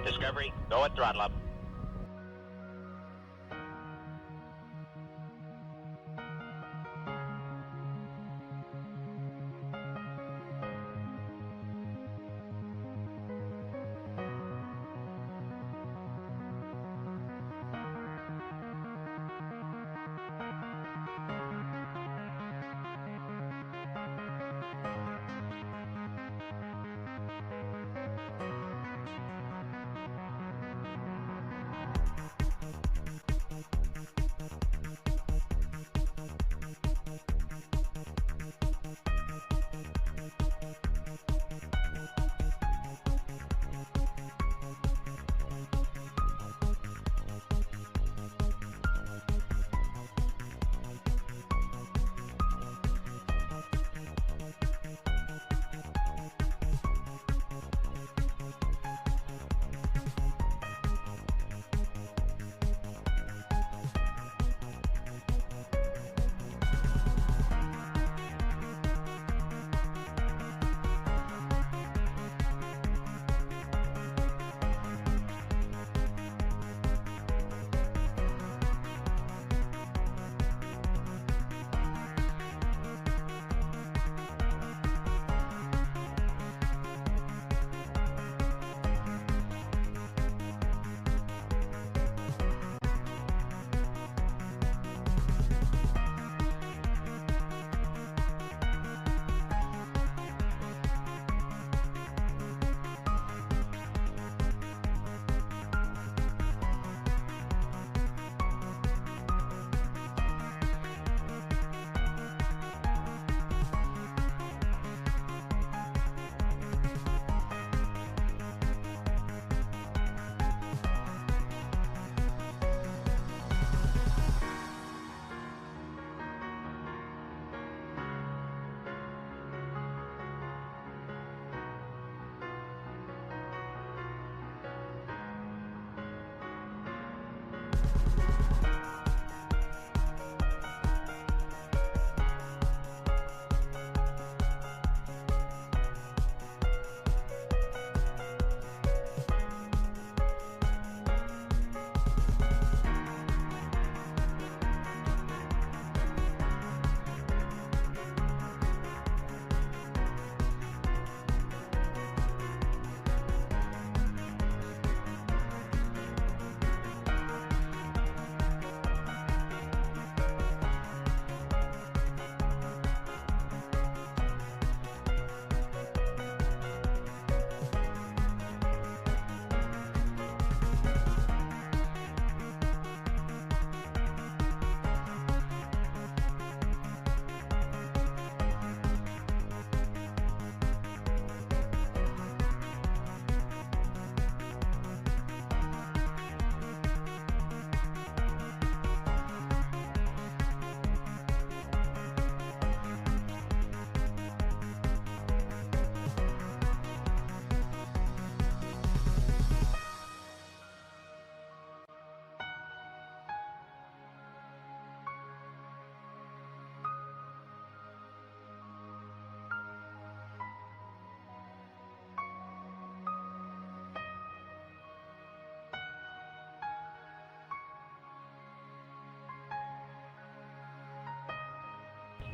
Discovery, go at throttle up.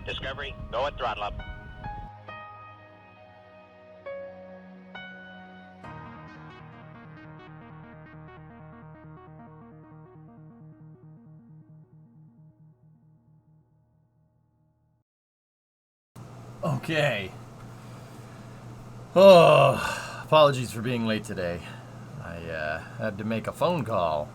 Discovery, go at throttle up. Okay. Oh, apologies for being late today. I had to make a phone call.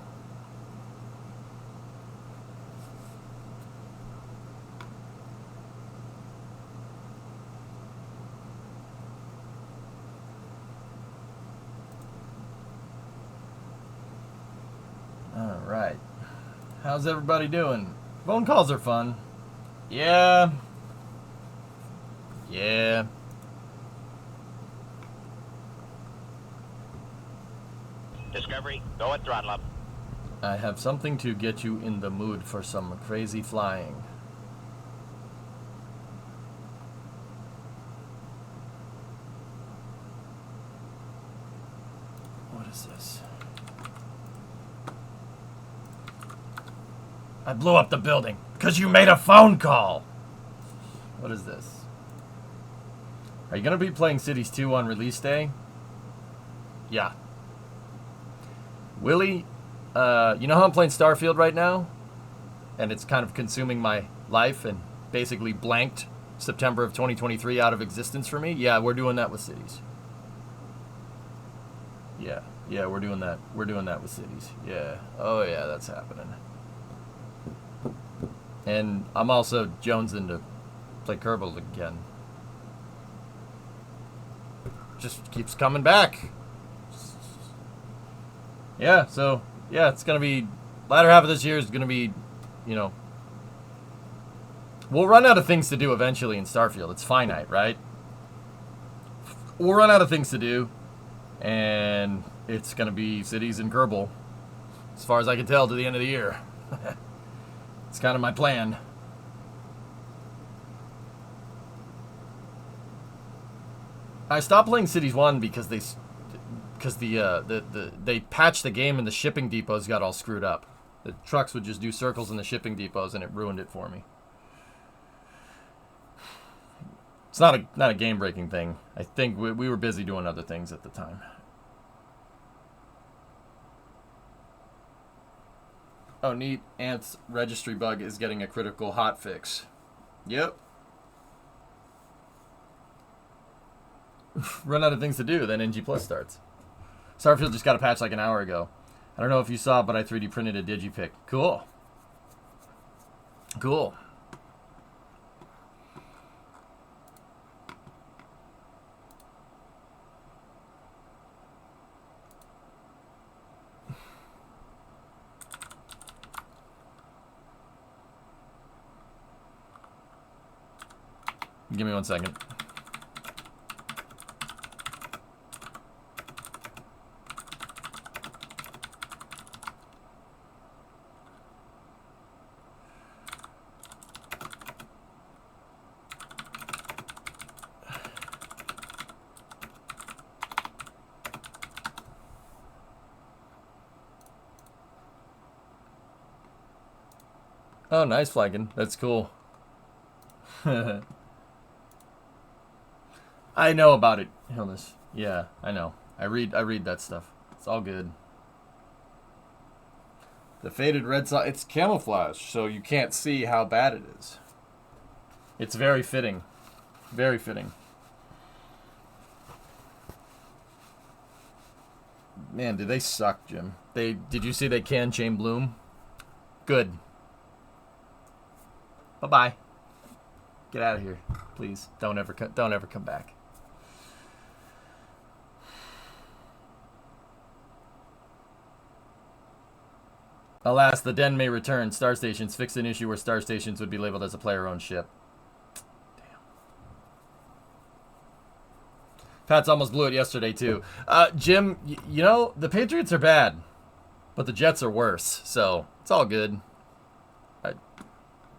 All right. How's everybody doing? Phone calls are fun. Yeah. Yeah. Discovery, go at throttle up. I have something to get you in the mood for some crazy flying. What is this? I blew up the building because you made a phone call. What is this? Are you going to be playing Cities 2 on release day? Yeah. Willie, you know how I'm playing Starfield right now? And it's kind of consuming my life and basically blanked September of 2023 out of existence for me? Yeah, we're doing that with Cities. Yeah, we're doing that. We're doing that with Cities. Yeah. Oh, yeah, that's happening. And I'm also jonesing to play Kerbal again. Just keeps coming back. Yeah, so, yeah, it's going to be... Latter half of this year is going to be, you know... We'll run out of things to do eventually in Starfield. It's finite, right? We'll run out of things to do. And it's going to be Cities and Kerbal. As far as I can tell, to the end of the year. It's kind of my plan. I stopped playing Cities 1 because they patched the game and the shipping depots got all screwed up. The trucks would just do circles in the shipping depots and it ruined it for me. It's not a game-breaking thing. I think we were busy doing other things at the time. Oh, neat. Ant's registry bug is getting a critical hotfix. Yep. Run out of things to do, then NG Plus starts. Starfield just got a patch like an hour ago. I don't know if you saw it, but I 3D printed a digipic. Cool. Cool. Give me 1 second. Oh, nice flagging. That's cool. I know about it, Hilnis. Yeah, I know. I read that stuff. It's all good. The faded red side, it's camouflage, so you can't see how bad it is. It's very fitting. Very fitting. Man, did they suck, Jim? Did you see they canned Chain Bloom? Good. Bye-bye. Get out of here, please. Don't ever come back. Alas, the Den may return. Star Stations fixed an issue where Star Stations would be labeled as a player-owned ship. Damn. Pats almost blew it yesterday, too. Jim, you know, the Patriots are bad, but the Jets are worse, so it's all good.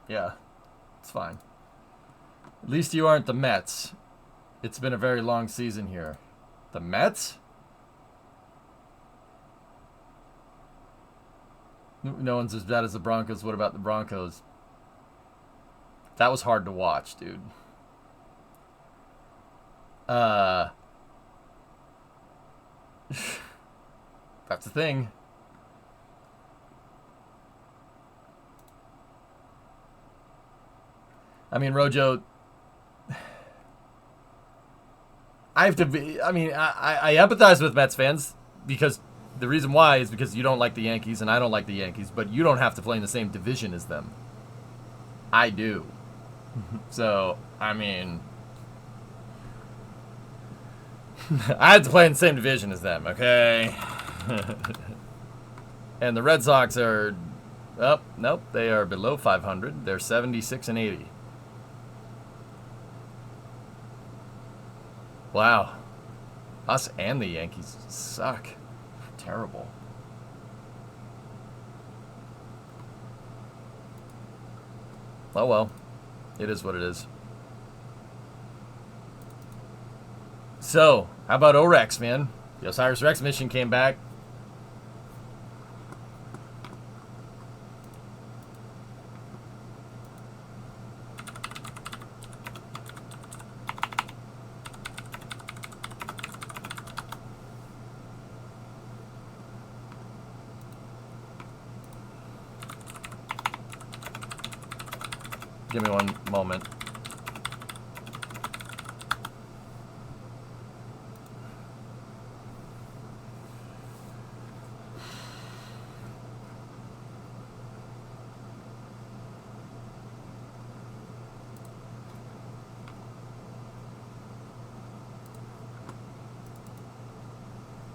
Yeah, it's fine. At least you aren't the Mets. It's been a very long season here. The Mets? No one's as bad as the Broncos. What about the Broncos? That was hard to watch, dude. That's the thing. I mean, Rojo, I have to be, I mean, I empathize with Mets fans because the reason why is because you don't like the Yankees and I don't like the Yankees, but you don't have to play in the same division as them. I do. So, I mean, I had to play in the same division as them, okay? And the Red Sox are, oh, nope, they are below 500. They're 76 and 80. Wow. Us and the Yankees suck. Terrible. Oh well. It is what it is. So, how about Orex, man? The Osiris Rex mission came back. Give me one moment.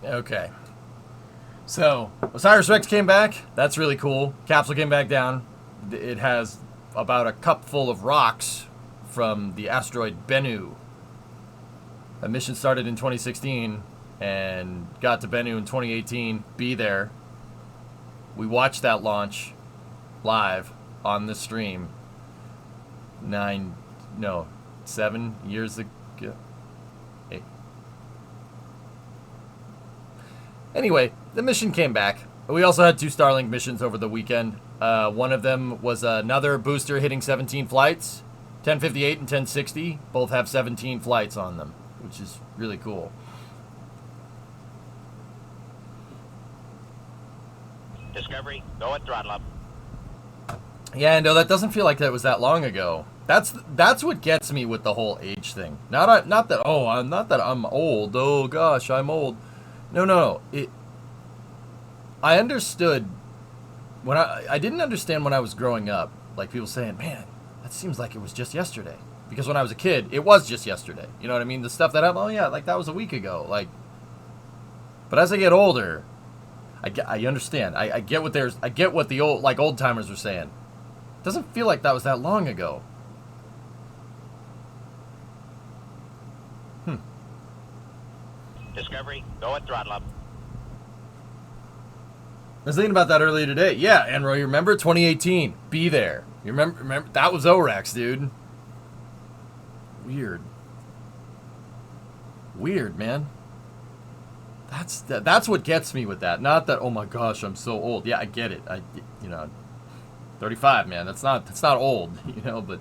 Okay. So, Osiris Rex came back. That's really cool. Capsule came back down. It has about a cup full of rocks from the asteroid Bennu. A mission started in 2016 and got to Bennu in 2018. Be there. We watched that launch live on the stream 7 years ago. 8. Anyway, the mission came back. We also had 2 Starlink missions over the weekend. One of them was another booster hitting 17 flights. 1058 and 1060 both have 17 flights on them, which is really cool. Discovery, go at throttle up. Yeah, no, that doesn't feel like that was that long ago. That's what gets me with the whole age thing. Not that I'm old. Oh gosh, I'm old. No. I understood when I didn't understand when I was growing up. Like people saying, "Man, that seems like it was just yesterday." Because when I was a kid, it was just yesterday. You know what I mean? The stuff that happened, oh yeah, like that was a week ago. Like, but as I get older, I understand. I get what the old timers were saying. It doesn't feel like that was that long ago. Discovery, go at throttle up. I was thinking about that earlier today. Yeah, Enro, you remember 2018? Be there. You remember that was ORAX, dude. Weird, man. That's what gets me with that. Not that, oh my gosh, I'm so old. Yeah, I get it. 35, man. That's not old, but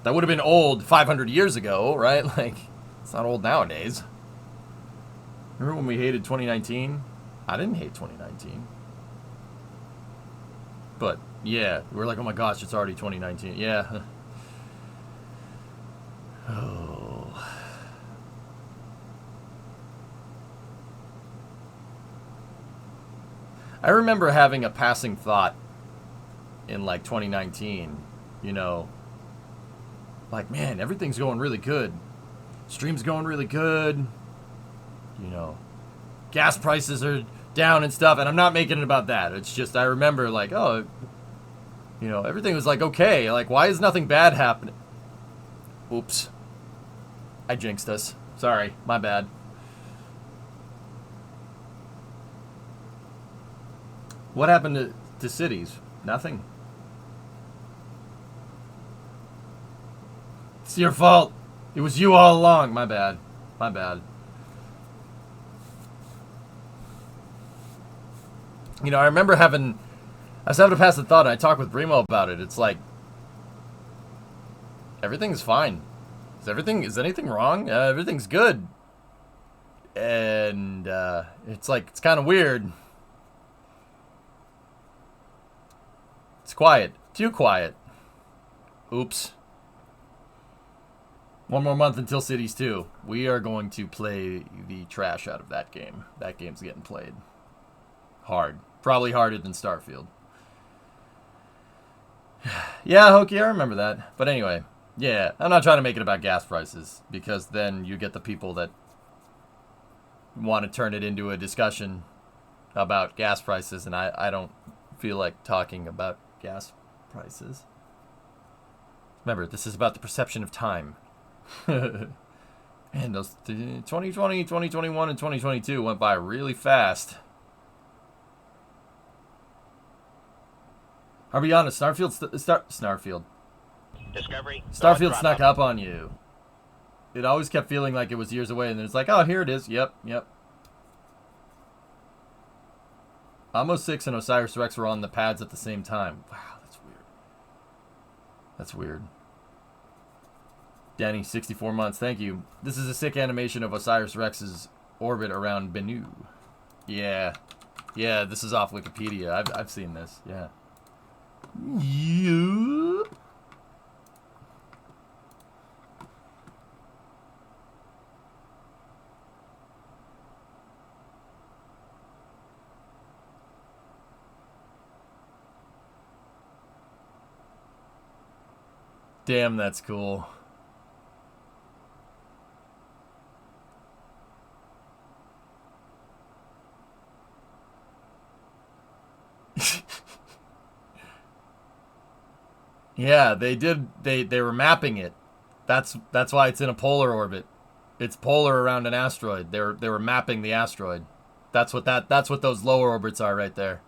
that would have been old 500 years ago, right? Like, it's not old nowadays. Remember when we hated 2019? I didn't hate 2019. But, yeah, we're like, oh my gosh, it's already 2019. Yeah. Oh. I remember having a passing thought in like 2019, like, man, everything's going really good. Stream's going really good. Gas prices are down and stuff, and I'm not making it about that. It's just I remember like, oh, everything was like okay. Like, why is nothing bad happening? Oops. I jinxed us. Sorry, my bad. What happened to cities? Nothing. It's your fault. It was you all along. My bad. My bad. I remember I was having a passing thought, and I talked with Brimo about it. It's like, everything's fine. Is anything wrong? Everything's good. And it's like, it's kind of weird. It's quiet. Too quiet. Oops. One more month until Cities 2. We are going to play the trash out of that game. That game's getting played. Hard. Probably harder than Starfield. Yeah, Hokey, I remember that. But anyway, yeah, I'm not trying to make it about gas prices, because then you get the people that want to turn it into a discussion about gas prices, and I don't feel like talking about gas prices. Remember, this is about the perception of time. And those 2020, 2021, and 2022 went by really fast. I'll be honest, Starfield. Discovery. Starfield snuck up on you. It always kept feeling like it was years away, and then it's like, oh, here it is. Yep. Amo 6 and Osiris-Rex were on the pads at the same time. Wow, that's weird. That's weird. Danny, 64 months. Thank you. This is a sick animation of Osiris-Rex's orbit around Bennu. Yeah. Yeah, this is off Wikipedia. I've seen this. Yeah. Yup. Damn, that's cool. Yeah, they did. They were mapping it. That's why it's in a polar orbit. It's polar around an asteroid. They were mapping the asteroid. That's what those lower orbits are right there.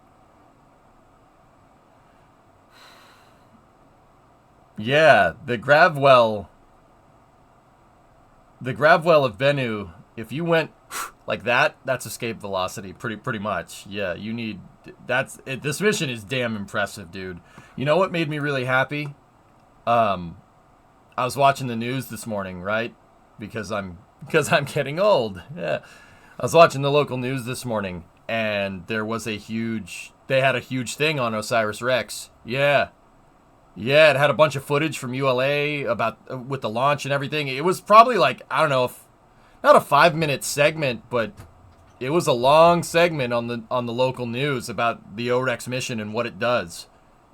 Yeah, the grav well of Bennu, if you went like that, that's escape velocity pretty much. Yeah, you need this mission is damn impressive, dude. You know what made me really happy? I was watching the news this morning, right? Because I'm getting old. Yeah. I was watching the local news this morning and they had a huge thing on Osiris-Rex. Yeah. Yeah, it had a bunch of footage from ULA about with the launch and everything. It was probably like, I don't know, not a 5-minute segment, but it was a long segment on the local news about the OREX mission and what it does.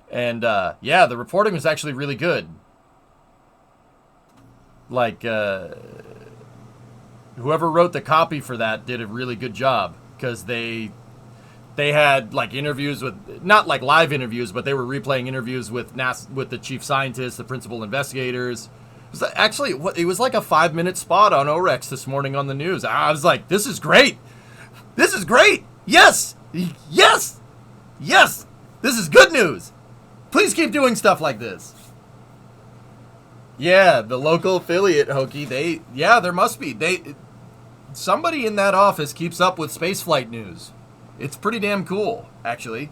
And yeah, the reporting was actually really good. Like whoever wrote the copy for that did a really good job because they had like interviews with, not like live interviews, but they were replaying interviews with with the chief scientists, the principal investigators. It was like a 5-minute spot on OREX this morning on the news. I was like, this is great. This is great. Yes. Yes. Yes. This is good news. Please keep doing stuff like this. Yeah, the local affiliate, Hokey, there must be. Somebody in that office keeps up with spaceflight news. It's pretty damn cool, actually.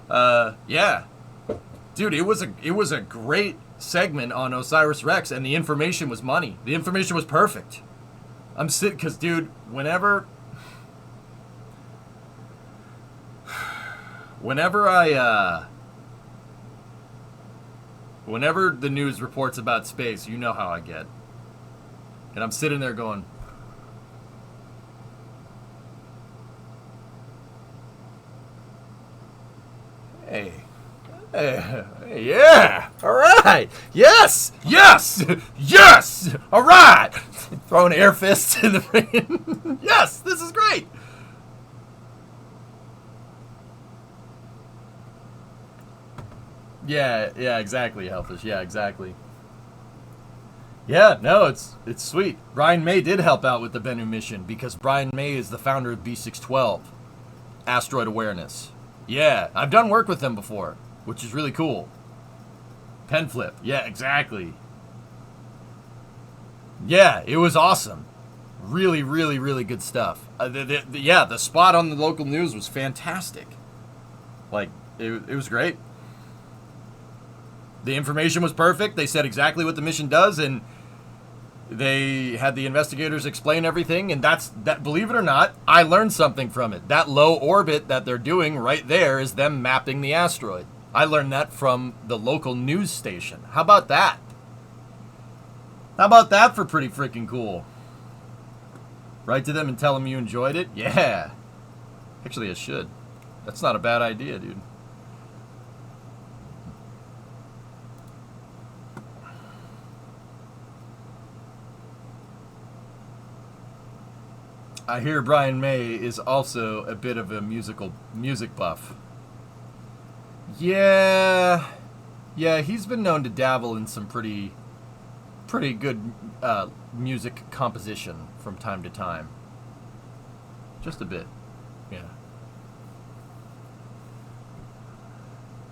Yeah. Dude, it was a great segment on Osiris-Rex, and the information was money. The information was perfect. Because, dude, whenever the news reports about space, you know how I get. And I'm sitting there going, Hey, yeah, all right, yes, all right. Throwing air fists in the ring. Yes, this is great. Yeah, exactly, Helfish. Yeah, exactly. Yeah, no, it's sweet. Brian May did help out with the Bennu mission because Brian May is the founder of B612, Asteroid Awareness. Yeah, I've done work with them before, which is really cool. Pen flip. Yeah, exactly. Yeah, it was awesome. Really, really, really good stuff. The spot on the local news was fantastic. Like, it was great. The information was perfect. They said exactly what the mission does, and they had the investigators explain everything, and that. Believe it or not, I learned something from it. That low orbit that they're doing right there is them mapping the asteroid. I learned that from the local news station. How about that? How about that for pretty freaking cool? Write to them and tell them you enjoyed it? Yeah. Actually, I should. That's not a bad idea, dude. I hear Brian May is also a bit of a music buff. Yeah, he's been known to dabble in some pretty good music composition from time to time. Just a bit, yeah.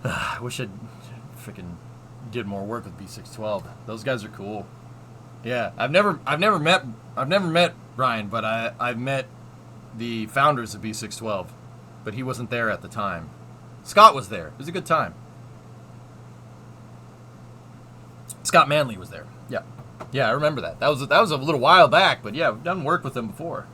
I wish I'd freaking did more work with B612. Those guys are cool. Yeah, I've never met Brian, but I've met the founders of B612. but he wasn't there at the time. Scott was there. It was a good time. Scott Manley was there. Yeah. Yeah, I remember that. That was a little while back, but yeah, we've done work with him before.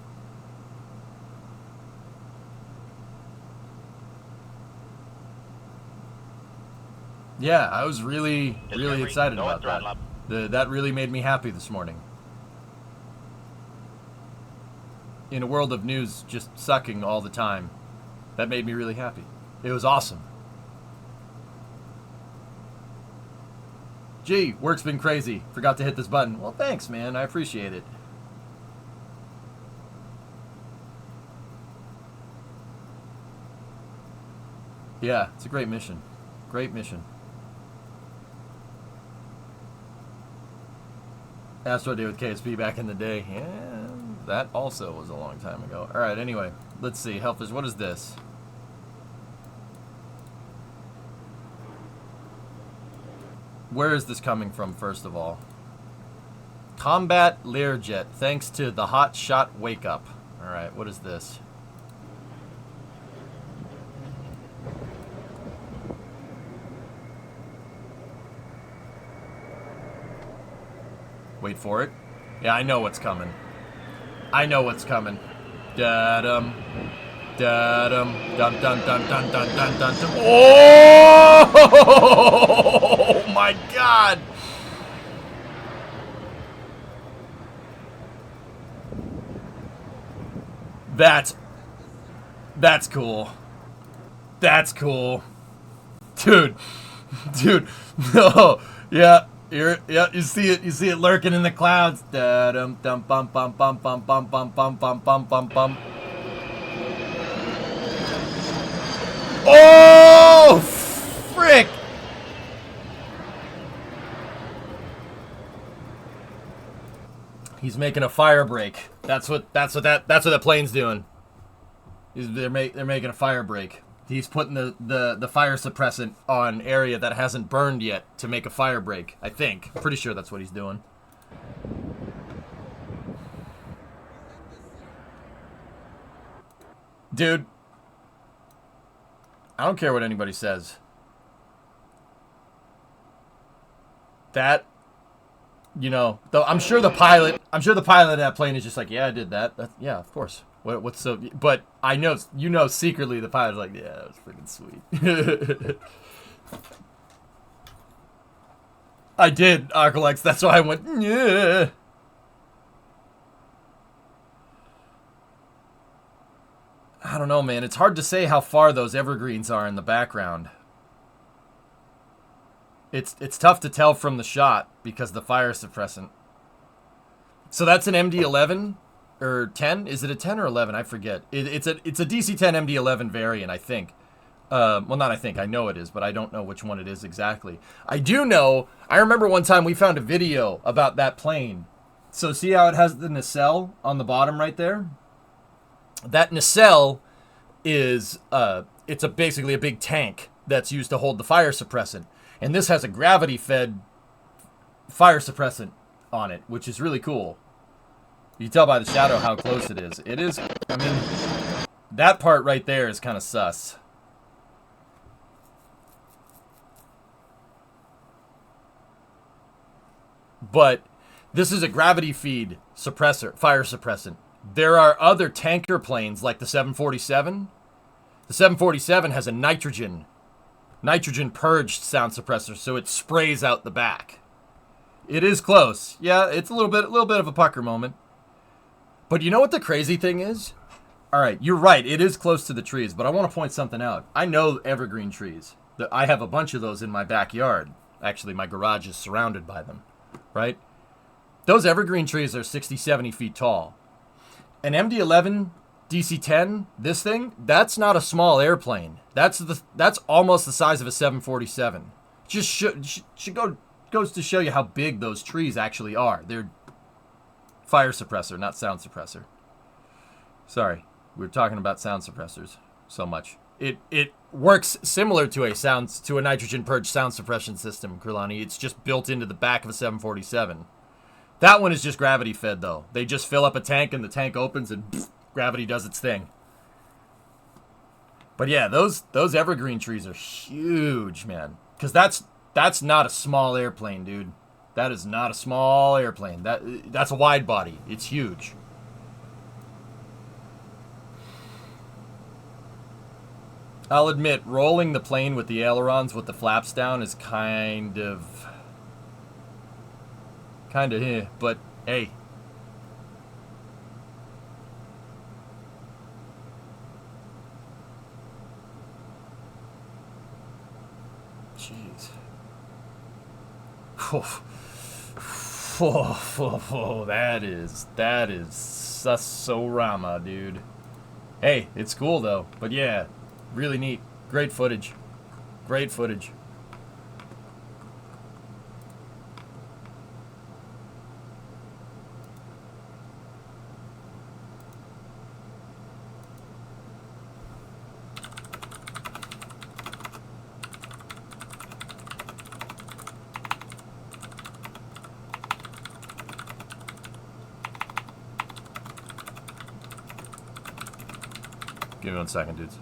Yeah, I was really excited about that. That really made me happy this morning. In a world of news just sucking all the time, that made me really happy. It was awesome. Gee, work's been crazy. Forgot to hit this button. Well, thanks, man. I appreciate it. Yeah, it's a great mission. Great mission. Astro Day with KSP back in the day. Yeah, that also was a long time ago. Alright, anyway. Let's see. Helpers, what is this? Where is this coming from, first of all? Combat Learjet, thanks to the Hot Shot Wake Up. Alright, what is this? Wait for it. Yeah, I know what's coming. I know what's coming. Da-dum. Da-dum. Dun-dun-dun-dun-dun-dun-dun. Oh my God! That's cool. That's cool. Dude. No. Yeah. You see it lurking in the clouds. Da-dum dum bum bum bum bum bum bum bum bum bum bum bum. Oh, frick! He's making a fire break. That's what the plane's doing. They're making a fire break. He's putting the fire suppressant on area that hasn't burned yet to make a fire break, I think. I'm pretty sure that's what he's doing. Dude, I don't care what anybody says. That, you know, though I'm sure the pilot of that plane is just like, yeah, I did that. Yeah, of course. What's so? But I know, secretly the pilot's like, yeah, that was freaking sweet. I did, Arcalex. That's why I went, yeah. I don't know, man. It's hard to say how far those evergreens are in the background. It's tough to tell from the shot because the fire suppressant. So that's an MD-11 or 10? Is it a 10 or 11? I forget. It's a DC-10 MD-11 variant, I think. Well, not I think. I know it is, but I don't know which one it is exactly. I do know. I remember one time we found a video about that plane. So see how it has the nacelle on the bottom right there? That nacelle is it's basically a big tank that's used to hold the fire suppressant. And this has a gravity-fed fire suppressant on it, which is really cool. You can tell by the shadow how close it is. It is, I mean, that part right there is kind of sus. But this is a gravity-feed suppressor, fire suppressant. There are other tanker planes like the 747. The 747 has a nitrogen purged sound suppressor, so it sprays out the back. It is close. Yeah, it's a little bit of a pucker moment. But you know what the crazy thing is? All right, you're right. It is close to the trees, but I want to point something out. I know evergreen trees. I have a bunch of those in my backyard. Actually, my garage is surrounded by them, right? Those evergreen trees are 60, 70 feet tall. An MD-11 DC-10, this thing, that's not a small airplane. That's almost the size of a 747. Goes to show you how big those trees actually are. They're fire suppressor, not sound suppressor. Sorry, we were talking about sound suppressors so much. It works similar to a nitrogen purge sound suppression system, Krulani. It's just built into the back of a 747. That one is just gravity fed though. They just fill up a tank and the tank opens and pff, gravity does its thing. But yeah, those evergreen trees are huge, man. Because that's not a small airplane, dude. That is not a small airplane. That's a wide body. It's huge. I'll admit, rolling the plane with the ailerons with the flaps down is kind of but hey. Jeez. That is Susorama, dude. Hey, it's cool though. But yeah, really neat. Great footage. Great footage. Give me 1 second, dudes.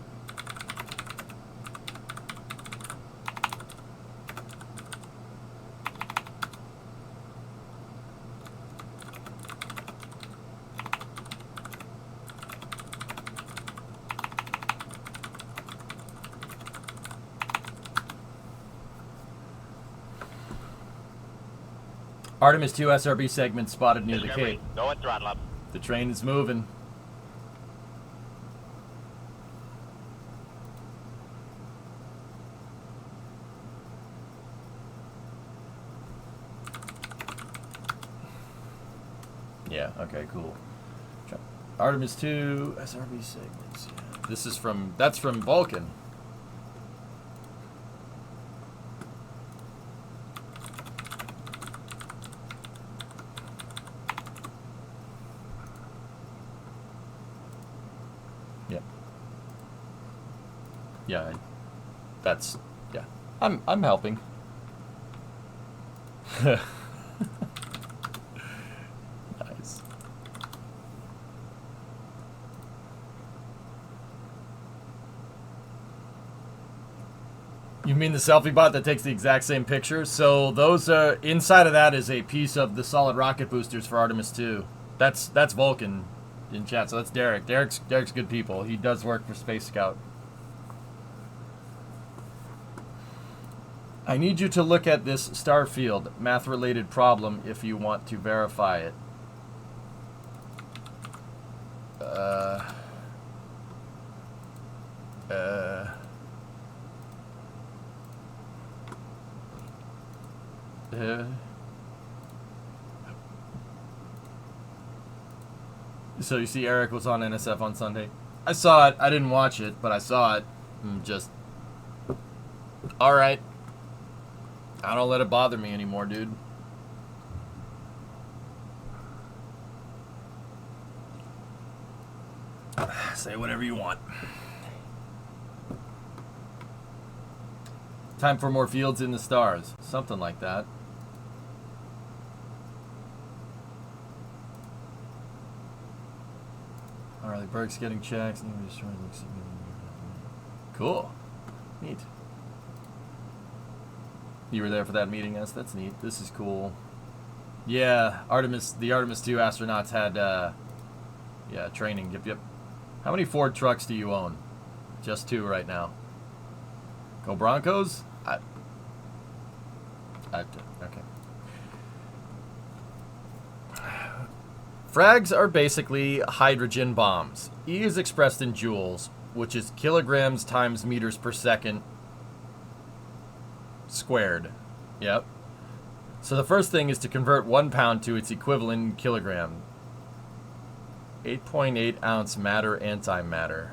Artemis 2 SRB segment spotted near the Discovery, Cape. go at throttle up. The train is moving. Yeah, okay, cool. Artemis 2 SRB segments. Yeah. That's from Vulcan. Yeah, yeah. I'm helping. Nice. You mean the selfie bot that takes the exact same picture? So those are inside of that is a piece of the solid rocket boosters for Artemis 2. That's Vulcan in chat. So that's Derek. Derek's good people. He does work for Space Scout. I need you to look at this Starfield math-related problem if you want to verify it. So you see Eric was on NSF on Sunday. I saw it. I didn't watch it, but I saw it. Just... Alright. I don't let it bother me anymore, dude. Say whatever you want. Time for more fields in the stars. Something like that. Alright, Berg's getting checks. Cool. Neat. You were there for that meeting, yes? That's neat. This is cool. Yeah, the Artemis 2 astronauts had, yeah, training. Yep. How many Ford trucks do you own? Just 2 right now. Go Broncos? Okay. Frags are basically hydrogen bombs. E is expressed in joules, which is kilograms times meters per second squared. Yep. So the first thing is to convert 1 pound to its equivalent in kilogram. 8.8 ounce matter antimatter.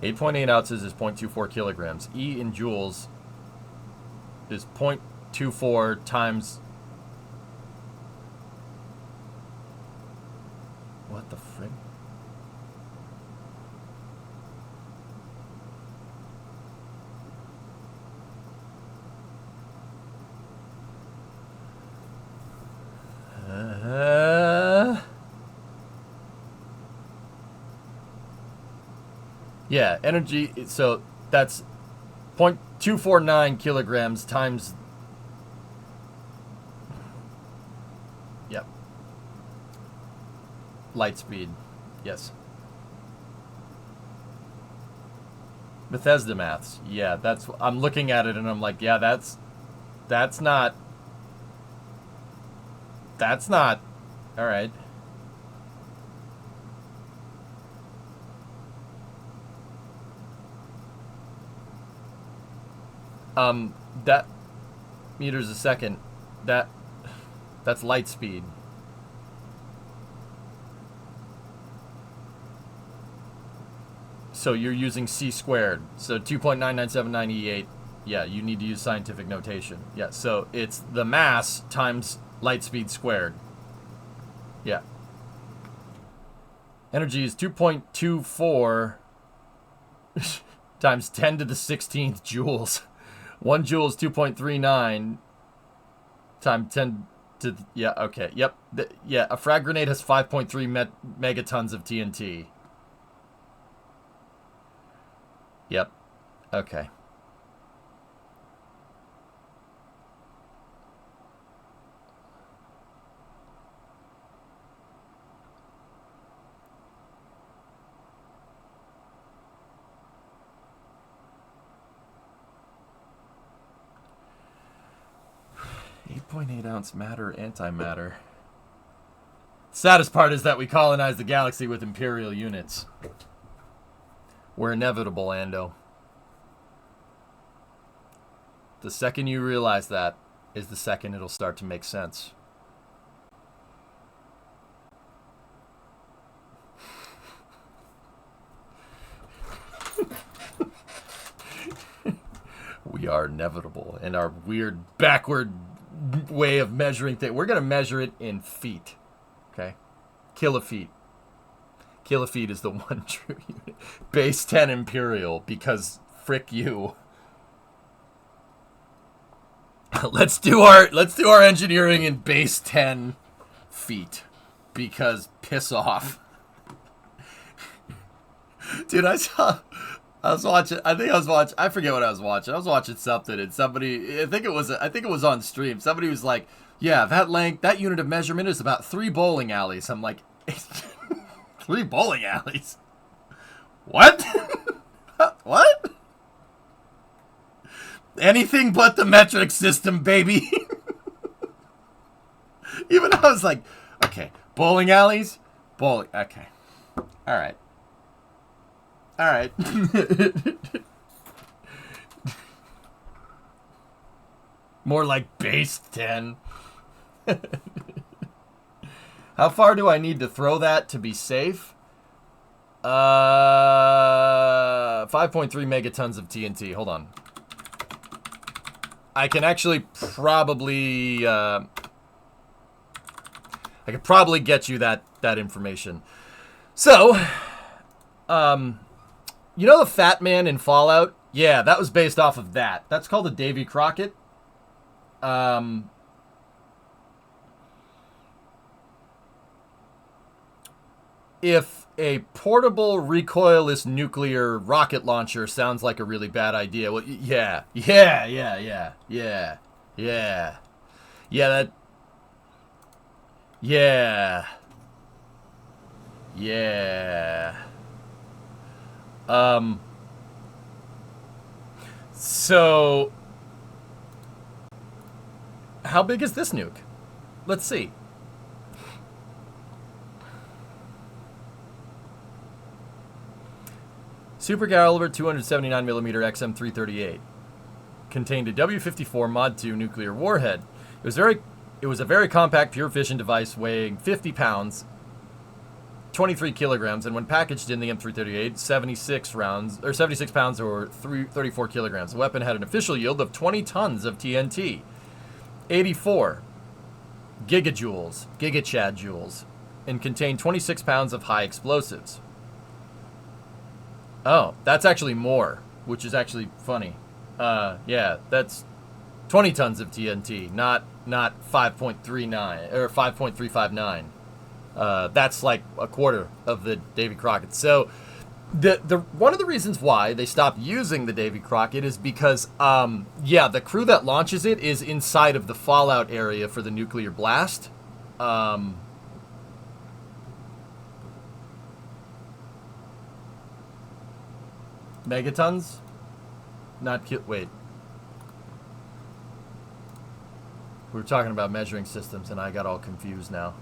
8.8 ounces is 0.24 kilograms. E in joules is 0.24 times... What the frick? Yeah, energy. So that's 0.249 kilograms times. Yep. Light speed. Yes. Bethesda maths. Yeah, that's. I'm looking at it and I'm like, yeah, that's not. That's not. All right. That meters a second. That's light speed. So you're using c squared. So 2.99798. Yeah, you need to use scientific notation. Yeah, so it's the mass times light speed squared. Yeah. Energy is 2.24 times 10 to the 16th joules. 1 joule is 2.39 times 10 to... Yeah, okay. Yep. Yeah, a frag grenade has 5.3 megatons of TNT. Yep. Okay. .8 ounce matter, antimatter. Saddest part is that we colonize the galaxy with Imperial units. We're inevitable, Ando. The second you realize that is the second it'll start to make sense. We are inevitable in our weird backward way of measuring things. We're going to measure it in feet. Okay? Kilofeet. Kilofeet is the one true unit. Base 10 Imperial, because frick you. Let's do our engineering in base 10 feet, because piss off. Dude, I was watching. I forget what I was watching. I was watching something, and somebody. I think it was on stream. Somebody was like, "Yeah, that unit of measurement is about 3 bowling alleys." I'm like, 3 bowling alleys? What? What? Anything but the metric system, baby. Even I was like, okay, bowling alleys, bowling. Okay, all right. All right. More like base 10. How far do I need to throw that to be safe? 5.3 megatons of TNT. Hold on. I can actually probably... I could probably get you that information. So, you know the Fat Man in Fallout? Yeah, that was based off of that. That's called a Davy Crockett. If a portable recoilless nuclear rocket launcher sounds like a really bad idea, well, yeah, that, yeah. So, how big is this nuke? Let's see. Super Caliber 279mm XM338 contained a W-54 Mod 2 nuclear warhead. It was a very compact, pure fission device weighing 50 pounds, 23 kilograms, and when packaged in the M338, 76 pounds or 34 kilograms. The weapon had an official yield of 20 tons of TNT, 84 gigachad joules, and contained 26 pounds of high explosives. Oh, that's actually more, which is actually funny. Yeah, that's 20 tons of TNT, not 5.39 or 5.359. That's like a quarter of the Davy Crockett. So The one of the reasons why they stopped using the Davy Crockett is because, yeah, the crew that launches it is inside of the fallout area for the nuclear blast. Megatons? Wait. We were talking about measuring systems, and I got all confused now.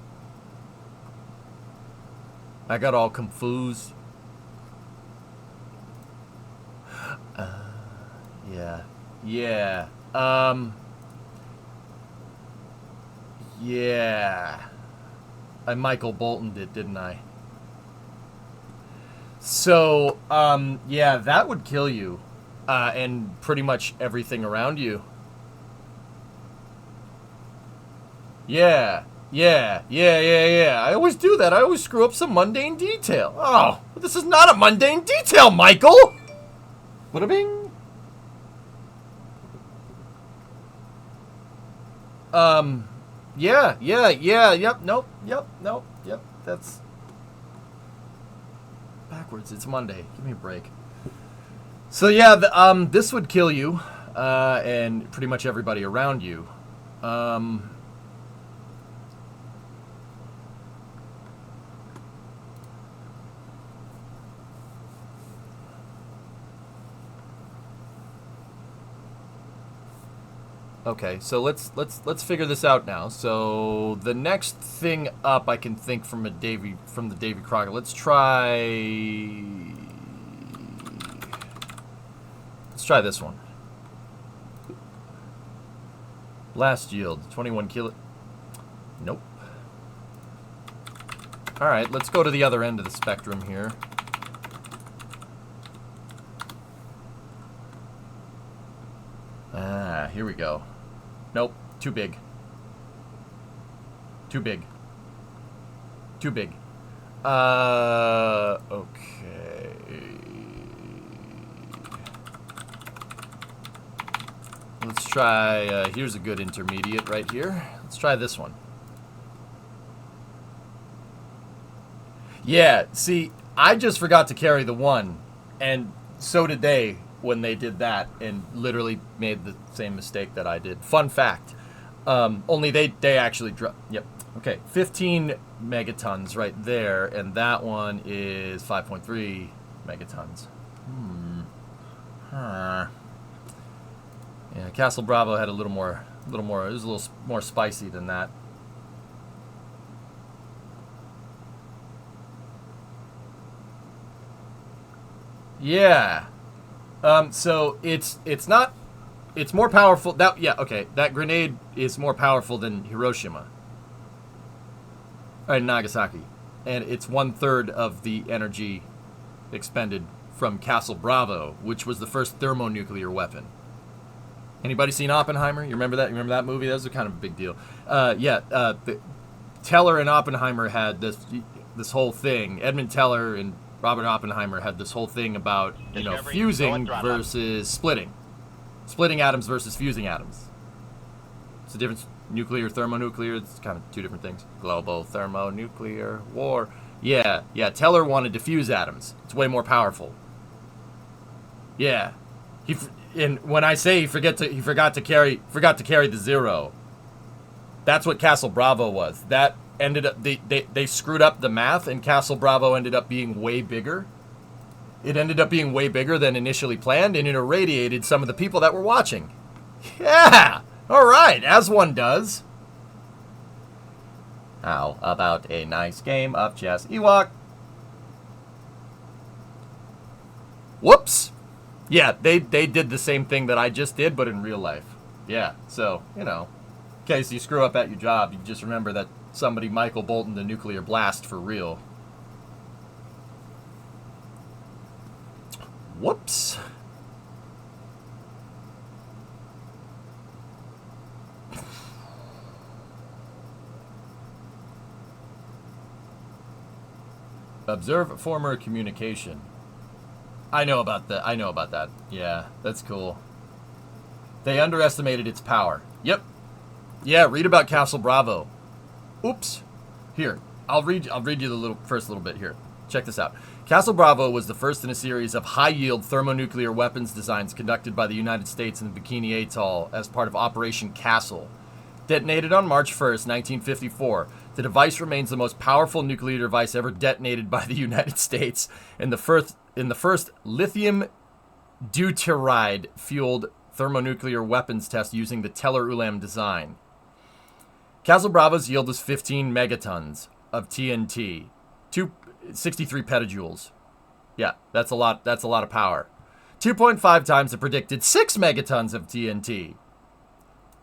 I got all confused. Yeah. Yeah. Yeah. I Michael Bolton'd it, didn't I? So, yeah, that would kill you. And pretty much everything around you. Yeah. Yeah. I always do that. I always screw up some mundane detail. Oh, but this is not a mundane detail, Michael! Bada bing. Yeah, yep, nope, that's backwards. It's Monday. Give me a break. So yeah, this would kill you, and pretty much everybody around you. Okay, so let's figure this out now. So the next thing up I can think from the Davy Crockett. Let's try this one. Blast yield 21 kilo. Nope. All right, let's go to the other end of the spectrum here. Here we go. Nope, too big. Okay. Let's try, here's a good intermediate right here. Let's try this one. Yeah, see, I just forgot to carry the one, and so did they when they did that, and literally made the same mistake that I did. Fun fact. Only they actually dropped. Yep. Okay. 15 megatons right there, and that one is 5.3 megatons. Yeah. Castle Bravo had a little more. It was a little more spicy than that. Yeah. So it's more powerful. That grenade is more powerful than Hiroshima. Or Nagasaki. And it's 1/3 of the energy expended from Castle Bravo, which was the first thermonuclear weapon. Anybody seen Oppenheimer? You remember that? You remember that movie? That was kind of a big deal. Teller and Oppenheimer had this whole thing. Edmund Teller and Robert Oppenheimer had this whole thing about, fusing versus splitting. Splitting atoms versus fusing atoms. It's the difference. Nuclear, thermonuclear, it's kind of two different things. Global thermonuclear war. Yeah, Teller wanted to fuse atoms. It's way more powerful. Yeah. And when I say he forgot to carry the zero. That's what Castle Bravo was. That ended up they screwed up the math, and Castle Bravo ended up being way bigger. It ended up being way bigger than initially planned, and it irradiated some of the people that were watching. Yeah! Alright, as one does. How about a nice game of chess, Ewok? Whoops! Yeah, they did the same thing that I just did, but in real life. Yeah, so, in case you screw up at your job, you just remember that somebody Michael Bolton the nuclear blast for real. Whoops. Observe former communication. I know about that. Yeah, that's cool. They underestimated its power. Yep. Yeah, read about Castle Bravo. Oops. Here, I'll read you the first little bit here. check this out. Castle Bravo was the first in a series of high-yield thermonuclear weapons designs conducted by the United States in the Bikini Atoll as part of Operation Castle. Detonated on March 1st, 1954, the device remains the most powerful nuclear device ever detonated by the United States in the first lithium deuteride-fueled thermonuclear weapons test using the Teller-Ulam design. Castle Bravo's yield was 15 megatons of TNT, 63 petajoules. Yeah, that's a lot of power. 2.5 times the predicted 6 megatons of TNT.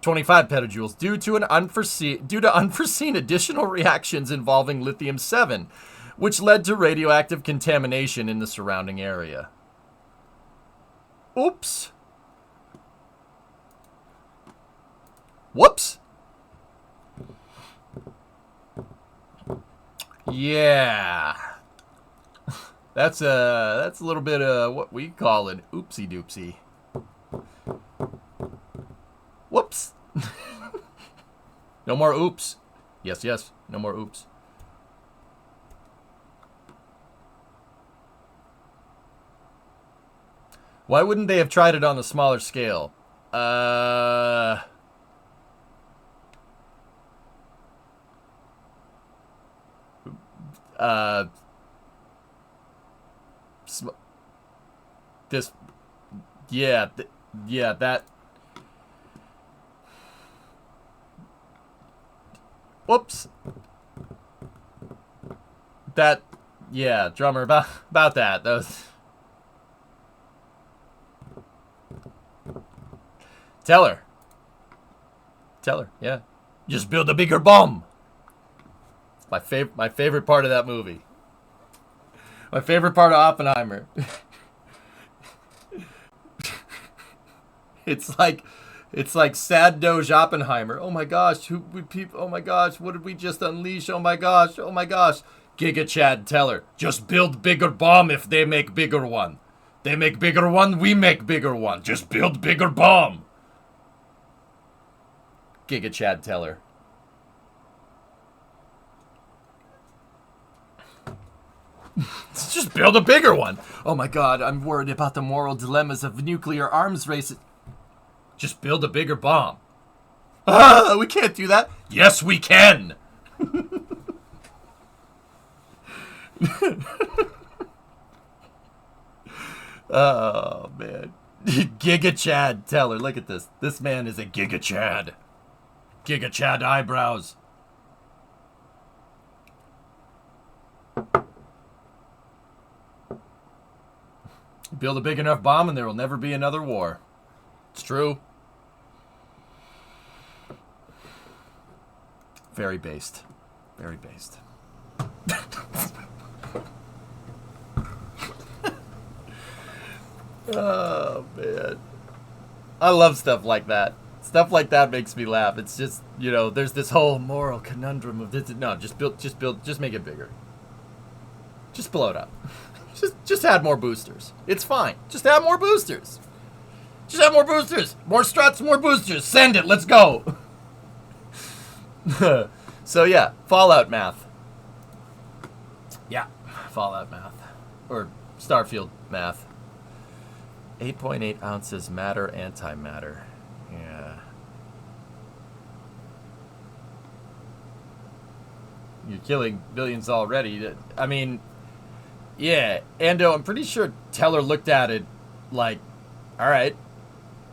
25 petajoules due to unforeseen additional reactions involving lithium-7, which led to radioactive contamination in the surrounding area. Oops. Whoops. Yeah. That's a little bit of what we call an oopsie doopsie. Whoops. No more oops. Yes, no more oops. Why wouldn't they have tried it on a smaller scale? That. Whoops. That, yeah, drummer, about that. That was... Teller, yeah. Just build a bigger bomb. My favorite part of that movie. My favorite part of Oppenheimer. It's like sad Doge Oppenheimer. Oh my gosh, oh my gosh, what did we just unleash? Oh my gosh. Giga Chad Teller, just build bigger bomb if they make bigger one. They make bigger one, we make bigger one. Just build bigger bomb. Giga Chad Teller. Just build a bigger one. Oh my god, I'm worried about the moral dilemmas of nuclear arms races. Just build a bigger bomb. Ah, we can't do that. Yes, we can. Oh, man. Giga Chad Teller. Look at this. This man is a Giga Chad. Giga Chad eyebrows. Build a big enough bomb and there will never be another war. It's true. Very based. Very based. Oh, man. I love stuff like that. Stuff like that makes me laugh. It's just, there's this whole moral conundrum of this. No, just make it bigger. Just blow it up. Just add more boosters. It's fine. Just add more boosters. Just add more boosters. More struts, more boosters. Send it. Let's go. So, yeah. Fallout math. Yeah. Fallout math. Or Starfield math. 8.8 ounces matter, antimatter. Yeah. You're killing billions already. I mean, yeah. Ando, I'm pretty sure Teller looked at it like, all right,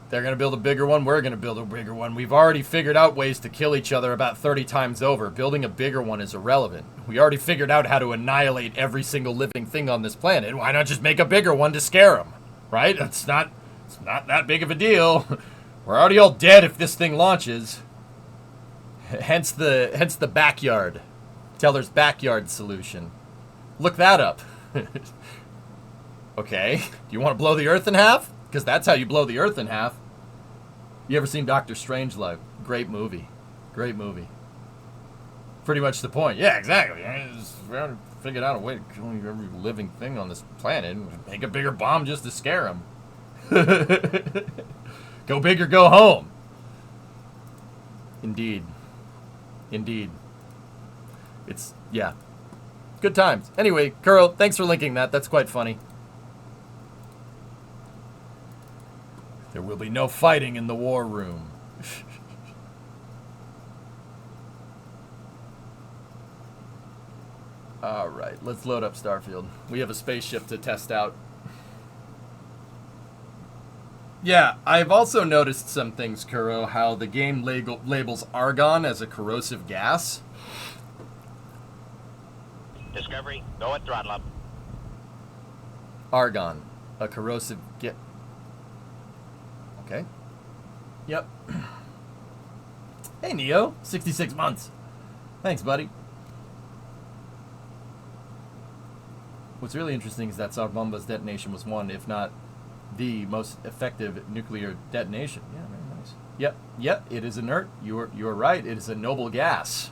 they're going to build a bigger one. We're going to build a bigger one. We've already figured out ways to kill each other about 30 times over. Building a bigger one is irrelevant. We already figured out how to annihilate every single living thing on this planet. Why not just make a bigger one to scare them? Right? It's not that big of a deal. We're already all dead if this thing launches. Hence the backyard. Teller's backyard solution. Look that up. Okay. Do you want to blow the Earth in half? Because that's how you blow the Earth in half. You ever seen Dr. Strangelove? Great movie. Great movie. Pretty much the point. Yeah, exactly. We already figured out a way to kill every living thing on this planet and make a bigger bomb just to scare them. Go big or go home. Indeed. It's, yeah. Good times. Anyway, Kuro, thanks for linking that. That's quite funny. There will be no fighting in the war room. Alright, let's load up Starfield. We have a spaceship to test out. Yeah, I've also noticed some things, Kuro, how the game labels argon as a corrosive gas. Discovery, go at throttle up. Argon, a corrosive gas. Okay. Yep. Hey, Neo. 66 months. Thanks, buddy. What's really interesting is that Sarbomba's detonation was one, if not the most effective nuclear detonation. Yeah, very nice. Yep, it is inert. You're right. It is a noble gas.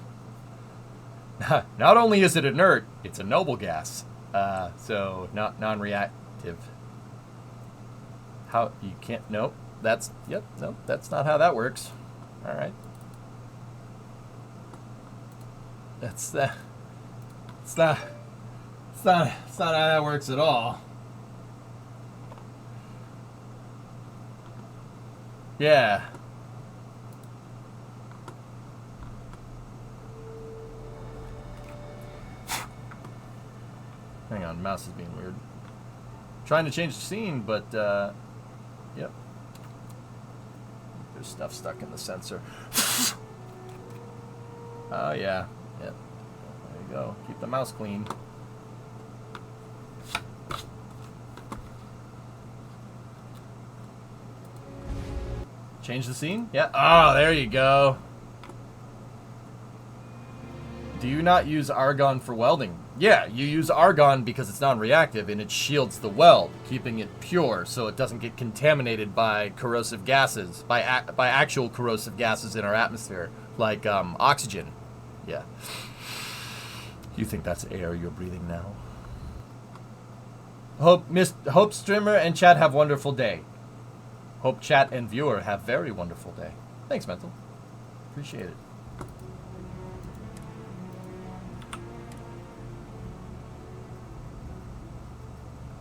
Not only is it inert, it's a noble gas. So not non-reactive. How you can't? Nope. That's that's not how that works. All right. That's that. It's not how that works at all. Yeah. Hang on, mouse is being weird. Trying to change the scene, but yep. There's stuff stuck in the sensor. Oh yeah. Yep. There you go. Keep the mouse clean. Change the scene? Yeah. Oh, there you go. Do you not use argon for welding? Yeah, you use argon because it's non-reactive and it shields the weld, keeping it pure so it doesn't get contaminated by corrosive gases, by actual corrosive gases in our atmosphere, like oxygen. Yeah. You think that's air you're breathing now? Hope streamer and chat have wonderful day. Hope chat and viewer have very wonderful day. Thanks, Mental. Appreciate it.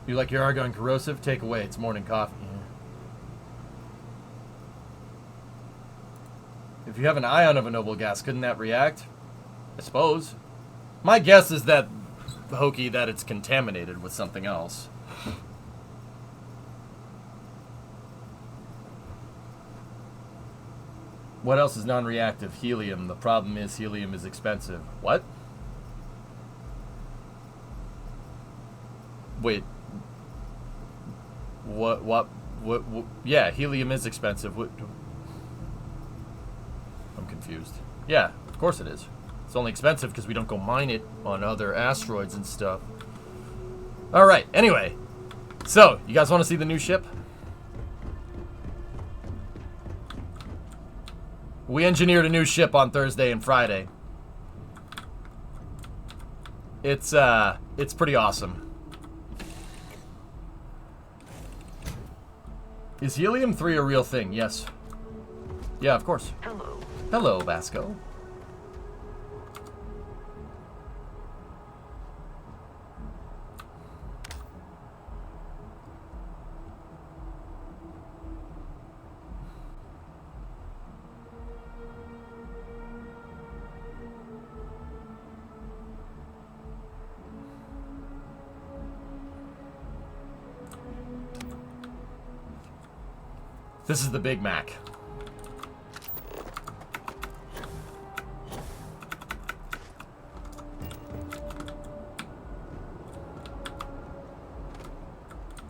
You like your argon corrosive? Take away. It's morning coffee. Yeah. If you have an ion of a noble gas, couldn't that react? I suppose. My guess is that, Hokey, that it's contaminated with something else. What else is non-reactive? Helium. The problem is helium is expensive. What? Wait. What? Yeah, helium is expensive. What? I'm confused. Yeah, of course it is. It's only expensive because we don't go mine it on other asteroids and stuff. Alright, anyway. So, you guys want to see the new ship? We engineered a new ship on Thursday and Friday. It's pretty awesome. Is helium-3 a real thing? Yes. Yeah, of course. Hello. Hello, Vasco. This is the Big Mac.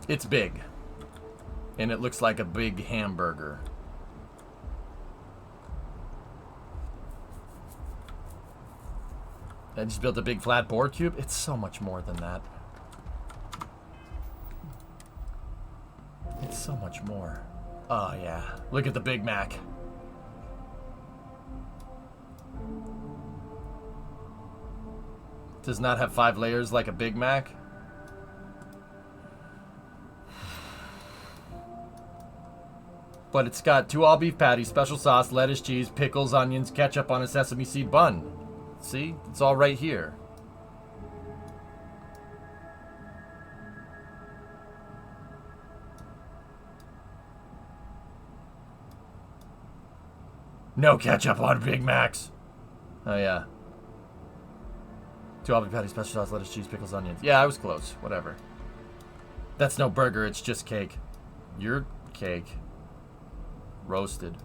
It's big. And it looks like a big hamburger. I just built a big flat board cube. It's so much more than that. It's so much more. Oh, yeah. Look at the Big Mac. Does not have 5 layers like a Big Mac. But it's got 2 all-beef patties, special sauce, lettuce, cheese, pickles, onions, ketchup on a sesame seed bun. See? It's all right here. No ketchup on Big Macs. Oh, yeah. 2 Albany patties, special sauce, lettuce, cheese, pickles, onions. Yeah, I was close. Whatever. That's no burger. It's just cake. Your cake. Roasted.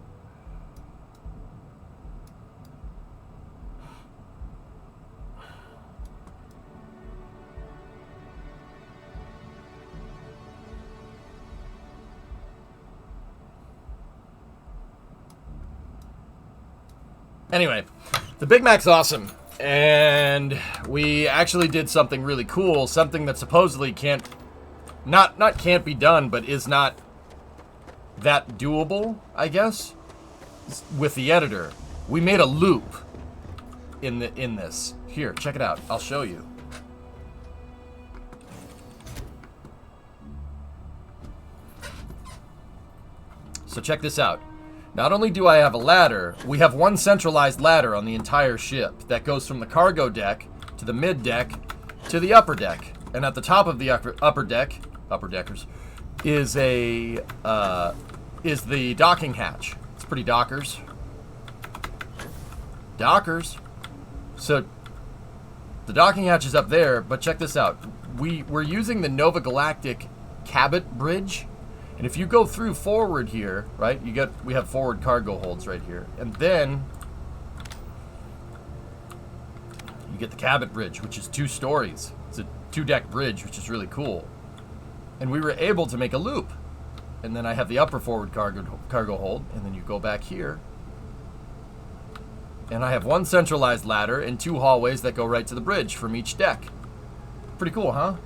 Anyway, the Big Mac's awesome. And we actually did something really cool. Something that supposedly can't be done, but is not that doable, I guess, with the editor. We made a loop in this. Here, check it out. I'll show you. So check this out. Not only do I have a ladder, we have one centralized ladder on the entire ship that goes from the cargo deck to the mid deck to the upper deck. And at the top of the upper deckers, is the docking hatch. It's pretty dockers. Dockers. So the docking hatch is up there, but check this out. We're using the Nova Galactic Cabot Bridge. And if you go through forward here, right, we have forward cargo holds right here. And then you get the Cabot Bridge, which is 2 stories. It's a 2-deck bridge, which is really cool. And we were able to make a loop. And then I have the upper forward cargo hold. And then you go back here. And I have one centralized ladder and 2 hallways that go right to the bridge from each deck. Pretty cool, huh?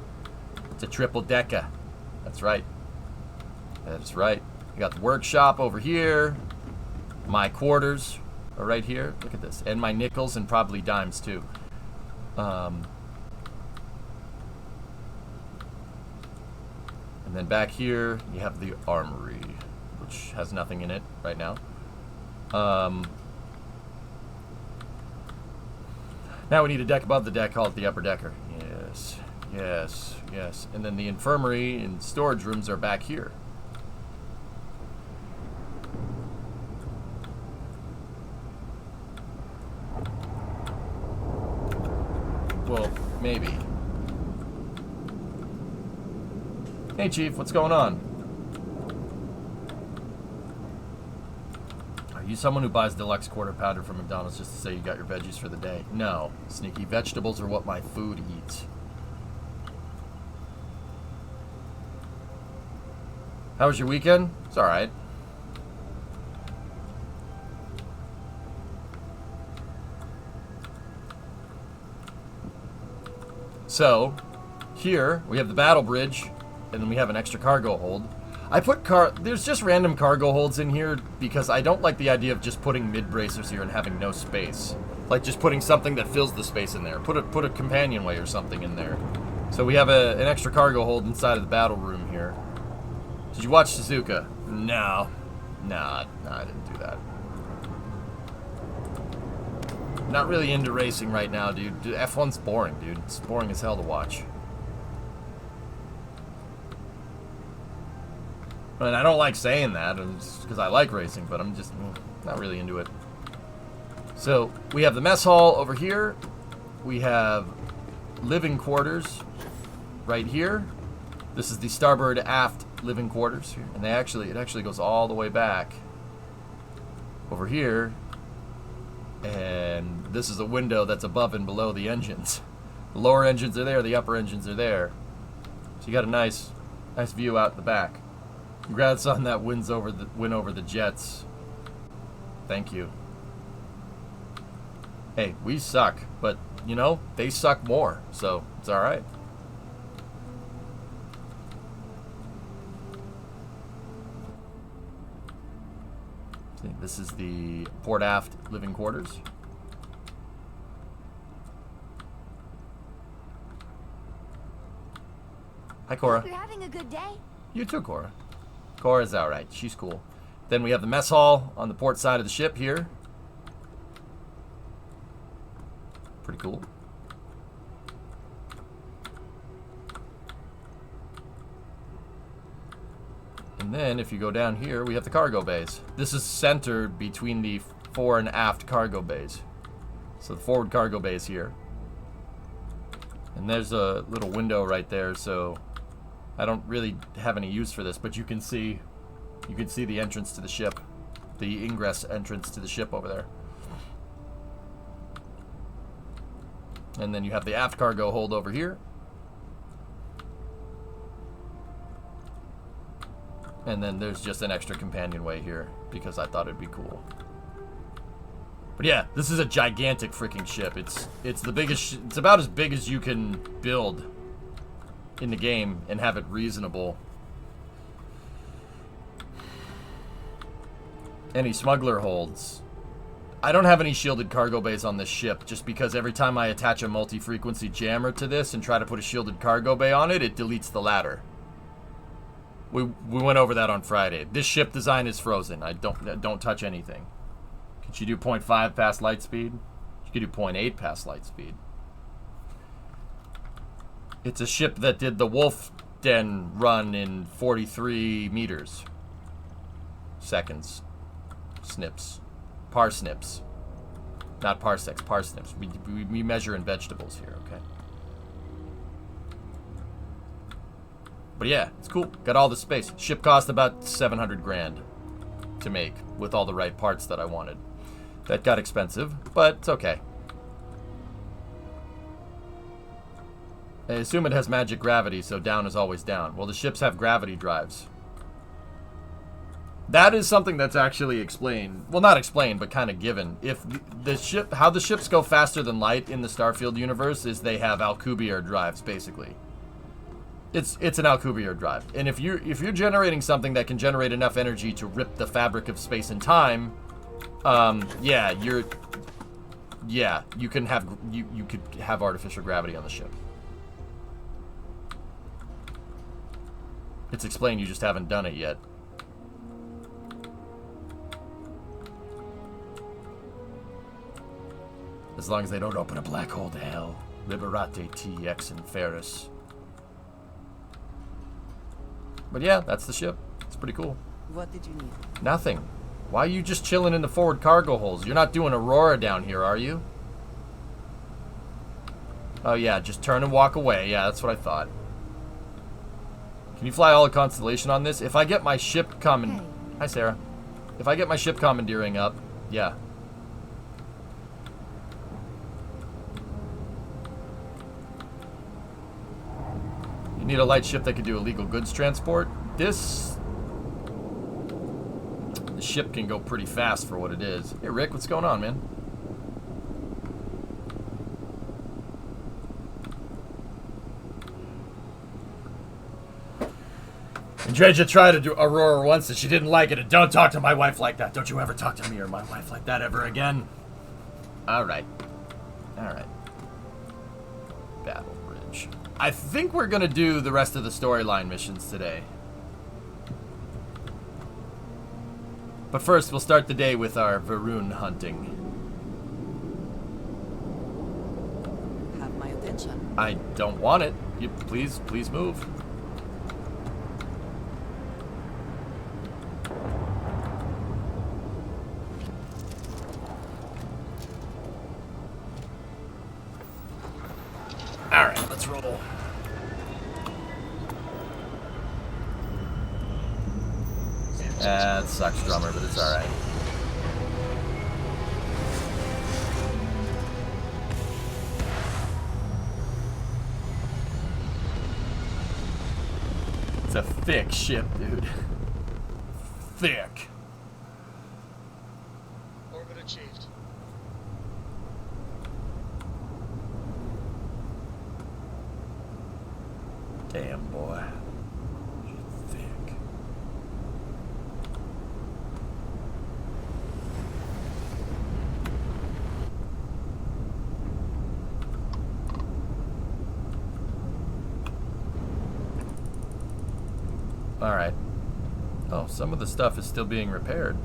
It's a triple decker. That's right. That's right. You got the workshop over here. My quarters are right here. Look at this. And my nickels and probably dimes too. And then back here, you have the armory, which has nothing in it right now. Now we need a deck above the deck, call it the upper decker. Yes, yes, yes. And then the infirmary and storage rooms are back here. Well, maybe. Hey, Chief, what's going on? Are you someone who buys deluxe quarter pounder from McDonald's just to say you got your veggies for the day? No. Sneaky, vegetables are what my food eats. How was your weekend? It's alright. So, here, we have the battle bridge, and then we have an extra cargo hold. I put there's just random cargo holds in here because I don't like the idea of just putting mid-bracers here and having no space. Like just putting something that fills the space in there. Put a companionway or something in there. So we have an extra cargo hold inside of the battle room here. Did you watch Suzuka? No. No, I didn't do that. Not really into racing right now, dude. F1's boring, dude. It's boring as hell to watch. And I don't like saying that because I like racing, but I'm just not really into it. So we have the mess hall over here. We have living quarters right here. This is the starboard aft living quarters here, and it actually goes all the way back over here. And this is a window that's above and below the engines. The lower engines are there, the upper engines are there. So you got a nice view out the back. Congrats on that win over the Jets. Thank you. Hey, we suck, but you know, they suck more, so it's alright. This is the port aft living quarters. Hi, Cora. Hope you're having a good day. You too, Cora. Cora's alright. She's cool. Then we have the mess hall on the port side of the ship here. Pretty cool. And then if you go down here, we have the cargo bays. This is centered between the fore and aft cargo bays. So the forward cargo bay is here. And there's a little window right there, so I don't really have any use for this, but you can see the entrance to the ship. The ingress entrance to the ship over there. And then you have the aft cargo hold over here. And then there's just an extra companionway here because I thought it'd be cool. But yeah, this is a gigantic freaking ship. It's the biggest. It's about as big as you can build in the game and have it reasonable. Any smuggler holds. I don't have any shielded cargo bays on this ship just because every time I attach a multi-frequency jammer to this and try to put a shielded cargo bay on it, it deletes the ladder. We went over that on Friday. This ship design is frozen. I don't touch anything. Could you do 0.5 past light speed? You could do 0.8 past light speed. It's a ship that did the Wolf Den run in 43 meters. Seconds. Snips. Parsnips. Not parsecs, parsnips. We measure in vegetables here, okay? But yeah, it's cool. Got all the space. Ship cost about 700 grand to make with all the right parts that I wanted. That got expensive, but it's okay. I assume it has magic gravity, so down is always down. Well, the ships have gravity drives. That is something that's actually explained. Well, not explained, but kind of given. If the ship, how the ships go faster than light in the Starfield universe is they have Alcubierre drives, basically. It's an Alcubierre drive, and if you're generating something that can generate enough energy to rip the fabric of space and time, yeah, you can have you could have artificial gravity on the ship. It's explained, you just haven't done it yet. As long as they don't open a black hole to hell. Liberate TX and Ferris. But yeah, that's the ship. It's pretty cool. What did you need? Nothing. Why are you just chilling in the forward cargo holes? You're not doing Aurora down here, are you? Oh yeah, just turn and walk away. Yeah, that's what I thought. Can you fly all the Constellation on this? If I get my ship Hi, Sarah. If I get my ship commandeering up, yeah. Need a light ship that can do illegal goods transport. The ship can go pretty fast for what it is. Hey Rick, what's going on, man? Andreja tried to do Aurora once and she didn't like it. And don't talk to my wife like that. Don't you ever talk to me or my wife like that ever again. Alright. Alright. Battle Bridge. I think we're going to do the rest of the storyline missions today. But first, we'll start the day with our Varun hunting. Have my attention. I don't want it. You, please move. Alright, let's roll. It sucks, drummer, but it's alright. It's a thick ship, dude. Thick. Orbit achieved. Damn, boy. Thick. Alright. Oh, some of the stuff is still being repaired.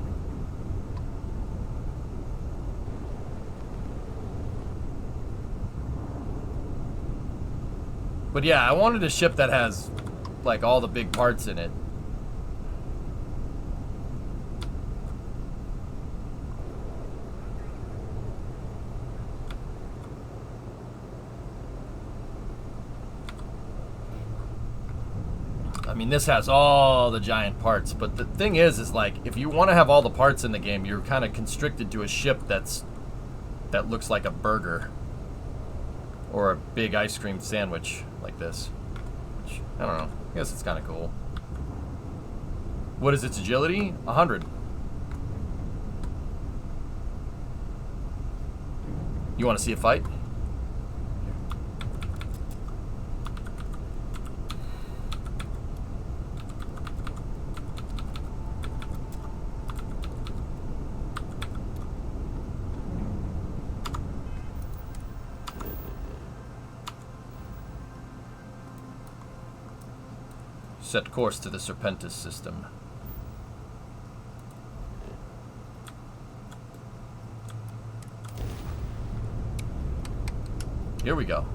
But yeah, I wanted a ship that has, like, all the big parts in it. I mean, this has all the giant parts, but the thing is like, if you want to have all the parts in the game, you're kind of constricted to a ship that looks like a burger or a big ice cream sandwich like this. Which, I don't know. I guess it's kind of cool. What is its agility? 100. You want to see a fight? Set course to the Serpentis system. Here we go.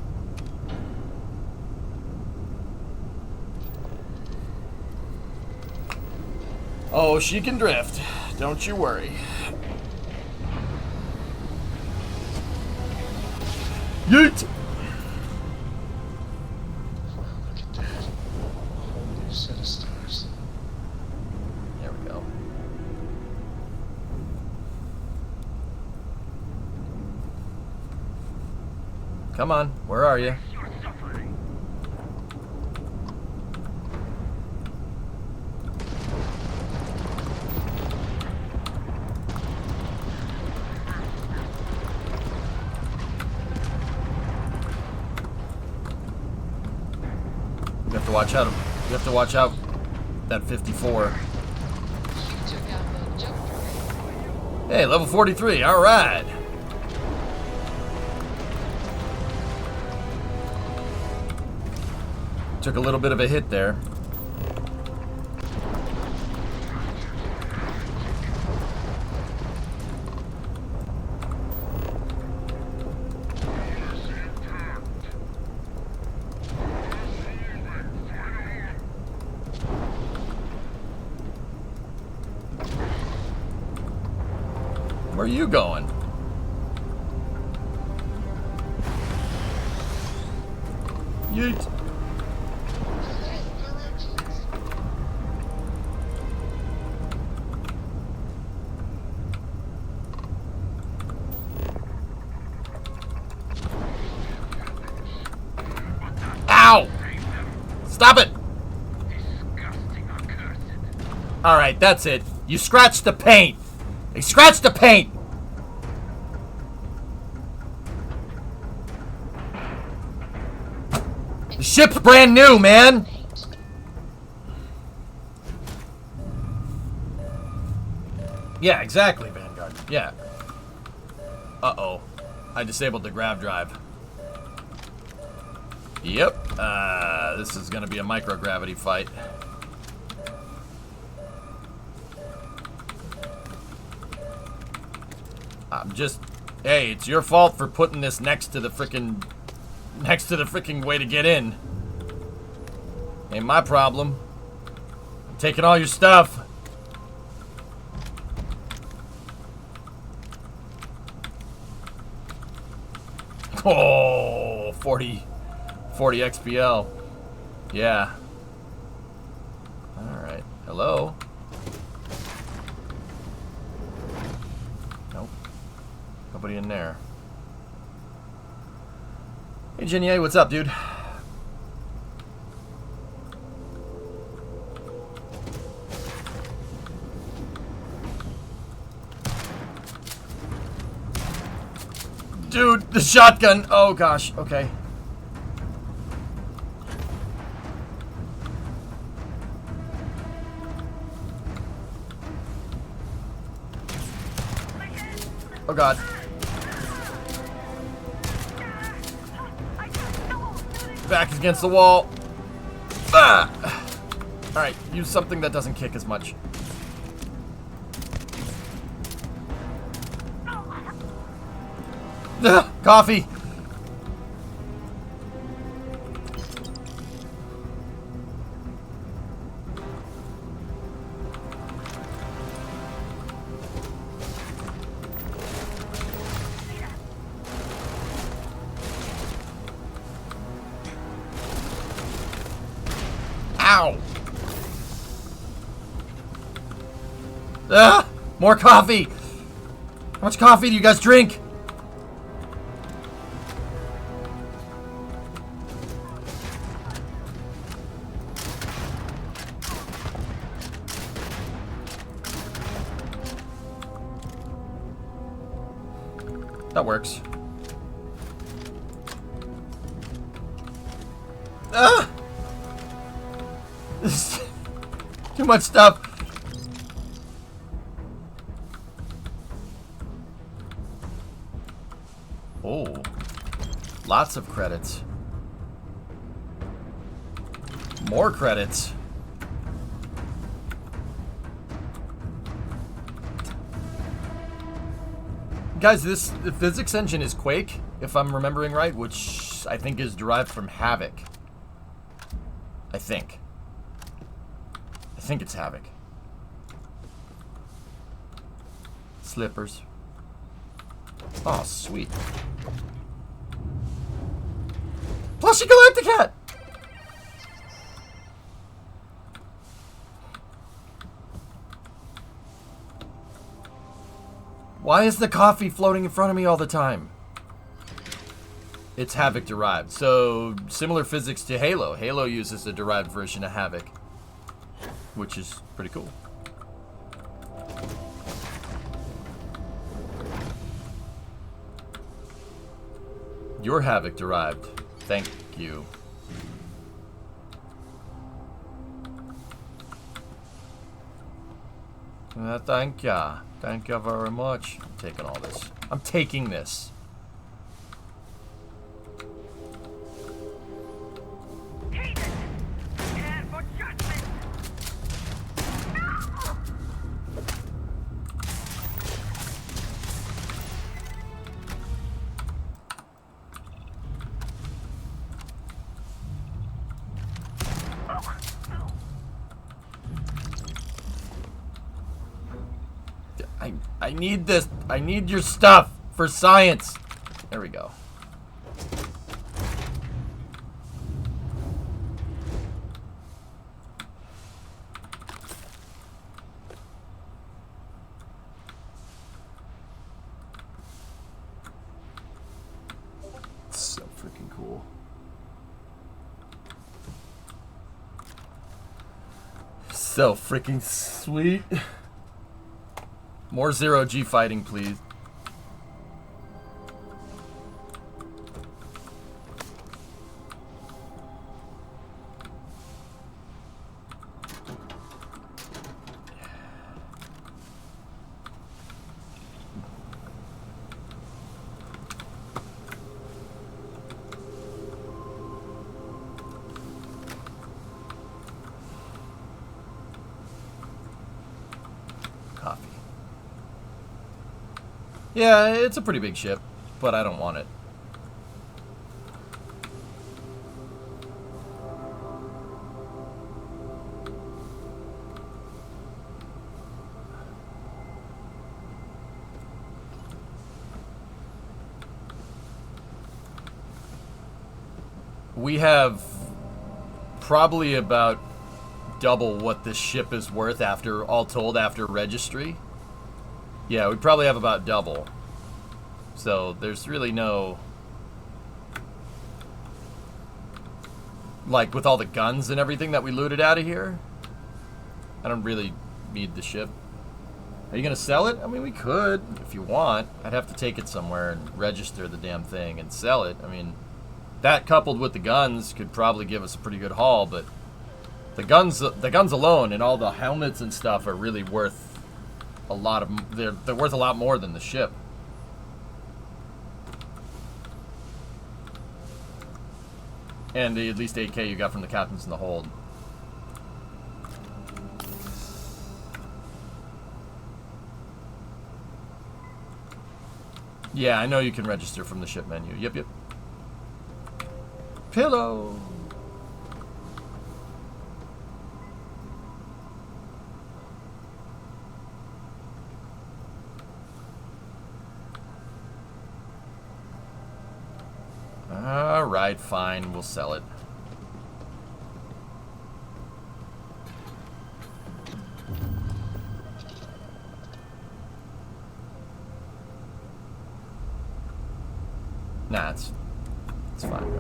Oh, she can drift. Don't you worry. Yeet! Wow, look at that. A whole new set of stars. There we go. Come on, where are you? You have to watch out. You have to watch out. That 54. Hey, level 43. All right. Took a little bit of a hit there. Where are you going? Yeet. Ow! Stop it! Alright, that's it. You scratched the paint! They scratched the paint! The ship's brand new, man! Yeah, exactly, Vanguard. Yeah. Uh-oh. I disabled the grav drive. Yep. This is gonna be a microgravity fight. I'm just... Hey, it's your fault for putting this next to the frickin' way to get in. Ain't my problem. I'm taking all your stuff. Oh, 40 XPL. Yeah. Alright. Hello? Nope. Nobody in there. Hey, Jenny, what's up, dude? Dude, the shotgun. Oh, gosh. Okay. Oh, God. Back against the wall. Ah! Alright, use something that doesn't kick as much. Ugh, coffee! Ow! Ah! More coffee! How much coffee do you guys drink? That works. Ah! Too much stuff. Oh. Lots of credits. More credits. Guys, the physics engine is Quake, if I'm remembering right, which I think is derived from Havoc. I think it's Havoc. Slippers. Oh, sweet. Plushy Galacticat! Why is the coffee floating in front of me all the time? It's Havoc derived. So, similar physics to Halo. Halo uses a derived version of Havoc, which is pretty cool. You're Havoc derived. Thank you. Thank ya. Thank you very much. I'm taking all this. I'm taking this. I need this. I need your stuff for science. There we go. It's so freaking cool. So freaking sweet. More zero-G fighting, please. Yeah, it's a pretty big ship, but I don't want it. We have probably about double what this ship is worth after, all told, after registry. Yeah, we probably have about double. So there's really no... Like, with all the guns and everything that we looted out of here, I don't really need the ship. Are you going to sell it? I mean, we could, if you want. I'd have to take it somewhere and register the damn thing and sell it. I mean, that coupled with the guns could probably give us a pretty good haul, but the guns alone and all the helmets and stuff are really worth a lot of... They're worth a lot more than the ship. And the at least 8K you got from the captains in the hold. Yeah, I know you can register from the ship menu. Yep, yep. Pillow! Alright, fine. We'll sell it. Nah, it's fine.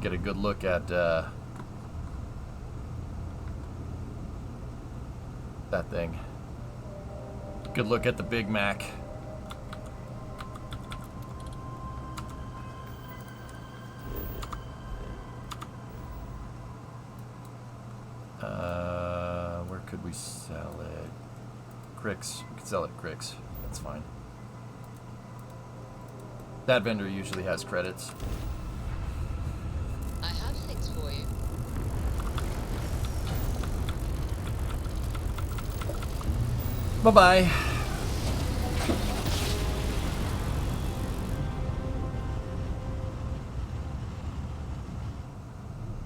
Get a good look at that thing. Good look at the Big Mac. Where could we sell it? Cricks. We could sell it at Cricks. That's fine. That vendor usually has credits. I have things for you. Bye-bye.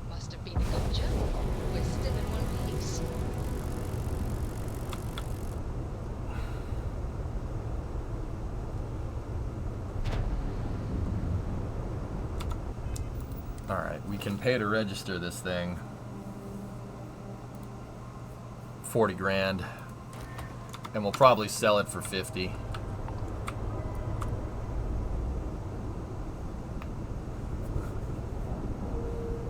Must have been a good job. We're still in one piece. Alright, we can pay to register this thing. 40 grand. And we'll probably sell it for 50.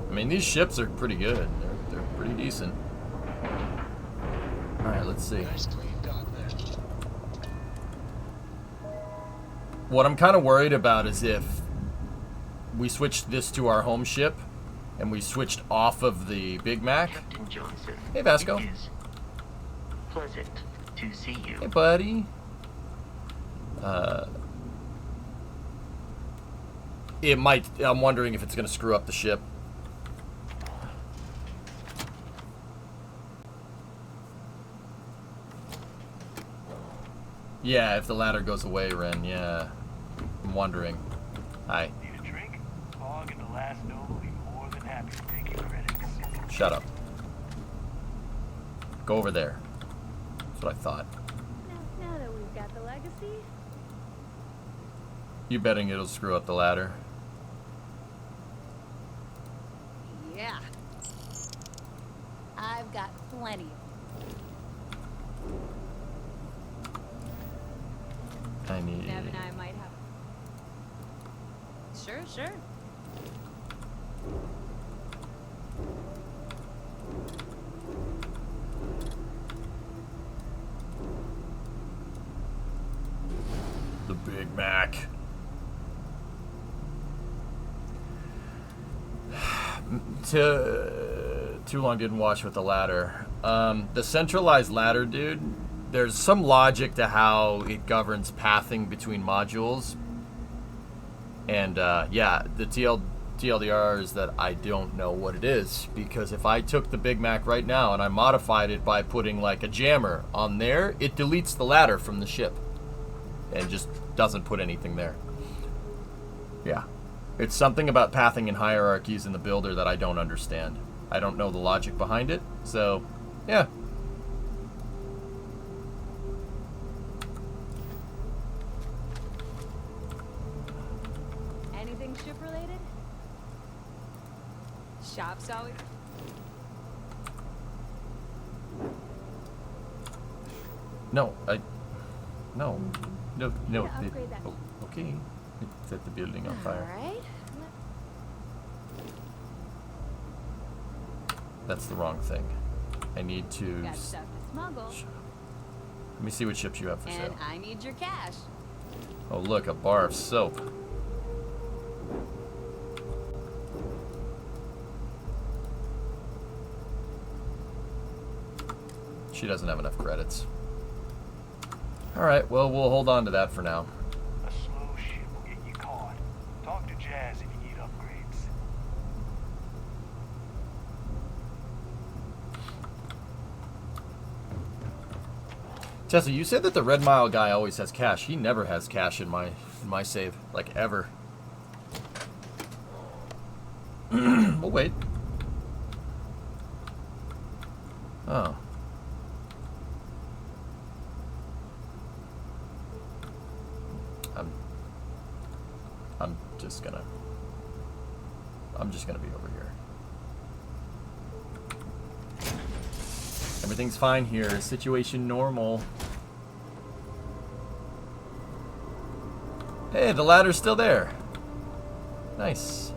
I mean, these ships are pretty good. They're pretty decent. Alright, let's see. Nice clean dock there. What I'm kind of worried about is if we switched this to our home ship and we switched off of the Big Mac. Captain Johnson. Hey, Vasco. It is pleasant to see you. Hey, buddy. It might. I'm wondering if it's going to screw up the ship. Yeah, if the ladder goes away, Ren. Yeah. I'm wondering. Hi. Need a drink? Fog and the last noble will be more than happy to take your credits. Shut up. Go over there. That's what I thought. Now that we've got the legacy, You betting it'll screw up the ladder? yeah. I've got plenty. I need. Nev and I might have. Sure. The Big Mac. Too long didn't watch with the ladder. The centralized ladder, dude, there's some logic to how it governs pathing between modules. And yeah, the TLDR is that I don't know what it is. Because if I took the Big Mac right now and I modified it by putting like a jammer on there, it deletes the ladder from the ship. And just doesn't put anything there. Yeah. It's something about pathing and hierarchies in the builder that I don't understand. I don't know the logic behind it, so, yeah. Anything ship related? Shop's always. No. No, Yeah, upgrade that. Okay. Set the building on fire. Alright. That's the wrong thing. I need to... Got stuff to smuggle. Let me see what ships you have for And sale. I need your cash. Oh, look, a bar of soap. She doesn't have enough credits. Alright, well, we'll hold on to that for now. A slow ship will get you caught. Talk to Jazz if you need upgrades. Jesse, you said that the Red Mile guy always has cash. He never has cash in my save, like ever. We'll wait. Oh. I'm just gonna be over here. Everything's fine here. Situation normal. Hey, the ladder's still there. Nice.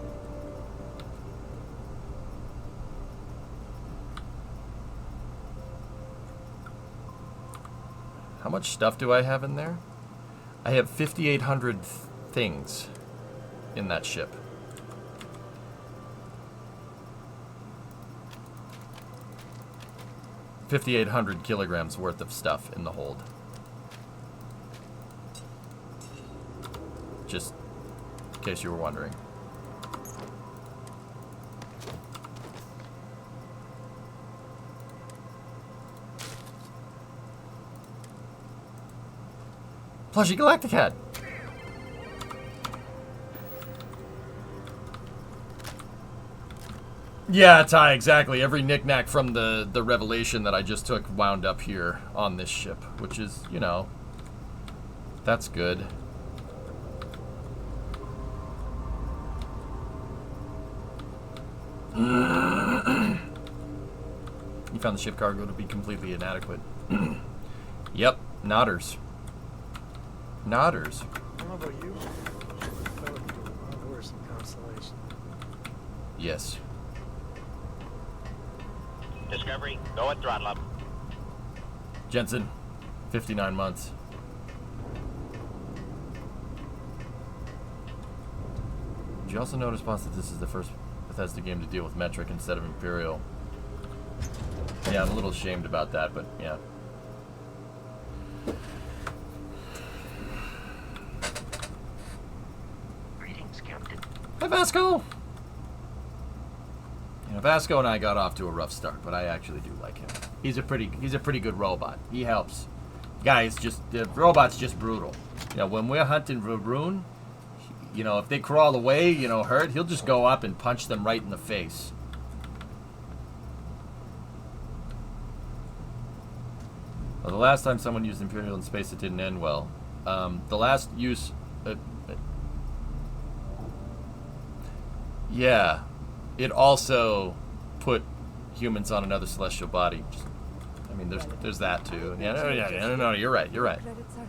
How much stuff do I have in there? I have 5,800 things in that ship. $5,800 kilograms worth of stuff in the hold. Just in case you were wondering. Plushy Galacticat. Yeah, Ty, exactly. Every knickknack from the revelation that I just took wound up here on this ship, which is, you know, that's good. You found the ship cargo to be completely inadequate. Yep, nodders. Nodders. I don't know about you. That would be a lot worse than constellation. Yes. Discovery, go at throttle up. Jensen, 59 months. Did you also notice, Boss, that this is the first Bethesda game to deal with metric instead of Imperial? Yeah, I'm a little ashamed about that, but yeah. Greetings, Captain. Hi, Vasco! You know, Vasco and I got off to a rough start, but I actually do like him. He's a pretty good robot. He helps. Guys, the robot's just brutal. You know, when we're hunting Varun, you know, if they crawl away, you know, hurt, he'll just go up and punch them right in the face. Well, the last time someone used Imperial in space, it didn't end well. The last use... yeah. It also put humans on another celestial body. I mean, there's that too. Yeah, no, you're right. Credits are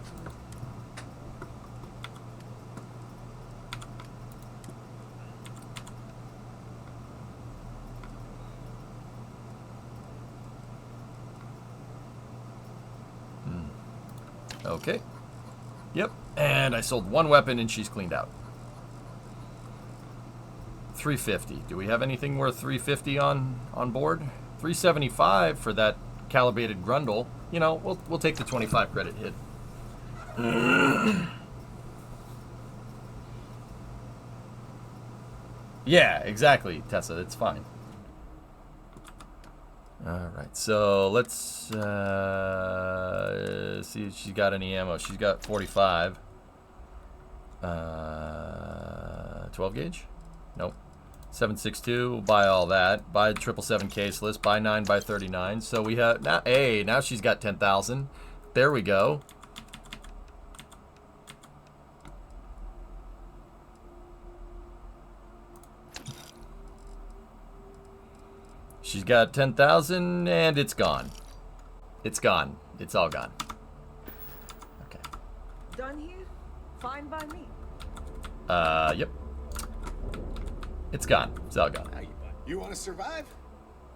Okay. Yep. And I sold one weapon and she's cleaned out. 350. Do we have anything worth 350 on board? 375 for that calibrated Grundle. You know, we'll take the 25 credit hit. Yeah, exactly, Tessa. It's fine. All right, so let's see if she's got any ammo. She's got 45. 12 gauge? Nope. 7.62. We'll buy all that. Buy 777 caseless. Buy 9x39. So we have now. Hey, now she's got 10,000. There we go. She's got 10,000 and it's gone. It's gone. It's all gone. Okay. done here? Fine by me. Yep. It's gone. It's all gone. How you want to survive?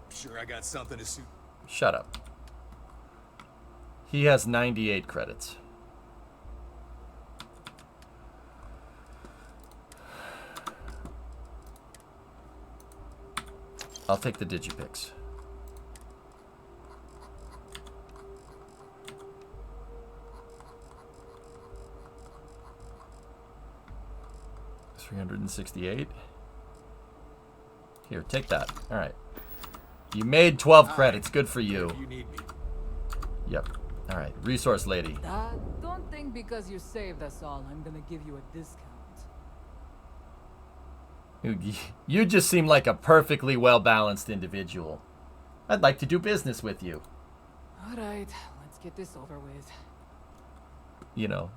Sure, I got something to suit. Shut up. He has 98 credits. I'll take the Digipix. $368. Here, take that. All right. You made 12 credits. Good for you. You need me. Yep. All right. Resource lady. Don't think because you saved us all, I'm gonna give you a discount. You just seem like a perfectly well-balanced individual. I'd like to do business with you. Alright, let's get this over with. You know,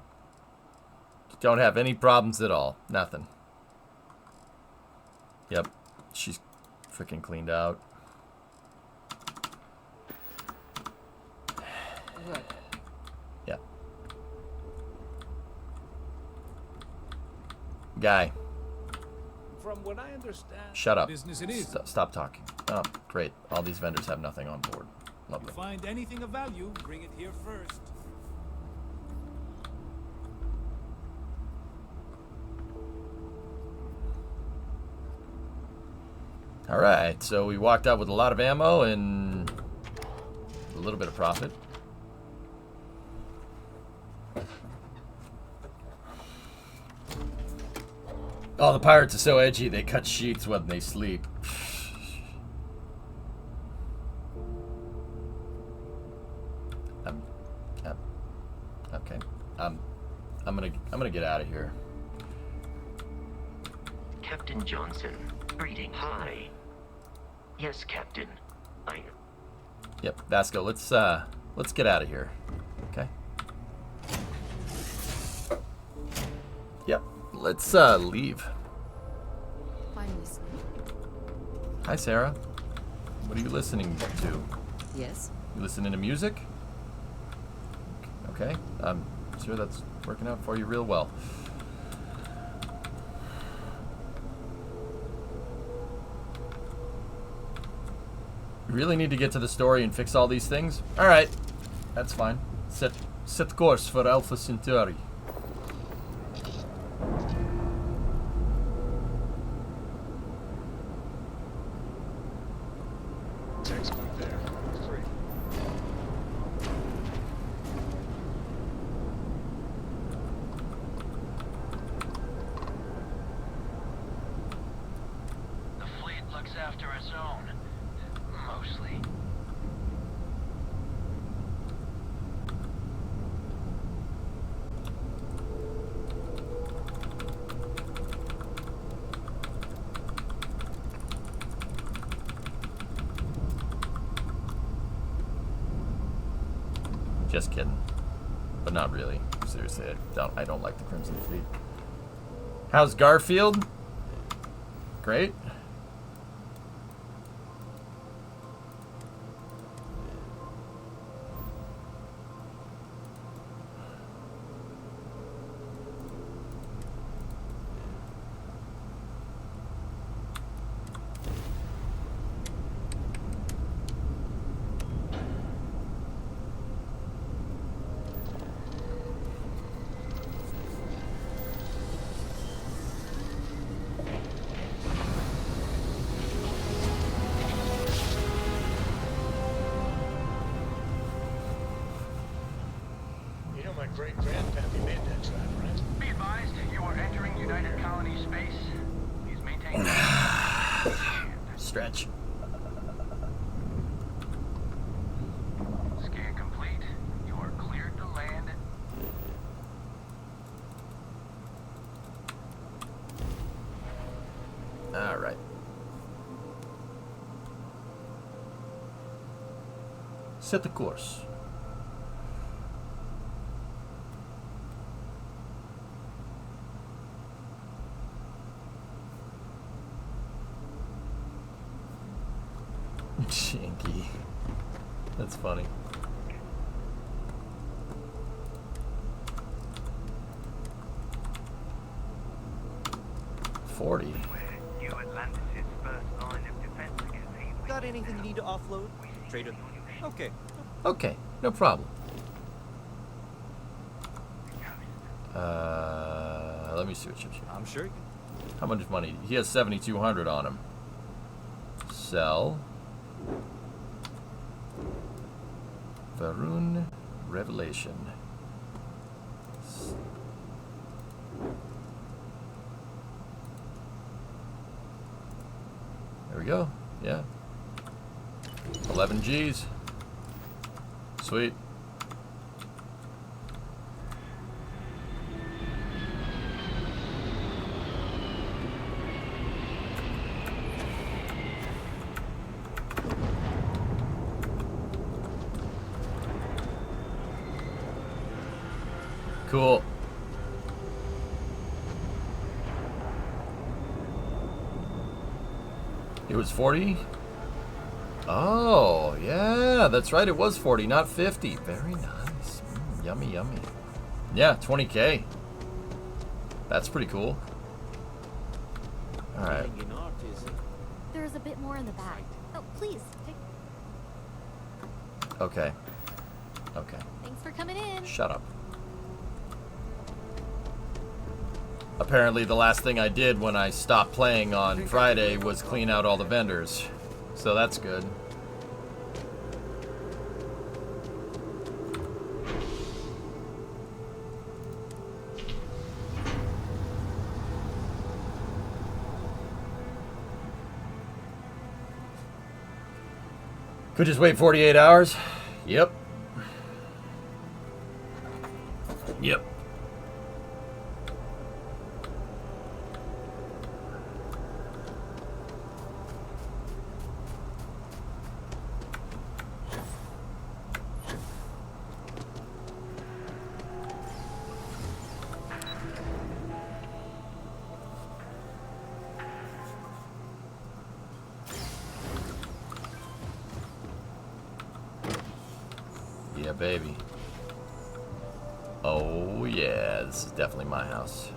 don't have any problems at all. Nothing. Yep. She's freaking cleaned out. Guy, From what I understand, shut up. business it is. Stop talking. Oh, great. All these vendors have nothing on board. Lovely. Find anything of value, bring it here first. All right, so we walked out with a lot of ammo and a little bit of profit. Oh, the pirates are so edgy, they cut sheets when they sleep. Okay. I'm gonna get out of here. Captain Johnson, greeting. Hi. Yes, Captain. I... Yep, Vasco, let's get out of here. Okay. Yep, let's leave. I'm listening. Hi, Sarah. What are you listening to? Yes. You listening to music? Okay, I'm sure that's working out for you real well. You really need to get to the story and fix all these things? Alright, that's fine. Set course for Alpha Centauri. Textbook there. Free. The fleet looks after its own. Mostly. Just kidding. But not really. Seriously, I don't like the Crimson Fleet. How's Garfield? Great. You know my great-grandpappy made that trap, right? Be advised, you are entering United Colony space. Please maintain. Stretch. Scan complete. You are cleared to land. All right. Set the course. Janky. That's funny. $40. New Atlantis' first line of defense against heat. Got anything you need to offload? Trader. Okay. Okay, no problem. Let me see what chips. I'm sure you can. How much money? He has 7,200 on him. Sell. Varun Revelation. There we go. Yeah. 11 G's. Sweet. Cool. It was 40? Oh, yeah, that's right. It was 40, not 50. Very nice. Yummy, yummy. Yeah, 20K. That's pretty cool. Alright. Dealing in art is There's a bit more in the back. Oh, please. Okay. Okay. Thanks for coming in. Shut up. Apparently the last thing I did when I stopped playing on Friday was clean out all the vendors. So that's good. Could just wait 48 hours? Yep. Yep. Yeah, baby. Oh, yeah, this is definitely my house.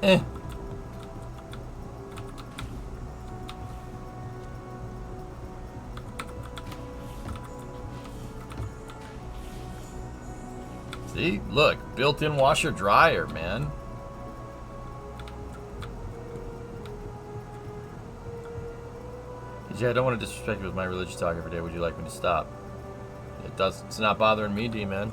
Eh. See, look, built-in washer dryer, man. Yeah, I don't want to disrespect you with my religious talk every day. Would you like me to stop? It's not bothering me, D-man.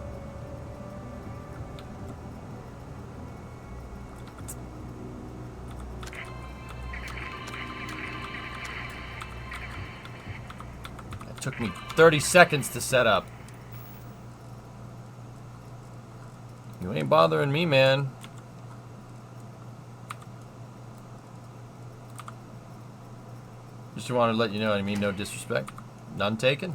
It took me 30 seconds to set up. You ain't bothering me, man. Just wanted to let you know, I mean no disrespect. None taken.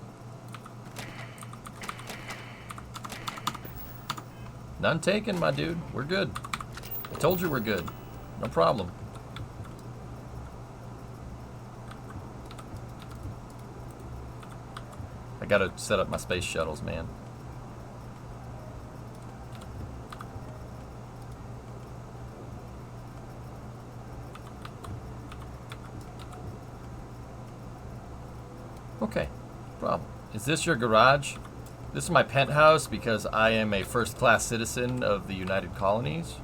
None taken, my dude. We're good. I told you we're good. No problem. I gotta set up my space shuttles, man. Okay, problem. Is this your garage? This is my penthouse because I am a first-class citizen of the United Colonies.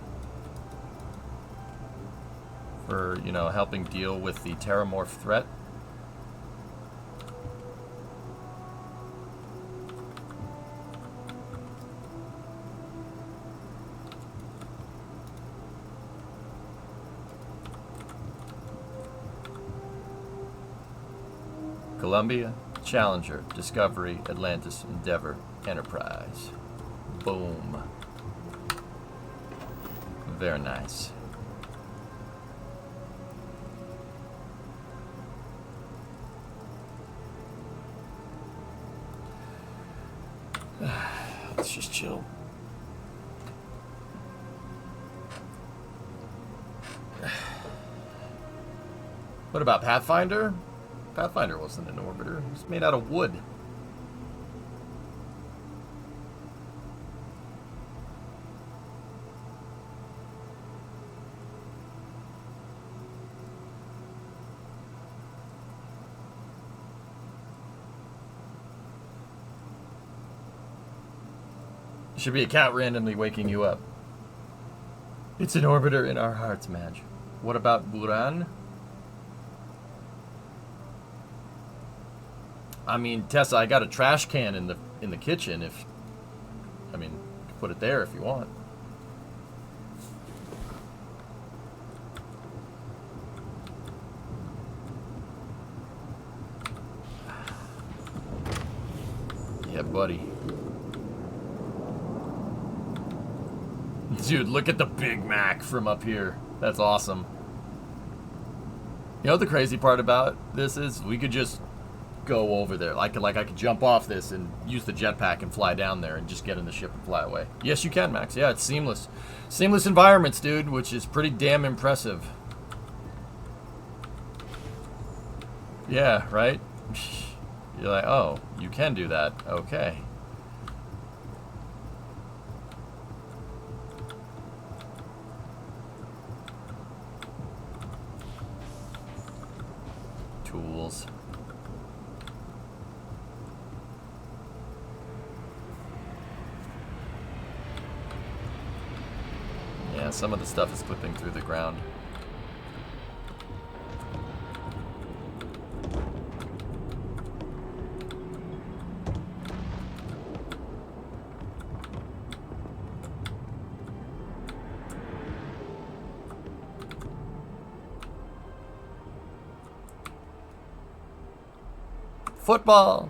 For, you know, helping deal with the terramorph threat. Columbia, Challenger, Discovery, Atlantis, Endeavor, Enterprise. Boom. Very nice. Let's just chill. What about Pathfinder? Pathfinder wasn't an orbiter. It was made out of wood. Should be a cat randomly waking you up. It's an orbiter in our hearts, Madge. What about Buran? I mean, Tessa, I got a trash can in the kitchen. If I mean, you can put it there if you want. Yeah, buddy. Dude, look at the Big Mac from up here. That's awesome. You know what the crazy part about this is? We could just go over there. I could jump off this and use the jetpack and fly down there and just get in the ship and fly away. Yes, you can, Max. Yeah, it's seamless. Seamless environments, dude, which is pretty damn impressive. Yeah, right? You're like, oh, you can do that. Okay. Tools. Yeah, some of the stuff is clipping through the ground. Football.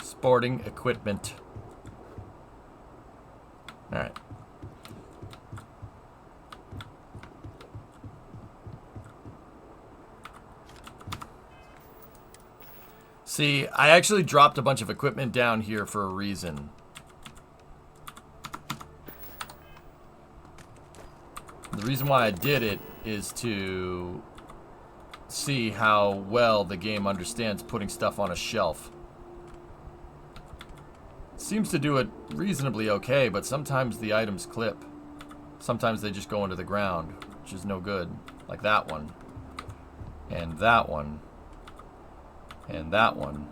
Sporting equipment. All right. See, I actually dropped a bunch of equipment down here for a reason. The reason why I did it is to see how well the game understands putting stuff on a shelf. Seems to do it reasonably okay, but sometimes the items clip. Sometimes they just go into the ground, which is no good. Like that one. And that one. And that one.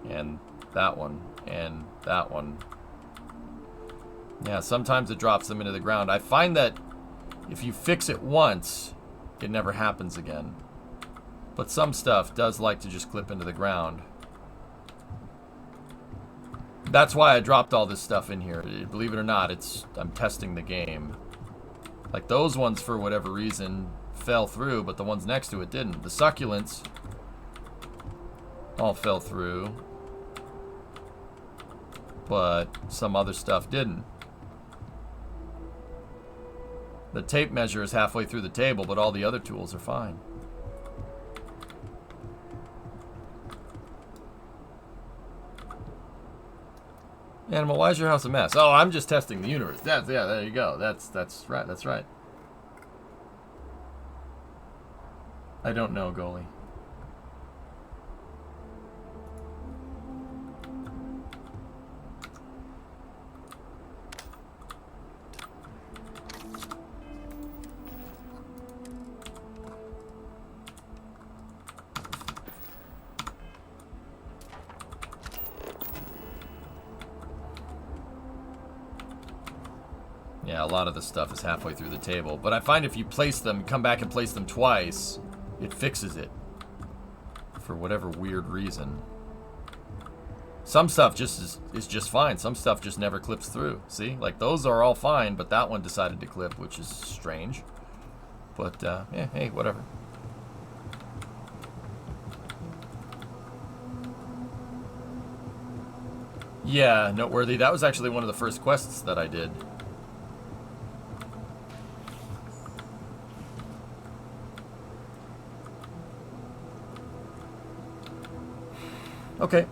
And that one. And that one. Yeah, sometimes it drops them into the ground. I find that if you fix it once, it never happens again. But some stuff does like to just clip into the ground. That's why I dropped all this stuff in here. Believe it or not, I'm testing the game. Like those ones, for whatever reason, fell through, but the ones next to it didn't. The succulents all fell through, but some other stuff didn't. The tape measure is halfway through the table, but all the other tools are fine. Animal, why is your house a mess? Oh, I'm just testing the universe. Yeah, there you go. That's right. That's right. I don't know, goalie. Yeah, a lot of the stuff is halfway through the table. But I find if you place them, come back and place them twice, it fixes it. For whatever weird reason. Some stuff just is just fine. Some stuff just never clips through. See? Like, those are all fine, but that one decided to clip, which is strange. But, yeah, hey, whatever. Yeah, noteworthy. That was actually one of the first quests that I did. Okay.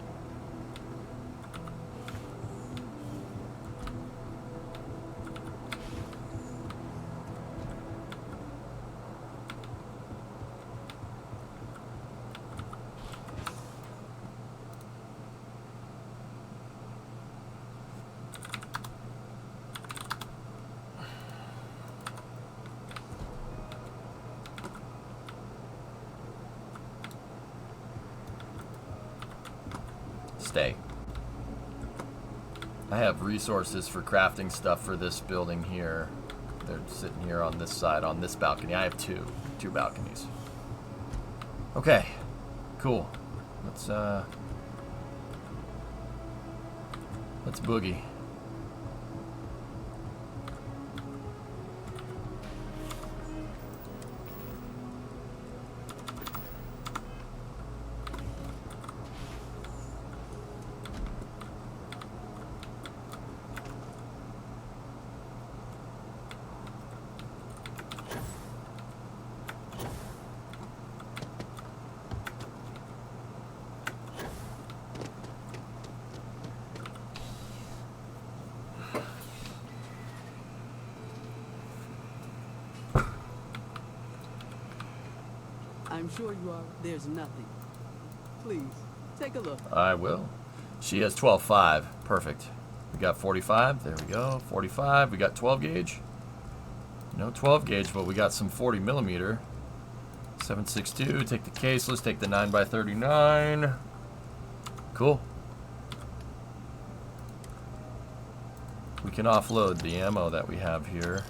Stay. I have resources for crafting stuff for this building here. They're sitting here on this side, on this balcony. I have two balconies. Okay, cool. Let's boogie. I'm sure you are. There's nothing. Please, take a look. I will. She has 12.5. Perfect. We got 45. There we go. 45. We got 12 gauge. No 12 gauge, but we got some 40 millimeter. 7.62. Take the case. Let's take the 9x39. Cool. We can offload the ammo that we have here.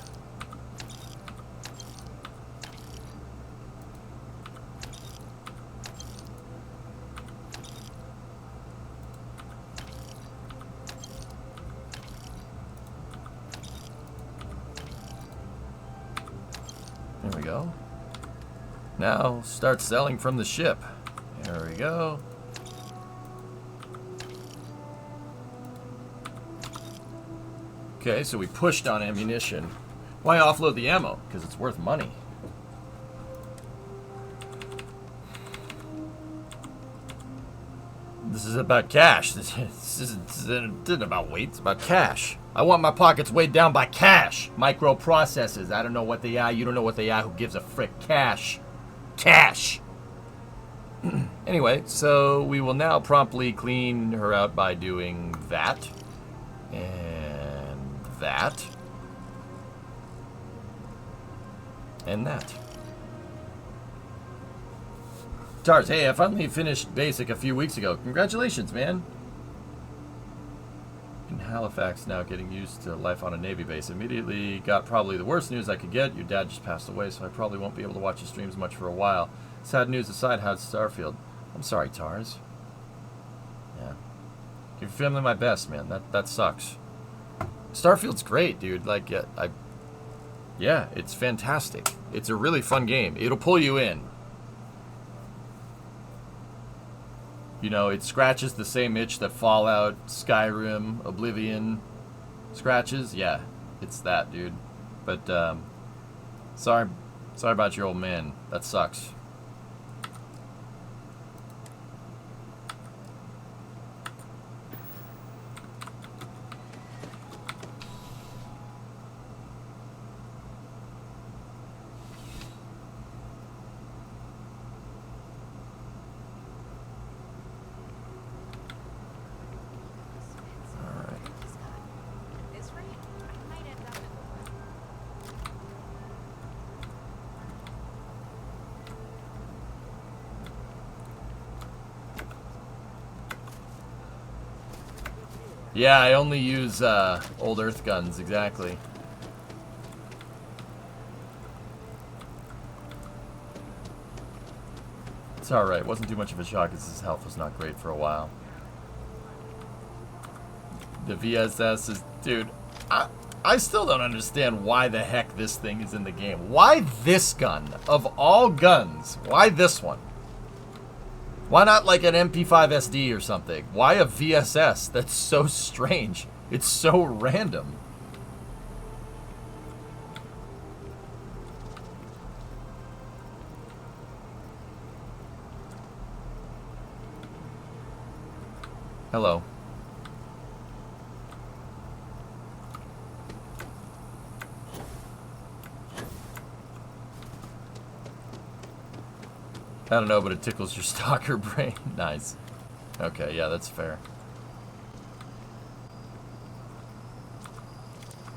There we go. Now start selling from the ship. There we go. Okay, so we pushed on ammunition. Why offload the ammo? Because it's worth money. This is about cash. This isn't about weight. It's about cash. I want my pockets weighed down by cash. Microprocessors. I don't know what they are. You don't know what they are. Who gives a frick? Cash. Cash. Anyway, so we will now promptly clean her out by doing that. And that. And that. Tars, hey, I finally finished basic a few weeks ago. Congratulations, man. In Halifax now, getting used to life on a Navy base. Immediately got probably the worst news I could get. Your dad just passed away, so I probably won't be able to watch your streams much for a while. Sad news aside, how's Starfield? I'm sorry, Tars. Yeah. Give your family my best, man. That sucks. Starfield's great, dude. Like, yeah, it's fantastic. It's a really fun game. It'll pull you in. You know, it scratches the same itch that Fallout, Skyrim, Oblivion scratches. Yeah, it's that, dude. But, sorry about your old man. That sucks. Yeah, I only use old Earth guns, exactly. It's alright, wasn't too much of a shock because his health was not great for a while. The VSS is... Dude, I still don't understand why the heck this thing is in the game. Why this gun? Of all guns, why this one? Why not like an MP5 SD or something? Why a VSS? That's so strange. It's so random. Hello. I don't know, but it tickles your stalker brain. Nice. Okay, yeah, that's fair.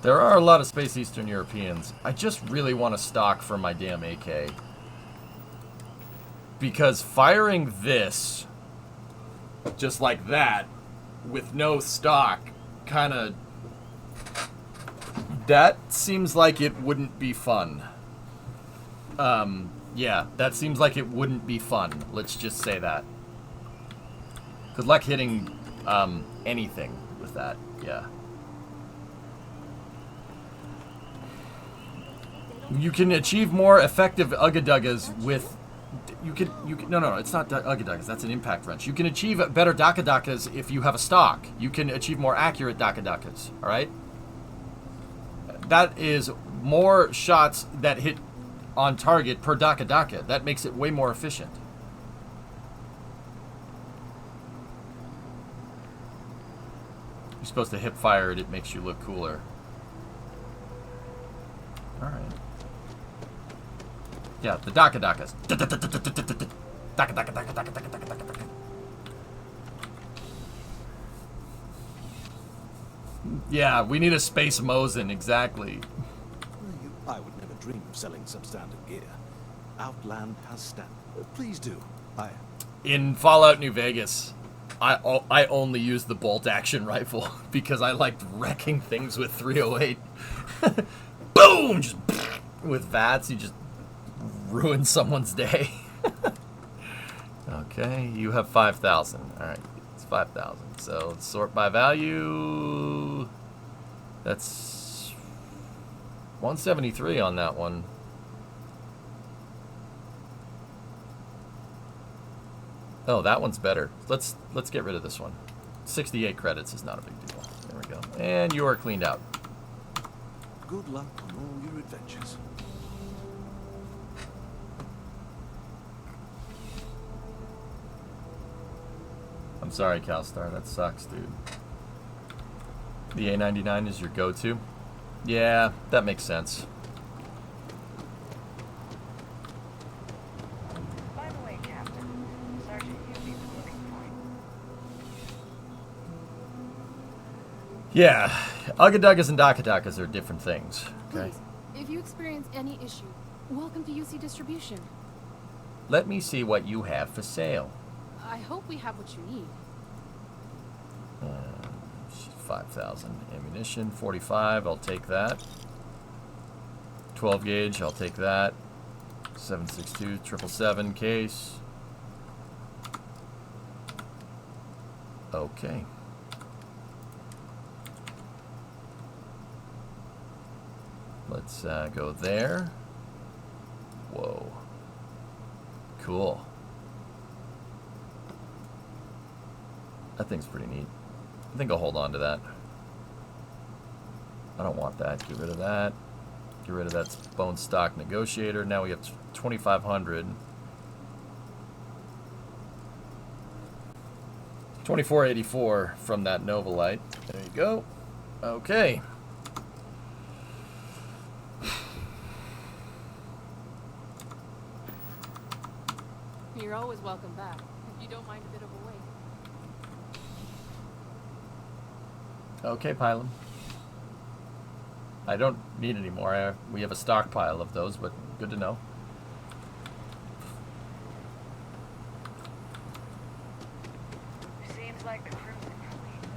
There are a lot of Space Eastern Europeans. I just really want to stock for my damn AK. Because firing this, just like that, with no stock, kind of... That seems like it wouldn't be fun. Yeah, that seems like it wouldn't be fun. Let's just say that. Good luck hitting anything with that. Yeah. You can achieve more effective Ugga-Duggas with... No, it's not Ugga-Duggas. That's an impact wrench. You can achieve better Dakka-Dakkas if you have a stock. You can achieve more accurate Dakka-Dakkas. Alright? That is more shots that hit on target per Dakka-Dakka. That makes it way more efficient. You're supposed to hip fire it. It makes you look cooler. Alright. Yeah, the Daka-Dakas. Daka-Daka-Daka-Daka-Daka-Daka-Daka-Daka. Yeah, we need a Space Mosin, exactly. I would never dream of selling substandard gear. Outland has stand. Please do. In Fallout New Vegas, I only used the bolt action rifle because I liked wrecking things with 308. Boom! Just with VATS, you just ruin someone's day. Okay, you have 5,000. All right, it's 5,000. So let's sort by value. That's 173 on that one. Oh, that one's better. Let's get rid of this one. 68 credits is not a big deal. There we go. And you are cleaned out. Good luck on all your adventures. I'm sorry, CalStar. That sucks, dude. The A99 is your go-to? Yeah, that makes sense. By the way, Captain, Sergeant Yubi's looking for you. Yeah, Ugga-Duggas and Daka-Dakas are different things. Okay. Please, if you experience any issue, welcome to UC Distribution. Let me see what you have for sale. I hope we have what you need. 5,000 ammunition, 45. I'll take that. 12 gauge. I'll take that. 7.62 777 case. Okay. Let's go there. Whoa. Cool. That thing's pretty neat. I think I'll hold on to that. I don't want that. Get rid of that. Get rid of that bone stock negotiator. Now we have 2,500. 2484 from that Novalite. There you go. Okay. You're always welcome back, if you don't mind a bit of a wait. Okay, Pylon. I don't need any more. We have a stockpile of those, but good to know. Seems like the cruising fleet.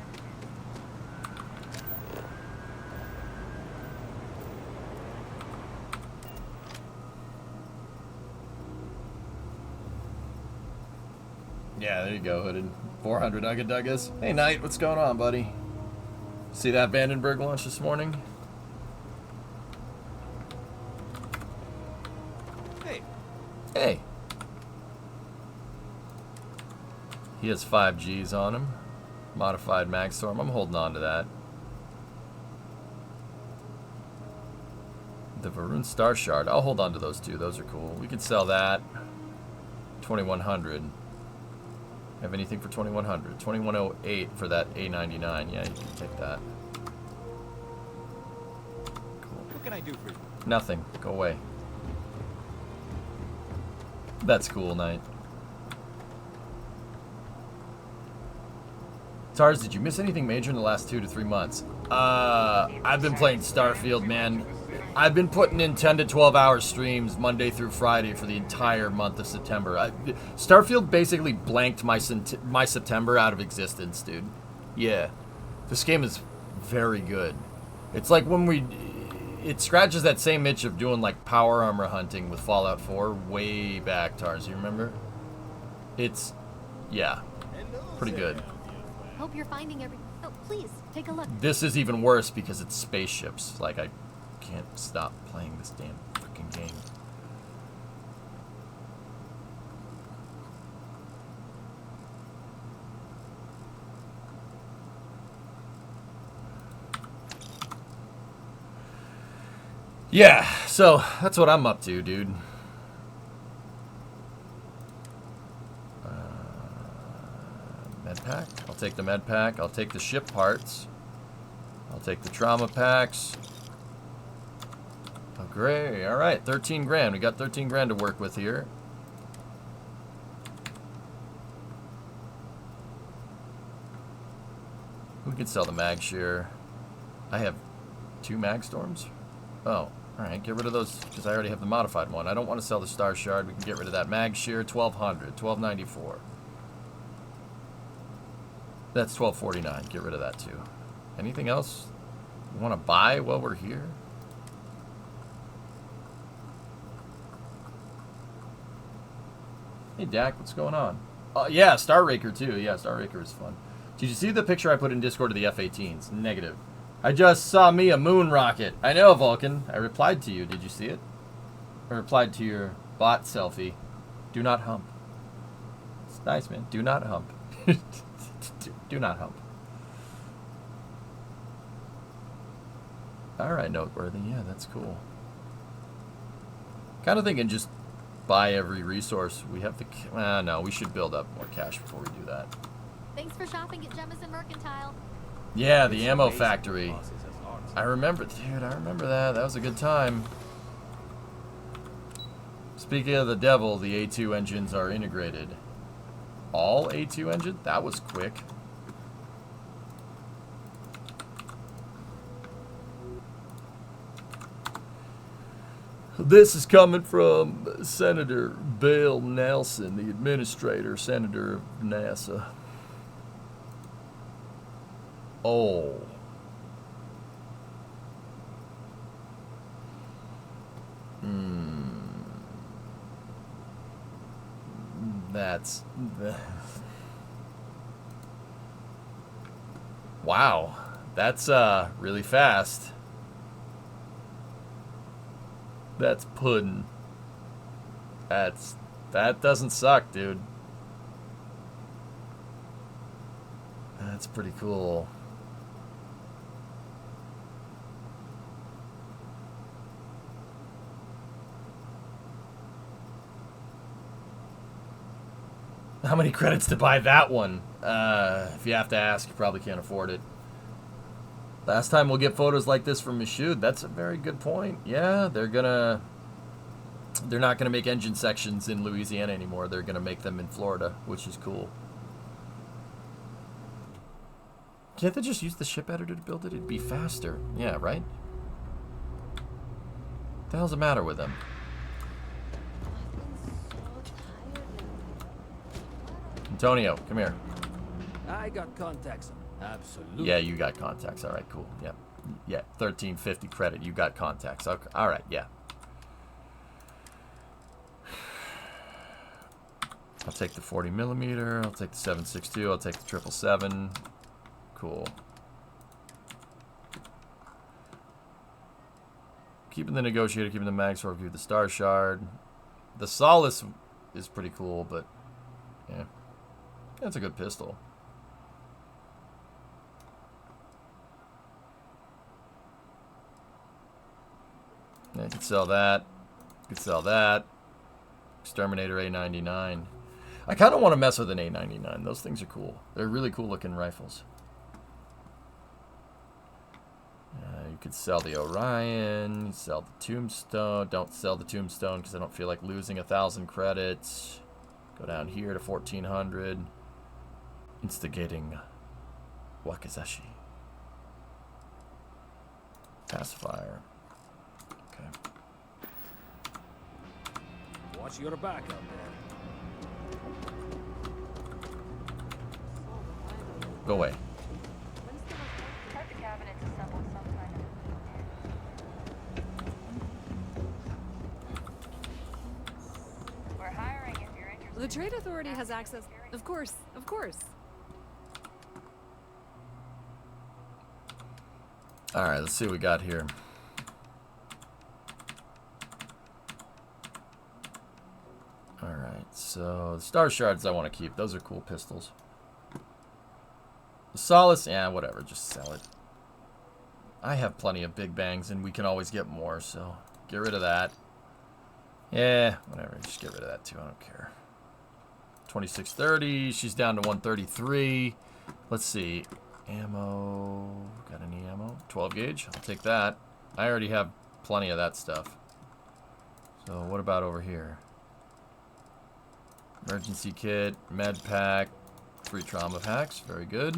Yeah, there you go, Hooded. 400 Ugga-Duggas. Hey, Knight, what's going on, buddy? See that Vandenberg launch this morning? Hey. Hey. He has 5 Gs on him. Modified Magstorm. I'm holding on to that. The Varun Star Shard. I'll hold on to those two. Those are cool. We could sell that. 2,100. Have anything for 2,100? 2,108 for that A99. Yeah, you can take that. Cool. What can I do for you? Nothing. Go away. That's cool, Knight. Tars, did you miss anything major in the last 2 to 3 months? I've been playing Starfield, man. I've been putting in 10 to 12 hour streams Monday through Friday for the entire month of September. Starfield basically blanked my September out of existence, dude. Yeah. This game is very good. It's like when it scratches that same itch of doing like power armor hunting with Fallout 4 way back, Tars. You remember? It's, yeah, pretty good. Hope you're finding every... Oh, please, take a look. This is even worse because it's spaceships. Like, I can't stop playing this damn freaking game. Yeah, so that's what I'm up to, dude. Med pack. I'll take the med pack. I'll take the ship parts. I'll take the trauma packs. Great. All right, 13 grand. We got 13 grand to work with here. We could sell the mag shear. I have 2 mag storms. Oh, all right. Get rid of those because I already have the modified one. I don't want to sell the star shard. We can get rid of that mag shear. 1200, 1294. That's 1249. Get rid of that too. Anything else you want to buy while we're here? Hey Dak, what's going on? Yeah, Star Raker too. Yeah, Star Raker is fun. Did you see the picture I put in Discord of the F-18s? Negative. I just saw me a moon rocket. I know, Vulcan. I replied to you. Did you see it? I replied to your bot selfie. Do not hump. It's nice, man. Do not hump. Do not hump. Alright, noteworthy. Yeah, that's cool. Kind of thinking just buy every resource. We have the... no, we should build up more cash before we do that. Thanks for shopping at Jemison Mercantile. Yeah, the ammo factory. I remember, dude, I remember that. That was a good time. Speaking of the devil, the A2 engines are integrated. All A2 engine? That was quick. This is coming from Senator Bill Nelson, the administrator, senator of NASA. Oh. That's... Wow. That's really fast. That's pudding. That doesn't suck, dude. That's pretty cool. How many credits to buy that one? If you have to ask, you probably can't afford it. Last time we'll get photos like this from Michoud. That's a very good point. Yeah, they're not gonna make engine sections in Louisiana anymore. They're gonna make them in Florida, which is cool. Can't they just use the ship editor to build it? It'd be faster. Yeah, right? What the hell's the matter with them? Antonio, come here. I got contacts. Absolutely. Yeah, you got contacts. All right, cool. Yeah. Yeah, 1350 credit. You got contacts. Okay. All right, yeah. I'll take the 40 millimeter. I'll take the 7.62. I'll take the 777. Cool. Keeping the negotiator, keeping the mag sword, keeping the star shard. The Solace is pretty cool, but yeah. That's a good pistol. Yeah, I could sell that. Could sell that. Exterminator A99. I kind of want to mess with an A99. Those things are cool. They're really cool looking rifles. You could sell the Orion. You sell the Tombstone. Don't sell the Tombstone because I don't feel like losing 1,000 credits. Go down here to 1,400. Instigating Wakizashi. Pacifier. Okay. Watch your back out there. Go away. Have the cabinets assembled sometime. We're hiring if you're interested. The Trade Authority has access. Of course, of course. Alright, let's see what we got here. Alright, so the Star Shards I want to keep. Those are cool pistols. The Solace, yeah, whatever, just sell it. I have plenty of big bangs and we can always get more, so get rid of that. Yeah, whatever, just get rid of that too, I don't care. 2630, she's down to 133. Let's see. Ammo, got any ammo? 12 gauge, I'll take that. I already have plenty of that stuff. So what about over here? Emergency kit, med pack, 3 trauma packs. Very good.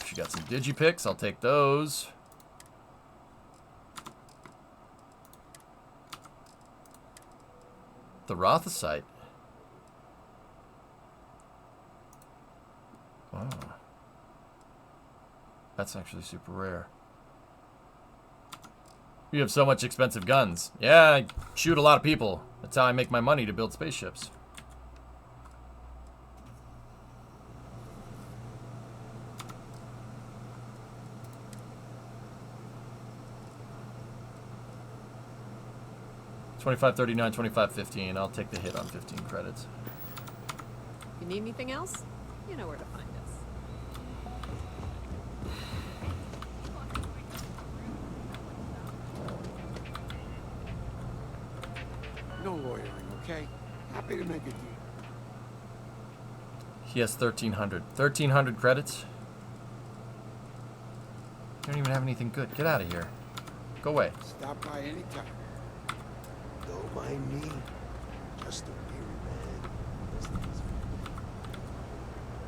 She got some digipicks. I'll take those. The Rothosite. Wow. That's actually super rare. You have so much expensive guns. Yeah, I shoot a lot of people. That's how I make my money to build spaceships. $25.39, $25.15. I'll take the hit on 15 credits. If you need anything else, you know where to find us. No lawyering, okay? Happy to make a deal. He has 1,300. 1,300 credits? You don't even have anything good. Get out of here. Go away. Stop by anytime. Don't mind me. Just a weary man.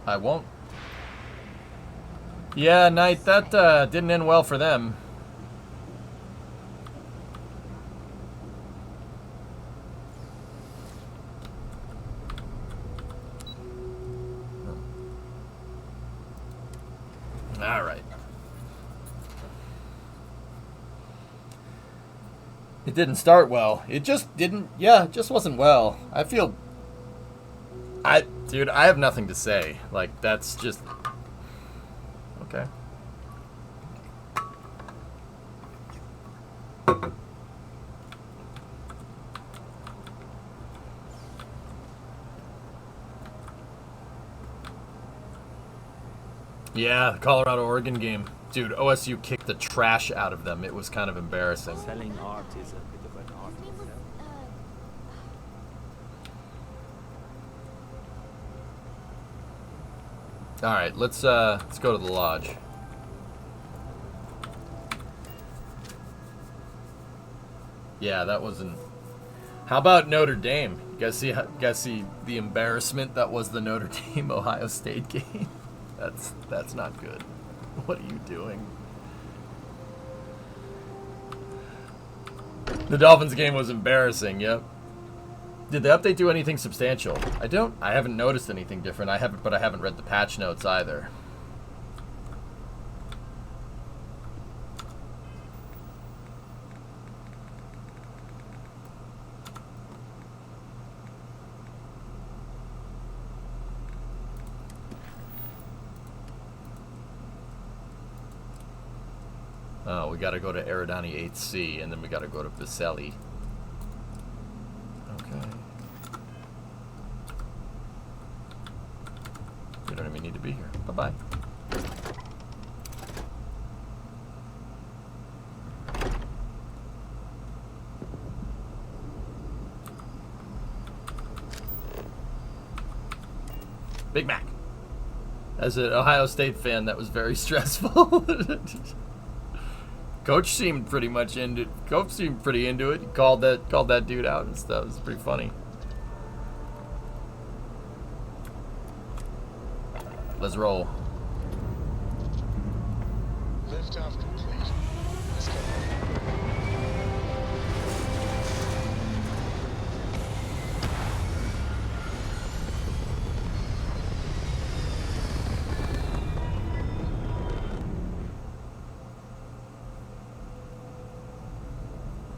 I won't. Yeah, Knight, that didn't end well for them. All right. It didn't start well. It just didn't. Yeah, it just wasn't well. I feel. Dude, I have nothing to say. Like, that's just. Okay. Yeah, the Colorado-Oregon game. Dude, OSU kicked the trash out of them. It was kind of embarrassing. Selling art is a bit of an art. All right, let's go to the lodge. Yeah, that wasn't. How about Notre Dame? You guys see the embarrassment that was the Notre Dame Ohio State game? That's not good. What are you doing? The Dolphins game was embarrassing. Yep. Did the update do anything substantial? I haven't noticed anything different. But I haven't read the patch notes either. Oh, we gotta go to Eridani 8C, and then we gotta go to Vicelli. Okay. We don't even need to be here. Bye-bye. Big Mac. As an Ohio State fan, that was very stressful. Coach seemed pretty into it. He called that dude out and stuff. It was pretty funny. Let's roll. Liftoff complete. Let's go.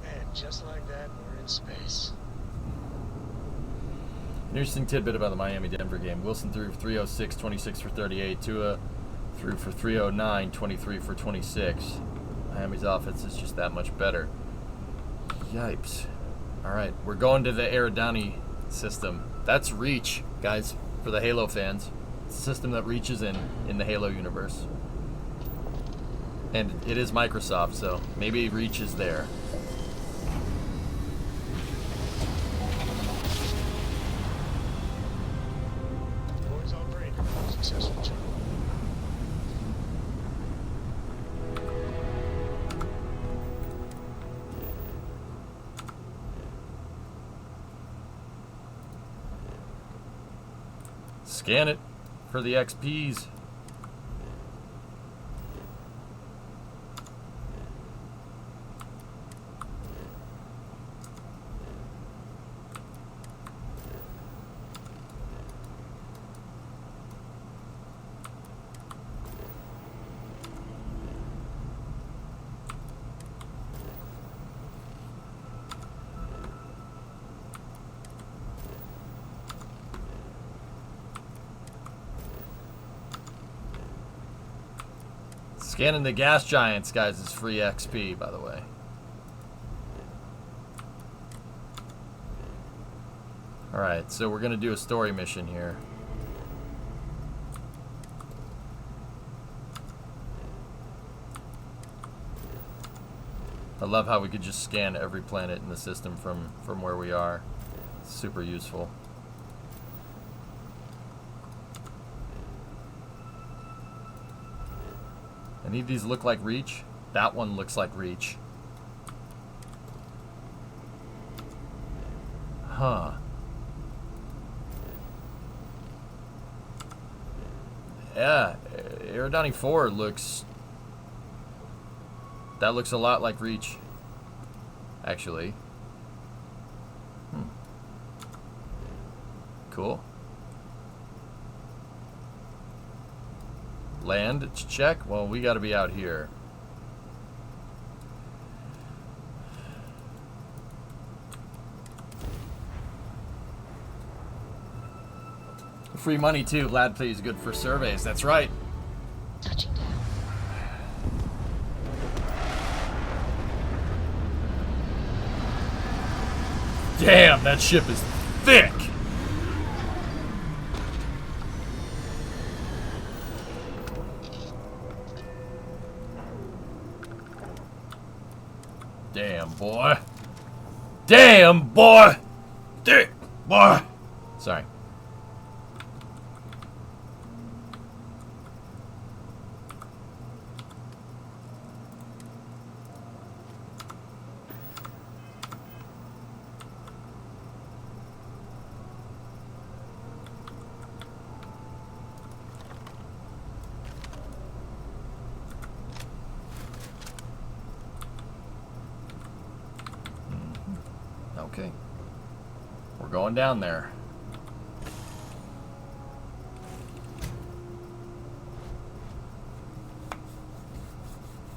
And just like that, we're in space. An interesting tidbit about the Miami-Denver game. Wilson threw for 306, 26 for 38. Tua threw for 309, 23 for 26. Miami's offense is just that much better. Yipes. All right, we're going to the Eridani system. That's Reach, guys, for the Halo fans. It's a system that Reach is in the Halo universe. And it is Microsoft, so maybe Reach is there. Board's all green. Successful job. Scan it for the XPs. Scanning the gas giants, guys, is free XP, by the way. Alright, so we're going to do a story mission here. I love how we could just scan every planet in the system from where we are. It's super useful. Any of these look like Reach? That one looks like Reach. Huh. Yeah, Aerodani 4 looks... That looks a lot like Reach. Actually. Cool. Land, check. Well, we got to be out here. Free money too. Lad plays good for surveys. That's right. Touching down. Damn, that ship is thick. Damn, boy. Damn, boy. Damn, boy. Sorry. Okay. We're going down there.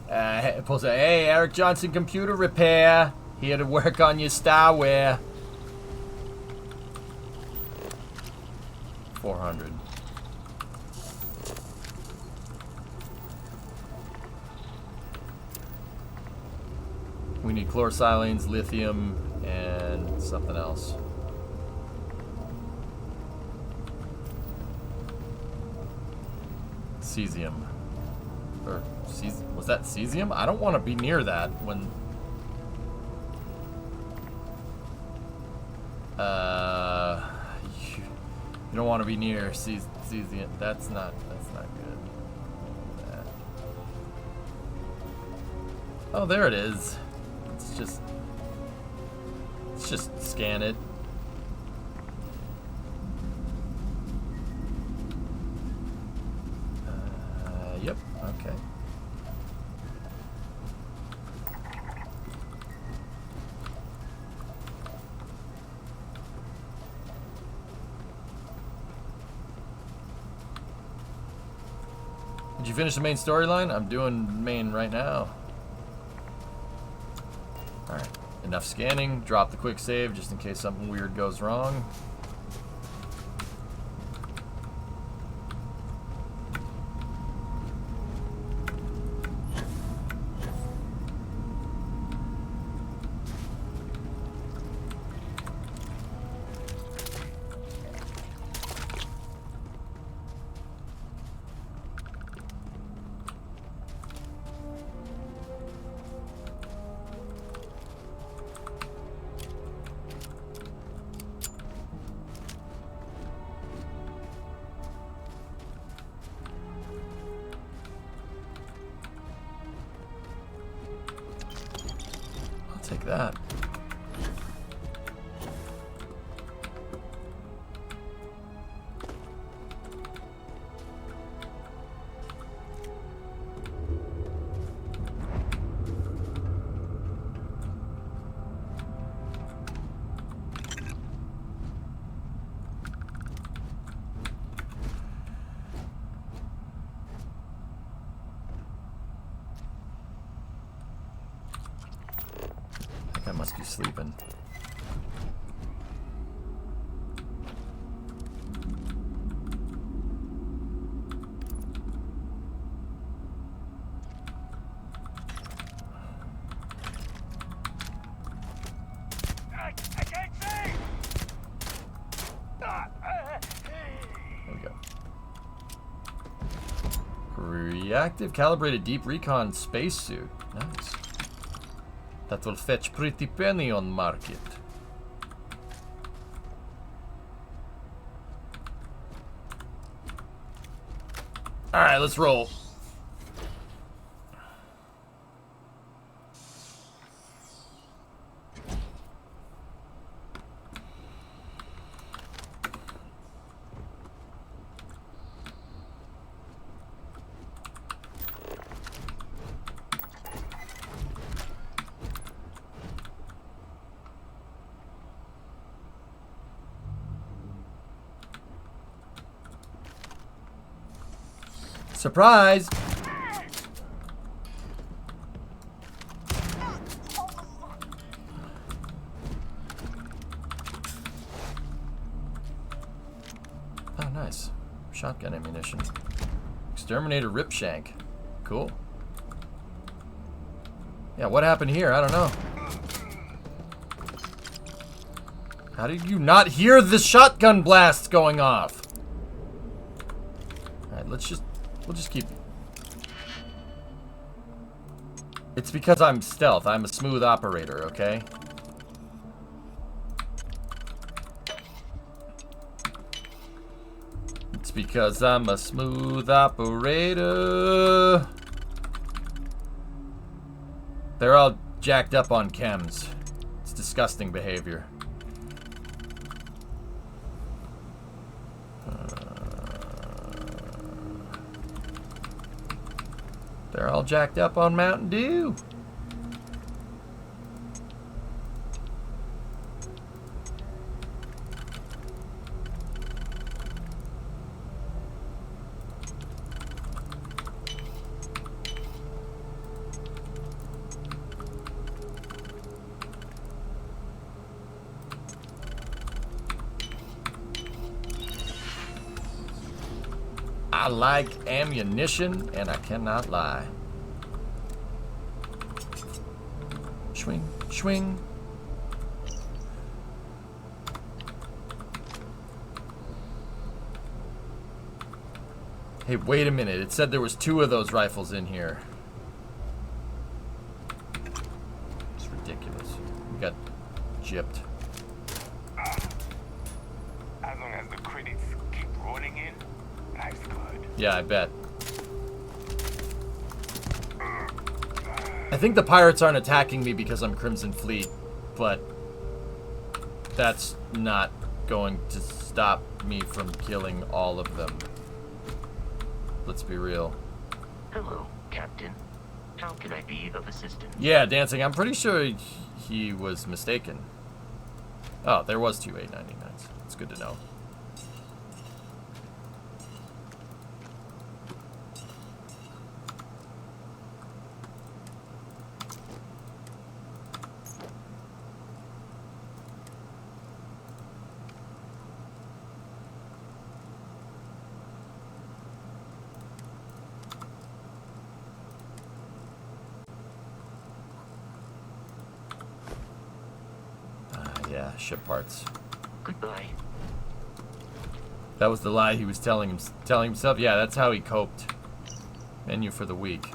Hey, Eric Johnson Computer Repair. Here to work on your Starware. 400. We need chlorosilines, lithium, and something else. Cesium. Or, was that cesium? I don't want to be near that when... You don't want to be near cesium. That's not good. Oh, there it is. Let's just scan it. Yep, okay. Did you finish the main storyline? I'm doing main right now. Alright, enough scanning. Drop the quick save just in case something weird goes wrong. Take that. must be sleeping. I can't see! There we go. Reactive calibrated deep recon spacesuit. Nice. That will fetch pretty penny on market. Alright, let's roll. Surprise! Oh, nice. Shotgun ammunition. Exterminator Ripshank. Cool. Yeah, what happened here? I don't know. How did you not hear the shotgun blasts going off? Alright, we'll just keep... It's because I'm stealth. I'm a smooth operator, okay? It's because I'm a smooth operator. They're all jacked up on chems. It's disgusting behavior. They're all jacked up on Mountain Dew. I like ammunition, and I cannot lie. Swing, swing. Hey, wait a minute. It said there was 2 of those rifles in here. It's ridiculous. We got gypped. As long as the critics keep rolling in, life's good. Yeah, I bet. I think the pirates aren't attacking me because I'm Crimson Fleet, but that's not going to stop me from killing all of them. Let's be real. Hello, Captain. How can I be of assistance? Yeah, Dancing, I'm pretty sure he was mistaken. Oh, there was 2 899s. It's good to know. Yeah, ship parts. Goodbye. That was the lie he was telling himself. Yeah, that's how he coped. Menu for the week.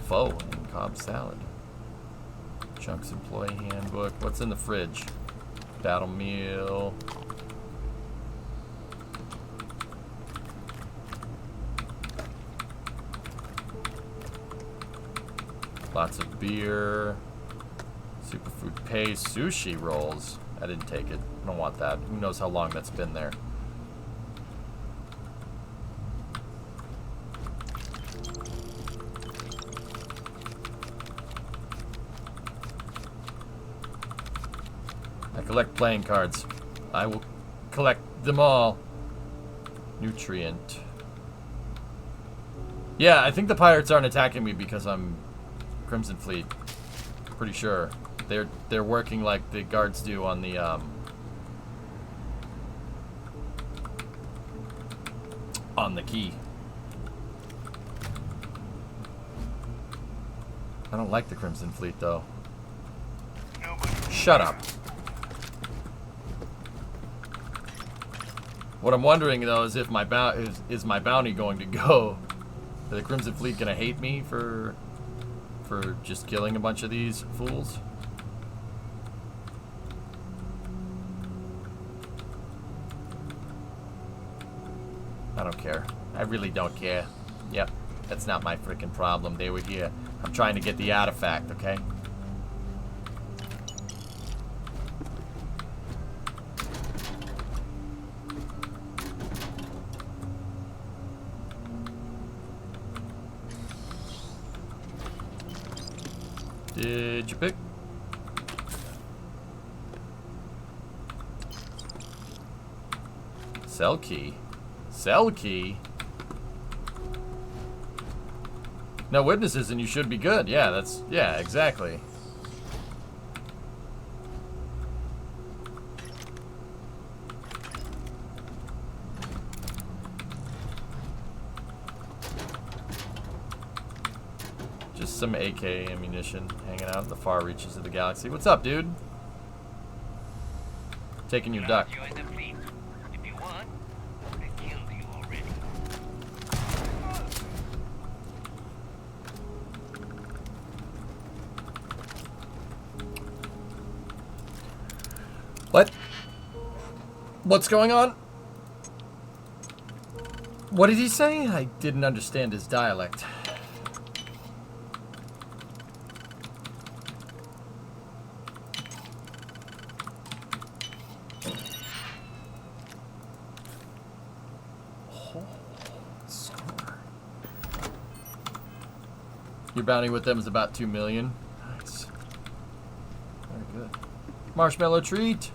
Pho and Cobb salad. Chunks employee handbook. What's in the fridge? Battle meal. Lots of beer. Superfood paste. Sushi rolls. I didn't take it. I don't want that. Who knows how long that's been there. I collect playing cards. I will collect them all. Nutrient. Yeah, I think the pirates aren't attacking me because I'm Crimson Fleet. Pretty sure. They're working like the guards do on the key. I don't like the Crimson Fleet though. Shut up. What I'm wondering though is if my is my bounty going to go? Are the Crimson Fleet gonna hate me for just killing a bunch of these fools? I don't care. I really don't care. Yep, that's not my freaking problem. They were here. I'm trying to get the artifact, okay? Did you pick? Cell key. Cell key? No witnesses and you should be good. Yeah, that's... Yeah, exactly. Just some AK ammunition hanging out in the far reaches of the galaxy. What's up, dude? Taking your duck. Join the fleet. If you want, I would have killed you already. What? What's going on? What did he say? I didn't understand his dialect. Your bounty with them is about 2 million. Nice. Very good. Marshmallow treat.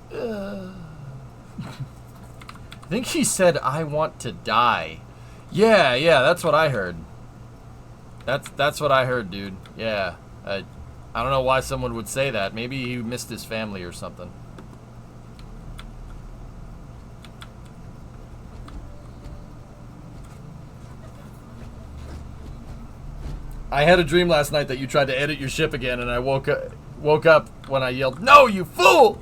I think he said, "I want to die." Yeah, that's what I heard. That's what I heard, dude. Yeah. I don't know why someone would say that. Maybe he missed his family or something. I had a dream last night that you tried to edit your ship again, and I woke up when I yelled, "No, you fool!"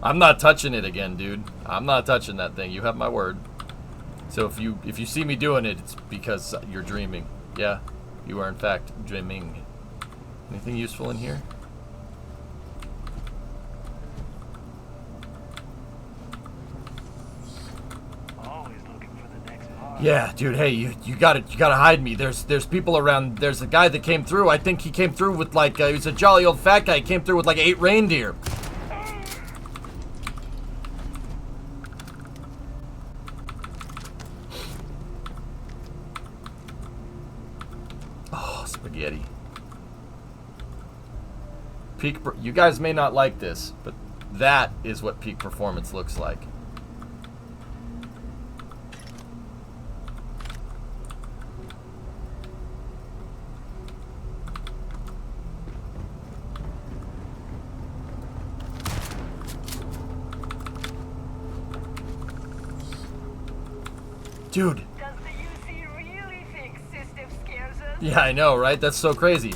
I'm not touching it again, dude. I'm not touching that thing. You have my word. So if you see me doing it, it's because you're dreaming. Yeah, you are in fact dreaming. Anything useful in here? Always looking for the next part. Yeah, dude. Hey, you gotta hide me. There's people around. There's a guy that came through. I think he came through with like he was a jolly old fat guy. He came through with like 8 reindeer. Oh, spaghetti. You guys may not like this, but that is what peak performance looks like. Dude. Does the UC really think system scares us? Yeah, I know, right? That's so crazy.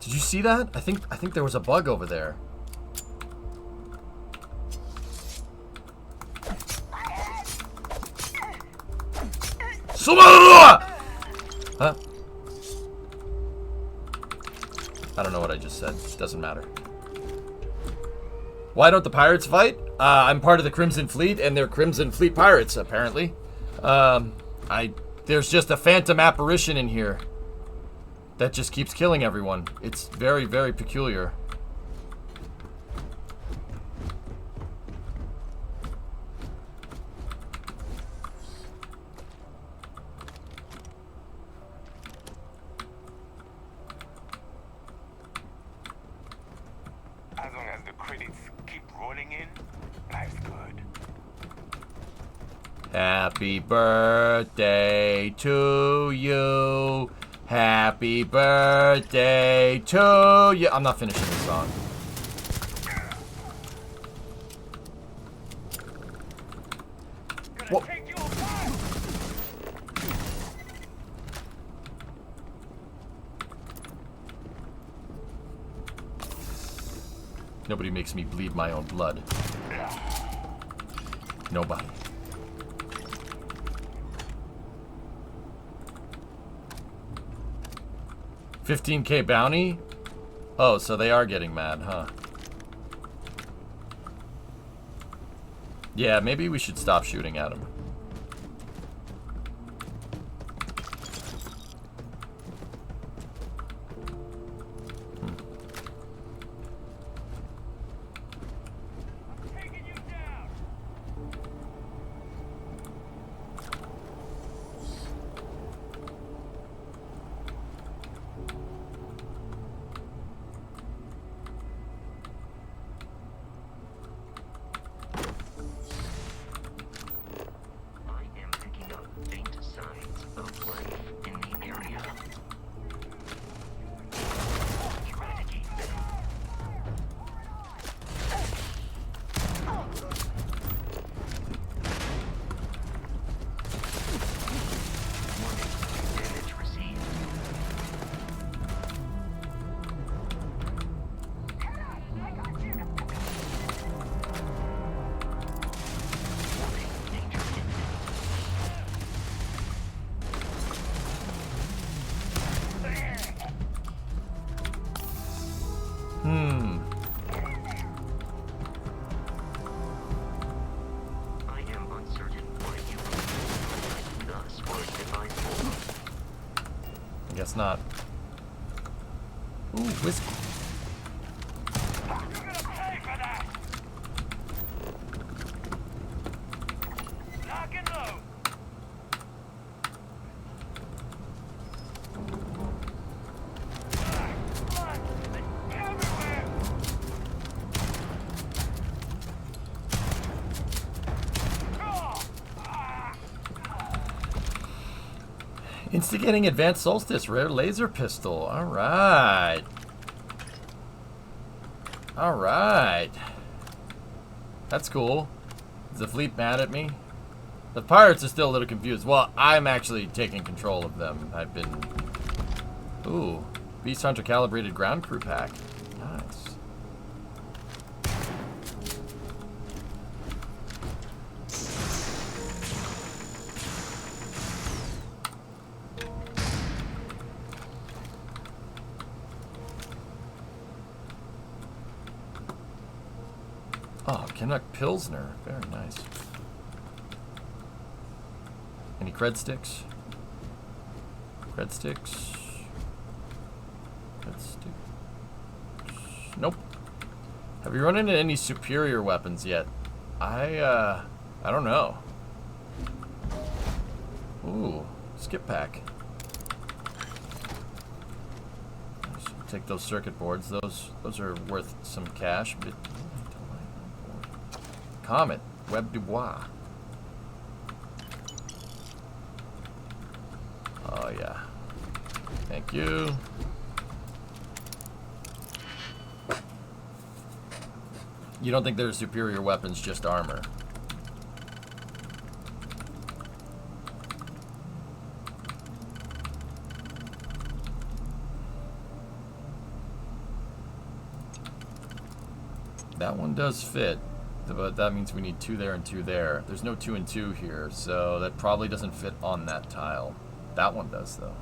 Did you see that? I think there was a bug over there. Huh? I don't know what I just said. Doesn't matter. Why don't the pirates fight? I'm part of the Crimson Fleet, and they're Crimson Fleet pirates, apparently. There's just a phantom apparition in here. that just keeps killing everyone. It's very, very peculiar. As long as the credits keep rolling in, life's good. Happy birthday to you. Happy birthday to you. I'm not finishing the song. Whoa. Take you apart! Nobody makes me bleed my own blood. Nobody. $15K bounty? Oh, so they are getting mad, huh? Yeah, maybe we should stop shooting at them. Taking you down! I am picking up faint signs of life in the area. Eradicate them. Warning, damage received. Warning, danger imminent. I am uncertain why you thus was advisable. I guess not. Ooh, whiskey. You're gonna pay for that! Lock and load! Blood everywhere! Instigating Advanced Solstice, rare laser pistol. Alright. Alright. That's cool. Is the fleet mad at me? The pirates are still a little confused. Well, I'm actually taking control of them. I've been... Ooh. Beast Hunter calibrated ground crew pack. Nice. Oh, Canuck Pilsner. Very nice. Any cred sticks? Cred sticks? Cred sticks? Nope. Have you run into any superior weapons yet? I don't know. Ooh, skip pack. Take those circuit boards. Those are worth some cash. But Comet, Web du Bois. Oh yeah. Thank you. You don't think they're superior weapons, just armor? That one does fit, but that means we need 2 there and 2 there. There's no 2 and 2 here, so that probably doesn't fit on that tile. That one does, though.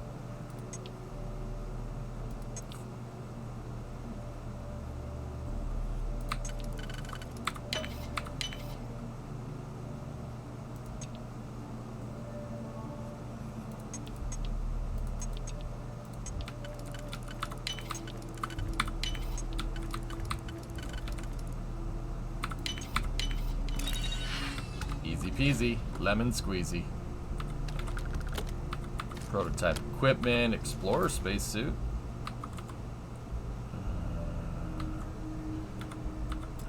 Easy peasy, lemon squeezy. Prototype equipment, explorer spacesuit.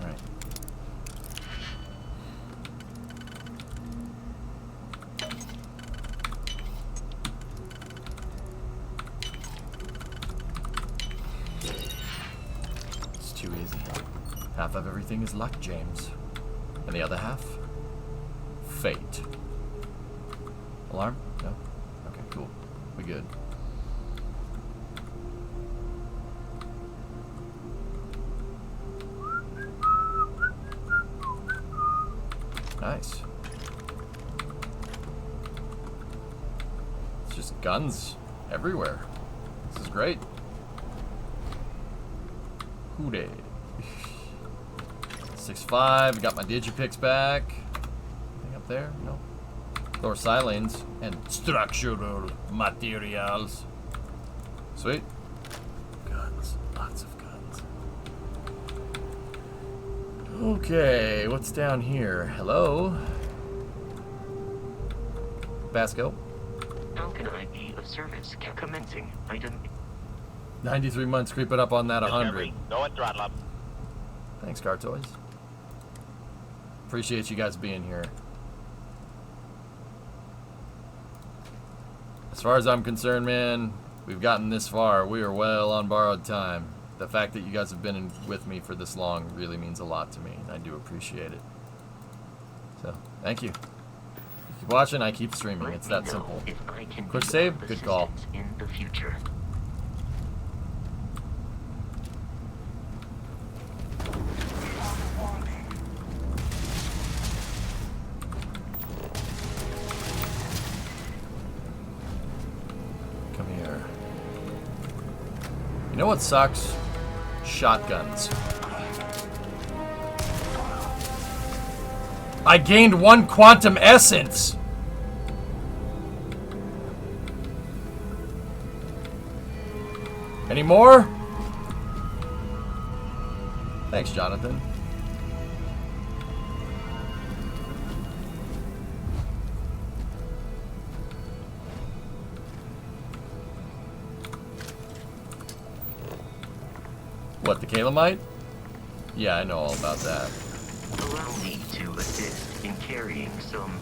Alright. It's too easy. Half of everything is luck, James. And the other half? Fate. Alarm? No? Okay, cool. We good. Nice. It's just guns everywhere. This is great. Who dey? 6'5", got my digipix back. Anything up there? No. Door silence and structural materials. Sweet. Guns. Lots of guns. Okay, what's down here? Hello? Basco? How can I be of service? Commencing. Item. 93 months creeping up on that 100. Go and throttle up. Thanks, Car Toys. Appreciate you guys being here. As far as I'm concerned, man, we've gotten this far. We are well on borrowed time. The fact that you guys have been with me for this long really means a lot to me, and I do appreciate it. So, thank you. Keep watching, I keep streaming. It's that simple. Quick save, good call. In the future. Come here. You know what sucks? Shotguns. I gained 1 quantum essence! Any more? Thanks, Jonathan. What, the Calamite? Yeah, I know all about that. Allow me to assist in carrying some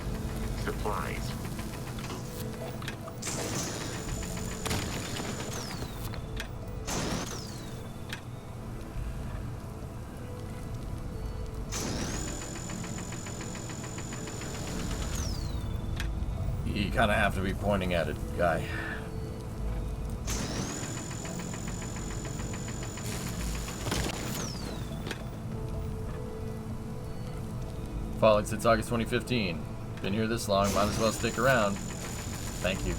supplies. You kind of have to be pointing at it, guy. Following since August 2015. Been here this long, might as well stick around. Thank you.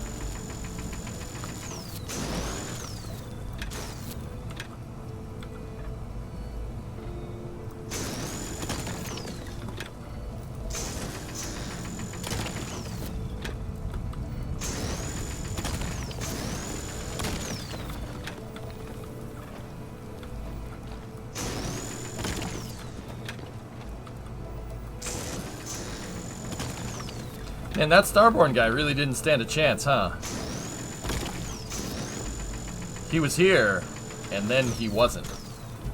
And that Starborn guy really didn't stand a chance, huh? He was here, and then he wasn't.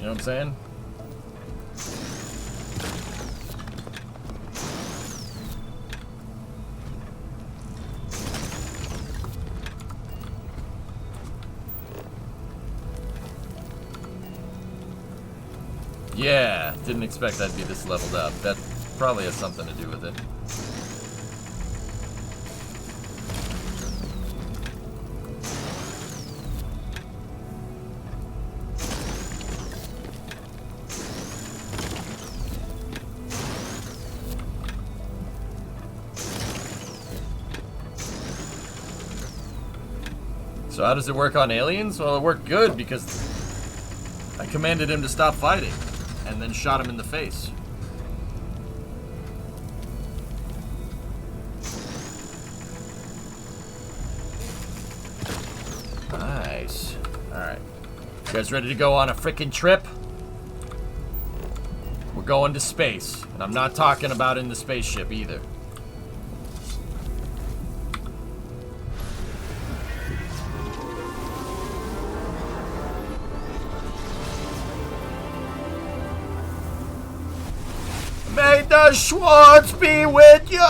You know what I'm saying? Yeah, didn't expect I'd be this leveled up. That probably has something to do with it. So how does it work on aliens? Well, it worked good because I commanded him to stop fighting and then shot him in the face. Nice. Alright. You guys ready to go on a frickin' trip? We're going to space. And I'm not talking about in the spaceship either. the Schwartz be with you.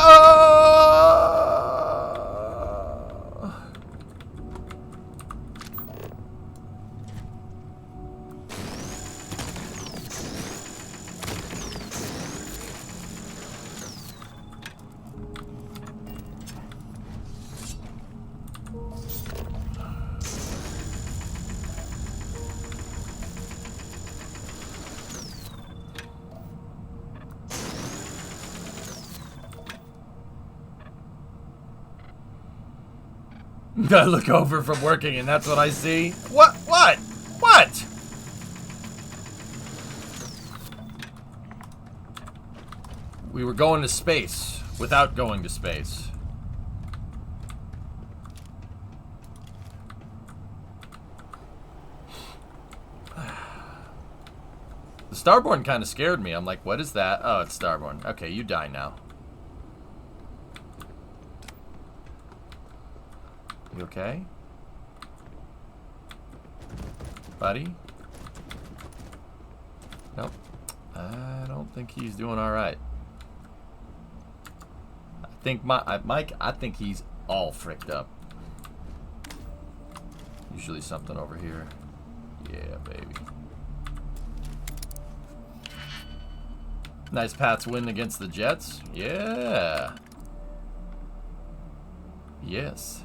I look over from working and that's what I see. What? What? What? We were going to space without going to space. The Starborn kind of scared me. I'm like, what is that? Oh, it's Starborn. Okay, you die now. You okay? Buddy? Nope. I don't think he's doing alright. I think Mike, I think he's all fricked up. Usually something over here. Yeah, baby. Nice Pats win against the Jets. Yeah. Yes.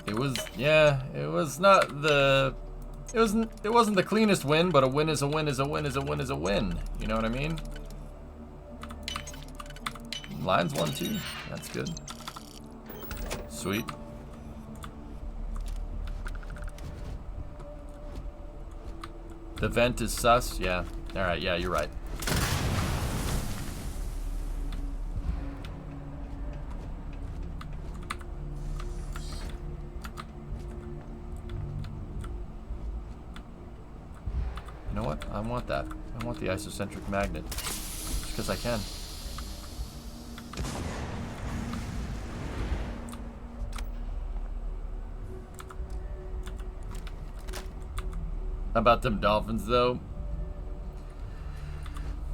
It was, yeah, it was not the, it wasn't the cleanest win, but a win is a win is a win is a win is a win. You know what I mean? Lions won too. That's good. Sweet. The vent is sus. Yeah. All right. Yeah, you're right. You know what? I want that. I want the isocentric magnet. Just because I can. How about them dolphins, though?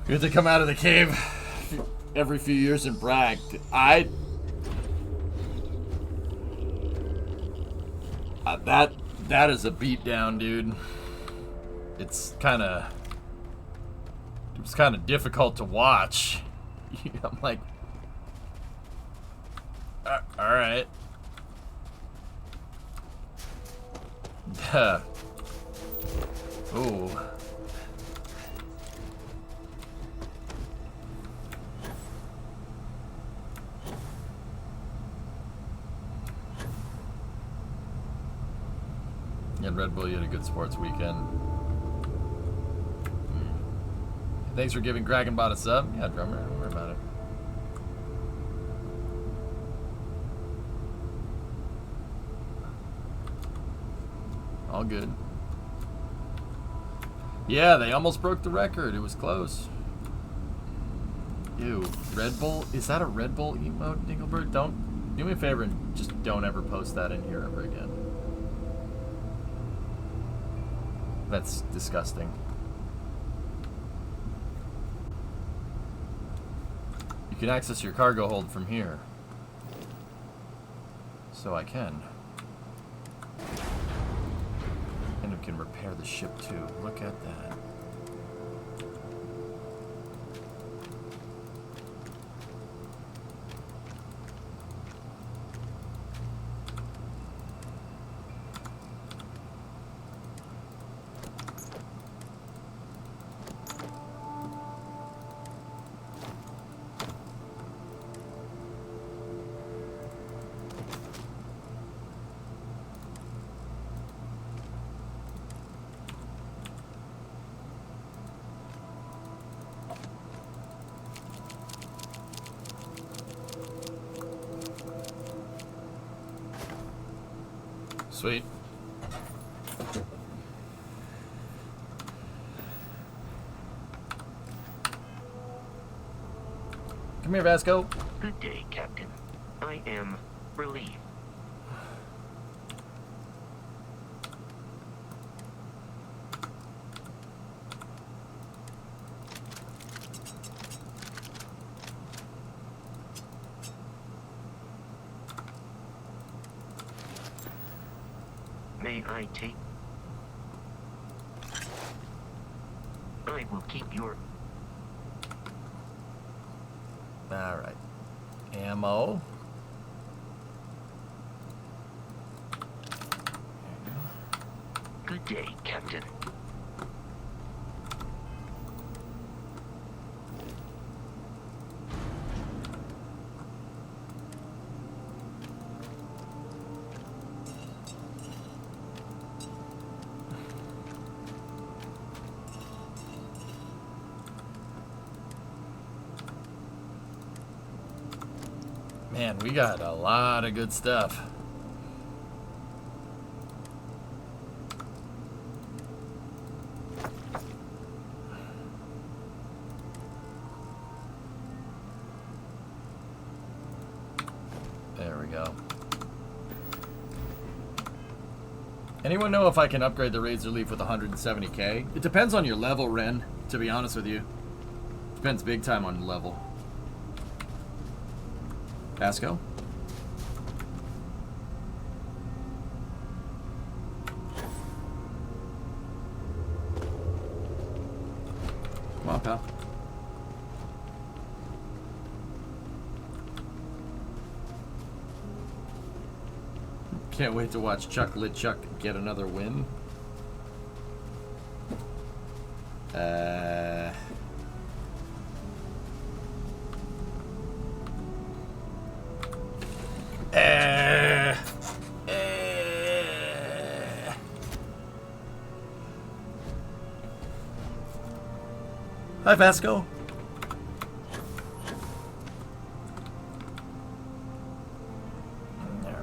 We have to come out of the cave every few years and brag. That is a beatdown, dude. It was kind of difficult to watch. I'm like, all right. Ooh. And Red Bull, you had a good sports weekend. Thanks for giving Dragonbot a sub. Yeah, drummer, don't worry about it. All good. Yeah, they almost broke the record. It was close. Ew. Red Bull? Is that a Red Bull emote, Dinglebird? Don't... Do me a favor and just don't ever post that in here ever again. That's disgusting. You can access your cargo hold from here. So I can. And we can repair the ship too. Look at that. Sweet. Come here, Vasco. Good day, Captain. I am relieved. way I take... I will keep your... Alright. Ammo. Good day, Captain. Man, we got a lot of good stuff. There we go. Anyone know if I can upgrade the Razor Leaf with 170k? It depends on your level, Ren, to be honest with you. Depends big time on level. Pasco? Come on, pal. Can't wait to watch Chuck LeChuck get another win. Hi, Vasco. Alright.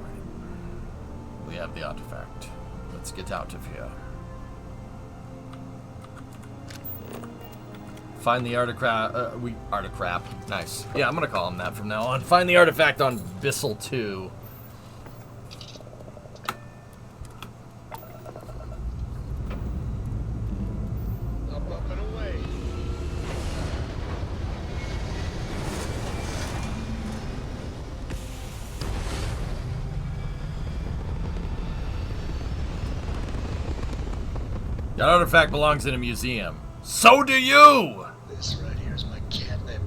We have the artifact. Let's get out of here. Find the artifact. Artifact. Nice. Yeah, I'm gonna call him that from now on. Find the artifact on Bissell 2. That artifact belongs in a museum. So do you! This right here is my catnip.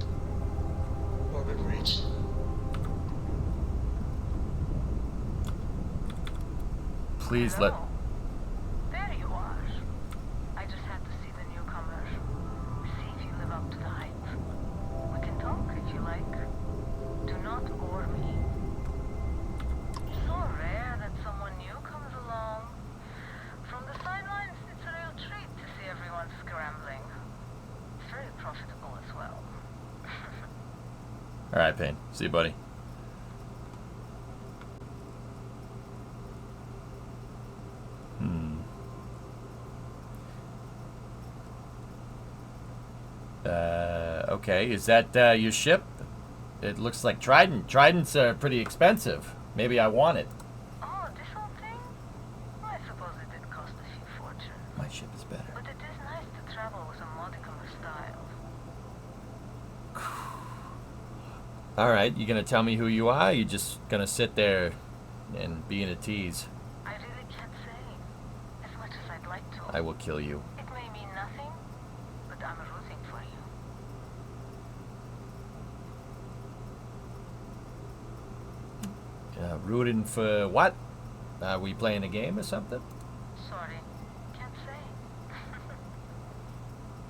Orbit reach. Please let... There you are. I just had to see the newcomer. See if you live up to the hype. We can talk if you like. Do not bore me. It's so rare that someone new comes along. From the sidelines, it's a real treat to see everyone scrambling. It's very profitable as well. Alright, Payne. See you, buddy. Okay, is that your ship? It looks like Trident. Trident's pretty expensive. Maybe I want it. Oh, this whole thing? I suppose it did cost a few fortunes. My ship is better. But it is nice to travel with a modicum of style. Alright, you gonna tell me who you are? You just gonna sit there and be in a tease? I really can't say. As much as I'd like to. I will kill you. It may mean nothing, but I'm rooting for you. Rooting for what? Are we playing a game or something? Sorry, can't say.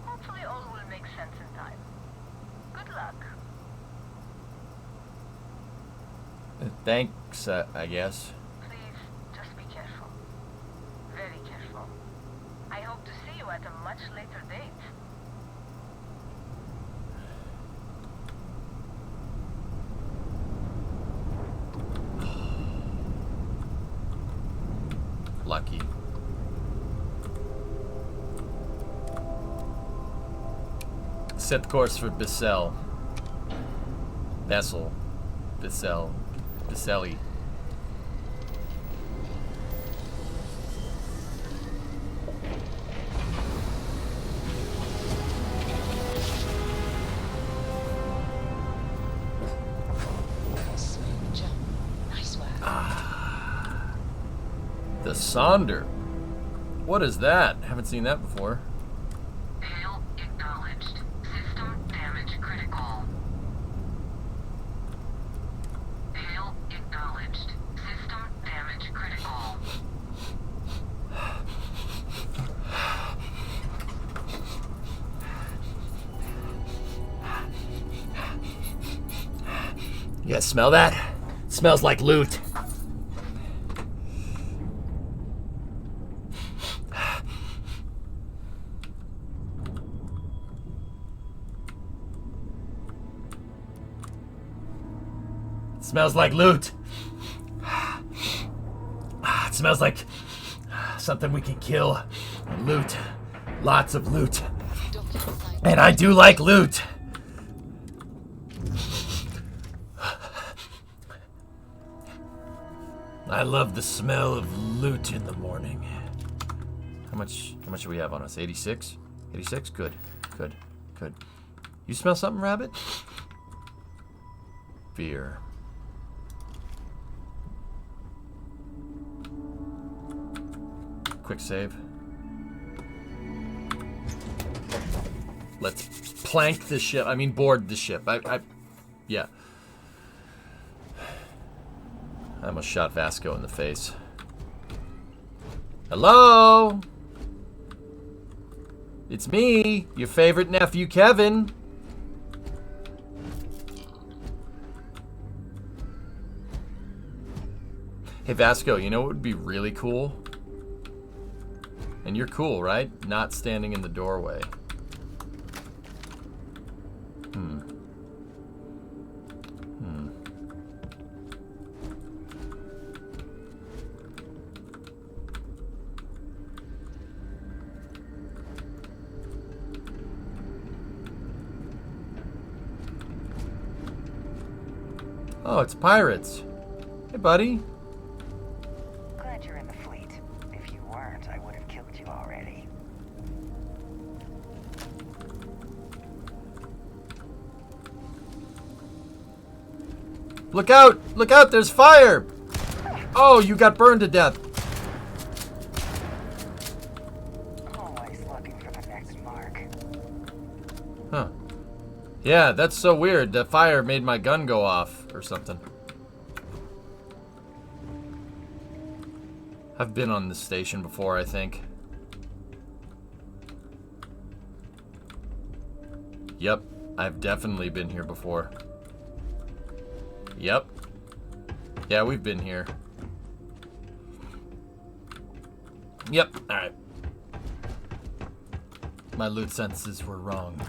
Hopefully all will make sense in time. Good luck. Thanks, I guess. Please, just be careful. Very careful. I hope to see you at a much later date. Lucky. Set course for Bissell. Vessel. Bissell. Bisselli. Smooth jump. Nice work. The Sonder. What is that? Haven't seen that before. Hail acknowledged. System damage critical. Hail acknowledged. System damage critical. You guys smell that? It smells like loot. It smells like loot. It smells like something we can kill and loot. Lots of loot. And I do like loot. I love the smell of loot in the morning. How much do we have on us? 86? 86? Good. Good. Good. You smell something, Rabbit? Fear. Quick save. Let's plank the ship. I mean, board the ship. Yeah. I almost shot Vasco in the face. Hello? It's me, your favorite nephew, Kevin. Hey, Vasco, you know what would be really cool? And you're cool, right? Not standing in the doorway. Oh, it's pirates. Hey, buddy. Glad you're in the fleet. If you weren't, I would have killed you already. Look out! Look out! There's fire! Oh, you got burned to death. Always looking for the next mark. Huh. Yeah, that's so weird. The fire made my gun go off or something. I've been on this station before, I think. Yep, I've definitely been here before. Yep. Yeah, we've been here. Yep, alright. My loot senses were wrong.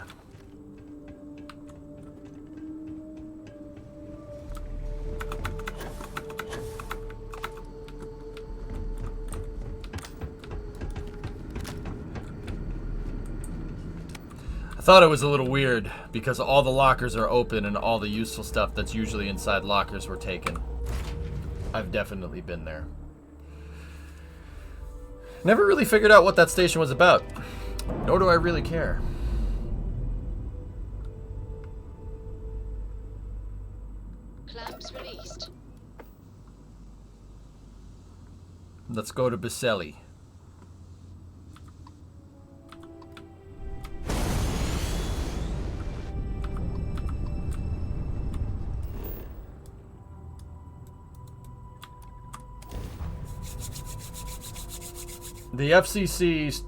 I thought it was a little weird because all the lockers are open and all the useful stuff that's usually inside lockers were taken. I've definitely been there. Never really figured out what that station was about. Nor do I really care. Clamps released. Let's go to Biselli. The FCC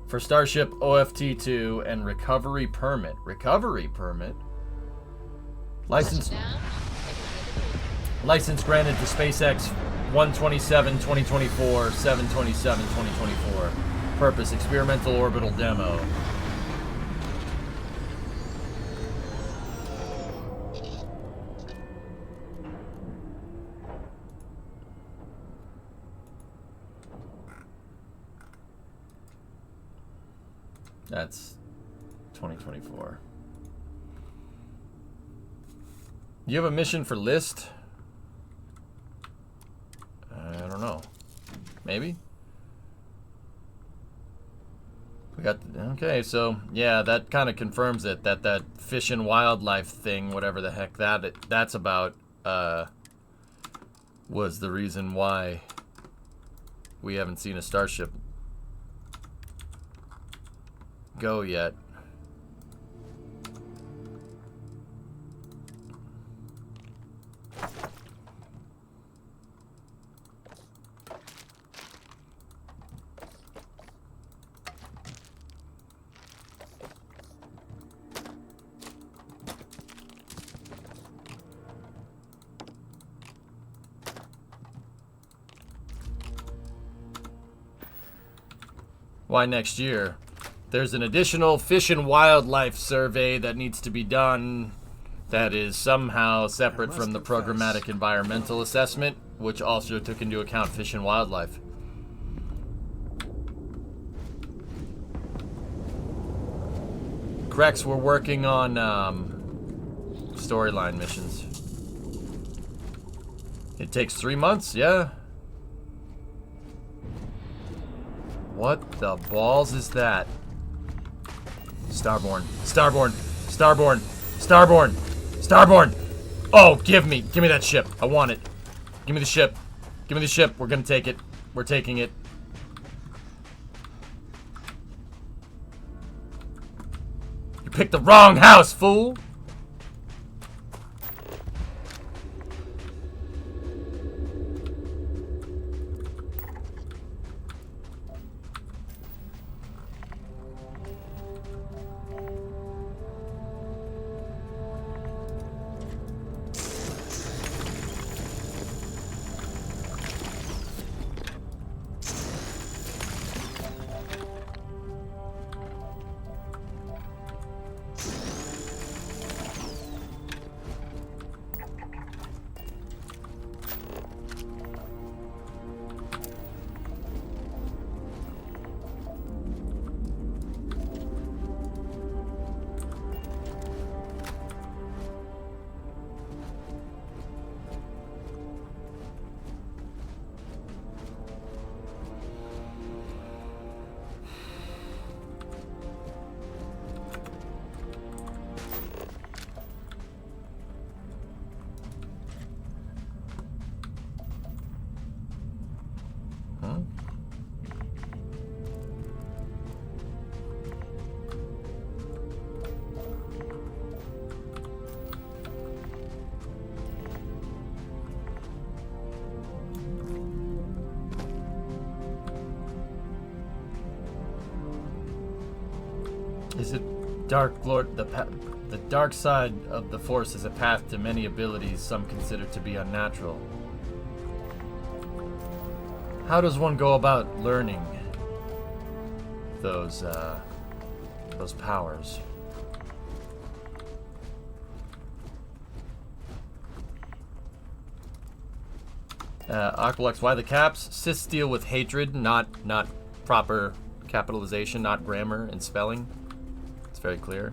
for Starship OFT-2 and recovery permit. Recovery permit? License granted to SpaceX 127-2024, 727-2024. Purpose, experimental orbital demo. That's 2024. You have a mission for List? I don't know. Maybe? We got... Okay, so, yeah, that kind of confirms it. That fish and wildlife thing, whatever the heck that's about, was the reason why we haven't seen a starship go yet. Why next year? There's an additional fish and wildlife survey that needs to be done that is somehow separate from the programmatic environmental assessment, which also took into account fish and wildlife. Grex, we're working on storyline missions. It takes 3 months, yeah. What the balls is that? Starborn. Starborn. Starborn. Starborn. Starborn. Oh, give me that ship. I want it. Give me the ship. Give me the ship. We're gonna take it. We're taking it. You picked the wrong house, fool. Is it Dark Lord? The dark side of the Force is a path to many abilities some consider to be unnatural. How does one go about learning those powers? Aqualux, why the caps? Siths deal with hatred, not proper capitalization, not grammar and spelling. It's very clear.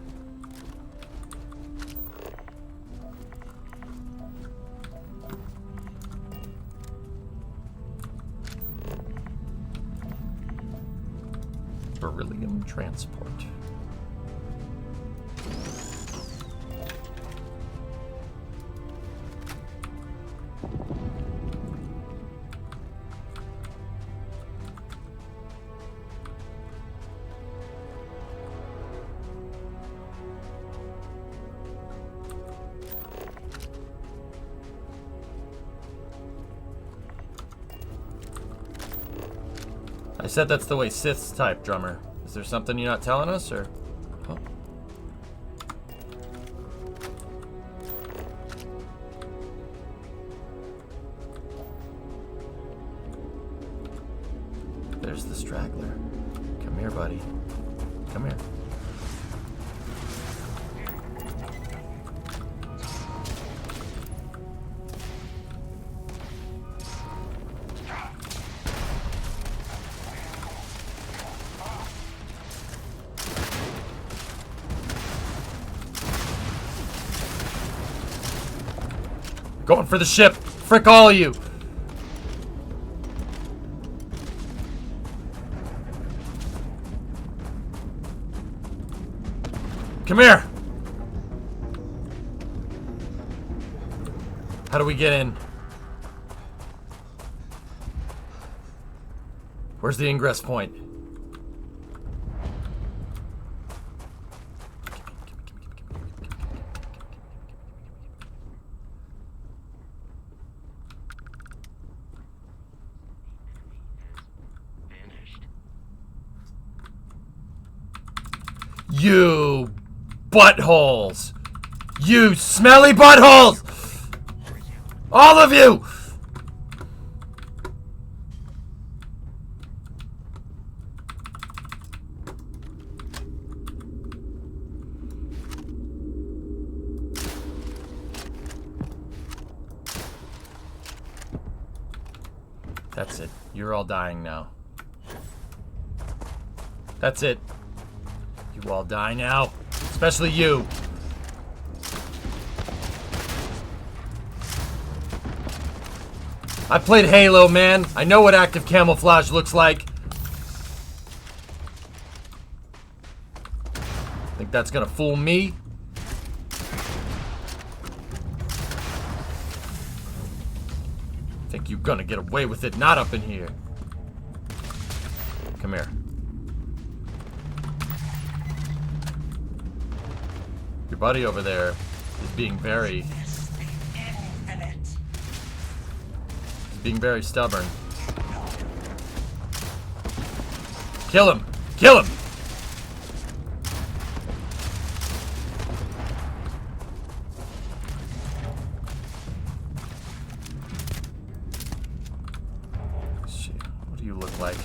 Beryllium transport. I said that's the way Siths type, drummer. Is there something you're not telling us, or? Oh. There's the straggler. Come here, buddy. Come here. Going for the ship. Frick all of you. Come here. How do we get in? Where's the ingress point? You buttholes! You smelly buttholes! All of you! That's it. You're all dying now. That's it. You all die now. Especially you. I played Halo, man. I know what active camouflage looks like. Think that's gonna fool me? Think you're gonna get away with it? Not up in here. Come here. Your buddy over there is being very... being very stubborn. Kill him! Kill him! Shit, what do you look like?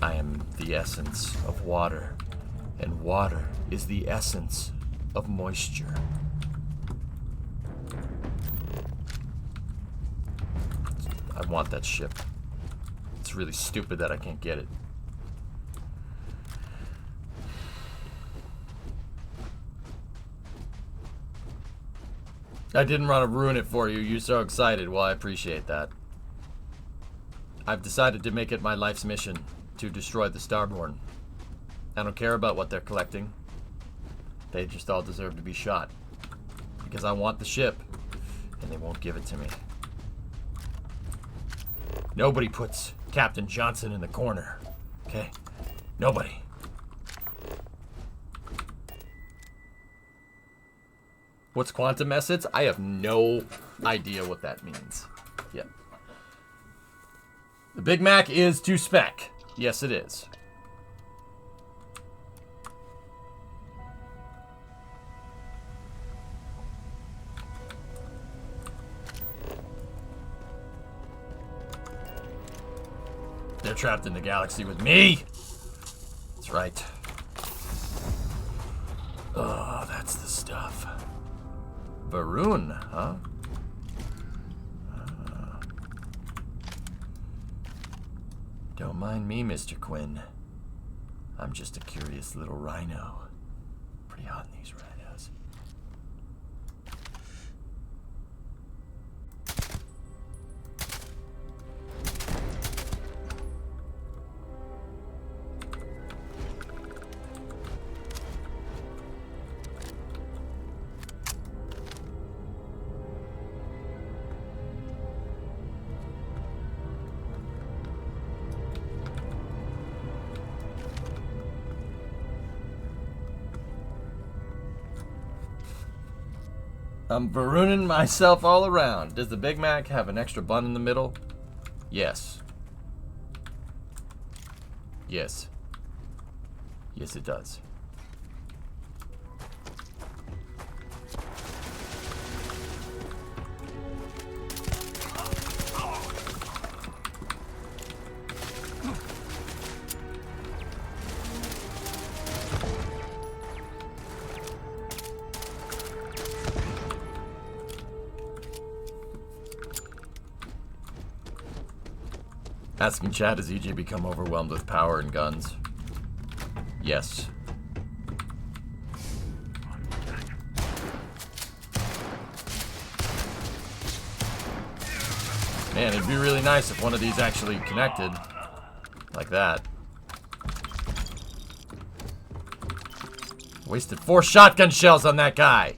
I am the essence of water, and water is the essence of moisture. I want that ship. It's really stupid that I can't get it. I didn't want to ruin it for you. You're so excited. Well, I appreciate that. I've decided to make it my life's mission to destroy the Starborn. I don't care about what they're collecting. They just all deserve to be shot. Because I want the ship, and they won't give it to me. Nobody puts Captain Johnson in the corner. Okay? Nobody. What's quantum essence? I have no idea what that means. Yep. The Big Mac is to spec. Yes, it is. They're trapped in the galaxy with me. That's right. Oh, that's the stuff. Varun, huh? Don't mind me, Mr. Quinn. I'm just a curious little rhino. Pretty hot in these rhinos. I'm Varuning myself all around. Does the Big Mac have an extra bun in the middle? Yes. Yes. Yes, it does. Asking chat, has EJ become overwhelmed with power and guns? Yes. Man, it'd be really nice if one of these actually connected. Like that. Wasted 4 shotgun shells on that guy.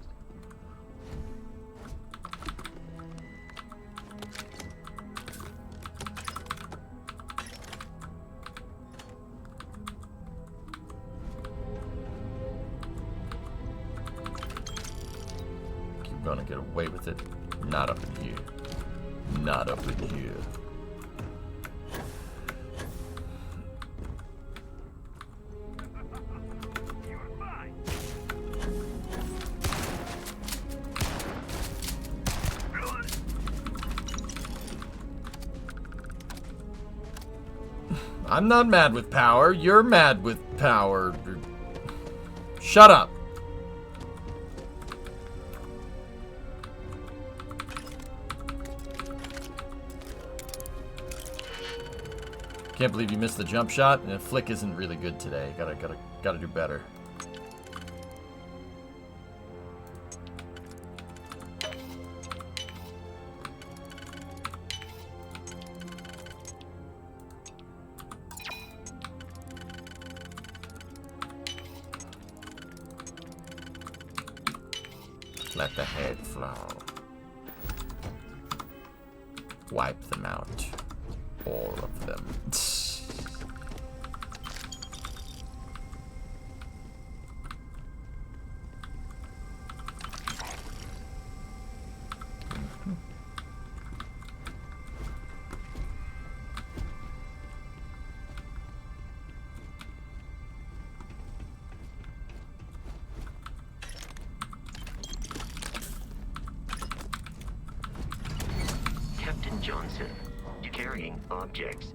You're gonna get away with it. Not up in here. Not up in here. I'm not mad with power. You're mad with power. Shut up. Can't believe you missed the jump shot. And the flick isn't really good today. Gotta do better. Let the head flow. Wipe them out. All of them. Captain Johnson, you're carrying objects.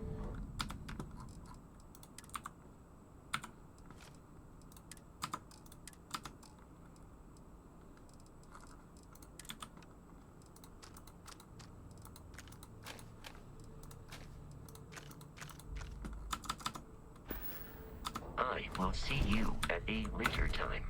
I will see you at a later time.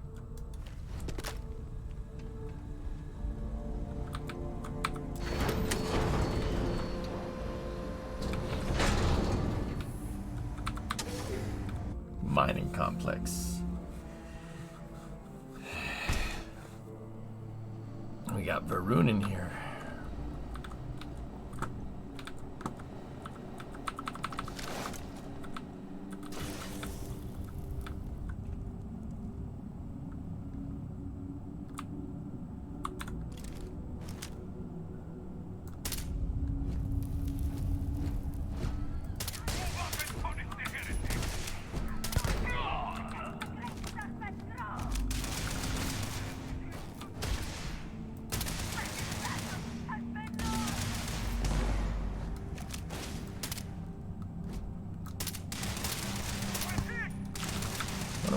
Mining complex. We got Varun in here.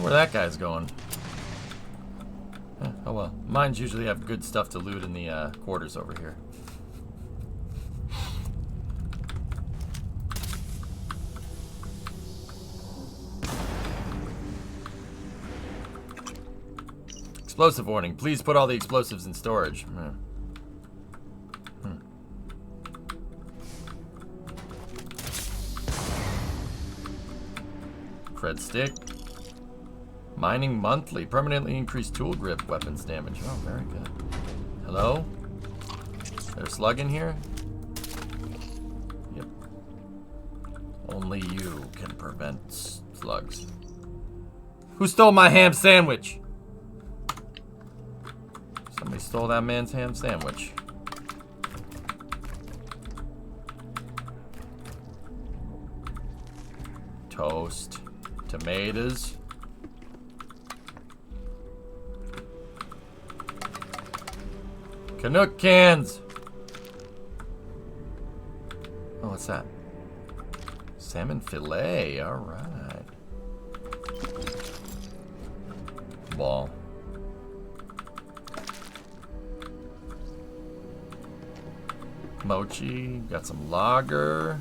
Where that guy's going. Oh well. Mines usually have good stuff to loot in the quarters over here. Explosive warning. Please put all the explosives in storage. Cred stick. Mining monthly. Permanently increased tool grip weapons damage. Oh, very good. Hello? There's a slug in here? Yep. Only you can prevent slugs. Who stole my ham sandwich? Somebody stole that man's ham sandwich. Toast. Tomatoes. Canuck cans! Oh, what's that? Salmon fillet, alright. Ball. Mochi, got some lager.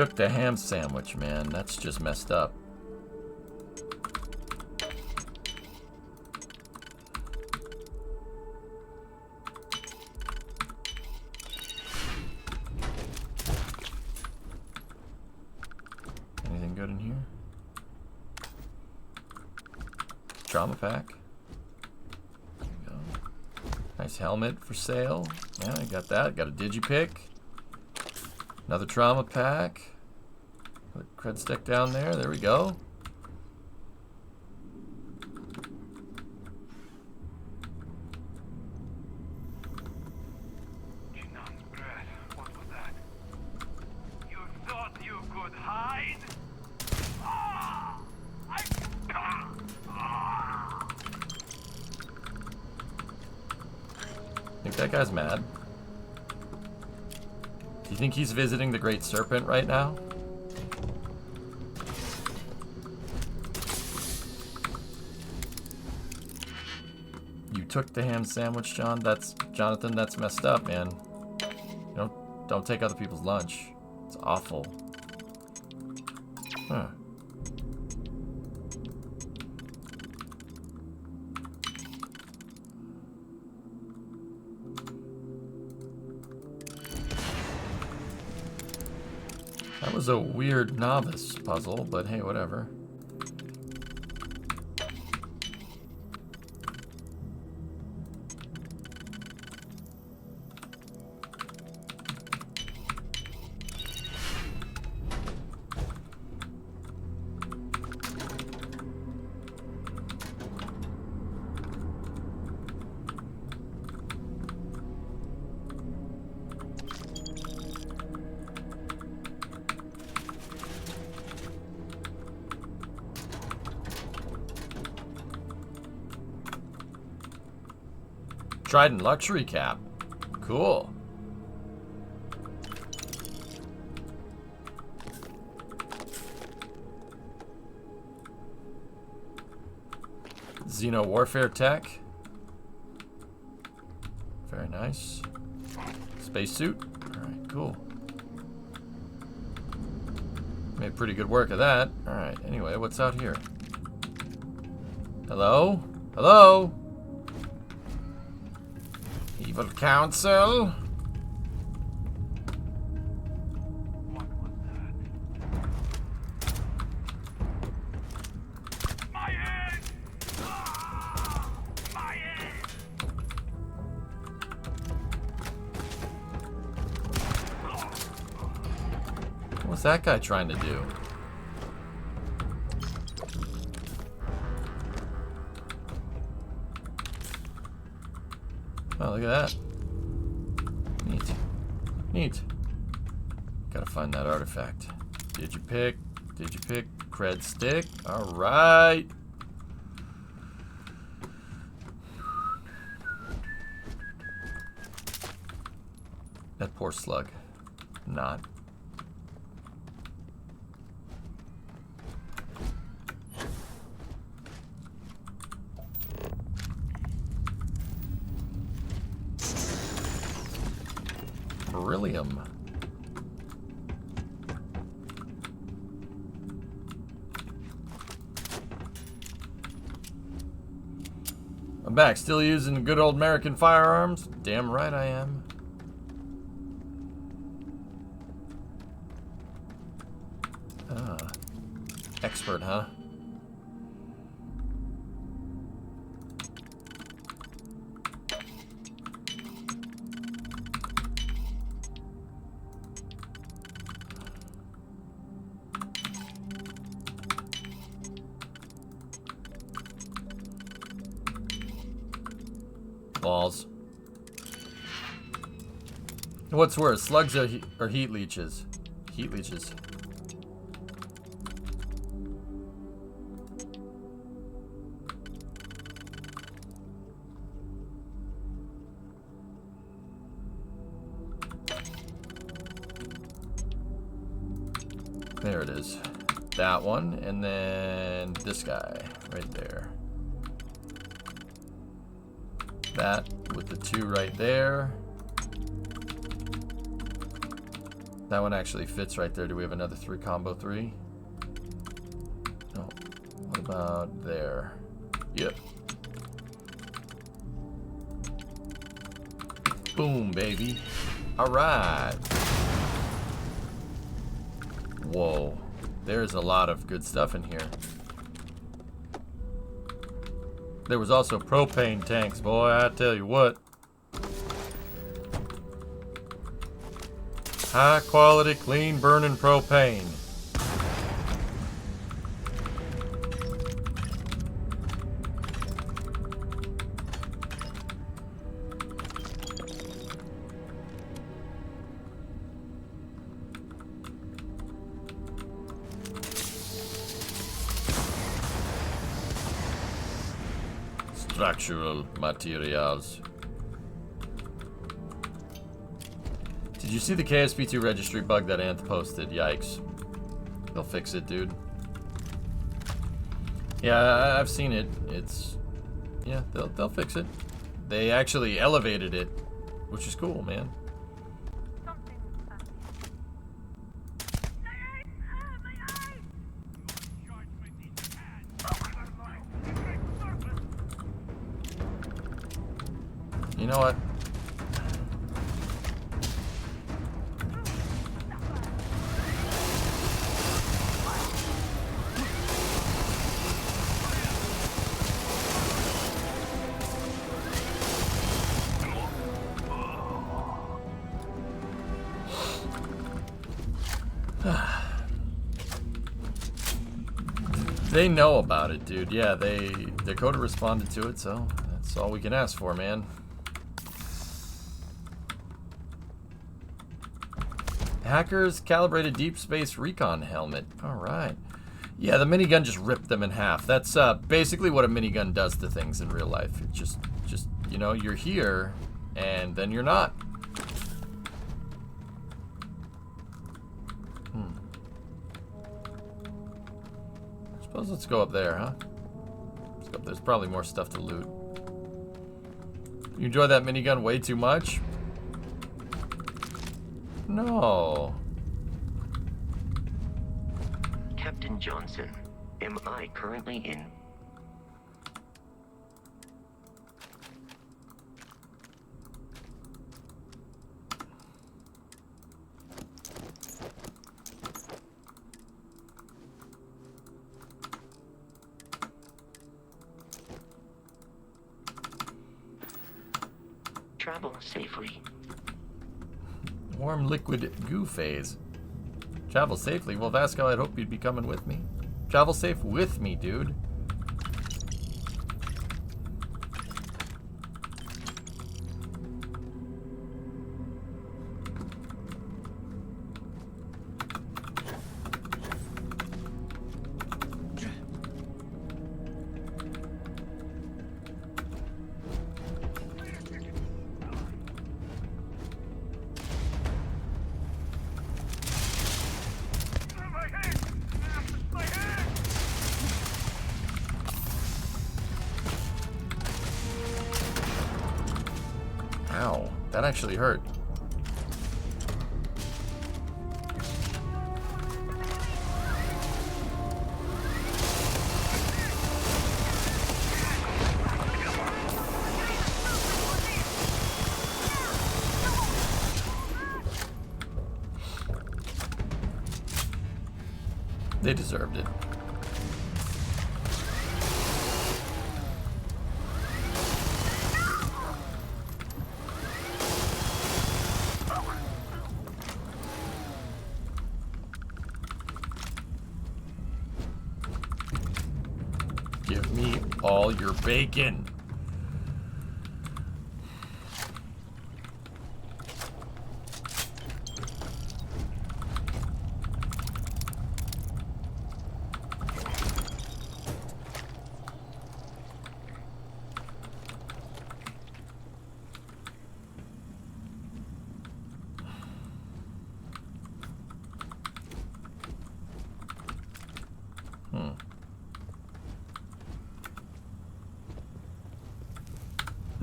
took the ham sandwich, man. That's just messed up. Anything good in here? Trauma pack. There you go. Nice helmet for sale. Yeah, I got that. Got a digipick. Another trauma pack. Put cred stick down there. There we go. Chinon's breath. What was that? You thought you could hide? Ah! Think that guy's mad? Do you think he's visiting the Great Serpent right now? You took the ham sandwich, Jonathan. That's messed up, man. Don't take other people's lunch. It's awful. Huh. That was a weird novice puzzle, but hey, whatever. Trident luxury cap. Cool. Xeno warfare tech. Very nice. Spacesuit. Alright, cool. Made pretty good work of that. Alright, anyway, what's out here? Hello? Hello? Evil Council? What was that? My head! Ah! My head! What's that guy trying to do? Oh, look at that. Neat. Neat. Gotta find that artifact. Digipick, cred stick. Alright. That poor slug. Not. Beryllium. I'm back, still using the good old American firearms? Damn right I am. Ah. Expert, huh? Balls. What's worse, slugs or heat leeches? Heat leeches. There it is. That one, and then this guy right there. That with the two right there. That one actually fits right there. Do we have another 3 combo 3? No. What about there? Yep. Boom, baby. Alright. Whoa. There's a lot of good stuff in here. There was also propane tanks, boy, I tell you what. High quality, clean burning propane. Structural materials. Did you see the KSP2 registry bug that Anth posted? Yikes. They'll fix it, dude. Yeah, I've seen it. It's... yeah, they'll fix it. They actually elevated it, which is cool, man. You know what? They know about it, dude. Yeah, Dakota responded to it, so that's all we can ask for, man. Hackers calibrated deep space recon helmet. All right. Yeah, the minigun just ripped them in half. That's basically what a minigun does to things in real life. It just you know, you're here and then you're not. Suppose let's go up there, huh? Let's go up. There's probably more stuff to loot. You enjoy that minigun way too much? No. Captain Johnson, am I currently in... Travel safely. Warm liquid goo phase. Travel safely? Well, Vasco, I'd hope you'd be coming with me. Travel safe with me, dude. Ow, that actually hurt. They deserved it. Give me all your bacon.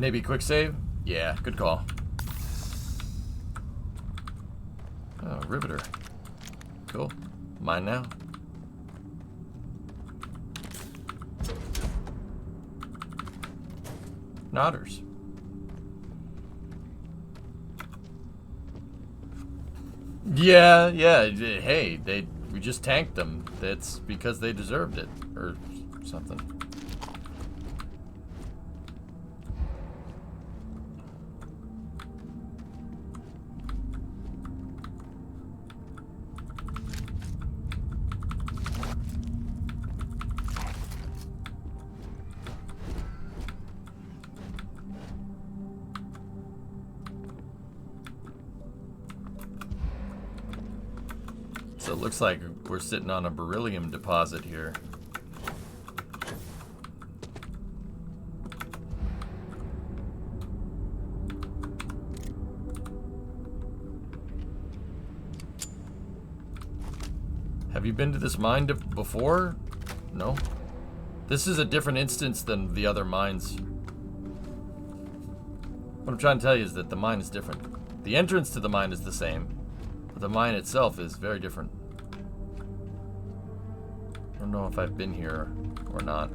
Maybe quick save? Yeah, good call. All riveter. Cool. Mine now. Nodders. Yeah. Hey, we just tanked them. That's because they deserved it, or something. So it looks like we're sitting on a beryllium deposit here. Have you been to this mine before? No? This is a different instance than the other mines. What I'm trying to tell you is that the mine is different. The entrance to the mine is the same, but the mine itself is very different. I don't know if I've been here or not.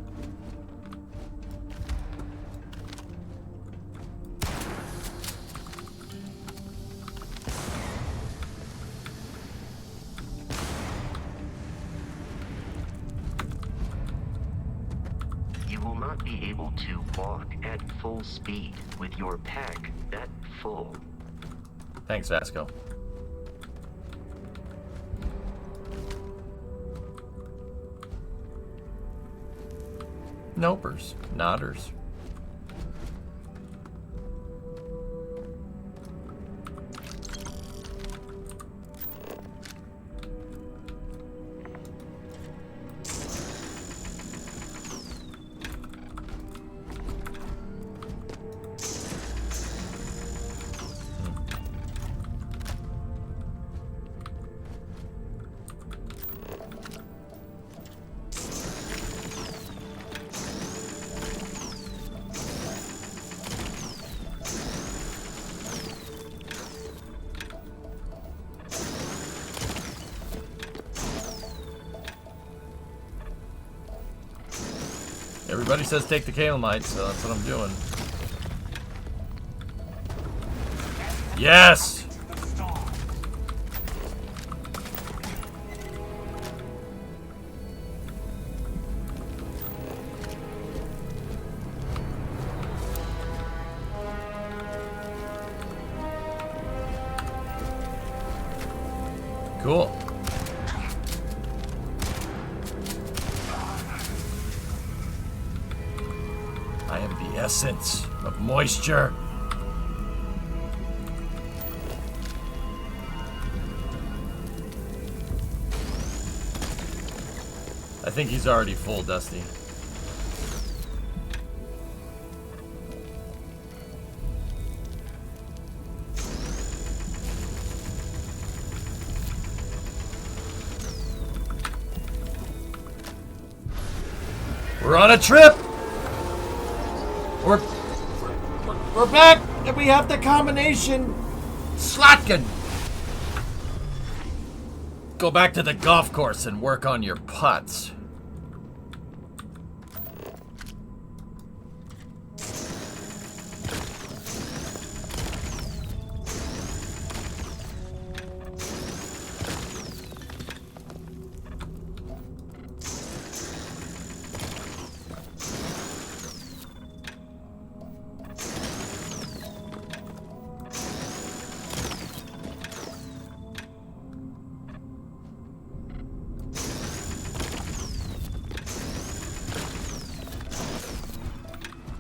You will not be able to walk at full speed with your pack that full. Thanks, Vasco. Nopers. Nodders. Everybody says take the Kalemite, so that's what I'm doing. Yes! Cool. I am the essence of moisture. I think he's already full, Dusty. We're on a trip! We're back, and we have the combination. Slotkin! Go back to the golf course and work on your putts.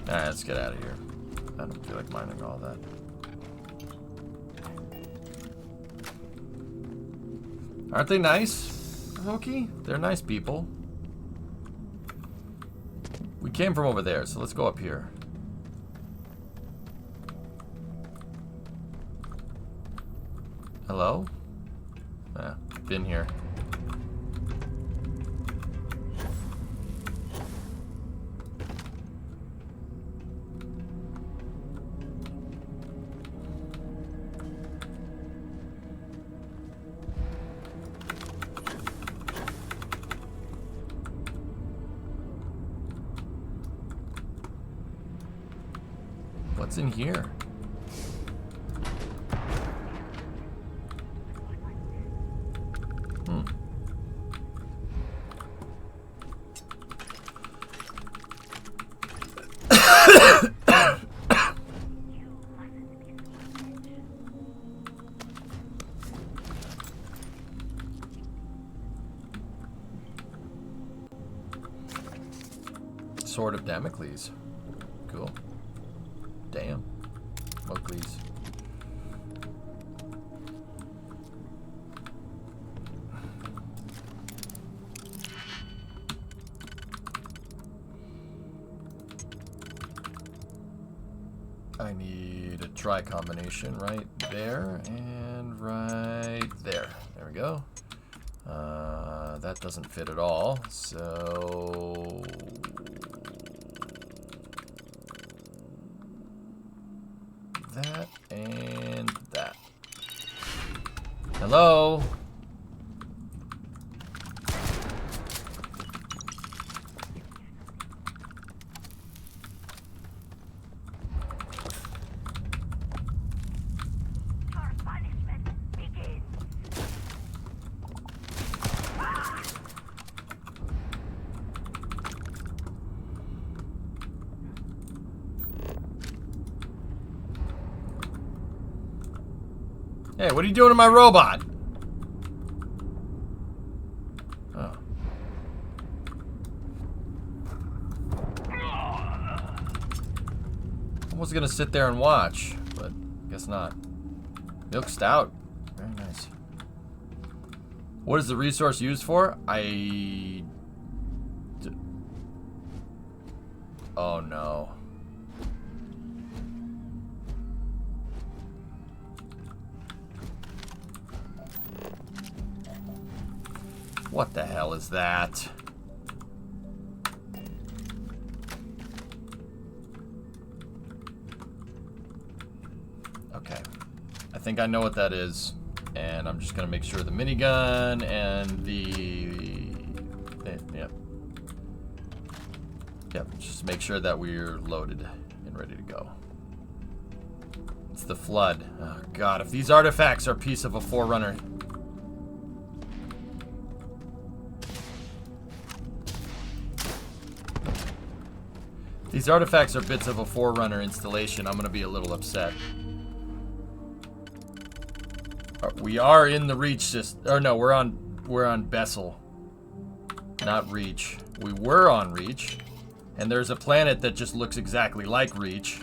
Alright, let's get out of here. I don't feel like mining all that. Aren't they nice, Hoki? They're nice people. We came from over there, so let's go up here. Hello? Ah, been here. What's in here? Hmm. Sword of Damocles. Cool. Damn. Mowgli's. I need a try combination right there and right there. There we go. That doesn't fit at all, so... that and that. Hello? Hey, what are you doing to my robot? Oh. I was gonna sit there and watch, but guess not. Milk stout. Very nice. What is the resource used for? Oh no. What the hell is that? Okay. I think I know what that is. And I'm just gonna make sure the minigun and yep. Yep, just make sure that we're loaded and ready to go. It's the flood. Oh god, if these artifacts are a piece of a Forerunner. These artifacts are bits of a Forerunner installation. I'm gonna be a little upset. We are in the Reach system. Or no, we're on Bessel, not Reach. We were on Reach, and there's a planet that just looks exactly like Reach.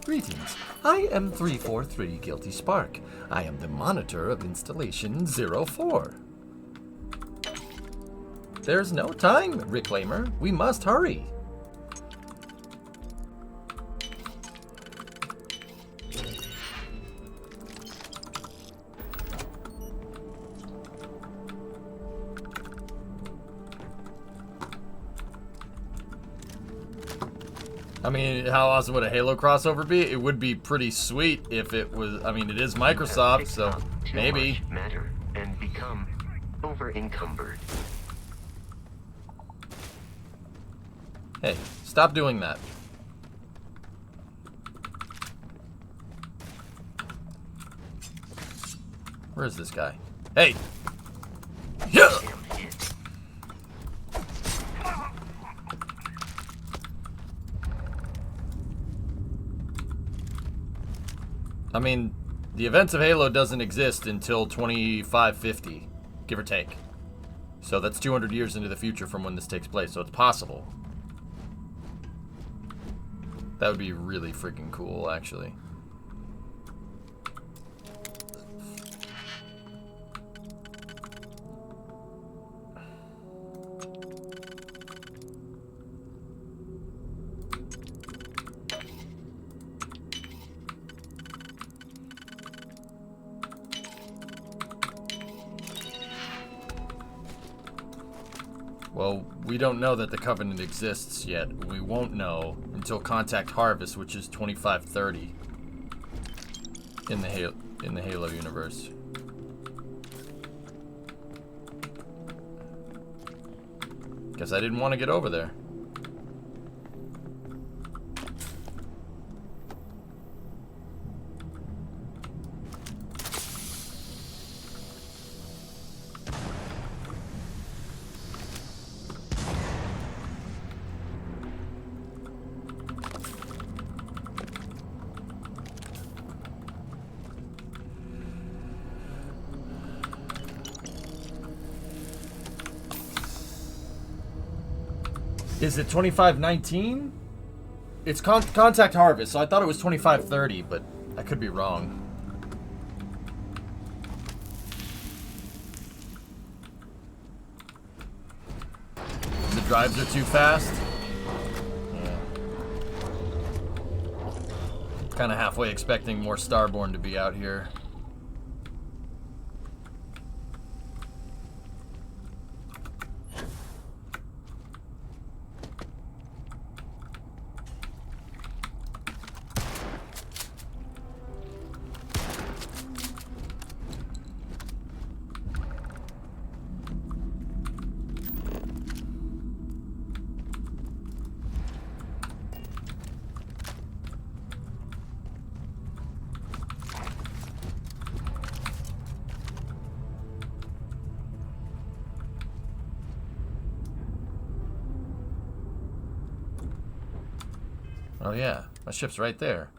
Greetings. I am 343 Guilty Spark. I am the monitor of installation 04. There's no time, Reclaimer. We must hurry. I mean, how awesome would a Halo crossover be? It would be pretty sweet if it was. I mean, it is Microsoft, so maybe. Much matter and become over encumbered. Hey, stop doing that. Where is this guy? Hey! Yeah! I mean, the events of Halo doesn't exist until 2550, give or take. So that's 200 years into the future from when this takes place, so it's possible. That would be really freaking cool, actually. Well, we don't know that the Covenant exists yet. We won't know until Contact Harvest, which is 2530 in the Halo universe. Guess I didn't want to get over there. Is it 2519? It's Contact Harvest, so I thought it was 2530, but I could be wrong. The drives are too fast? Yeah. Kind of halfway expecting more Starborn to be out here. Oh yeah, my ship's right there.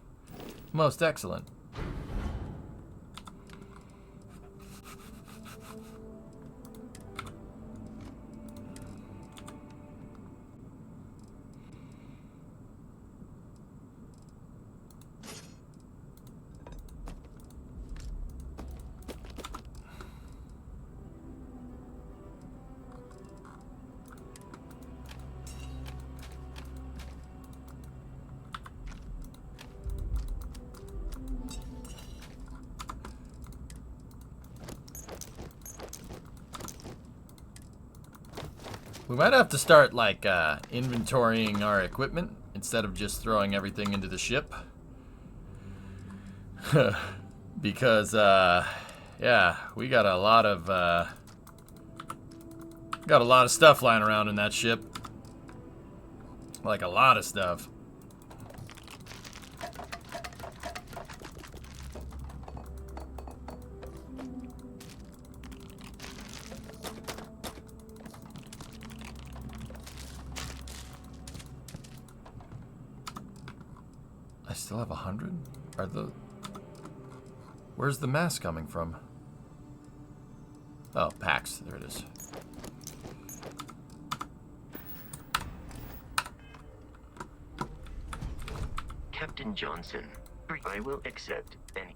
Most excellent. We might have to start, like, inventorying our equipment instead of just throwing everything into the ship. Because, yeah, we got a lot of stuff lying around in that ship. Like, a lot of stuff. I still have 100? Are the... Where's the mass coming from? Oh, packs. There it is. Captain Johnson, I will accept any.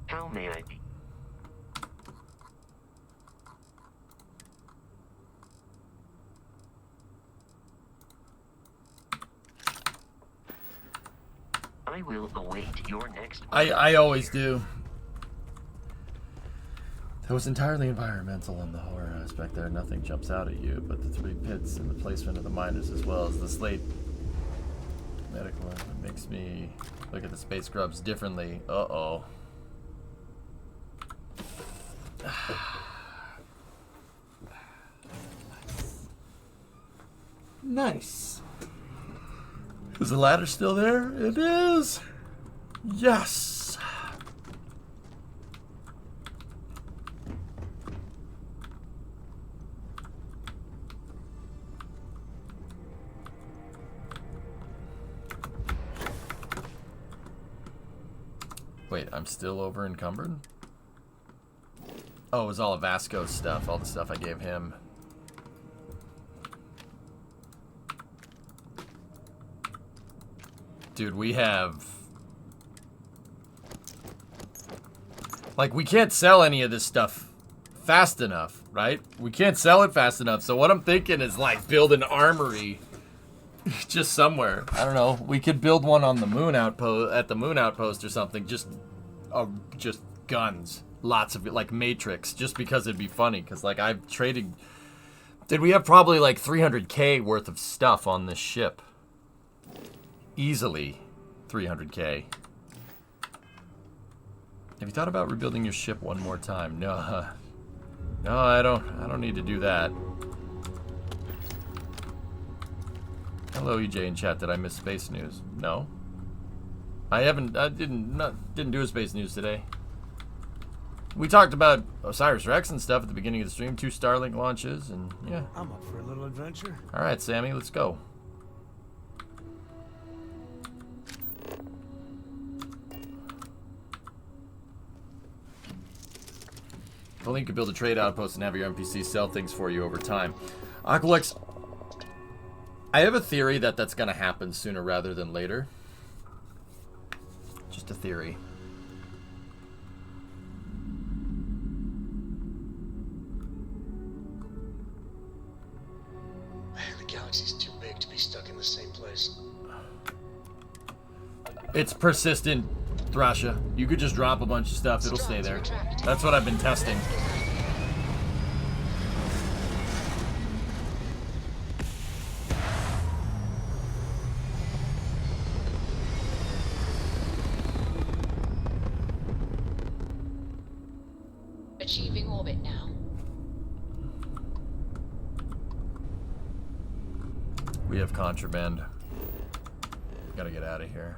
How may I be? I will await your next. I always do. That was entirely environmental in the horror aspect there. Nothing jumps out at you, but the 3 pits and the placement of the miners as well as the slate medical it makes me look at the space grubs differently. Uh-oh. Nice. Is the ladder still there? It is. Yes. Wait, I'm still over encumbered? Oh, it was all of Vasco's stuff, all the stuff I gave him. Dude, we have... Like, we can't sell any of this stuff fast enough, right? We can't sell it fast enough. So what I'm thinking is, like, build an armory Just somewhere. I don't know. We could build one on the moon outpost, at the moon outpost or something. Just guns. Lots of it, like Matrix, just because it'd be funny. Because, like, I've traded... Did we have probably, like, 300k worth of stuff on this ship? Easily 300k. Have you thought about rebuilding your ship one more time? No. No, I don't need to do that. Hello, EJ in chat. Did I miss space news? No. I didn't do a space news today. We talked about Osiris Rex and stuff at the beginning of the stream. 2 Starlink launches, and yeah. I'm up for a little adventure. All right, Sammy, let's go. If only you could build a trade outpost and have your NPCs sell things for you over time. Aqualex, I have a theory that that's going to happen sooner rather than later. Just a theory. Man, the galaxy's too big to be stuck in the same place. It's persistent, Thrasha. You could just drop a bunch of stuff, it'll stay there. That's what I've been testing. Achieving orbit now. We have contraband. Gotta get out of here.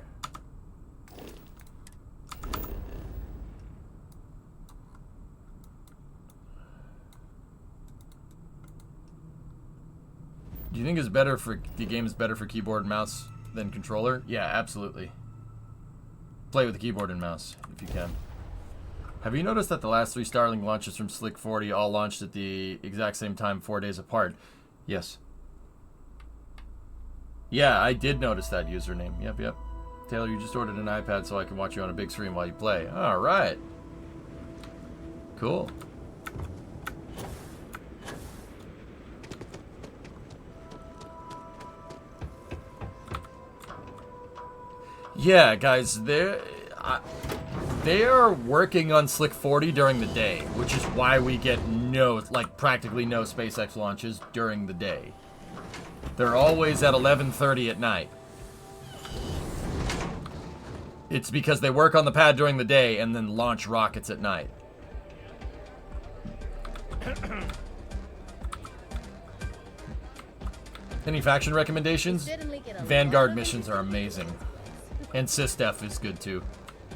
Do you think it's better for the game is better for keyboard and mouse than controller? Yeah, absolutely. Play with the keyboard and mouse if you can. Have you noticed that the last 3 Starlink launches from Slick 40 all launched at the exact same time 4 days apart? Yes. Yeah, I did notice that username. Yep. Taylor, you just ordered an iPad so I can watch you on a big screen while you play. All right. Cool. Yeah, guys, they are working on Slick 40 during the day, which is why we get practically no SpaceX launches during the day. They're always at 11:30 at night. It's because they work on the pad during the day and then launch rockets at night. Any faction recommendations? Vanguard missions are amazing. And SysDef is good too.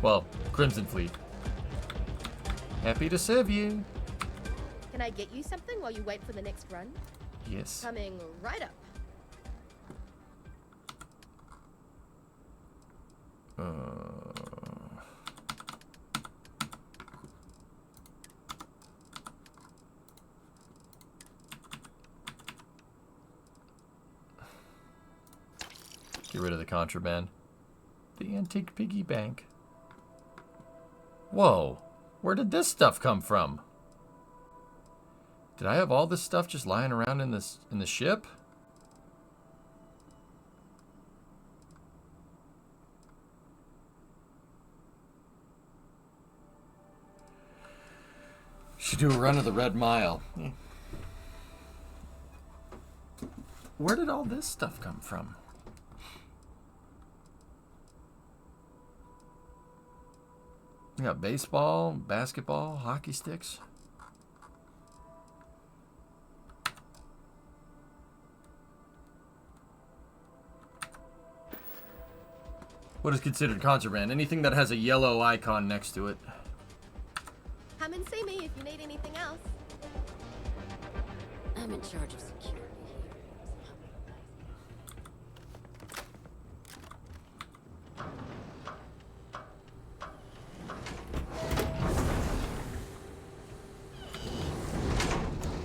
Well, Crimson Fleet. Happy to serve you. Can I get you something while you wait for the next run? Yes. Coming right up. Get rid of the contraband. The antique piggy bank. Whoa, where did this stuff come from? Did I have all this stuff just lying around in the ship? Should do a run of the Red Mile. Where did all this stuff come from? We got baseball, basketball, hockey sticks. What is considered contraband? Anything that has a yellow icon next to it. Come and see me if you need anything else. I'm in charge of security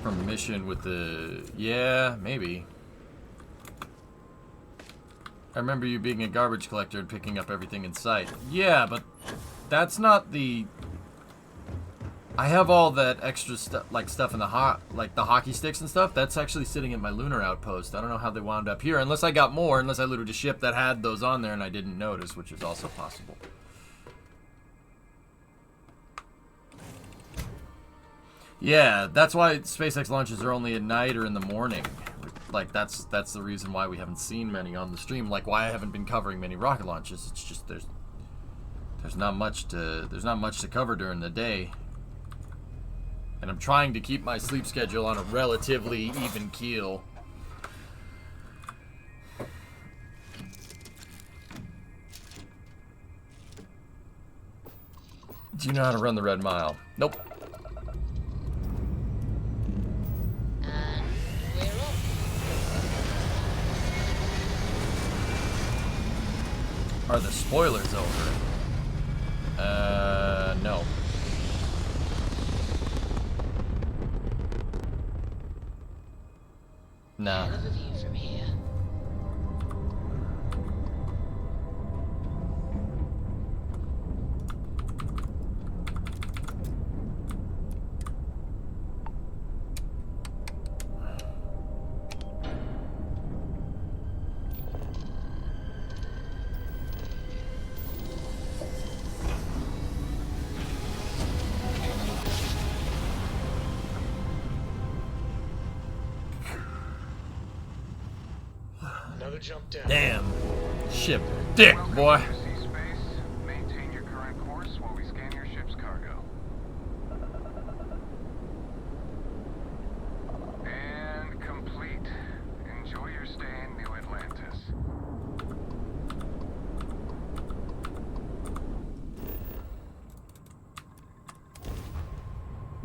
From mission with the... Yeah, maybe. I remember you being a garbage collector and picking up everything in sight. Yeah, but that's not the... I have all that extra stuff, like stuff in the the hockey sticks and stuff. That's actually sitting at my lunar outpost. I don't know how they wound up here, unless I got more, unless I looted a ship that had those on there and I didn't notice, which is also possible. Yeah, that's why SpaceX launches are only at night or in the morning. Like that's the reason why we haven't seen many on the stream. Like why I haven't been covering many rocket launches. It's just there's not much to cover during the day. And I'm trying to keep my sleep schedule on a relatively even keel. Do you know how to run the Red Mile? Nope. And we're off. Are the spoilers over? No. Nah. Hell of a view from here. Another jump down. Damn. Ship dick, boy. Welcome to sea space. Maintain your current course while we scan your ship's cargo. And complete. Enjoy your stay in New Atlantis.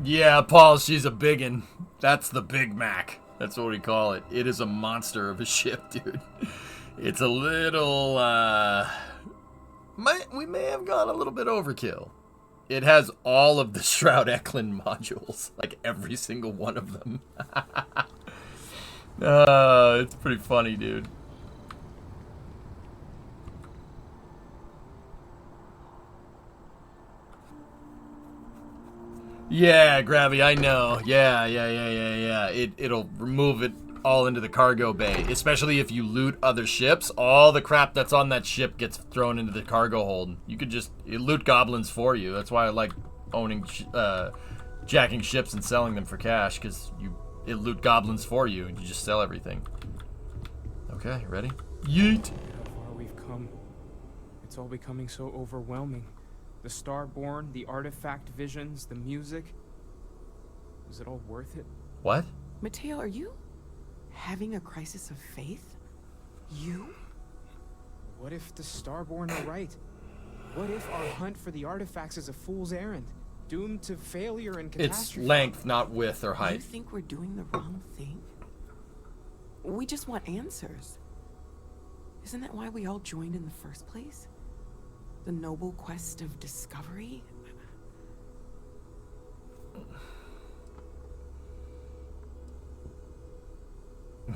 Yeah, Paul, she's a biggin. That's the Big Mac. That's what we call it. It is a monster of a ship, dude. It's a little, we may have gone a little bit overkill. It has all of the Shroud Eklund modules. Like, every single one of them. It's pretty funny, dude. Yeah, Gravy, I know. Yeah. It'll remove it all into the cargo bay. Especially if you loot other ships. All the crap that's on that ship gets thrown into the cargo hold. You could just loot goblins for you. That's why I like owning, jacking ships and selling them for cash. Because it loot goblins for you and you just sell everything. Okay, ready? Yeet! How far we've come. It's all becoming so overwhelming. The Starborn, the artifact visions, the music. Was it all worth it? What? Mateo, are you having a crisis of faith? You? What if the Starborn are right? What if our hunt for the artifacts is a fool's errand, doomed to failure and catastrophe? It's length, not width or height. You think we're doing the wrong thing? We just want answers. Isn't that why we all joined in the first place? The noble quest of discovery?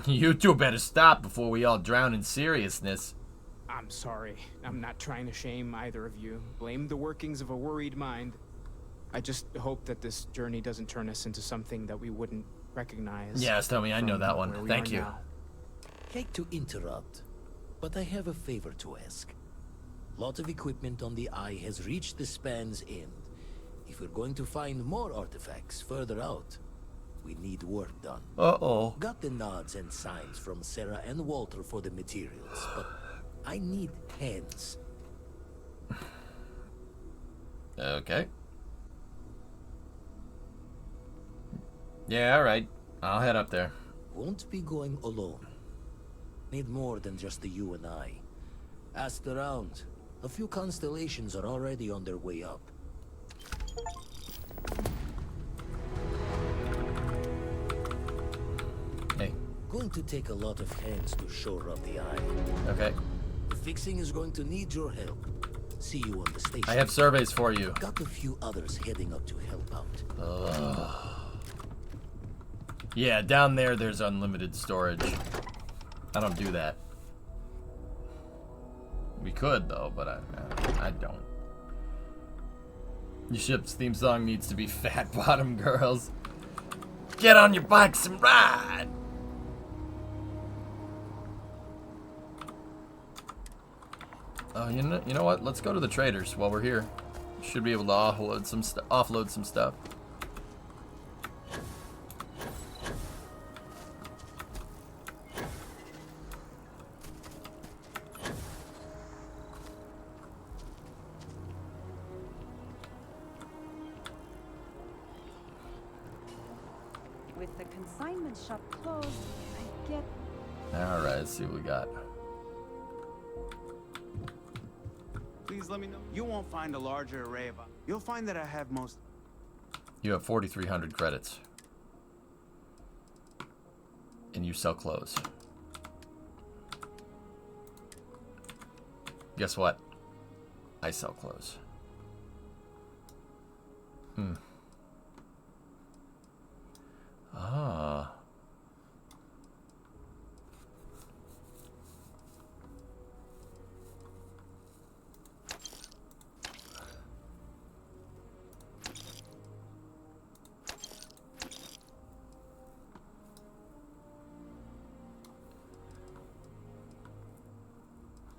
You two better stop before we all drown in seriousness. I'm sorry. I'm not trying to shame either of you. Blame the workings of a worried mind. I just hope that this journey doesn't turn us into something that we wouldn't recognize. Yes, Tommy, I know that one. Thank you. Now. Hate to interrupt, but I have a favor to ask. Lot of equipment on the Eye has reached the span's end. If we're going to find more artifacts further out, we need work done. Uh-oh. Got the nods and signs from Sarah and Walter for the materials, but I need hands. Okay. Yeah, alright. I'll head up there. Won't be going alone. Need more than just the you and I. Asked around. A few constellations are already on their way up. Hey. Going to take a lot of hands to shore up the Eye. Okay. The fixing is going to need your help. See you on the station. I have surveys for you. Got a few others heading up to help out. Yeah, down there's unlimited storage. I don't do that. We could though, but I don't. Your ship's theme song needs to be Fat Bottom Girls. Get on your bikes and ride! Oh, you know what? Let's go to the traders while we're here. Should be able to offload some stuff. With the consignment shop closed, I get... Alright, let's see what we got. Please let me know. You won't find a larger array of... You'll find that I have most... You have 4,300 credits. And you sell clothes. Guess what? I sell clothes. Ah.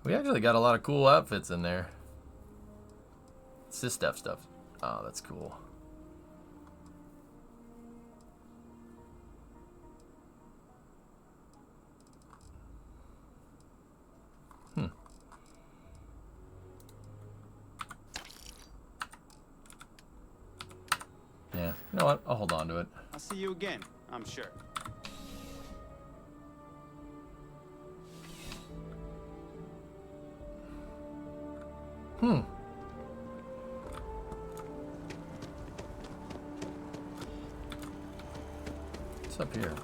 We actually got a lot of cool outfits in there. Sysdef stuff. Oh, that's cool. Yeah, you know what? I'll hold on to it. I'll see you again, I'm sure. What's up here?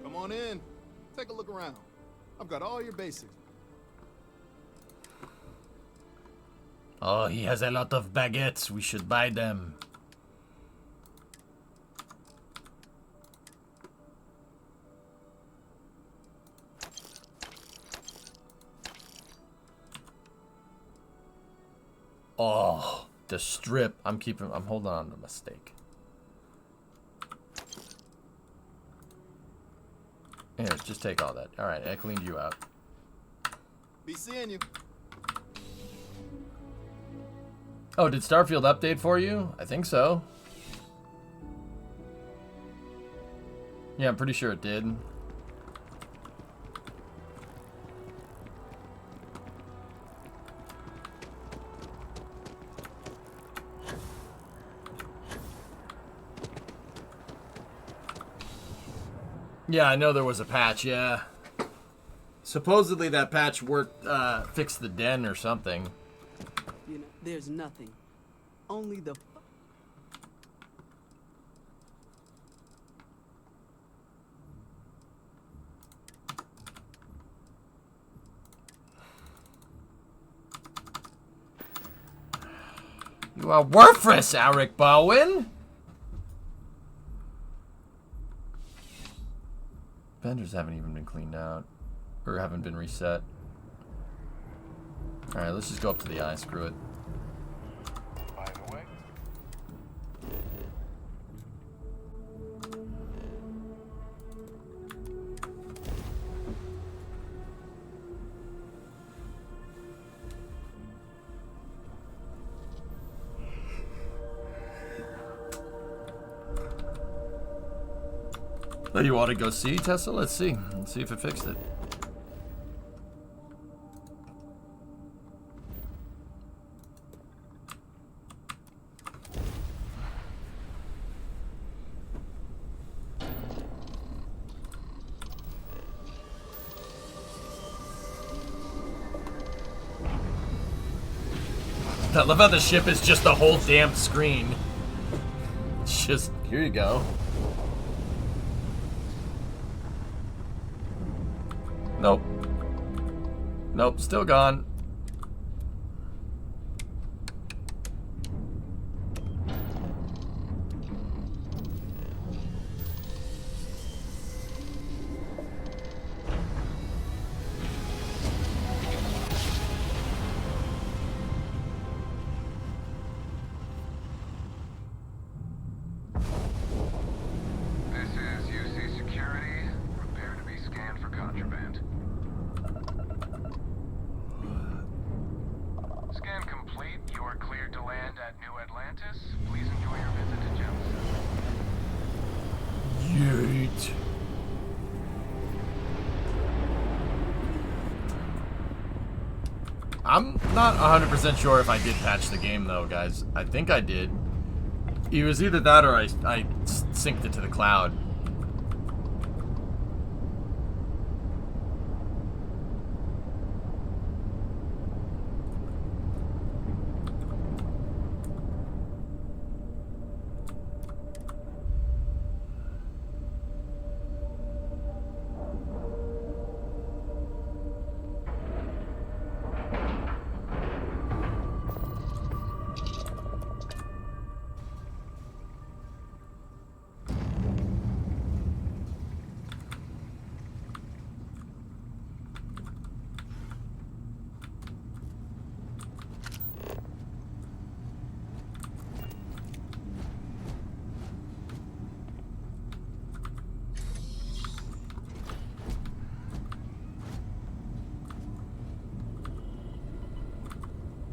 Come on in. Take a look around. I've got all your basics. Oh, he has a lot of baguettes. We should buy them. Oh, the strip. I'm holding on to my steak. Here, just take all that. All right, I cleaned you out. Be seeing you. Oh, did Starfield update for you? I think so. Yeah, I'm pretty sure it did. Yeah, I know there was a patch, yeah. Supposedly that patch worked, fixed the den or something. You know, there's nothing. Only the... You are worthless, Eric Bowen! Vendors haven't even been cleaned out. Or haven't been reset. Alright, let's just go up to the eye. Screw it. By the way, Oh, you want to go see Tesla? Let's see. Let's see if it fixed it. I love how the ship is just the whole damn screen. It's just, here you go. Nope. Nope, still gone. Atlantis, please enjoy your visit to Gemstone. Yeet. I'm not 100% sure if I did patch the game though, guys. I think I did. It was either that or I synced it to the cloud.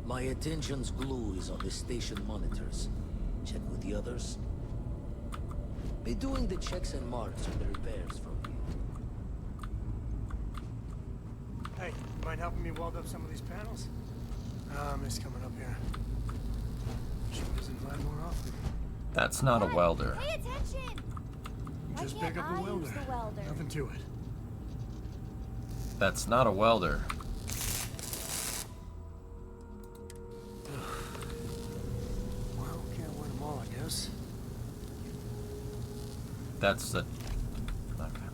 My attention's glue is on the station monitors. Check with the others. Be doing the checks and marks on the repairs from you. Hey, you mind helping me weld up some of these panels? I miss coming up here. She doesn't fly more often. That's not a welder. Pay attention! Just pick up the welder. Nothing to it. That's not a welder. Well, can't win them all, I guess. That's a... Okay.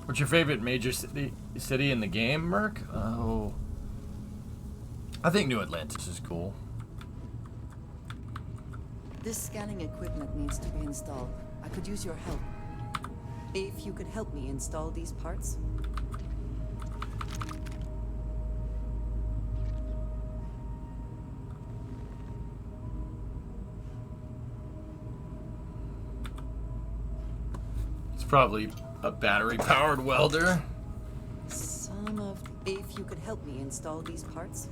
What's your favorite major city in the game, Merc? Oh... I think New Atlantis is cool. This scanning equipment needs to be installed. I could use your help. If you could help me install these parts. It's probably a battery-powered welder. Some of... If you could help me install these parts.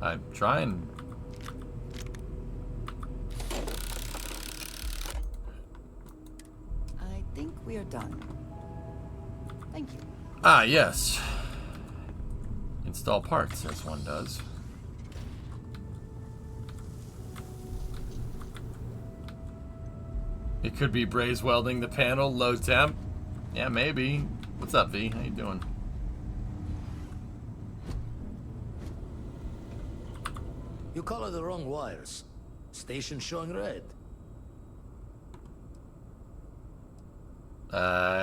I'm trying. I think we are done. Thank you. Ah, yes. Install parts, as one does. It could be braze welding the panel, low temp. Yeah, maybe. What's up, V? How you doing? You color the wrong wires. Station showing red.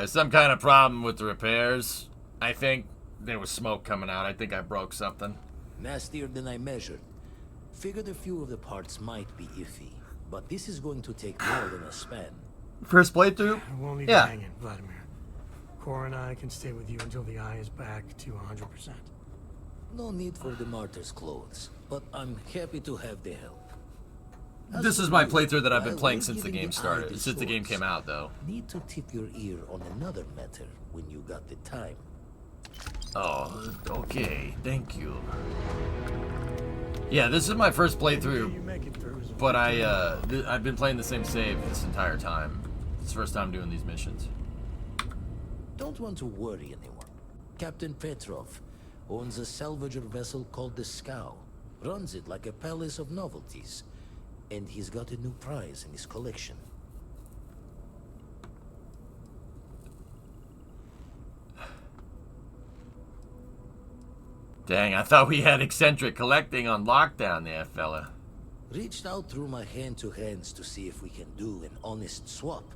Some kind of problem with the repairs. I think there was smoke coming out. I think I broke something. Nastier than I measured. Figured a few of the parts might be iffy, but this is going to take more than a span. First playthrough? I won't leave Yeah. you hanging, Vladimir. Cora and I can stay with you until the eye is back to 100%. No need for the martyr's clothes, but I'm happy to have the help. This is my playthrough that I've been While playing we're since the giving game the eye started. the Since the game swords, came out, though. Need to tip your ear on another matter when you got the time. Oh, okay. Thank you. Yeah, this is my first playthrough, but I've been playing the same save this entire time. It's the first time doing these missions. Don't want to worry anyone. Captain Petrov owns a salvager vessel called the Scow. Runs it like a palace of novelties. And he's got a new prize in his collection. Dang, I thought we had eccentric collecting on lockdown there, fella. Reached out through my hand-to-hands to see if we can do an honest swap.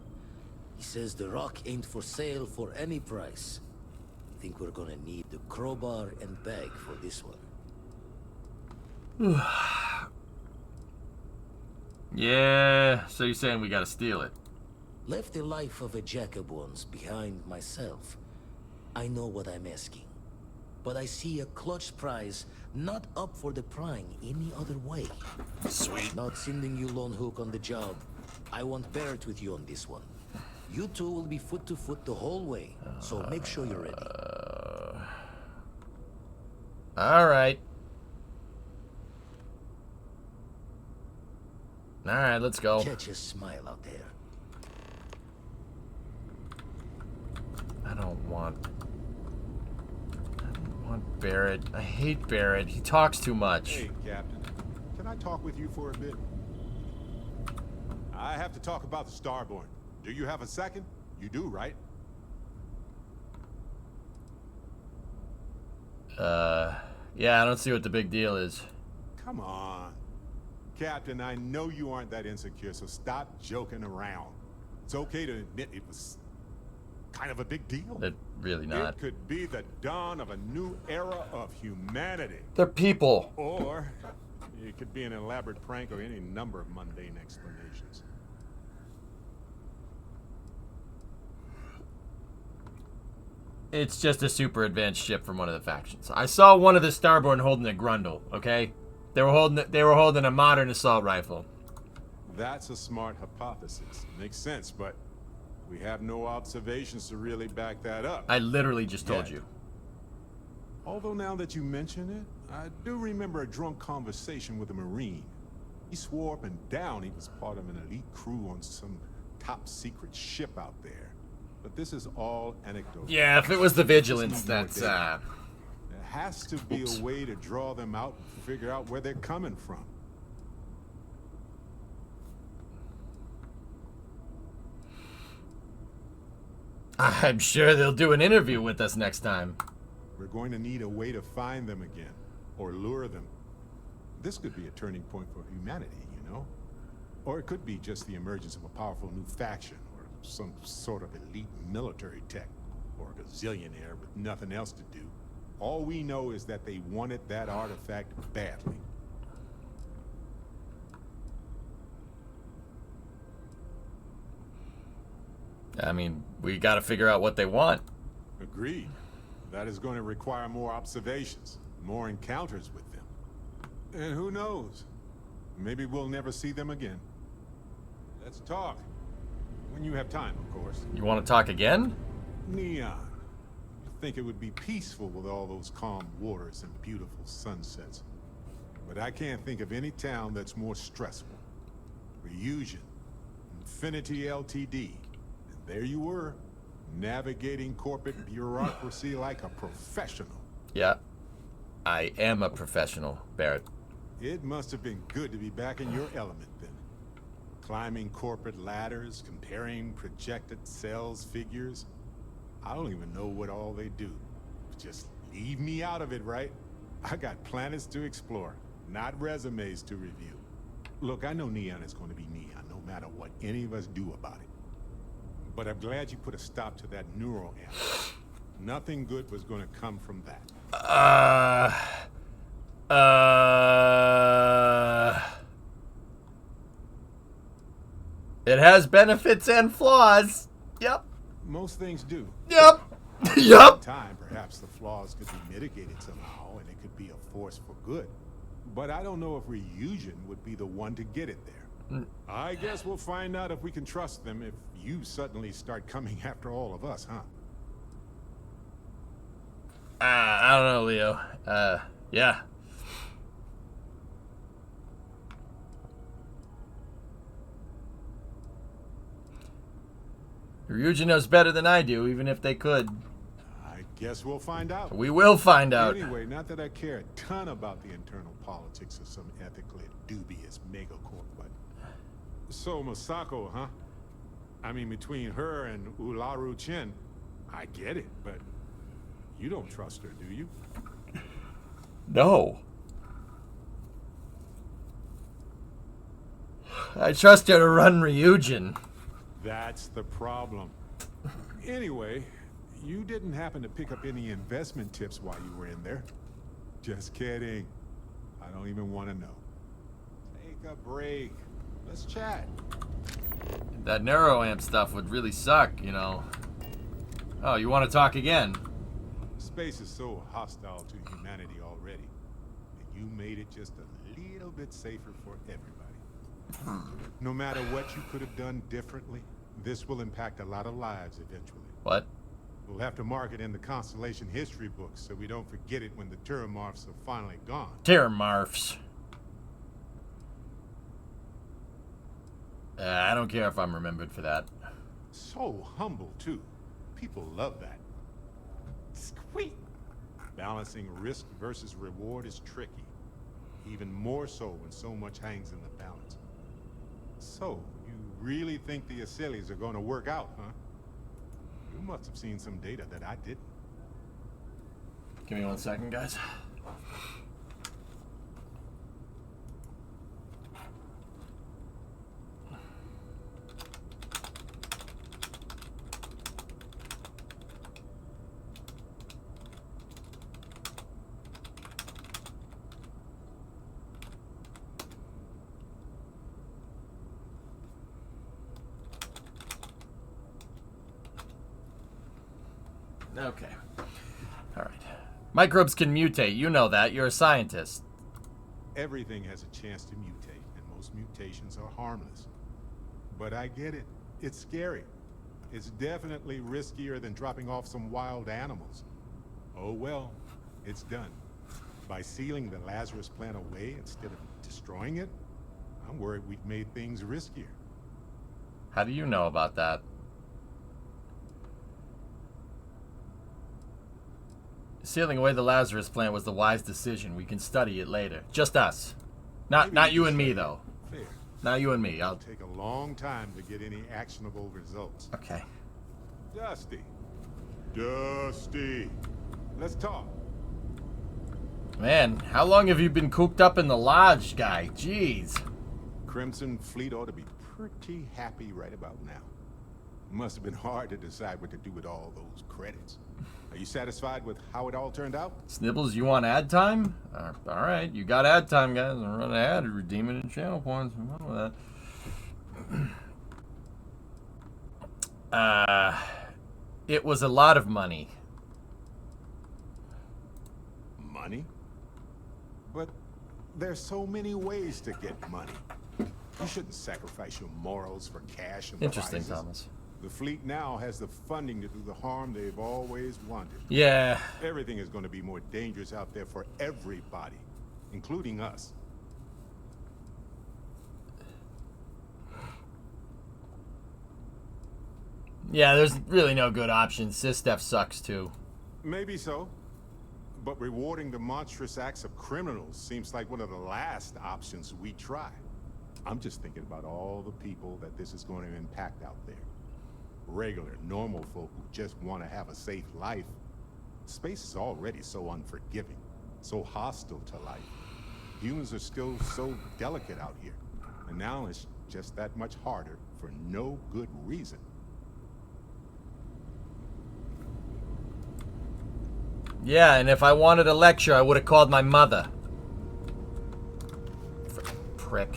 He says the rock ain't for sale for any price. Think we're gonna need the crowbar and bag for this one. Yeah, so you're saying we gotta steal it. Left the life of a jackabones behind myself. I know what I'm asking. But I see a clutch prize not up for the prying any other way. Sweet. Not sending you lone hook on the job. I won't bear it with you on this one. You two will be foot to foot the whole way, so make sure you're ready. Alright. All right, let's go. Catch a smile out there. I don't want Barrett. I hate Barrett. He talks too much. Hey, Captain. Can I talk with you for a bit? I have to talk about the Starborn. Do you have a second? You do, right? Yeah, I don't see what the big deal is. Come on. Captain, I know you aren't that insecure, so stop joking around. It's okay to admit it was kind of a big deal. They're really not. It could be the dawn of a new era of humanity. They're people. Or it could be an elaborate prank or any number of mundane explanations. It's just a super advanced ship from one of the factions. I saw one of the Starborn holding a Grundle, okay? They were holding a modern assault rifle. That's a smart hypothesis. Makes sense, but we have no observations to really back that up. I literally just told you. Although now that you mention it, I do remember a drunk conversation with a Marine. He swore up and down he was part of an elite crew on some top secret ship out there. But this is all anecdotal. Yeah, if it was the Vigilance, that's There has to be a way to draw them out and figure out where they're coming from. I'm sure they'll do an interview with us next time. We're going to need a way to find them again, or lure them. This could be a turning point for humanity, you know? Or it could be just the emergence of a powerful new faction, or some sort of elite military tech, or a gazillionaire with nothing else to do. All we know is that they wanted that artifact badly. I mean, we gotta figure out what they want. Agreed. That is going to require more observations, more encounters with them. And who knows? Maybe we'll never see them again. Let's talk. When you have time, of course. You want to talk again? Neon. You think it would be peaceful with all those calm waters and beautiful sunsets. But I can't think of any town that's more stressful. Reusion. Infinity Ltd. And there you were, navigating corporate bureaucracy like a professional. Yeah. I am a professional, Barrett. It must have been good to be back in your element then. Climbing corporate ladders, comparing projected sales figures. I don't even know what all they do. Just leave me out of it, right? I got planets to explore, not resumes to review. Look, I know Neon is going to be Neon, no matter what any of us do about it. But I'm glad you put a stop to that neural amp. Nothing good was going to come from that. It has benefits and flaws. Yep. Most things do. Yep. Yep. Time, perhaps the flaws could be mitigated somehow, and it could be a force for good. But I don't know if Reusion would be the one to get it there. I guess we'll find out if we can trust them if you suddenly start coming after all of us, huh? I don't know, Leo. Yeah. Ryujin knows better than I do, even if they could. I guess we'll find out. We will find out. Anyway, not that I care a ton about the internal politics of some ethically dubious megacorp, but... So, Masako, huh? I mean, between her and Ularu Chen, I get it, but you don't trust her, do you? No. I trust her to run Ryujin. That's the problem. Anyway, you didn't happen to pick up any investment tips while you were in there. Just kidding. I don't even want to know. Take a break. Let's chat. That neuroamp stuff would really suck, you know. Oh, you want to talk again? Space is so hostile to humanity already. And you made it just a little bit safer for everybody. No matter what you could have done differently, this will impact a lot of lives eventually. What? We'll have to mark it in the Constellation history books so we don't forget it when the Terramorphs are finally gone. Terramorphs. I don't care if I'm remembered for that. So humble, too. People love that. Squeak! Balancing risk versus reward is tricky. Even more so when so much hangs in the balance. So, you really think the Acelies are going to work out, huh? You must have seen some data that I didn't. Give me 1 second, guys. Okay. All right. Microbes can mutate. You know that. You're a scientist. Everything has a chance to mutate, and most mutations are harmless. But I get it. It's scary. It's definitely riskier than dropping off some wild animals. Oh well, it's done. By sealing the Lazarus plant away instead of destroying it, I'm worried we've made things riskier. How do you know about that? Sealing away the Lazarus plant was the wise decision. We can study it later. Just us. Not you and me, though. Fair. Not you and me. It'll take a long time to get any actionable results. Okay. Dusty. Dusty. Let's talk. Man, how long have you been cooped up in the lodge, guy? Jeez. Crimson Fleet ought to be pretty happy right about now. Must have been hard to decide what to do with all those credits. Are you satisfied with how it all turned out? Snibbles, you want ad time? All right, you got ad time, guys. I'm running an ad, redeem it in channel points. I'm fine with that. It was a lot of money. Money? But there's so many ways to get money. You shouldn't sacrifice your morals for cash and Interesting, prizes. Thomas. The fleet now has the funding to do the harm they've always wanted. Yeah. Everything is going to be more dangerous out there for everybody, including us. Yeah, there's really no good options. SysDef sucks, too. Maybe so. But rewarding the monstrous acts of criminals seems like one of the last options we try. I'm just thinking about all the people that this is going to impact out there. Regular, normal folk who just want to have a safe life. Space is already so unforgiving, so hostile to life. Humans are still so delicate out here. And now it's just that much harder for no good reason. Yeah, and if I wanted a lecture, I would have called my mother. Frickin' prick.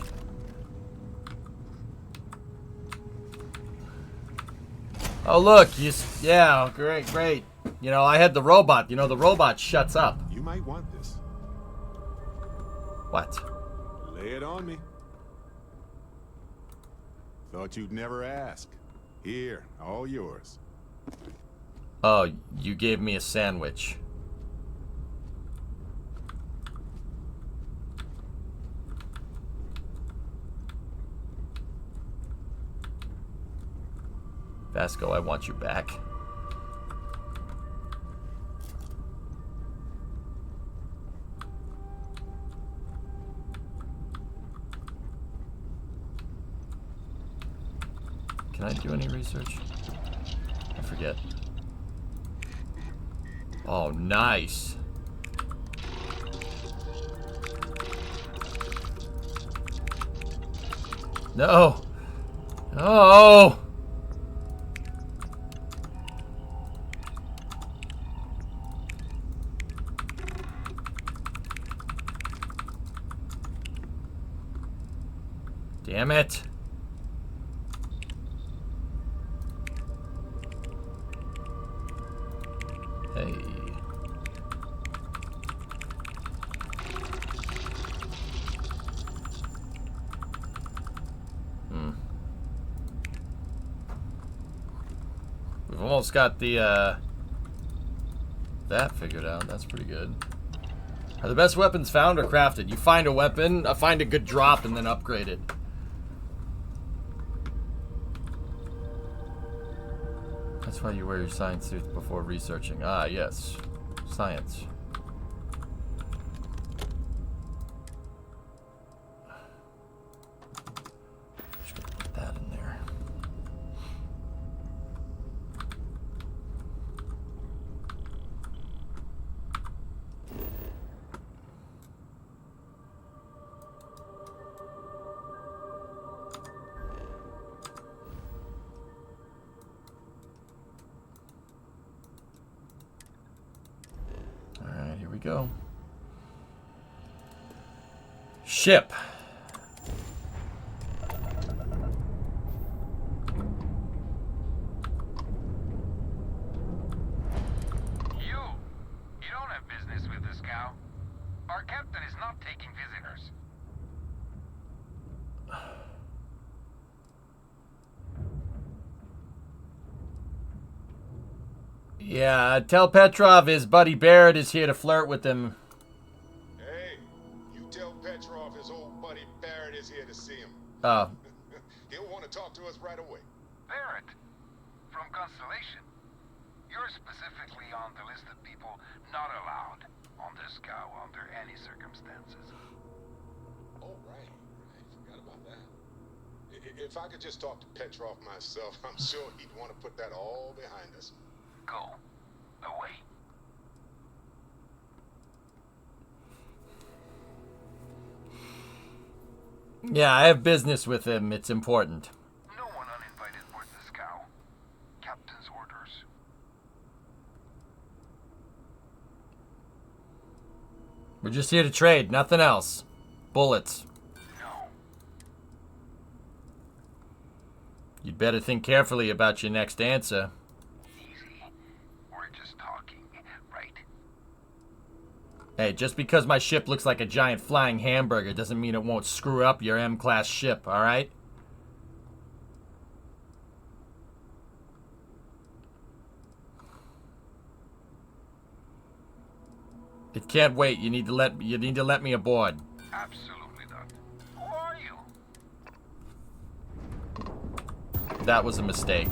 Oh, look, yeah, great. You know, I had the robot. You know, the robot shuts up. You might want this. What? Lay it on me. Thought you'd never ask. Here, all yours. Oh, you gave me a sandwich. Vasco, I want you back. Can I do any research? I forget. Oh, nice. No. Oh. Damn it. Hey. We've almost got the, that figured out. That's pretty good. Are the best weapons found or crafted? You find a weapon, find a good drop, and then upgrade it. That's why you wear your science suits before researching. Ah, yes. Science. Just gonna put that in there. Alright, here we go. Ship. You don't have business with this cow. Our captain is not taking visitors. Yeah, tell Petrov his buddy Barrett is here to flirt with him. Hey, you tell Petrov his old buddy Barrett is here to see him. Oh. He'll want to talk to us right away. Barrett, from Constellation. You're specifically on the list of people not allowed on this cow under any circumstances. Oh, right. Forgot about that. If I could just talk to Petrov myself, I'm sure he'd want to put that all behind us. Go. Away. Yeah, I have business with him. It's important. No one uninvited board this cow. Captain's orders. We're just here to trade, nothing else. Bullets. No. You'd better think carefully about your next answer. Hey, just because my ship looks like a giant flying hamburger doesn't mean it won't screw up your M-class ship, alright? It can't wait. You need to let me aboard. Absolutely not. Who are you? That was a mistake.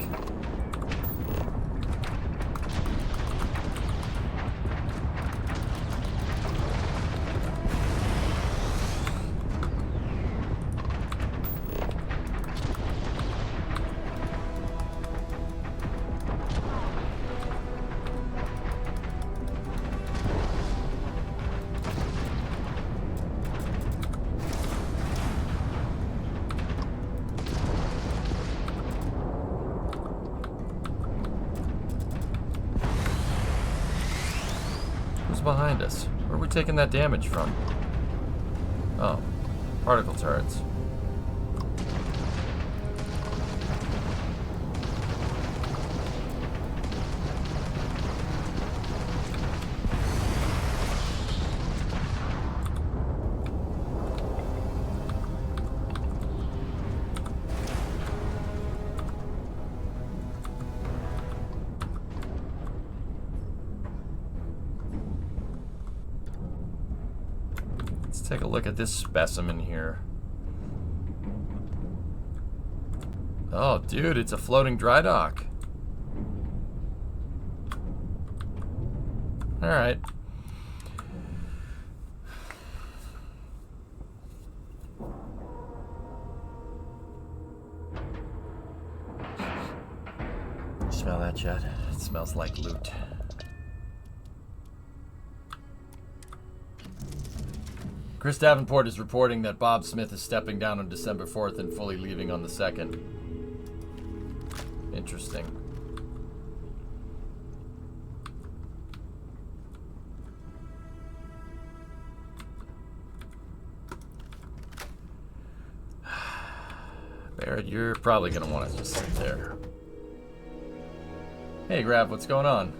Behind us. Where are we taking that damage from? Oh, particle turrets. Take a look at this specimen here. Oh, dude, it's a floating dry dock. All right. Smell that, Chad? It smells like loot. Chris Davenport is reporting that Bob Smith is stepping down on December 4th and fully leaving on the 2nd. Interesting. Barrett, you're probably going to want to just sit there. Hey, Grav, what's going on?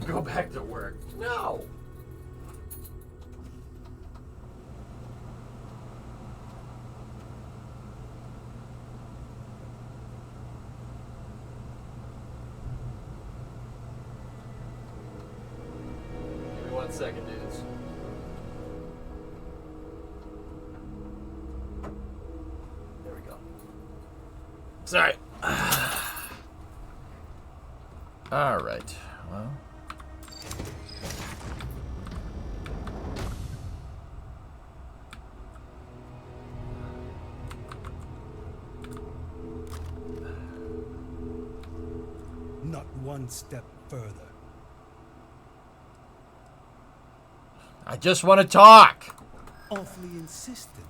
Go back to work. No! 1 second, dudes. There we go. Sorry. All right. Well. Not one step further. I just want to talk. Awfully insistent.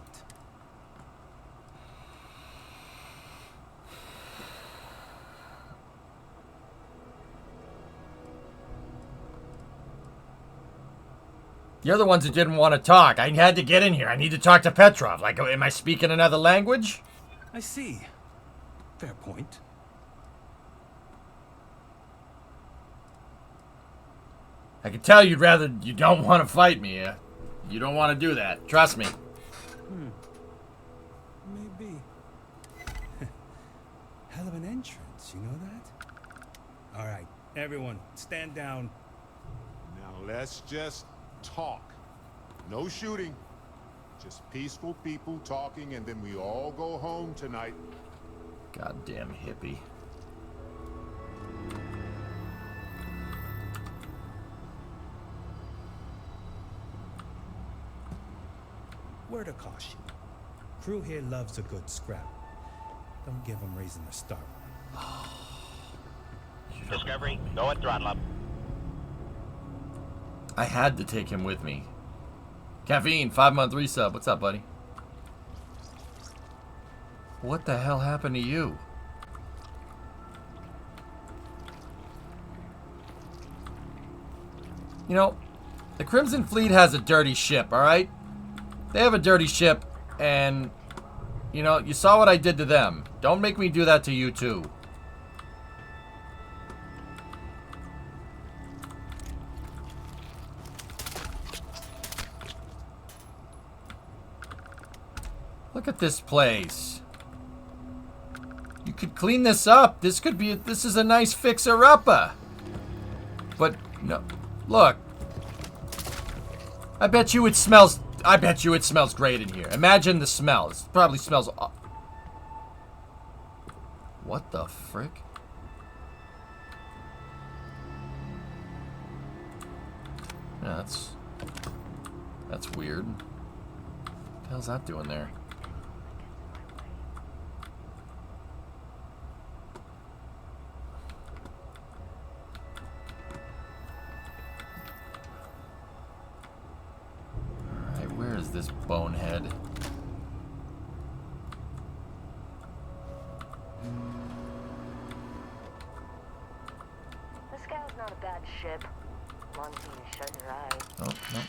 You're the ones who didn't want to talk. I had to get in here. I need to talk to Petrov. Like, am I speaking another language? I see. Fair point. I can tell you don't want to fight me. You don't want to do that. Trust me. Maybe. Hell of an entrance, you know that? All right, everyone, stand down. Now let's just talk. No shooting. Just peaceful people talking, and then we all go home tonight. Goddamn hippie. Word of caution. Crew here loves a good scrap. Don't give them reason to start. Discovery, go and throttle up. I had to take him with me. Caffeine, 5-month resub. What's up, buddy? What the hell happened to you? You know, the Crimson Fleet has a dirty ship, alright? They have a dirty ship, and, you know, you saw what I did to them. Don't make me do that to you, too. Look at this place. You could clean this up. This is a nice fixer-upper. But, no. Look. I bet you it smells great in here. Imagine the smell. It probably smells... What the frick? Yeah, that's weird. What the hell's that doing there? Where is this bonehead? This gal's not a bad ship. Long as you shut your eyes. Oh, no.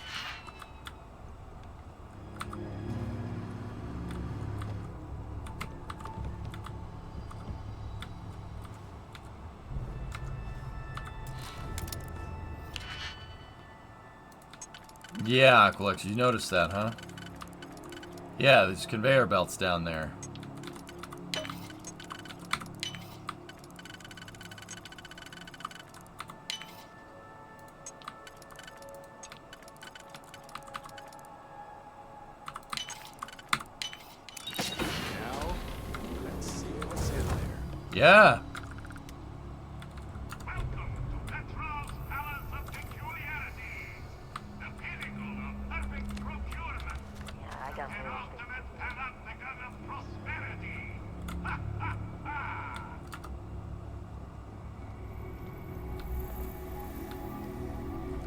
Yeah, Aqualex, you noticed that, huh? Yeah, there's conveyor belts down there. Now, let's see what's in there. Yeah.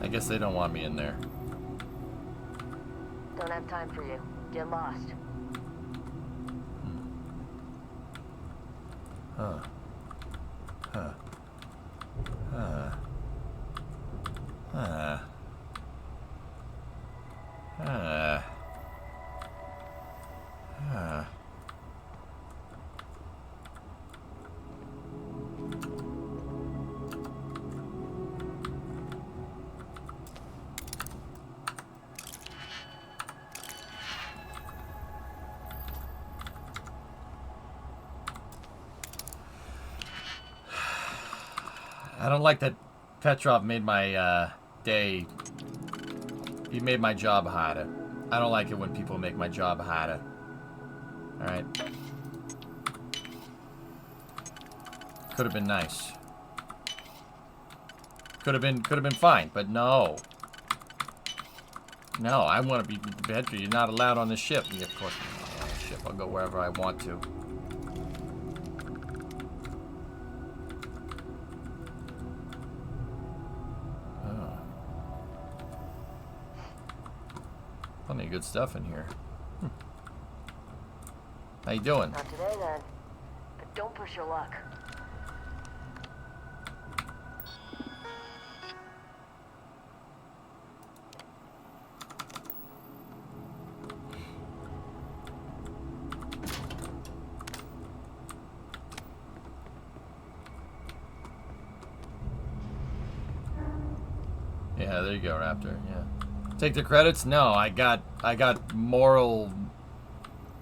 I guess they don't want me in there. Don't have time for you. Get lost. Huh. Huh. Huh. Huh. Huh. Huh. I don't like that Petrov made my day You made my job harder. I don't like it when people make my job harder. Alright. Could have been nice. Could have been fine, but no. No, I want to be the bedroom. You're not allowed on the ship. Yeah, of course I'm not on the ship. I'll go wherever I want to. Oh. Plenty of good stuff in here. How you doing? Not today, then. But don't push your luck. Yeah, there you go, Raptor. Yeah. Take the credits? No, I got moral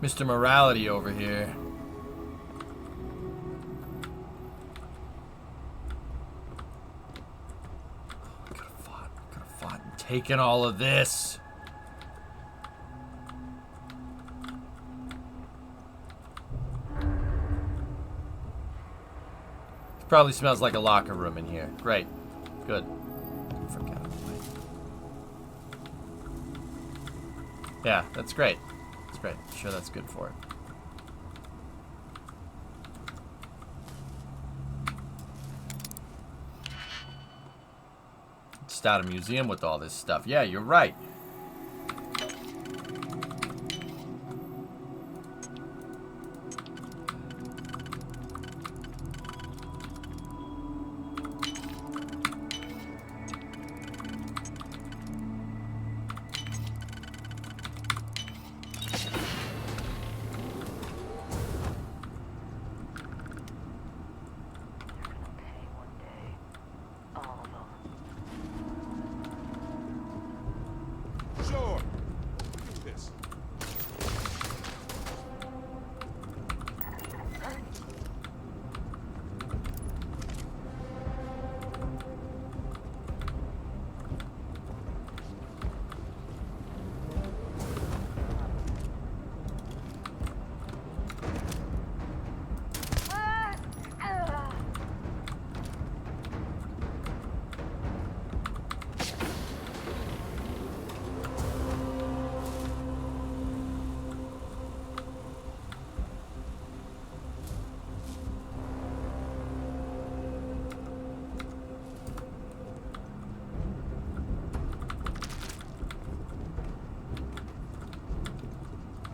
Mr. Morality over here. I could have fought and taken all of this. It probably smells like a locker room in here. Great. Good. Forget it. Yeah, that's great. That's great. I'm sure that's good for it. Start a museum with all this stuff. Yeah, you're right. Sure. Do this.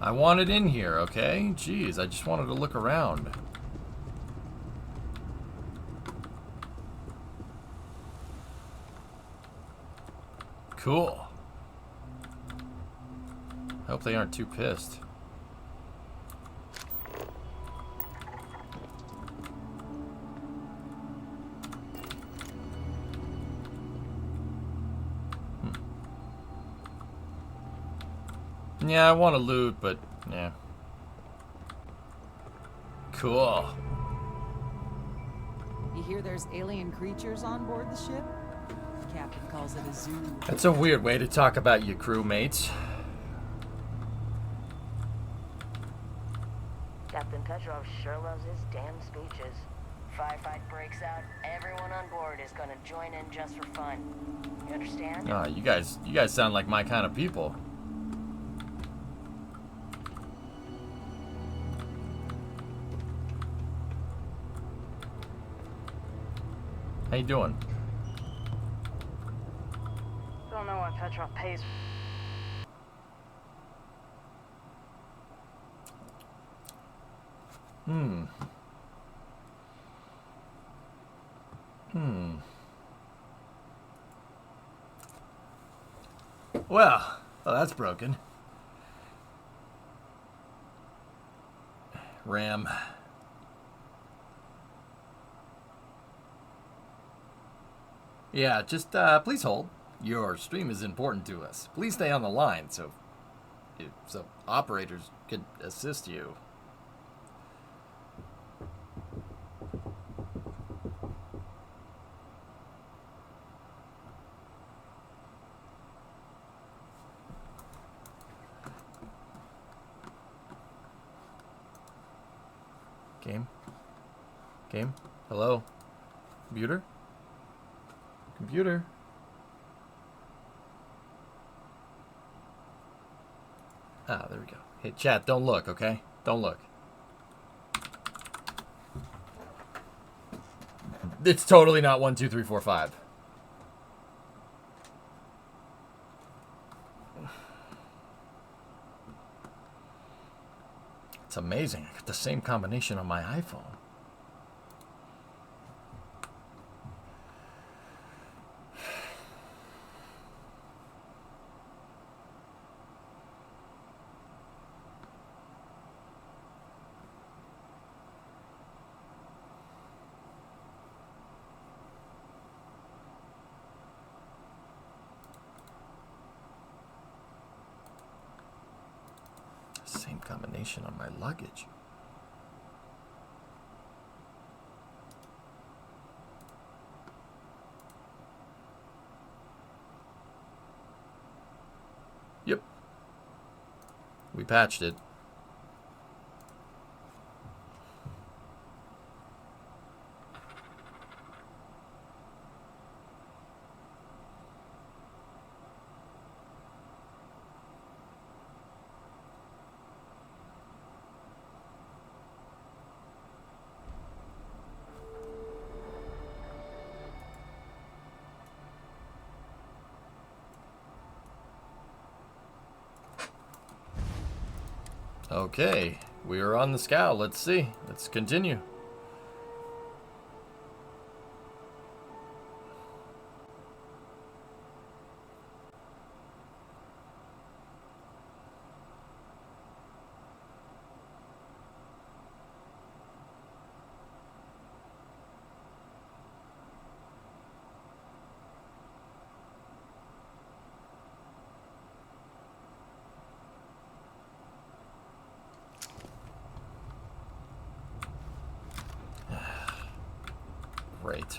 I want it in here, okay? Jeez, I just wanted to look around. Cool. I hope they aren't too pissed. Yeah, I want to loot, but yeah. Cool. You hear there's alien creatures on board the ship? The captain calls it a zoo. That's a weird way to talk about your crewmates. Captain Petrov sure loves his damn speeches. Firefight breaks out, everyone on board is gonna join in just for fun. You understand? Ah, you guys sound like my kind of people. How you doing? Don't know what Petrov pays. Well, that's broken. RAM. Yeah, just please hold. Your stream is important to us. Please stay on the line so operators could assist you. Game? Game? Hello? Computer? Computer? Ah, there we go. Hey, chat, don't look, okay? Don't look. It's totally not 1, 2, 3, 4, 5. It's amazing. I got the same combination on my iPhone. Same combination on my luggage. Yep. We patched it. Okay, we are on the scow. Let's see. Let's continue. Great.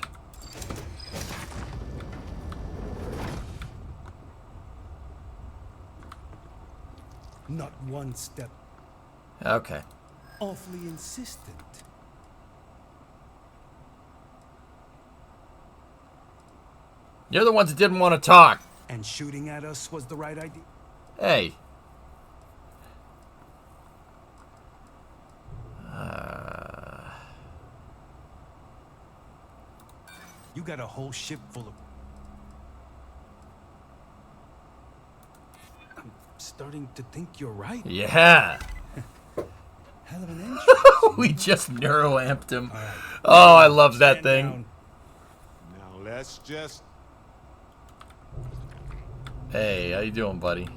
Not one step. Okay. Awfully insistent. You're the ones that didn't want to talk. And shooting at us was the right idea. Hey. You got a whole ship full of... I'm starting to think you're right. Yeah. Hell of an engine. We just neuro-amped him. Right. Oh, I love that thing. Down. Now let's just... Hey, how you doing, buddy?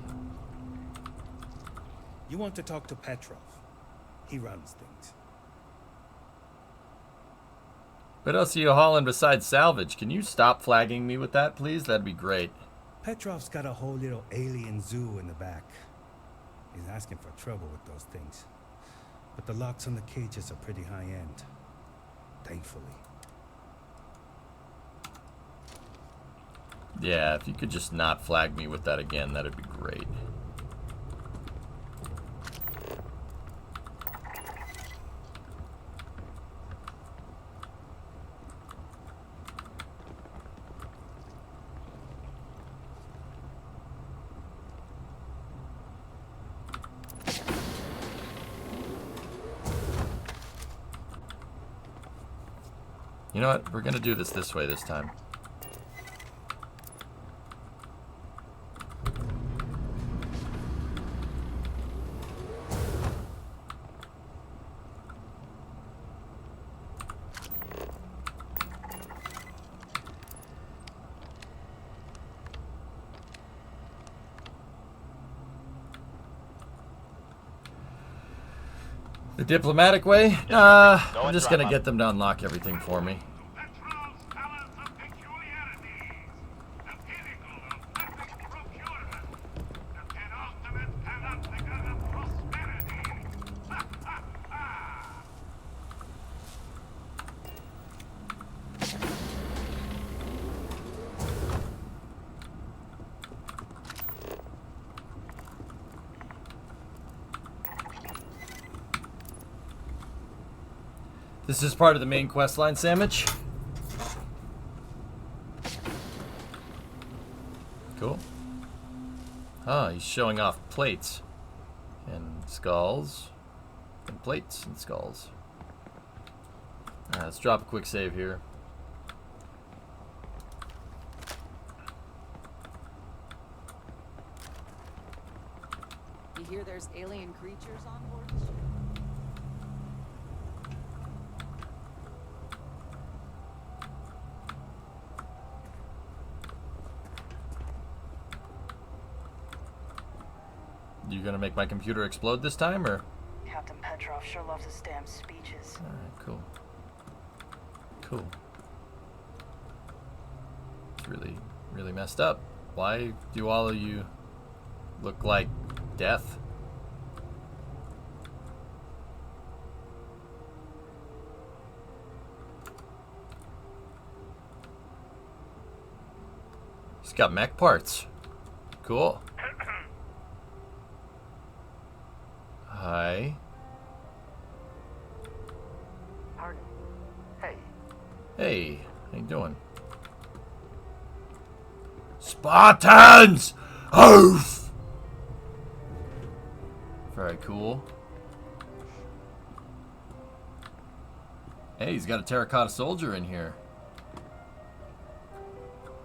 You want to talk to Petrov. He runs things. What else are you hauling besides salvage? Can you stop flagging me with that, please? That'd be great. Petrov's got a whole little alien zoo in the back. He's asking for trouble with those things. But the locks on the cages are pretty high-end. Thankfully. Yeah, if you could just not flag me with that again, that'd be great. You know what? We're gonna do this way this time. The diplomatic way? I'm just gonna get them to unlock everything for me. This is part of the main quest line sandwich. Cool. Ah, he's showing off plates and skulls and plates and skulls. Alright, let's drop a quick save here. You hear there's alien creatures on board the ship? You gonna make my computer explode this time, or? Captain Petrov sure loves his damn speeches. Alright, cool. Cool. It's really, really messed up. Why do all of you look like death? He's got mech parts. Cool. Hi. Pardon. Hey. Hey, how you doing? Spartans! Oof! Very cool. Hey, he's got a terracotta soldier in here.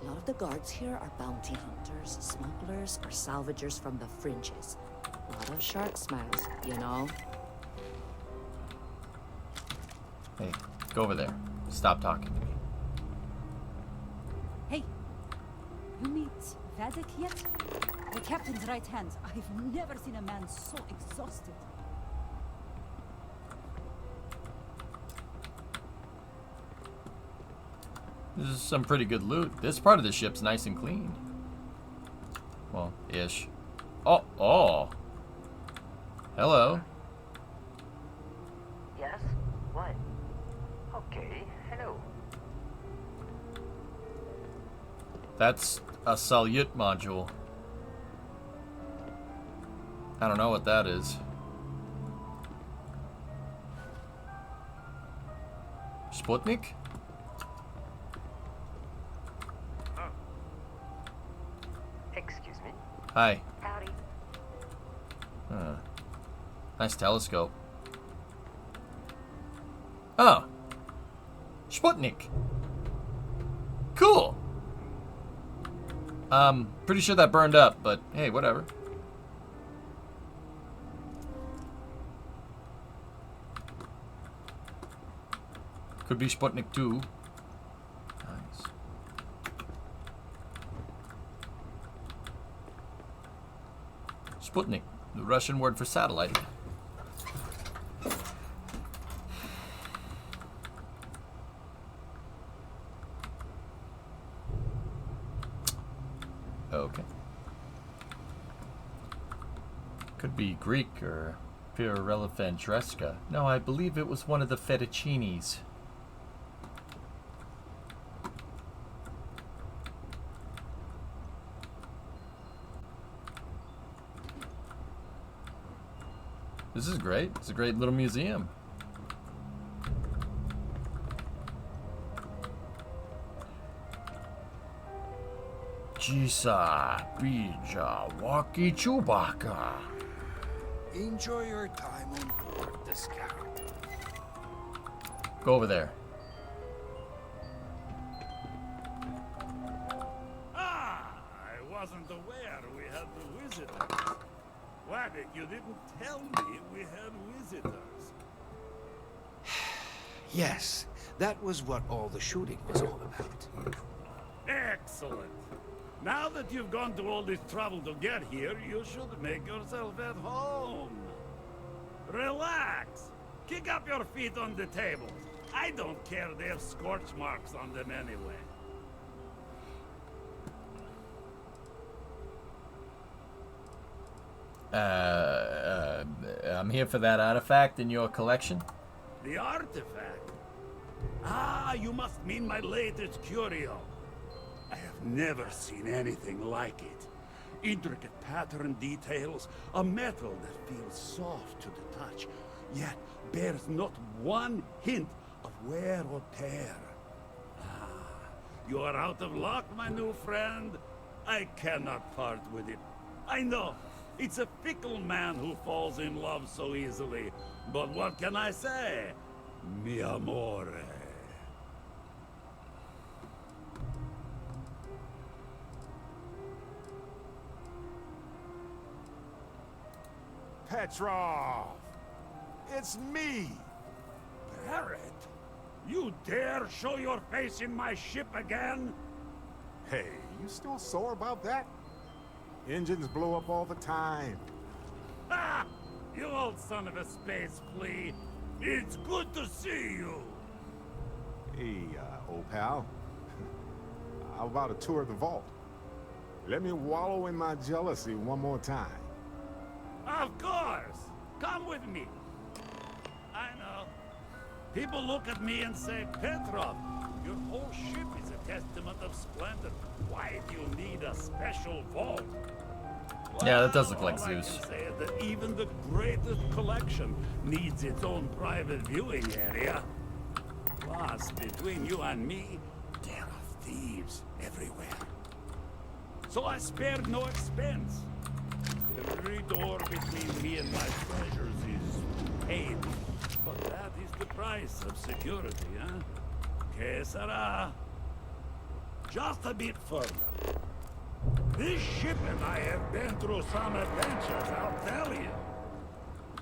A lot of the guards here are bounty hunters, smugglers, or salvagers from the fringes. A lot of shark smiles, you know? Hey, go over there. Stop talking to me. Hey, you meet Vadik yet? The captain's right hand. I've never seen a man so exhausted. This is some pretty good loot. This part of the ship's nice and clean. Well, ish. Oh, oh. Hello. Yes? What? Okay, hello. That's a salute module. I don't know what that is. Sputnik? Excuse me? Hi. Howdy. Huh. Nice telescope. Oh. Sputnik. Cool. Pretty sure that burned up, but hey, whatever. Could be Sputnik 2. Nice. Sputnik, the Russian word for satellite. Okay. Could be Greek or Pirelefantresca. No, I believe it was one of the fettuccinis. This is great. It's a great little museum. Jisa, Bija, Waki Chewbacca. Enjoy your time on board the Scout. Go over there. Ah, I wasn't aware we had visitors. Wabbit, you didn't tell me we had visitors. Yes, that was what all the shooting was all about. Excellent. Now that you've gone to all this trouble to get here, you should make yourself at home. Relax. Kick up your feet on the table. I don't care they have scorch marks on them anyway. I'm here for that artifact in your collection. The artifact? Ah, you must mean my latest curio. I have never seen anything like it. Intricate pattern details, a metal that feels soft to the touch, yet bears not one hint of wear or tear. Ah, you are out of luck, my new friend. I cannot part with it. I know, it's a fickle man who falls in love so easily. But what can I say? Mi amore. Petrov! It's me! Barrett? You dare show your face in my ship again? Hey, you still sore about that? Engines blow up all the time. Ha! You old son of a space flea. It's good to see you. Hey, old pal. How about a tour of the vault? Let me wallow in my jealousy one more time. Of course! Come with me. I know. People look at me and say, Petrov, your whole ship is a testament of splendor. Why do you need a special vault? Well, yeah, that does look like all Zeus. I can say is that even the greatest collection needs its own private viewing area. Plus, between you and me, there are thieves everywhere. So I spared no expense. Every door between me and my treasures is paid. But that is the price of security, huh? Que sera? Just a bit further. This ship and I have been through some adventures, I'll tell you.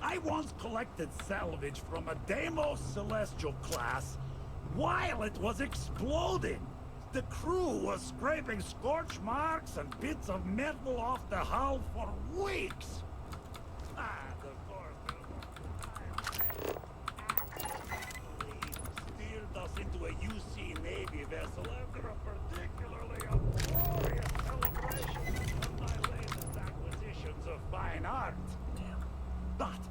I once collected salvage from a Deimos Celestial class while it was exploding. The crew was scraping scorch marks and bits of metal off the hull for weeks. And of course, steered us into a UC Navy vessel after a particularly glorious celebration of my latest acquisitions of fine art. But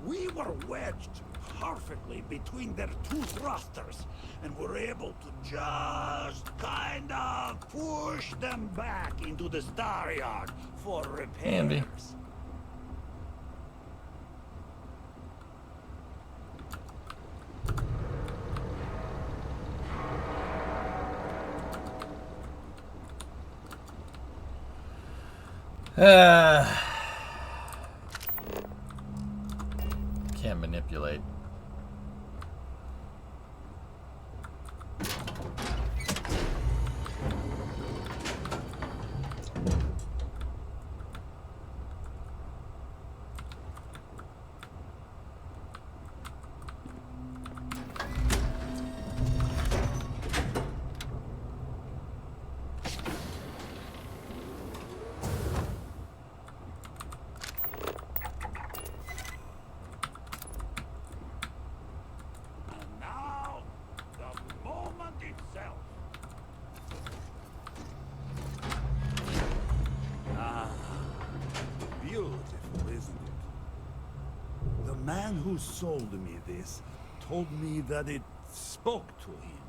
we were wedged perfectly between their two thrusters, and were able to just kind of push them back into the star yard for repairs. Handy. Can't manipulate. Who sold me this told me that it spoke to him.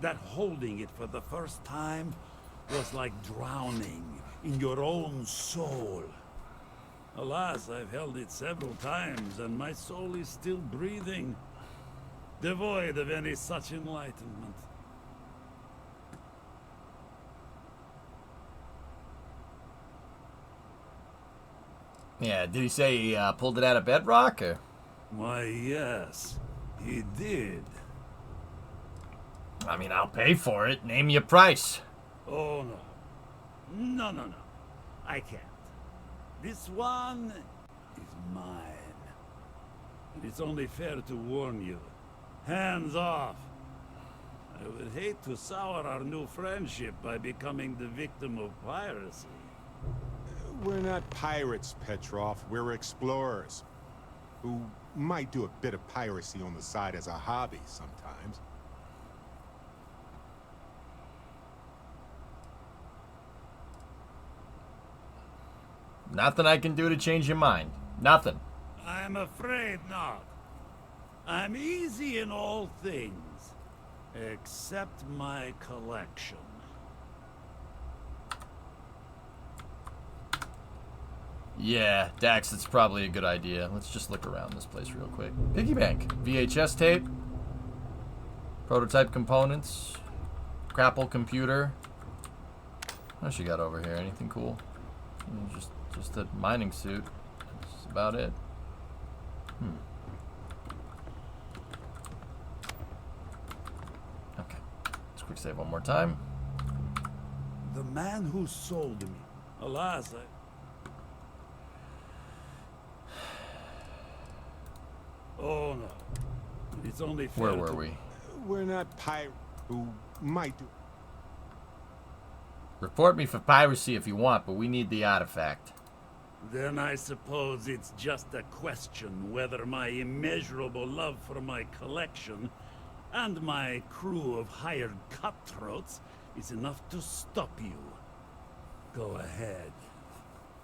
That holding it for the first time was like drowning in your own soul. Alas, I've held it several times, and my soul is still breathing, devoid of any such enlightenment. Yeah, did he say he pulled it out of bedrock, or? Why, yes, he did. I mean, I'll pay for it. Name your price. Oh, no. No. I can't. This one is mine. It's only fair to warn you. Hands off. I would hate to sour our new friendship by becoming the victim of piracy. We're not pirates, Petrov. We're explorers who might do a bit of piracy on the side as a hobby sometimes. Nothing I can do to change your mind. Nothing. I'm afraid not. I'm easy in all things, except my collection. Yeah, Dax, it's probably a good idea. Let's just look around this place real quick. Piggy bank. VHS tape. Prototype components. Grapple computer. What she got over here? Anything cool? Just a mining suit. That's about it. Okay. Let's quick save one more time. The man who sold me. Alas, Oh no. It's only fair Where were we? We're not pirates who might do. Report me for piracy if you want, but we need the artifact. Then I suppose it's just a question whether my immeasurable love for my collection and my crew of hired cutthroats is enough to stop you. Go ahead.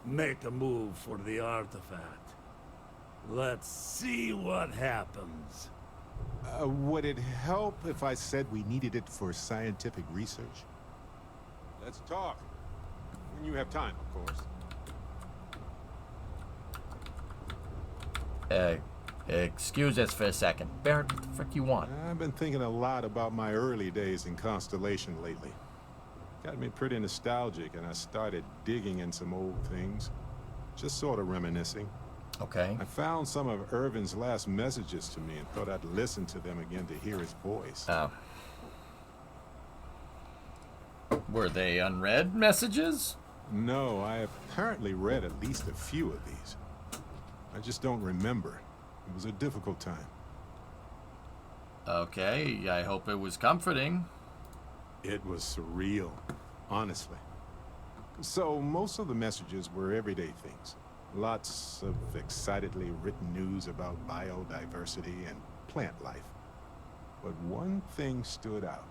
Make a move for the artifact. Let's see what happens. Would it help if I said we needed it for scientific research? Let's talk. When you have time, of course. Excuse us for a second. Barrett, what the frick you want? I've been thinking a lot about my early days in Constellation lately. Got me pretty nostalgic, and I started digging in some old things. Just sort of reminiscing. Okay. I found some of Irvin's last messages to me and thought I'd listen to them again to hear his voice. Oh. Were they unread messages? No, I apparently read at least a few of these. I just don't remember. It was a difficult time. Okay, I hope it was comforting. It was surreal, honestly. So, most of the messages were everyday things. Lots of excitedly written news about biodiversity and plant life. But one thing stood out.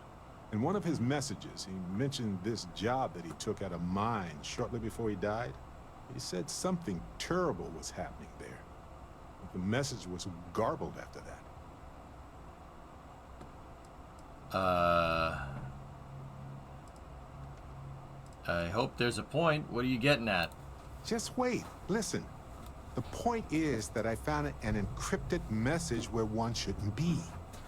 In one of his messages, he mentioned this job that he took at a mine shortly before he died. He said something terrible was happening there. But the message was garbled after that. I hope there's a point. What are you getting at? Just wait. Listen. The point is that I found an encrypted message where one shouldn't be.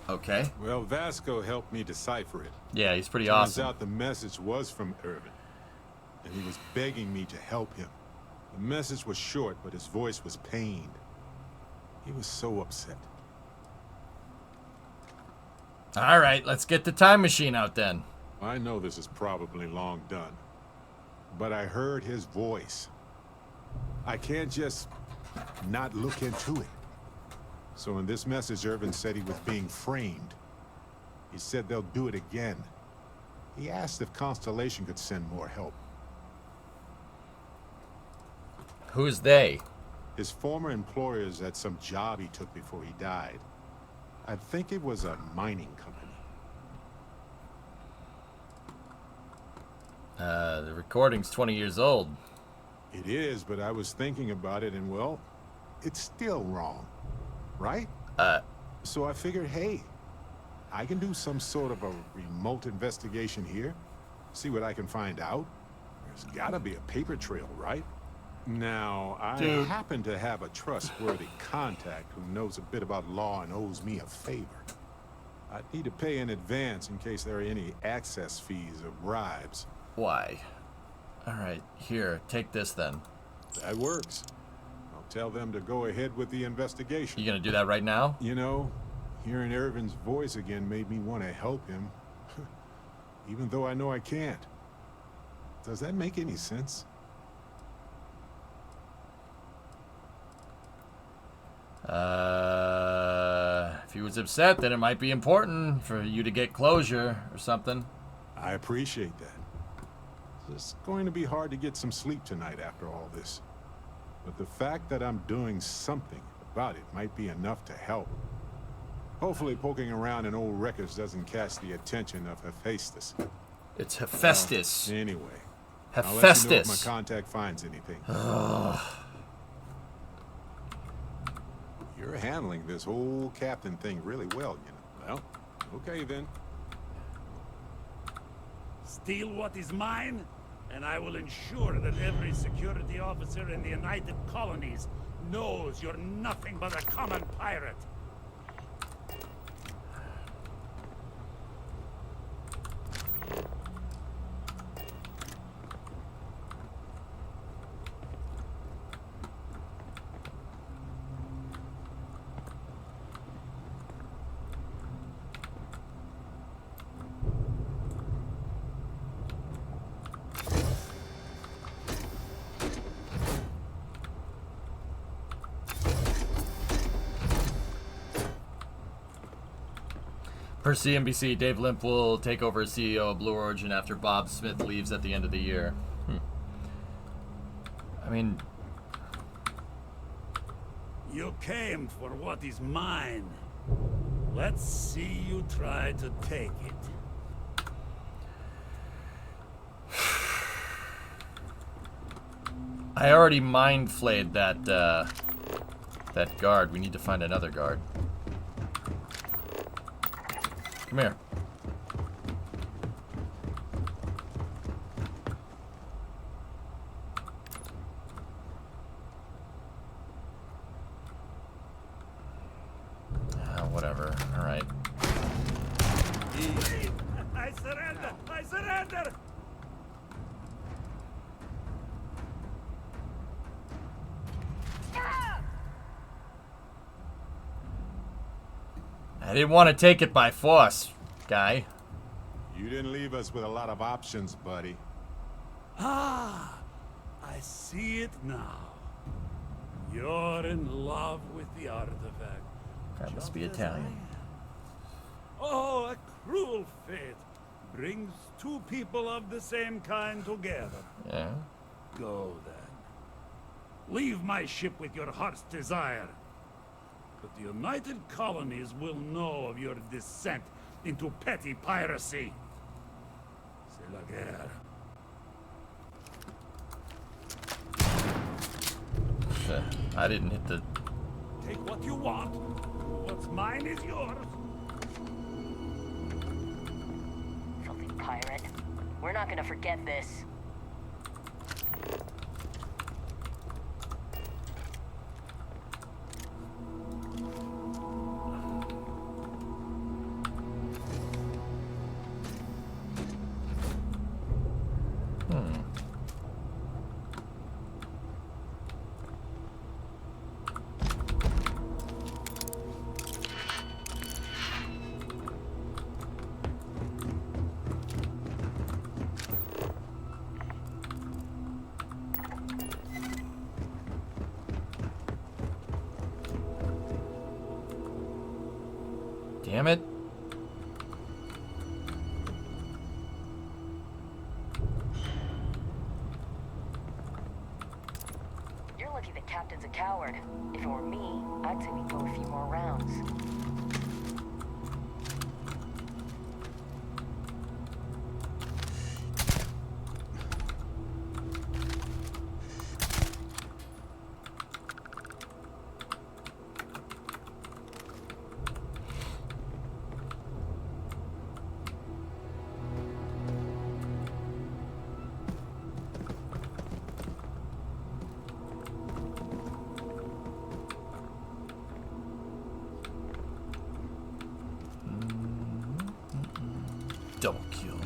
Okay. Well, Vasco helped me decipher it. Yeah, he's pretty Turns awesome. out the message was from Irvin, and he was begging me to help him. The message was short, but his voice was pained. He was so upset. All right, let's get the time machine out then. I know this is probably long done, but I heard his voice. I can't just not look into it. So in this message, Irvin said he was being framed. He said they'll do it again. He asked if Constellation could send more help. Who's they? His former employers had some job he took before he died. I think it was a mining company. The recording's 20 years old. It is, but I was thinking about it, and well, it's still wrong, right? So I figured, hey, I can do some sort of a remote investigation here, see what I can find out. There's gotta be a paper trail, right? Now, I happen to have a trustworthy contact who knows a bit about law and owes me a favor. I'd need to pay in advance in case there are any access fees or bribes. Why? All right, here, take this then. That works. I'll tell them to go ahead with the investigation. You gonna do that right now? You know, hearing Irvin's voice again made me want to help him, even though I know I can't. Does that make any sense? If he was upset, then it might be important for you to get closure or something. I appreciate that. It's going to be hard to get some sleep tonight after all this. But the fact that I'm doing something about it might be enough to help. Hopefully poking around in old records doesn't catch the attention of Hephaestus. It's Hephaestus. Anyway, Hephaestus. I'll let you know if my contact finds anything. You're handling this whole captain thing really well, you know. Well, okay then. Steal what is mine, and I will ensure that every security officer in the United Colonies knows you're nothing but a common pirate. Per CNBC, Dave Limp will take over as CEO of Blue Origin after Bob Smith leaves at the end of the year. I mean... You came for what is mine. Let's see you try to take it. I already mind flayed that, that guard. We need to find another guard. Come here. Whatever. All right. I surrender! I surrender! I didn't want to take it by force, guy. You didn't leave us with a lot of options, buddy. Ah, I see it now. You're in love with the artifact. That must be Italian. Oh, a cruel fate brings two people of the same kind together. Yeah. Go then. Leave my ship with your heart's desire. But the United Colonies will know of your descent into petty piracy. C'est la guerre. I didn't hit the... Take what you want. What's mine is yours. Filthy pirate. We're not gonna forget this. Damn it. You're lucky the captain's a coward. If it were me, I'd say we'd go a few more rounds. Double kill.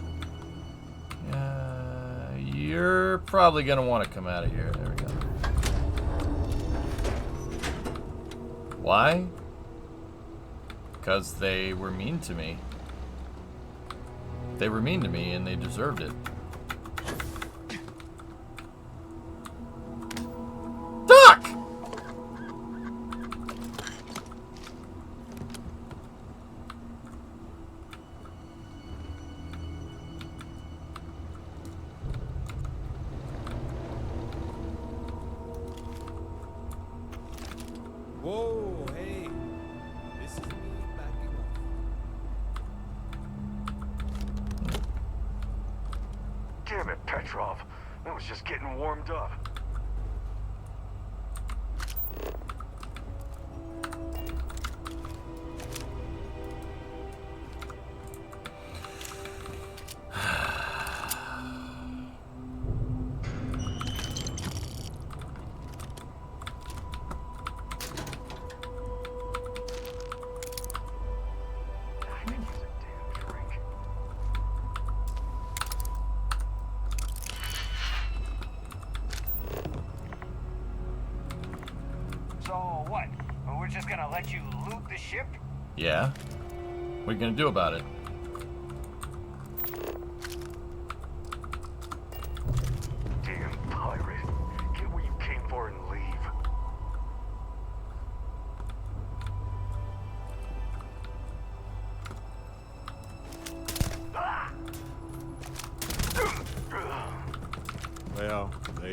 You're probably gonna want to come out of here. There we go. Why? Because they were mean to me. They were mean to me and they deserved it. Duck! Whoa, hey. This is me backing up. Damn it, Petrov. I was just getting warmed up. So what? We're just gonna let you loot the ship? Yeah. What are you gonna do about it? Damn pirate. Get what you came for and leave.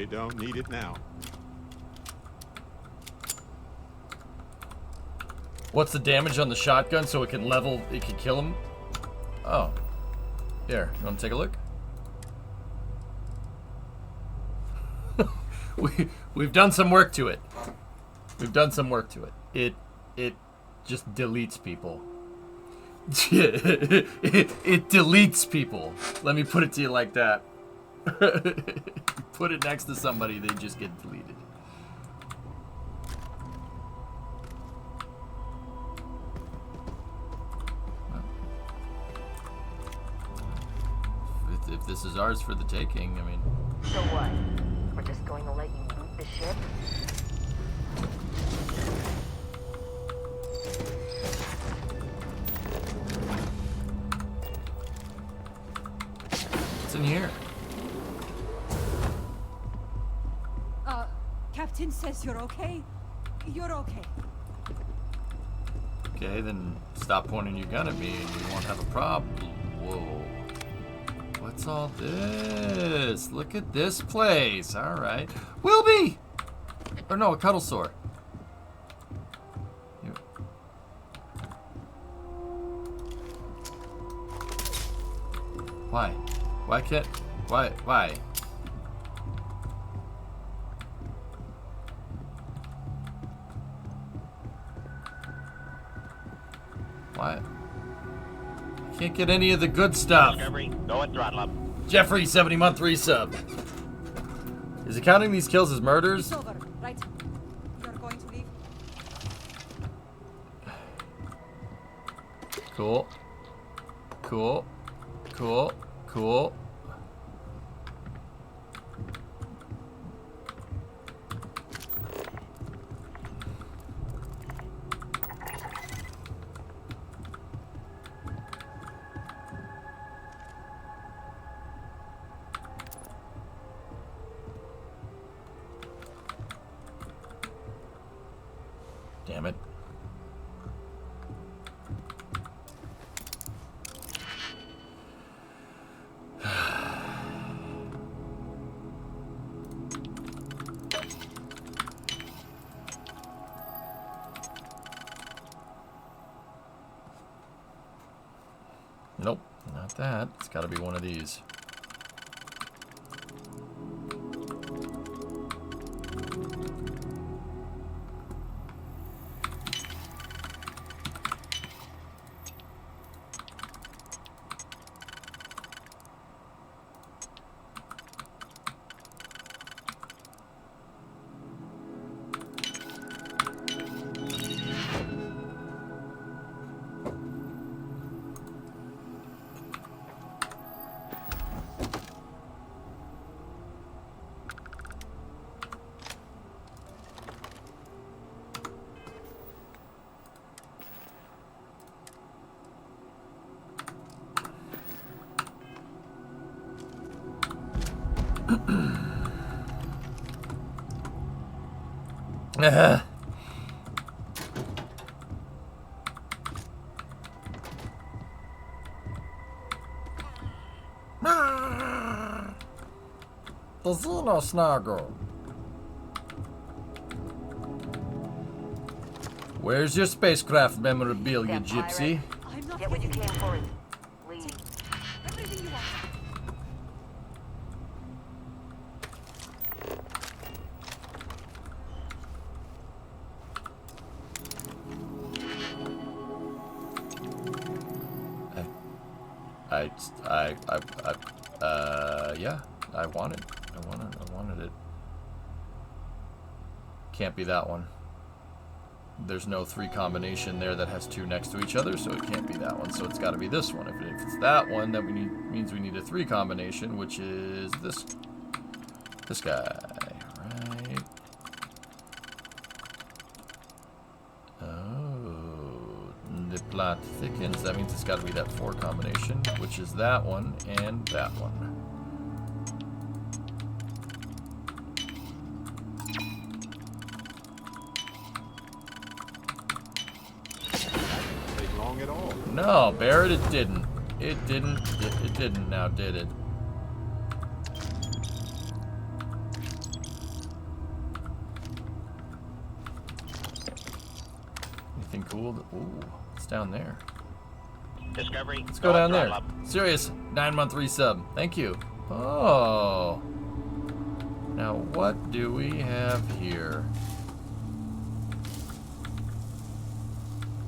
They don't need it now. What's the damage on the shotgun so it can level, it can kill him? Oh. Here, you want to take a look? We've done some work to it. We've done some work to it. It just deletes people. it deletes people. Let me put it to you like that. Put it next to somebody, they just get deleted. If this is ours for the taking, I mean... So what? We're just going to let you loot the ship? What's in here? Captain says you're okay. You're okay. Okay, then stop pointing your gun at me and you won't have a problem. Whoa. What's all this? Look at this place. Alright. Wilby! Or no, a cuddle sore. Why? Why can't... Why? Why? Why? I can't get any of the good stuff. Discovery, go and throttle up. Jeffrey, 70-month resub. Is it counting these kills as murders? It's over, right? You're going to leave? Cool. Cool. Cool. Cool. Damn it. Nope, not that. It's got to be one of these. The Xeno Snuggle. Where's your spacecraft memorabilia, Gypsy? Get what you came for and leave. Everything you want. Yeah, I wanted it. Can't be that one. There's no 3 combination there that has 2 next to each other, so it can't be that one. So it's got to be this one. If it's that one, that means we need a 3 combination, which is this guy, right? Oh, the plot thickens. That means it's got to be that 4 combination, which is that one and that one. At all. No, Barrett, it didn't. It didn't. It didn't now, did it? Anything cool? Ooh, it's down there. Discovery. Let's go down there. Serious 9-month resub. Thank you. Oh. Now what do we have here?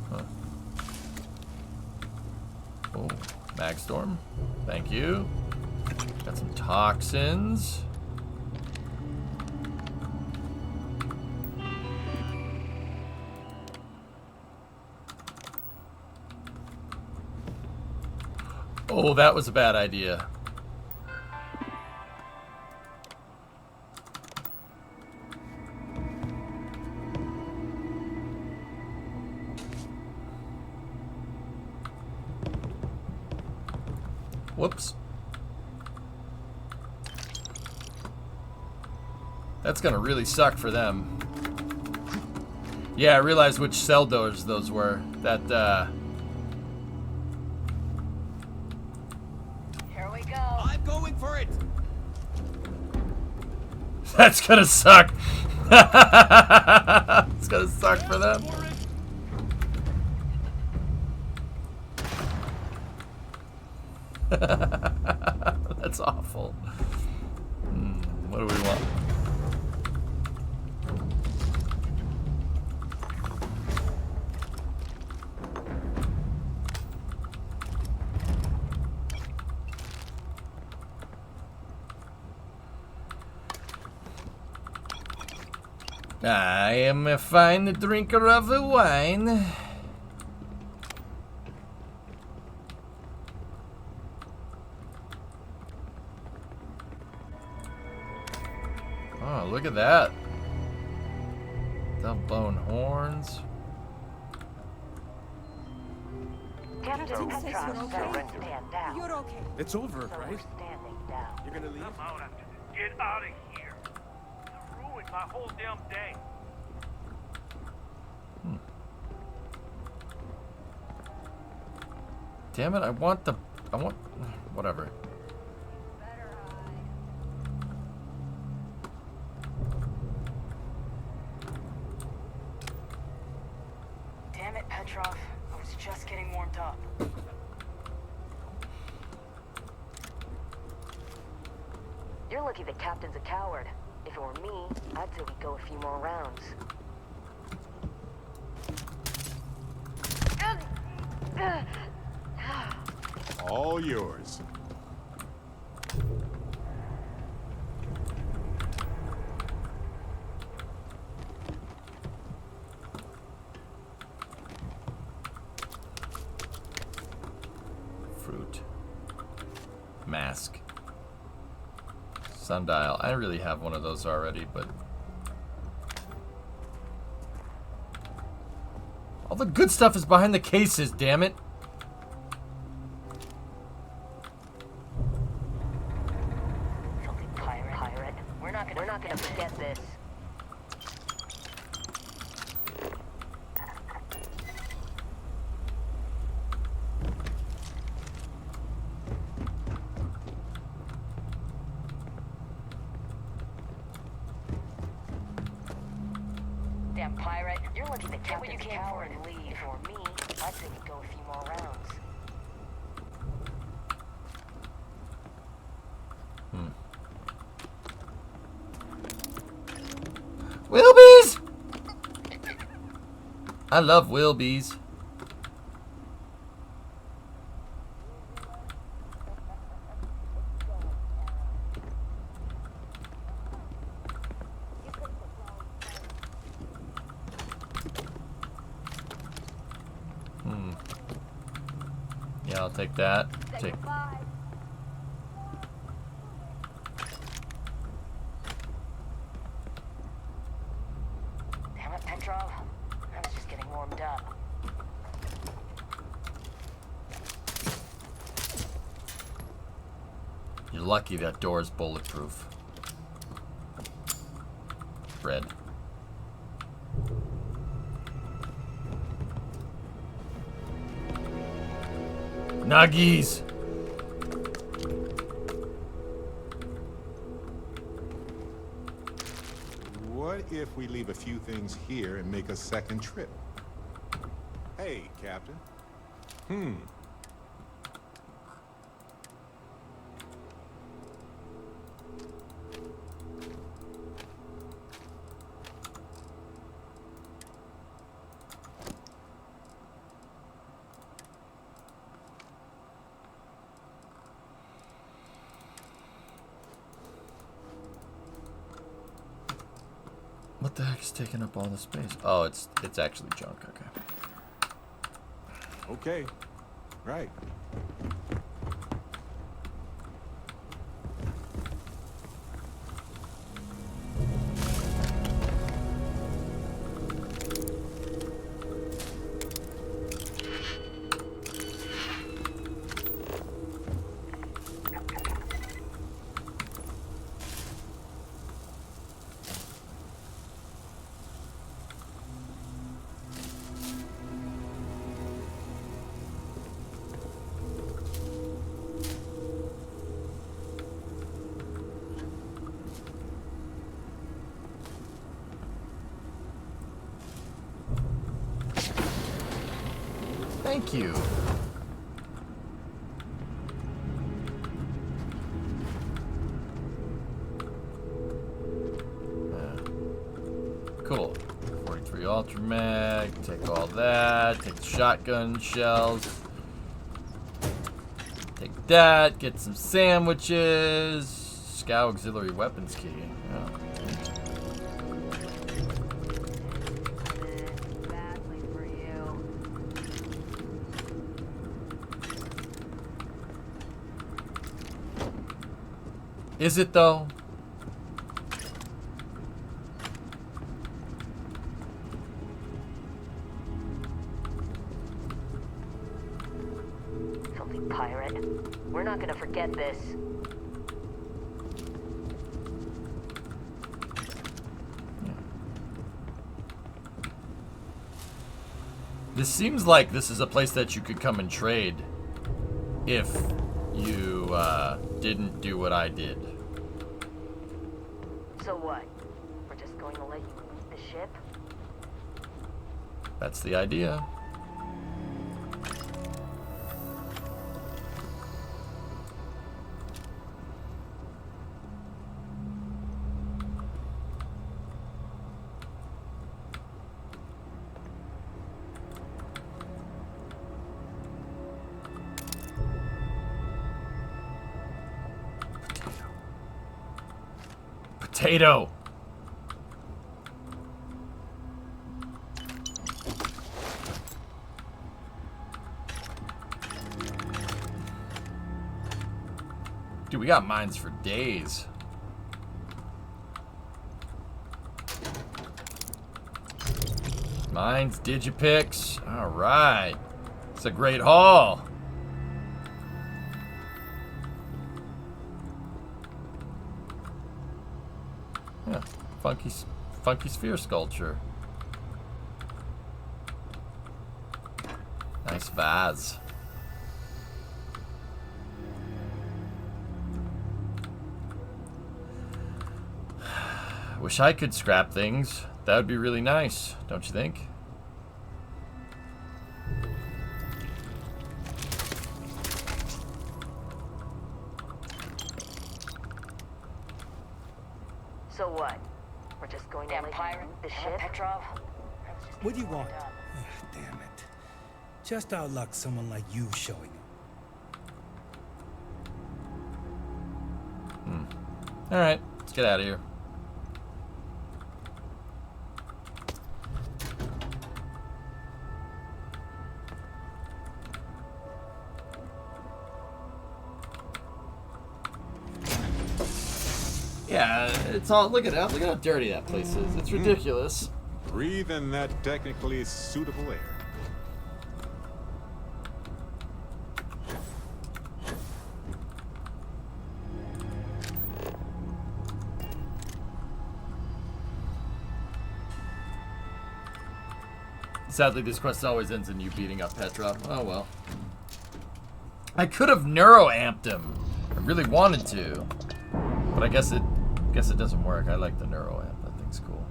Huh. Oh, Magstorm. Thank you. Got some toxins. Oh, that was a bad idea. Whoops. That's gonna really suck for them. Yeah, I realized which cell doors those were. That, Here we go. I'm going for it. That's gonna suck. It's gonna suck for them. That's awful. What do we want? I am a fine drinker of wine. Oh, look at that. Double-blown horns. Captain Says you're Petrov okay. said stand down. You're okay. It's over, So right? we're standing down. You're gonna leave? I'm out after this. Get out of here. You ruined my whole damn day. Damn it, I want, whatever. Damn it, Petrov. I was just getting warmed up. You're lucky the captain's a coward. If it were me, I'd say we'd go a few more rounds. All yours. Fruit. Mask. Sundial. I really have one of those already, but... all the good stuff is behind the cases, damn it! Filthy pirate. We're not gonna forget this. Damn pirate. You're lucky the captain's a coward and leave. If it were me, I'd say we'd go a few more rounds. Wilbies! I love Wilbies. Yeah, I'll take that. Take. Damn it, Petrov. I was just getting warmed up. You're lucky that door is bulletproof. Red. Nuggies! What if we leave a few things here and make a second trip? Hey, Captain. What the heck is taking up all the space? Oh, it's actually junk. Okay. Okay. Right. Thank you. Cool. 43 Ultramag. Take all that. Take the shotgun shells. Take that. Get some sandwiches. Scow auxiliary weapons key. Yeah. Is it though? Filthy pirate. We're not gonna forget this. This seems like this is a place that you could come and trade if you didn't do what I did. So what? We're just going to let you leave the ship? That's the idea. Potato. Dude, we got mines for days. Mines, digipicks. All right. It's a great haul. Yeah, funky sphere sculpture. Nice vase. Wish I could scrap things. That would be really nice, don't you think? So what? We're just going to let you leave the ship? Petrov? What do you want? Damn it. Just our luck someone like you showing up. Alright, let's get out of here. Yeah, it's all. Look at how dirty that place is. It's ridiculous. Breathe in that technically suitable air. Sadly, this quest always ends in you beating up Petra. Oh well. I could have neuro-amped him. I really wanted to, but I guess it doesn't work. I like the neuro-amp. That thing's cool.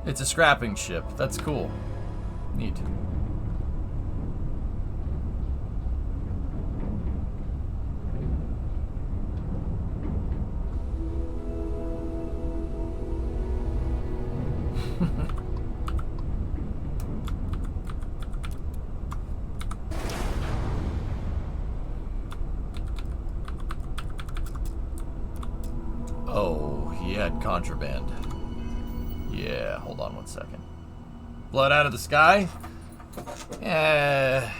It's a scrapping ship. That's cool. Neat. Oh, he had contraband. Yeah, hold on 1 second. Blood out of the sky? I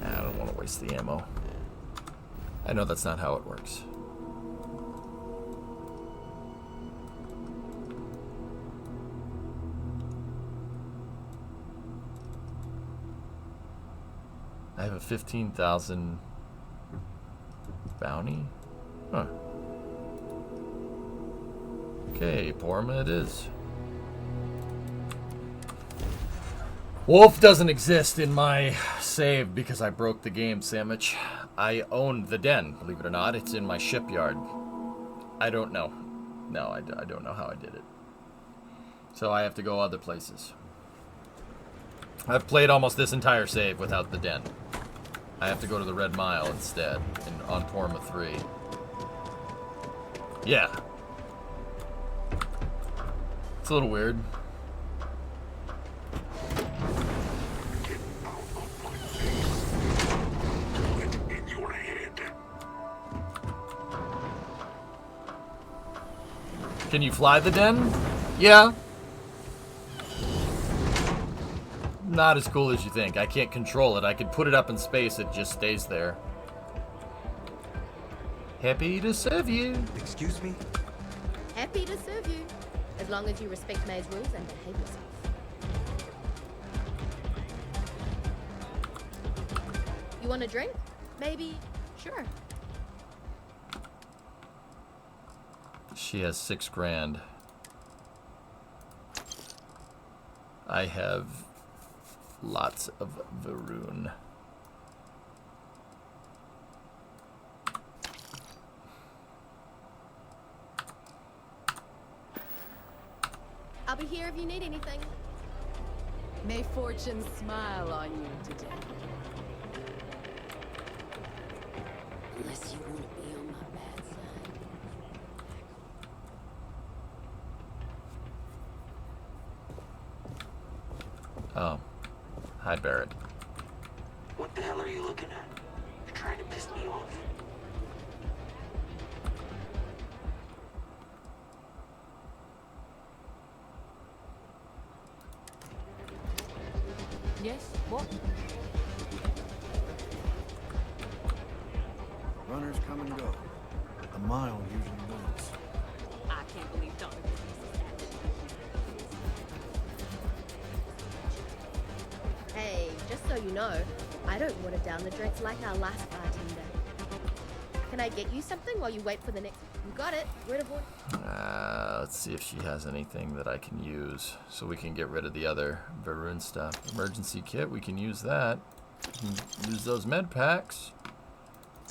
don't want to waste the ammo. I know that's not how it works. I have a 15,000 bounty? Huh. Okay, Porma it is. Wolf doesn't exist in my save because I broke the game, Sandwich. I own the den, believe it or not. It's in my shipyard. I don't know. No, I don't know how I did it. So I have to go other places. I've played almost this entire save without the den. I have to go to the Red Mile instead, on Porma 3. Yeah. It's a little weird. Can you fly the den? Yeah. Not as cool as you think. I can't control it. I could put it up in space, it just stays there. Happy to serve you. Excuse me? Happy to serve you, as long as you respect May's rules and behave yourself. You want a drink? Maybe? Sure. She has 6 grand. I have lots of Varun. I'll be here if you need anything. May fortune smile on you today. Unless you want to be on my bad side. Oh. Hi, Barrett. What the hell are you looking at? You're trying to piss me off. Yes? What? Runners come and go. A mile usually wins. I can't believe Dr. Hey, just so you know, I don't water down the drinks like our last bartender. Can I get you something while you wait for the next? You got it. Word of warning. Let's see if she has anything that I can use so we can get rid of the other Varun stuff. Emergency kit, we can use that. We can use those med packs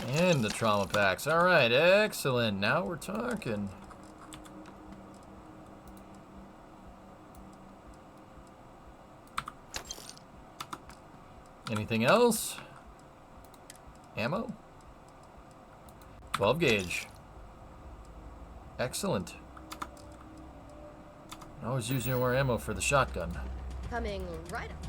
and the trauma packs. All right, excellent. Now we're talking. Anything else? Ammo? 12 gauge. Excellent. Always using more ammo for the shotgun. Coming right up.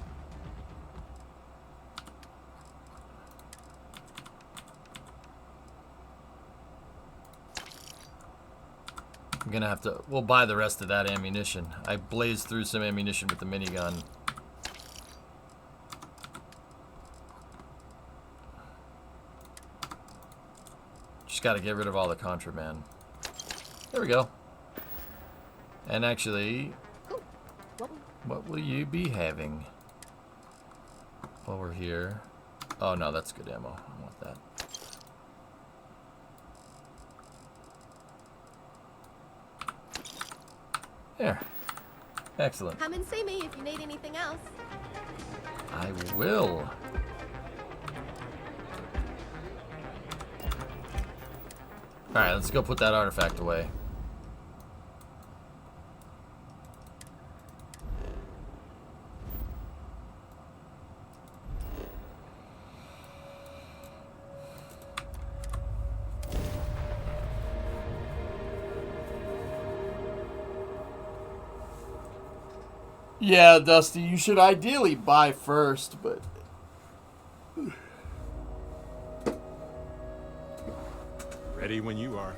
I'm gonna have to, we'll buy the rest of that ammunition. I blazed through some ammunition with the minigun. Just gotta get rid of all the contraband. There we go. And actually, what will you be having while we're here? Oh no, that's good ammo. I want that. There. Excellent. Come and see me if you need anything else. I will. Alright, let's go put that artifact away. Yeah, Dusty, you should ideally buy first, but... Ready when you are.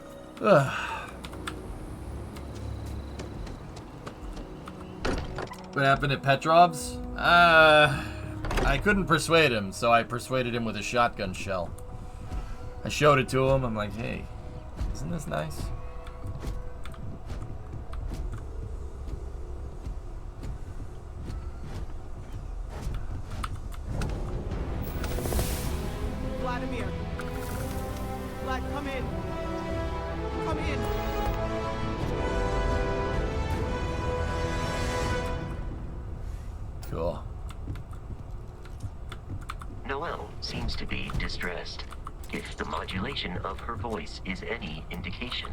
What happened at Petrov's? I couldn't persuade him, so I persuaded him with a shotgun shell. I showed it to him. I'm like, hey, isn't this nice? Vladimir. Vlad, come in. Come in. Cool. Noelle seems to be distressed. If the modulation of her voice is any indication.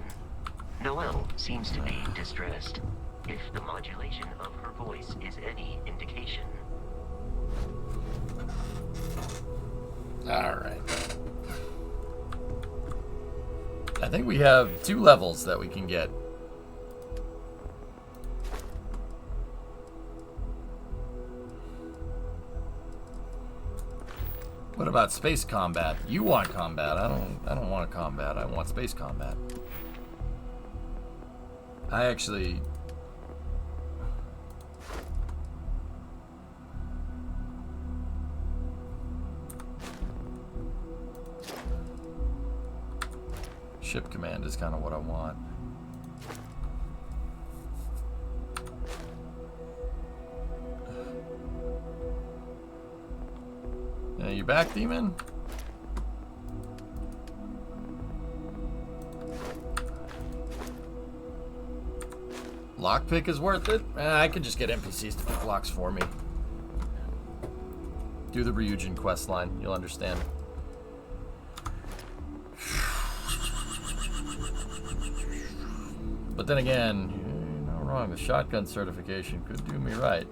Noelle seems to be distressed. If the modulation of her voice is any indication. Alright. I think we have 2 levels that we can get. What about space combat? You want combat. I don't want combat. I want space combat. I actually... Ship command is kind of what I want. Yeah, you back, Demon? Lockpick is worth it? I can just get NPCs to pick locks for me. Do the Ryujin quest line. You'll understand. But then again, you're not wrong. The shotgun certification could do me right.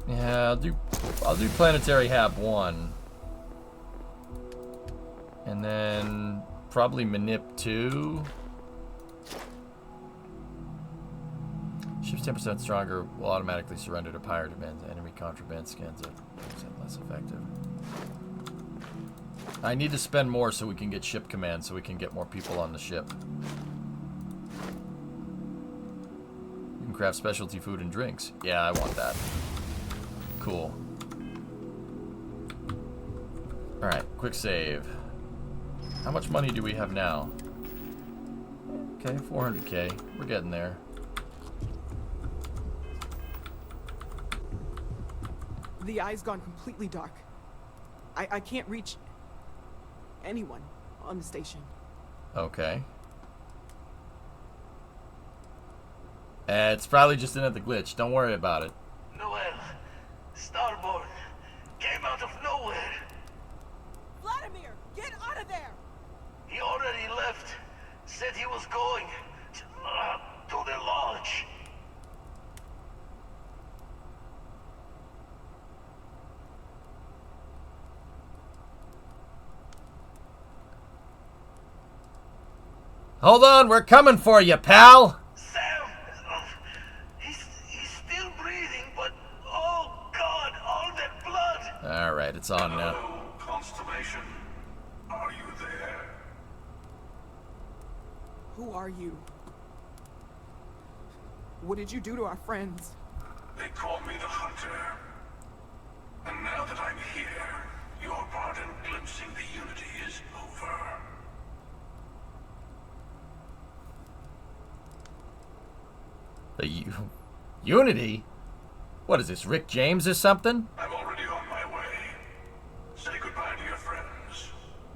Yeah, I'll do Planetary Hab 1. And then probably Manip 2. Ship's 10% stronger, will automatically surrender to pirate demands. Enemy contraband scans are 10% less effective. I need to spend more so we can get ship command, so we can get more people on the ship. You can craft specialty food and drinks. Yeah, I want that. Cool. Alright, quick save. How much money do we have now? Okay, 400k. We're getting there. The eye's gone completely dark. I can't reach anyone on the station. Okay. It's probably just another glitch. Don't worry about it. Noelle, Starborn came out of nowhere. Vladimir, get out of there! He already left. Said he was going to the lodge. Hold on, we're coming for you, pal! Sam! He's still breathing, but oh god, all that blood! Alright, it's on now. Hello, Constellation. Are you there? Who are you? What did you do to our friends? They call me the Hunter. And now that I'm here, your part in glimpsing the Unity is over. The Unity? What is this, Rick James or something? I'm already on my way. Say goodbye to your friends.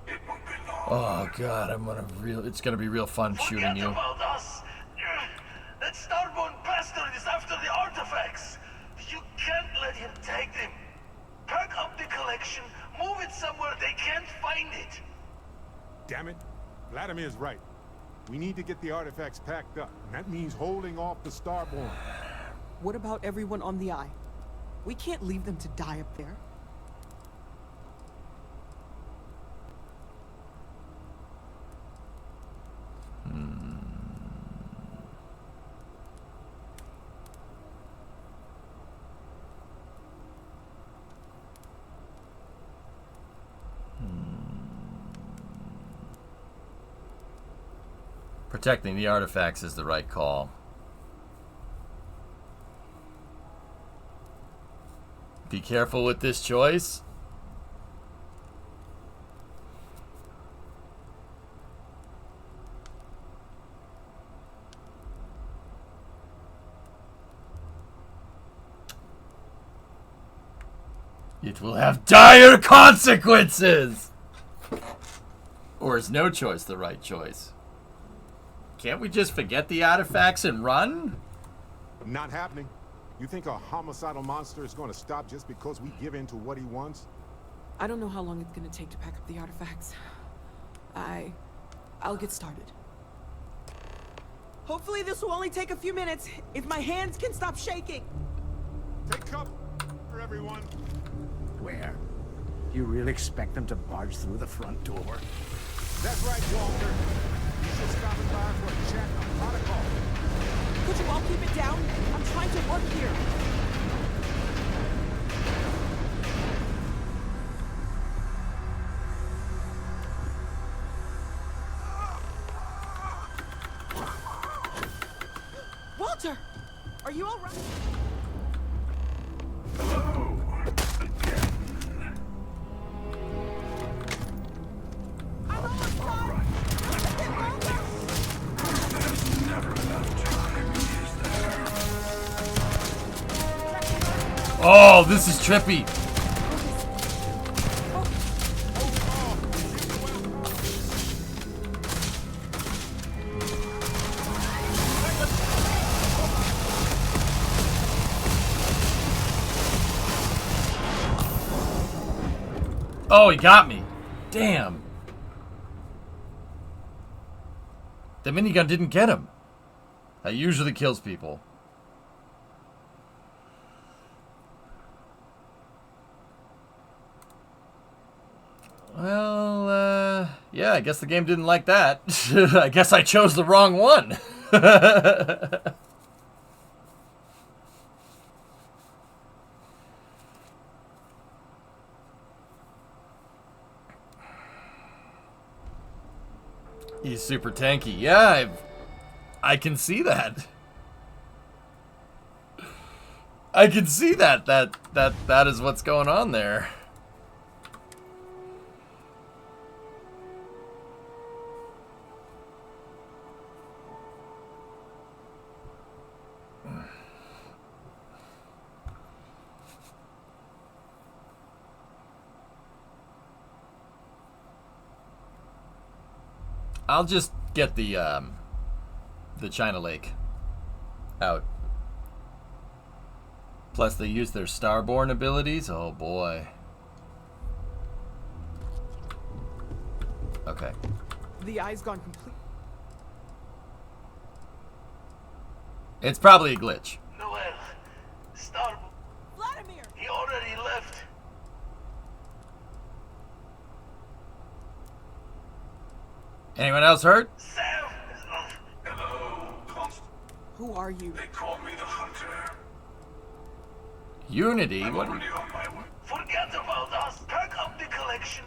It won't be long. Oh god, it's gonna be real fun shooting you. About us. That Starborn bastard is after the artifacts. You can't let him take them. Pack up the collection, move it somewhere they can't find it. Damn it. Vladimir's right. We need to get the artifacts packed up, and that means holding off the Starborn. What about everyone on the Eye? We can't leave them to die up there. Protecting the artifacts is the right call. Be careful with this choice. It will have dire consequences! Or is no choice the right choice? Can't we just forget the artifacts and run? Not happening. You think a homicidal monster is going to stop just because we give in to what he wants? I don't know how long it's gonna take to pack up the artifacts. I'll get started. Hopefully this will only take a few minutes, if my hands can stop shaking. Take cover, everyone. Where? You really expect them to barge through the front door? That's right, Walter. You should stop by for a chat on protocol. Could you all keep it down? I'm trying to work here. Walter! Are you all right? Oh, this is trippy. Oh, he got me. Damn. The minigun didn't get him. That usually kills people. Well, yeah, I guess the game didn't like that. I guess I chose the wrong one. He's super tanky. Yeah, I can see that. I can see that. That is what's going on there. I'll just get the China Lake out. Plus they use their Starborn abilities. Oh boy. Okay. The Eye's gone complete. It's probably a glitch. Noel, Starborn. Vladimir! He already left. Anyone else hurt? Sam! Hello, Who are you? They call me the Hunter. Unity? I'm What? already on my way. Forget about us. Pack up the collection.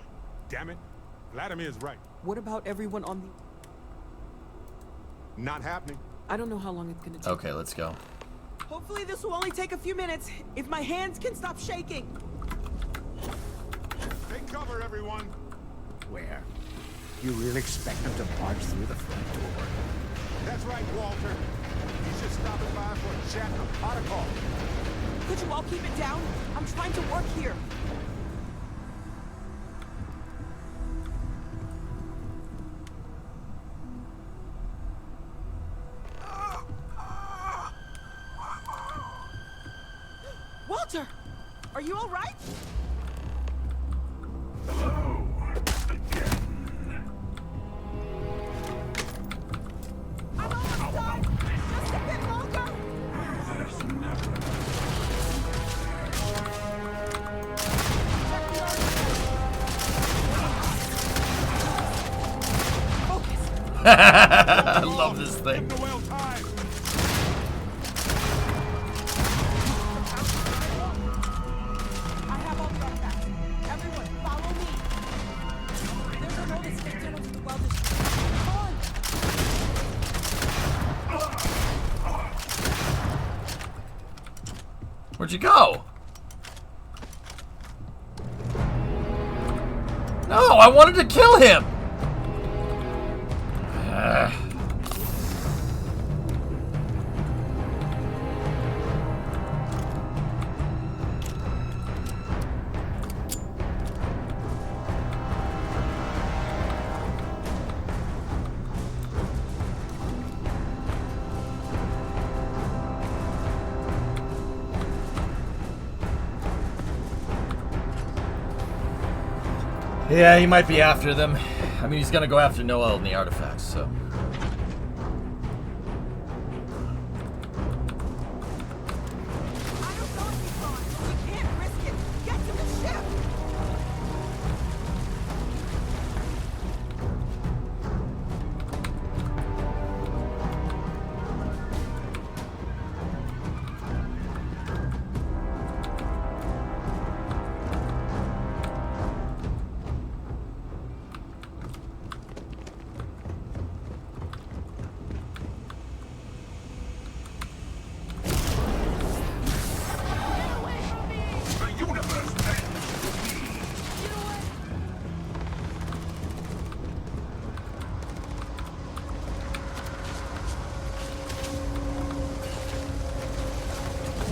Damn it. Vladimir's right. What about everyone on the... Not happening. I don't know how long it's gonna take. Okay, let's go. Hopefully this will only take a few minutes, if my hands can stop shaking. Take cover, everyone. Where? You really expect them to barge through the front door? That's right, Walter. You should stop by for a chat on protocol. Could you all keep it down? I'm trying to work here. Walter! Are you all right? I love this thing. I have all the artifacts. Everyone, follow me. There's a road escape tunnel to the well district. Come on. Where'd you go? No, I wanted to kill him. Yeah, he might be after them. I mean, he's gonna go after Noel and the artifacts, so.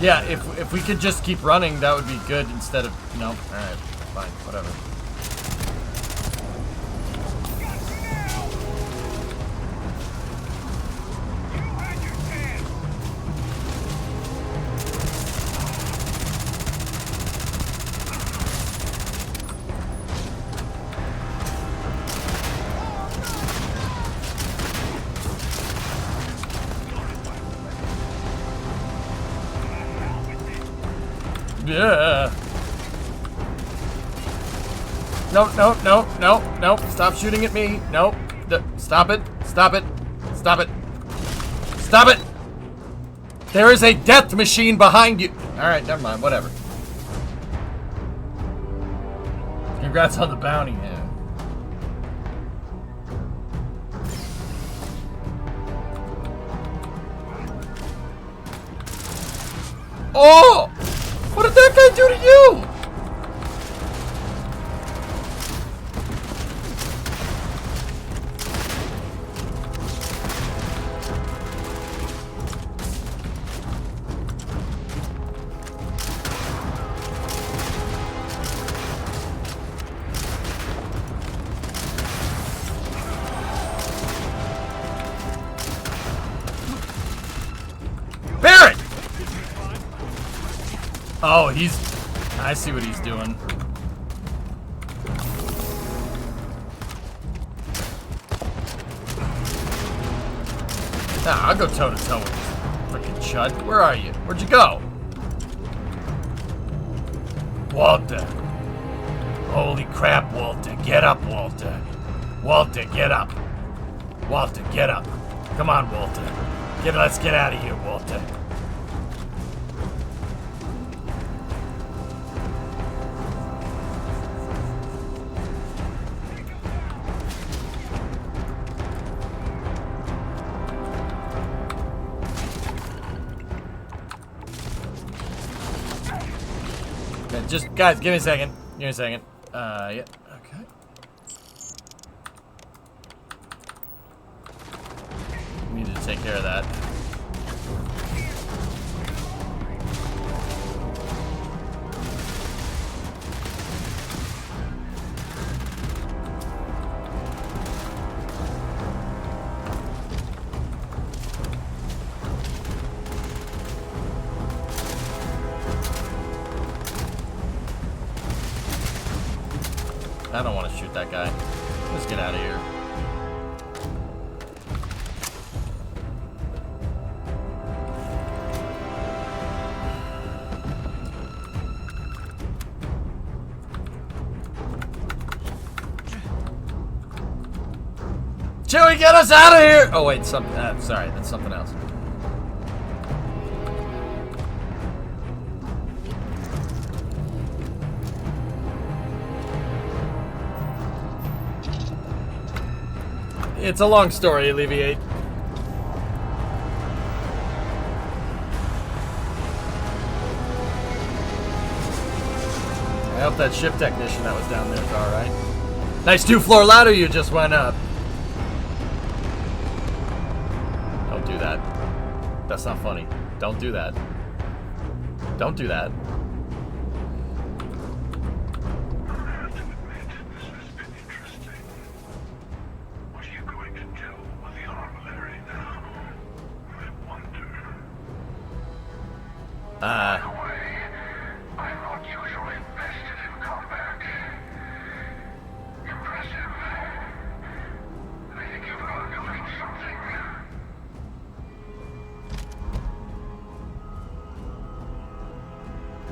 Yeah, if we could just keep running, that would be good instead of... No? Alright, fine, whatever. Yeah. No, no, no, no, no. Stop shooting at me. No. Stop it. Stop it. Stop it. Stop it. There is a death machine behind you. Alright, never mind. Whatever. Congrats on the bounty, man. Oh! What did that guy do to you? Barrett! Oh, I see what he's doing. Nah, I'll go toe to toe with this frickin' chud. Where are you? Where'd you go? Walter. Holy crap, Walter. Get up, Walter. Walter, get up. Walter, get up. Come on, Walter. Let's get out of here, Walter. Just, guys, give me a second. Give me a second. Yeah, okay. We need to take care of that. I don't want to shoot that guy. Let's get out of here. Chewie, get us out of here! Oh wait, sorry, that's something else. It's a long story, Alleviate. I hope that ship technician that was down there is alright. Nice 2-floor ladder you just went up. Don't do that. That's not funny. Don't do that. Don't do that. I'm not usually invested in combat. Impressive. I think you've learned to learn something.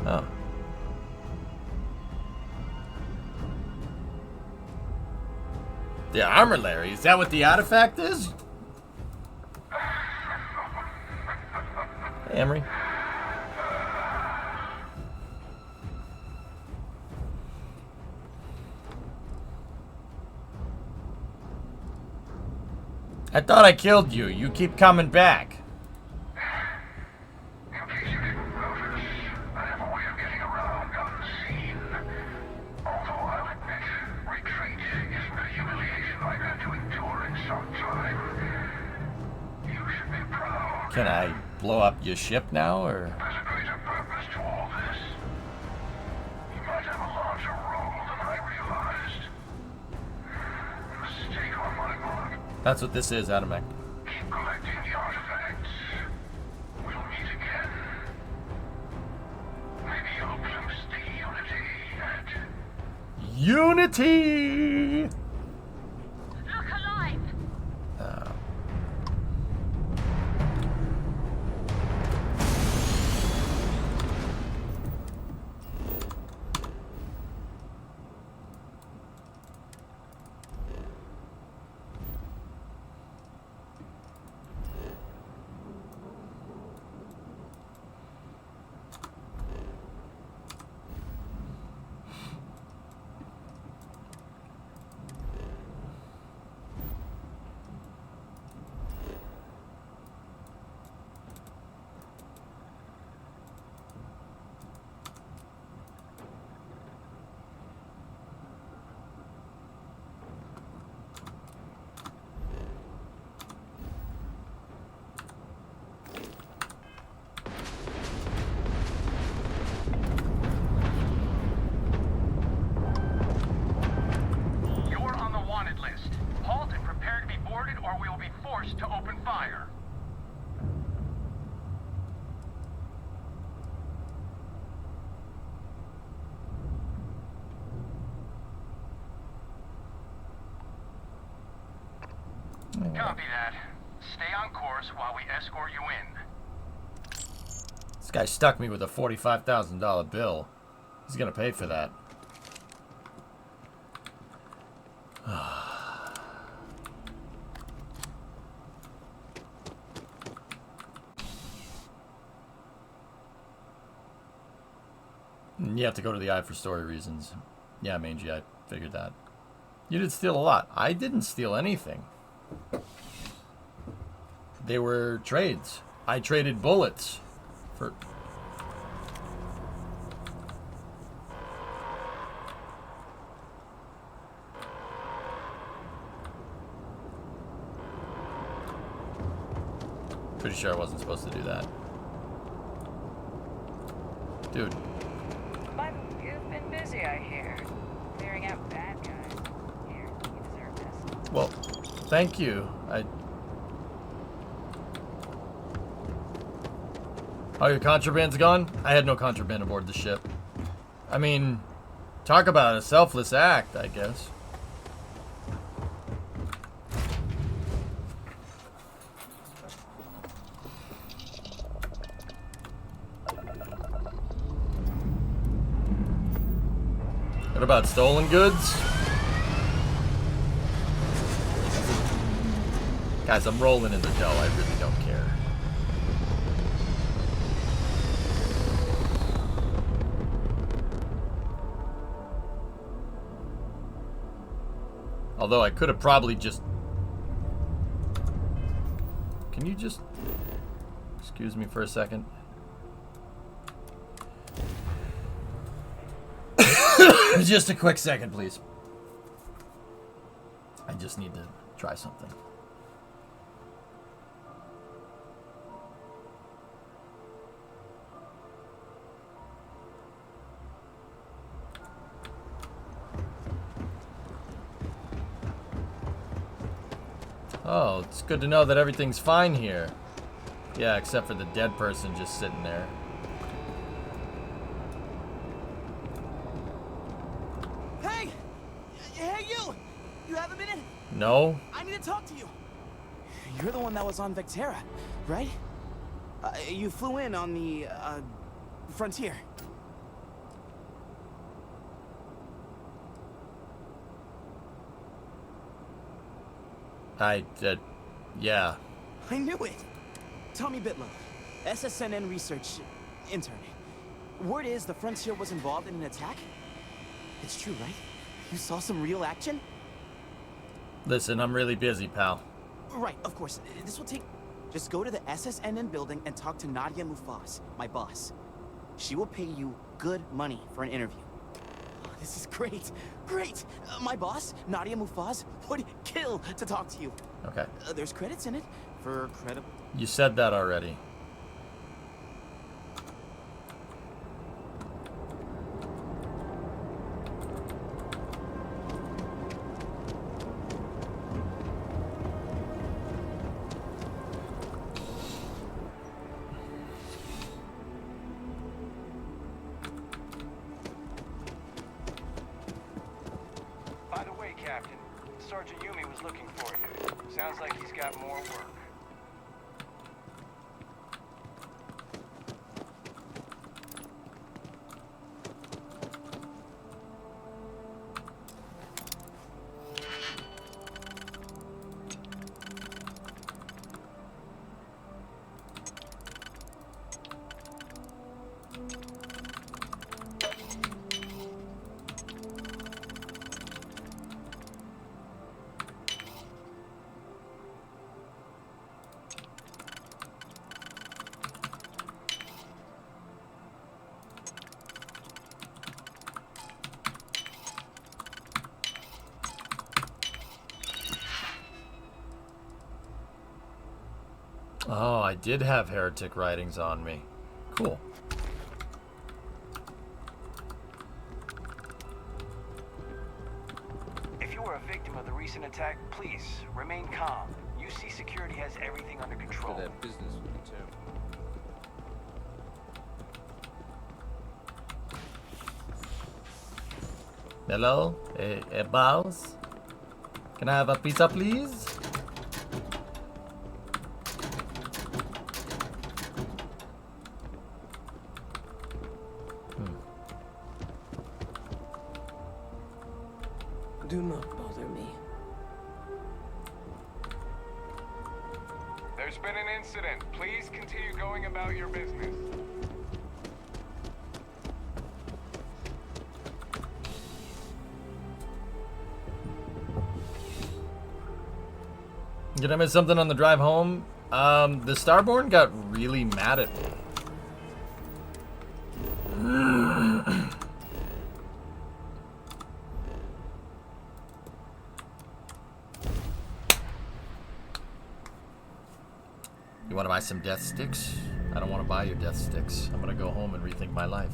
Oh. The armor, Larry. Is that what the artifact is? Hey, Emery. I thought I killed you. You keep coming back. In case you didn't notice, I have a way of getting around unseen. Although I'll admit, retreat isn't a humiliation I've had to endure in some time. You should be proud. Can I blow up your ship now, or? There's a greater purpose to all this. You might have a larger role than I realized. Mistake on my part. That's what this is, Adamek. Keep collecting the artifacts. We'll meet again. Maybe you'll glimpse the unity Unity! Look alive! You're on the wanted list. Halt and prepare to be boarded, or we will be forced to open fire. Copy that. Stay on course while we escort you in. This guy stuck me with a $45,000 bill. He's gonna pay for that. You have to go to the eye for story reasons. Yeah, Mangy, I figured that. You did steal a lot. I didn't steal anything. They were trades. I traded bullets for... Pretty sure I wasn't supposed to do that. Dude. But you've been busy, I hear. Clearing out bad guys. Here, you deserve this. Well, thank you. Oh, your contraband's gone? I had no contraband aboard the ship. I mean, talk about a selfless act, I guess. What about stolen goods? Guys, I'm rolling in the dough. I really don't care. Although I could have probably just... Can you just... Excuse me for a second? Just a quick second, please. I just need to try something. Oh, it's good to know that everything's fine here. Yeah, except for the dead person just sitting there. Hey! Hey, you! You have a minute? No? I need to talk to you. You're the one that was on Vectera, right? You flew in on the, Frontier. Yeah. I knew it! Tommy Bitlow, SSNN research intern. Word is the Frontier was involved in an attack? It's true, right? You saw some real action? Listen, I'm really busy, pal. Right, of course. This will take... Just go to the SSNN building and talk to Nadia Mufaz, my boss. She will pay you good money for an interview. Oh, this is great. Great! My boss, Nadia Mufaz, would kill to talk to you. Okay. There's credits in it for credible... You said that already. By the way, Captain, Sergeant Yumi was looking for you. Sounds like he's got more work. Oh, I did have heretic writings on me. Cool. If you were a victim of the recent attack, please remain calm. UC Security has everything under control. For that business with me too. Hello? Boss? Can I have a pizza, please? Do not bother me. There's been an incident. Please continue going about your business. Did I miss something on the drive home? The Starborn got really mad at me. You want to buy some death sticks? I don't want to buy your death sticks. I'm gonna go home and rethink my life.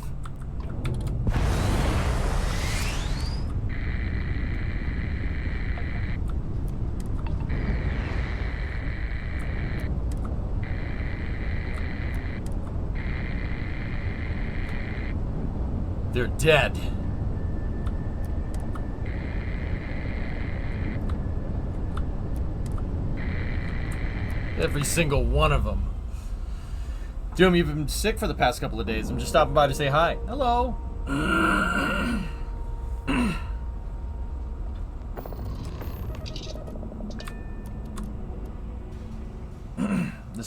They're dead. Every single one of them. Doom, you've been sick for the past couple of days. I'm just stopping by to say hi. Hello.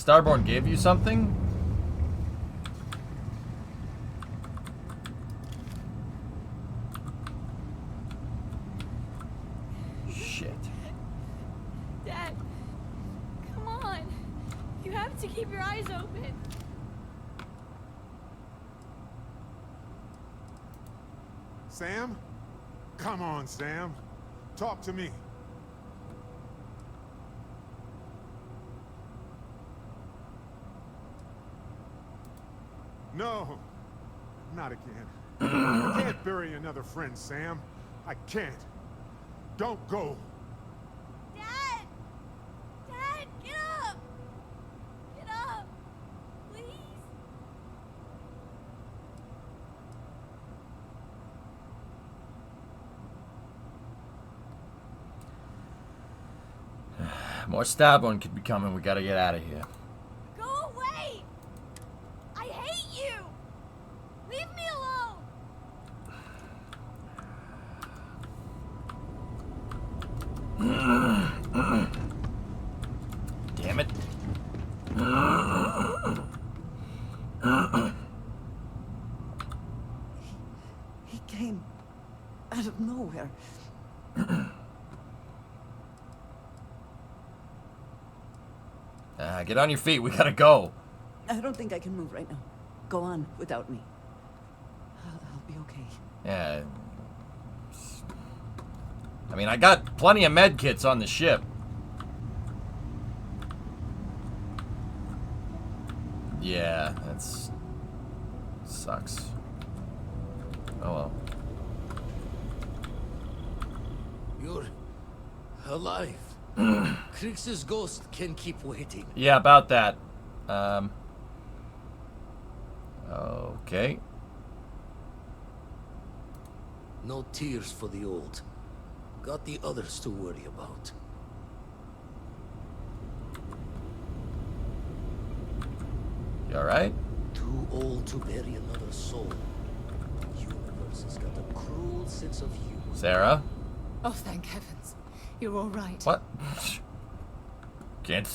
Starborn gave you something? Shit. Dad, come on. You have to keep your eyes open. Sam? Come on, Sam. Talk to me. No, not again. I can't bury another friend, Sam. I can't. Don't go. Dad! Dad, get up! Get up! Please? More Starborn could be coming. We gotta get out of here. Go away! I hate you! Leave me alone! Damn it. He came out of nowhere. Get on your feet. We gotta go. I don't think I can move right now. Go on without me. I'll be okay. Yeah. I mean, I got plenty of med kits on the ship. Yeah, that's... sucks. Oh well. You're alive. Krix's ghost can keep waiting. Yeah, about that. Okay. No tears for the old. Got the others to worry about. You alright? Too old to bury another soul. The universe has got a cruel sense of humor. Sarah? Oh, thank heavens. You're all right. What? Can't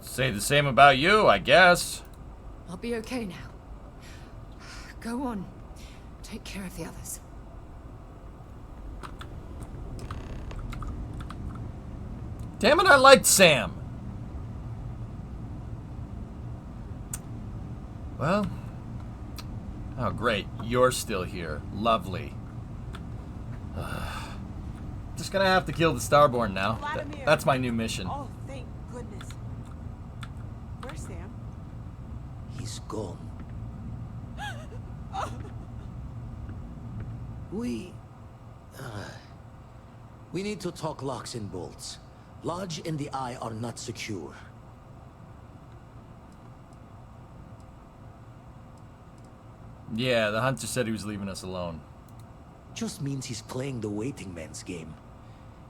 say the same about you, I guess. I'll be okay now. Go on. Take care of the others. Damn it, I liked Sam. Well. Oh, great. You're still here. Lovely. Just gonna have to kill the Starborn now. That's my new mission. Oh, thank goodness. Where's Sam? He's gone. We need to talk locks and bolts. Lodge and the Eye are not secure. Yeah, the hunter said he was leaving us alone. Just means he's playing the waiting man's game.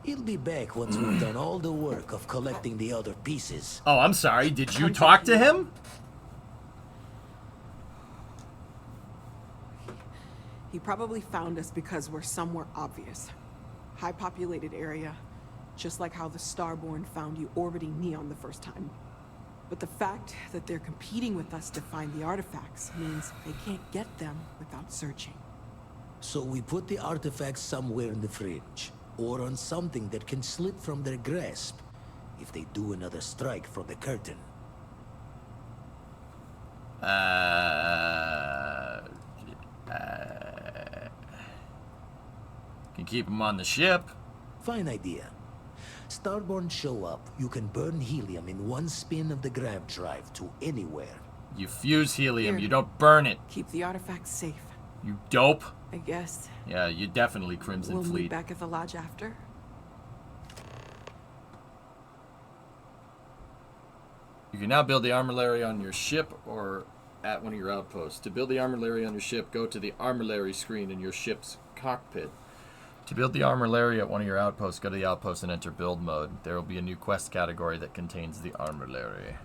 He'll be back once we've done all the work of collecting the other pieces. Oh, I'm sorry. Did you talk to him? He probably found us because we're somewhere obvious. High populated area, just like how the Starborn found you orbiting Neon the first time. But the fact that they're competing with us to find the artifacts means they can't get them without searching. So we put the artifacts somewhere in the fringe, or on something that can slip from their grasp if they do another strike from the curtain. Can keep them on the ship. Fine idea. Starborn show up, you can burn helium in one spin of the grav drive to anywhere. You fuse helium, Here. you don't burn it. Keep the artifacts safe. You dope. I guess. Yeah, you definitely Crimson We'll meet Fleet. back at the lodge after. You can now build the armillary on your ship or at one of your outposts. To build the armillary on your ship, go to the armillary screen in your ship's cockpit. To build the armillary at one of your outposts, go to the outpost and enter build mode. There will be a new quest category that contains the armillary.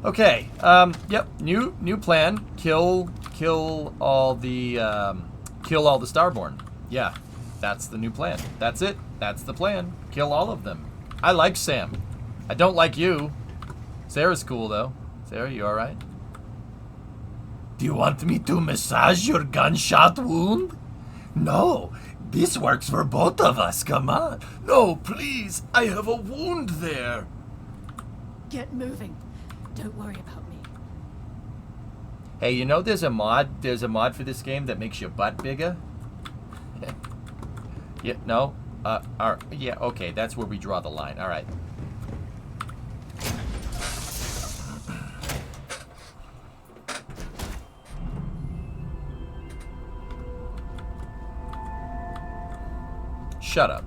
Okay. Yep. New plan. Kill all the kill all the Starborn. Yeah, that's the new plan. That's it. That's the plan. Kill all of them. I like Sam. I don't like you. Sarah's cool, though. Sarah, you alright? Do you want me to massage your gunshot wound? No, this works for both of us. Come on. No, please. I have a wound there. Get moving. Don't worry about me. Hey, you know there's a mod for this game that makes your butt bigger? Yeah, no? Yeah, okay, that's where we draw the line. Alright. Shut up.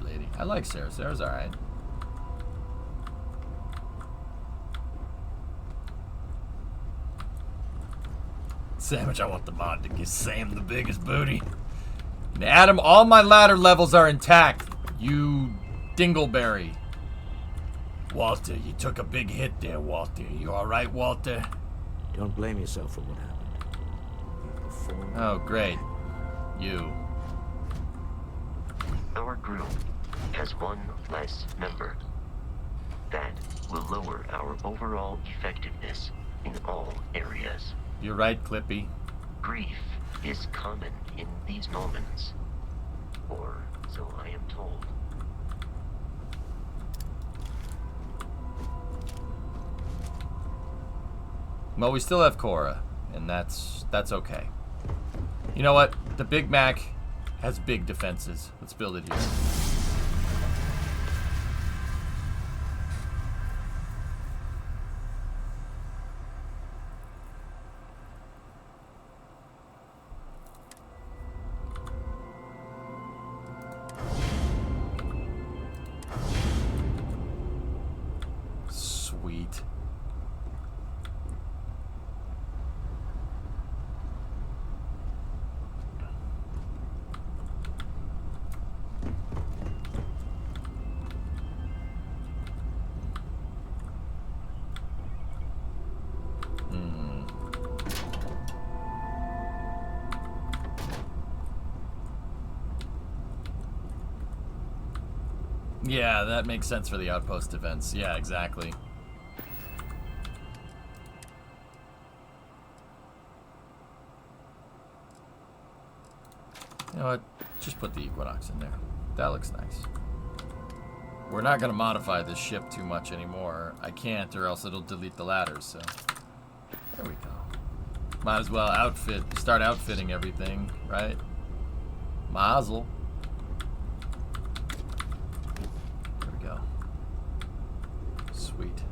Lady. I like Sarah. Sarah's alright. Sandwich, I want the mod to give Sam the biggest booty. And Adam, all my ladder levels are intact. You dingleberry. Walter, you took a big hit there, Walter. You alright, Walter? Don't blame yourself for what happened. You performed. Oh, great. You. Our group has one less member. That will lower our overall effectiveness in all areas. You're right, Clippy. Grief is common in these moments. Or so I am told. Well, we still have Cora, and that's okay. You know what? The Big Mac has big defenses. Let's build it here. Sweet. Yeah, that makes sense for the outpost events. Yeah, exactly. You know what? Just put the Equinox in there. That looks nice. We're not going to modify this ship too much anymore. I can't, or else it'll delete the ladders, so... There we go. Might as well start outfitting everything, right? Mazel. There we go. Sweet.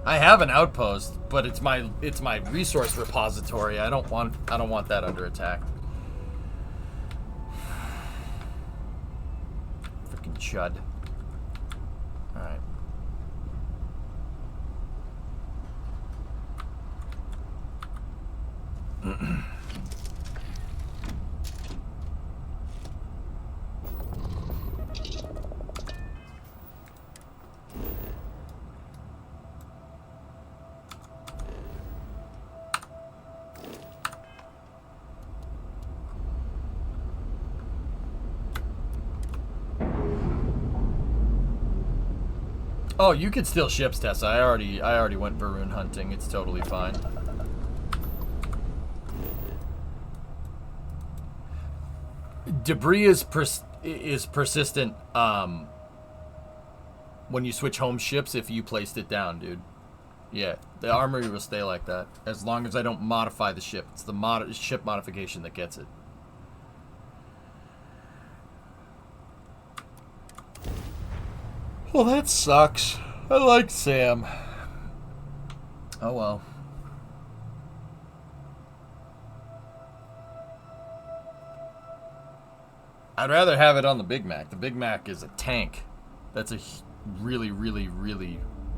I have an outpost, but it's my resource repository. I don't want that under attack. Freaking chud. All right. Oh, you could steal ships, Tessa. I already went Varun hunting. It's totally fine. Debris is persistent when you switch home ships if you placed it down, dude. Yeah, the armory will stay like that as long as I don't modify the ship. It's the ship modification that gets it. Well, that sucks. I like Sam. Oh well. I'd rather have it on the Big Mac. The Big Mac is a tank. That's a really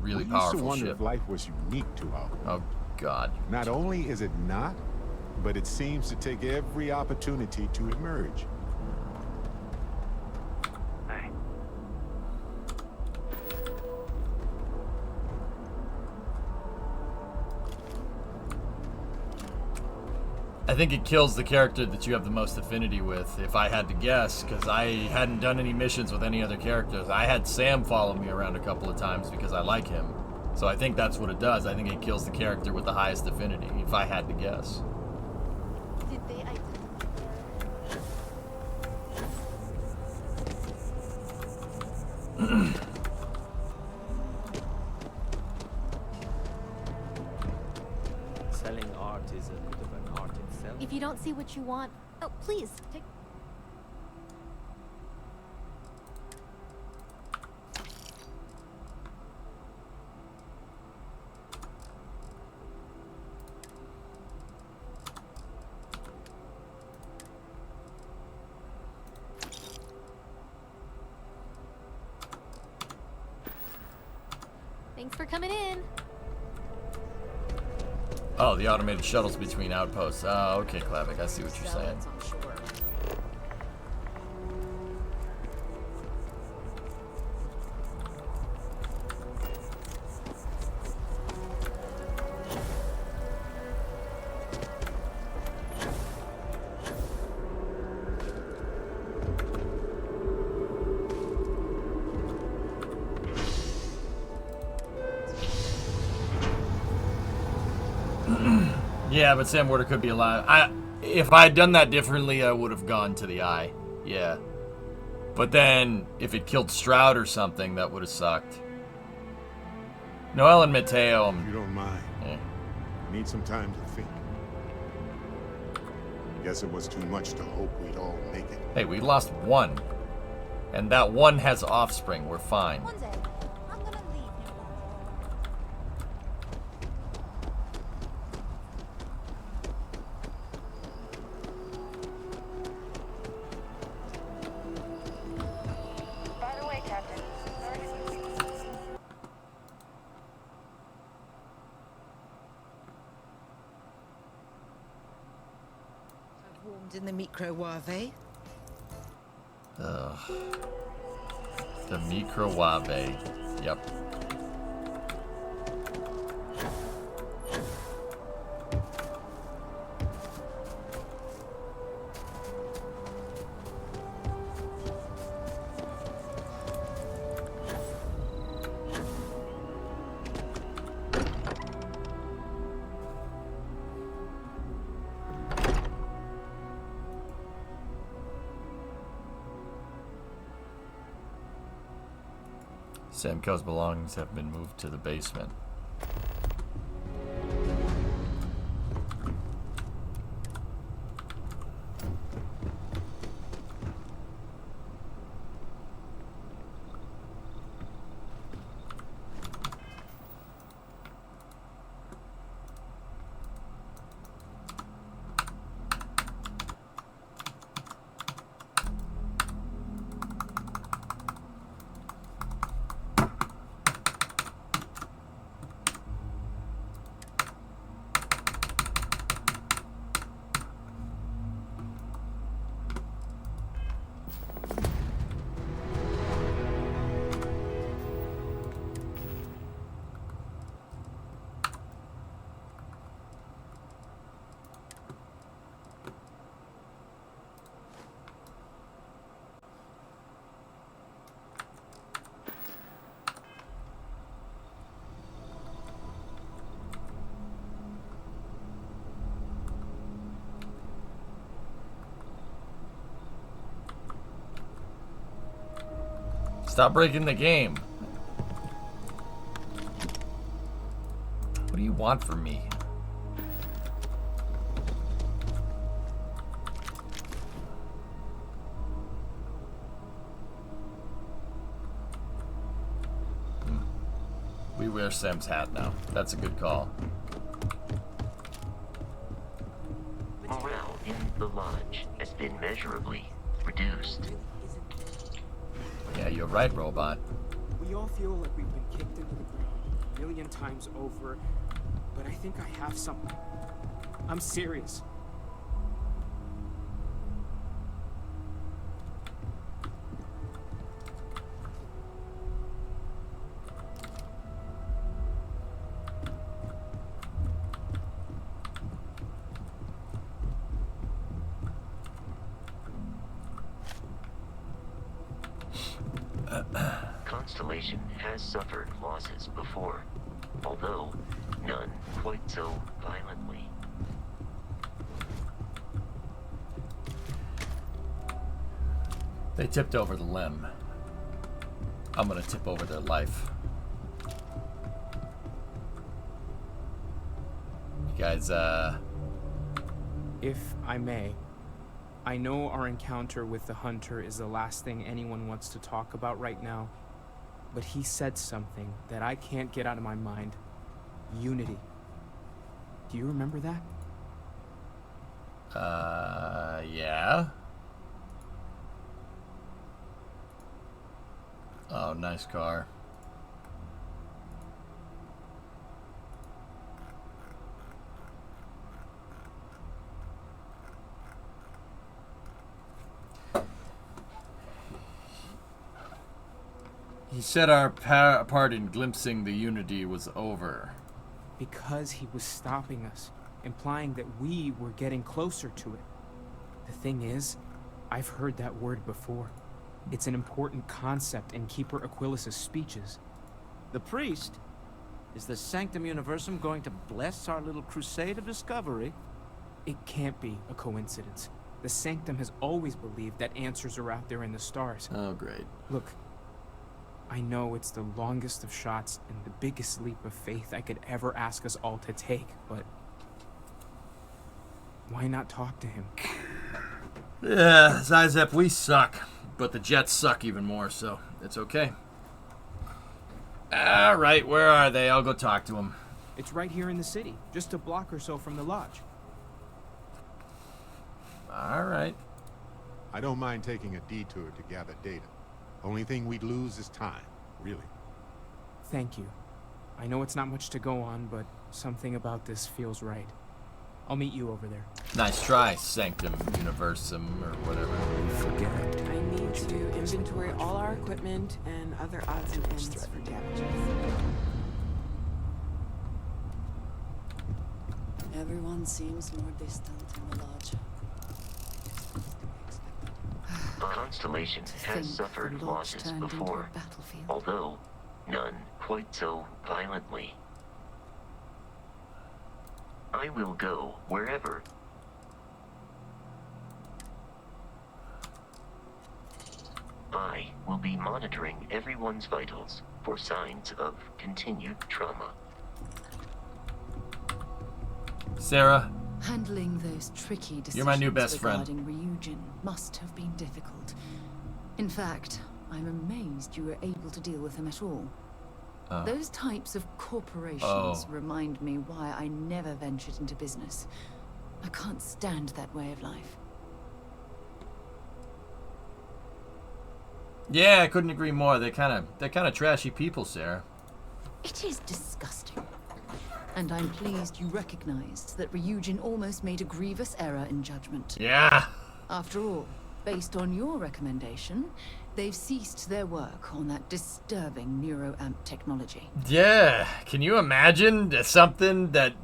really We used to powerful wonder ship. if life was unique to our Oh, God. Not only is it not, but it seems to take every opportunity to emerge. Hey. I think it kills the character that you have the most affinity with, if I had to guess, because I hadn't done any missions with any other characters. I had Sam follow me around a couple of times because I like him. So I think that's what it does. I think it kills the character with the highest affinity, if I had to guess. Did they Selling art is a bit of an art itself. If you don't see what you want, oh, please, take... Thanks for coming in. Oh, the automated shuttles between outposts. Oh, okay, Klavik, I see what you're saying. Yeah, but Sam Warder could be alive. If I had done that differently, I would have gone to the eye. Yeah. But then, if it killed Stroud or something, that would have sucked. Noel and Mateo. If you don't mind, need some time to think. Guess it was too much to hope we'd all make it. Hey, we lost one. And that one has offspring. We're fine. One day, I'm gonna leave you. By the way, Captain, sorry to keep you. I've warmed in the microwave. Ugh. The microwave. Yep. Samco's belongings have been moved to the basement. Stop breaking the game. What do you want from me? We wear Sam's hat now. That's a good call. Morale in the lodge has been measurably reduced. Yeah, you're right, robot. We all feel like we've been kicked into the ground. million times over, but I think I have something. I'm serious. Constellation has suffered losses before, although none quite so violently. They tipped over the limb. I'm gonna tip over their life. You guys, If I may, I know our encounter with the hunter is the last thing anyone wants to talk about right now, but he said something that I can't get out of my mind. Unity. Do you remember that? Yeah. Oh, nice car. He said our part in glimpsing the unity was over. Because he was stopping us, implying that we were getting closer to it. The thing is, I've heard that word before. It's an important concept in Keeper Aquilas's speeches. The priest? Is the Sanctum Universum going to bless our little crusade of discovery? It can't be a coincidence. The Sanctum has always believed that answers are out there in the stars. Oh, great. Look, I know it's the longest of shots and the biggest leap of faith I could ever ask us all to take, but why not talk to him? Yeah, Zizep, we suck. But the Jets suck even more, so it's okay. Alright, where are they? I'll go talk to them. It's right here in the city, just a block or so from the lodge. Alright. I don't mind taking a detour to gather data. Only thing we'd lose is time, really. Thank you. I know it's not much to go on, but something about this feels right. I'll meet you over there. Nice try, Sanctum Universum, or whatever. Forget it. I need to inventory all our equipment and other odds and ends for damages. Everyone seems more distant in the lodge. Constellation has suffered losses before, although none quite so violently. I will go wherever. I will be monitoring everyone's vitals for signs of continued trauma. Sarah, handling those tricky decisions you're my new best friend. regarding Ryujin must have been difficult. In fact, I'm amazed you were able to deal with him at all. Those types of corporations remind me why I never ventured into business. I can't stand that way of life. Yeah, I couldn't agree more. They're kind of trashy people, Sarah. It is disgusting. And I'm pleased you recognized that Ryujin almost made a grievous error in judgment. Yeah. After all, based on your recommendation, they've ceased their work on that disturbing neuroamp technology. Yeah, can you imagine something that,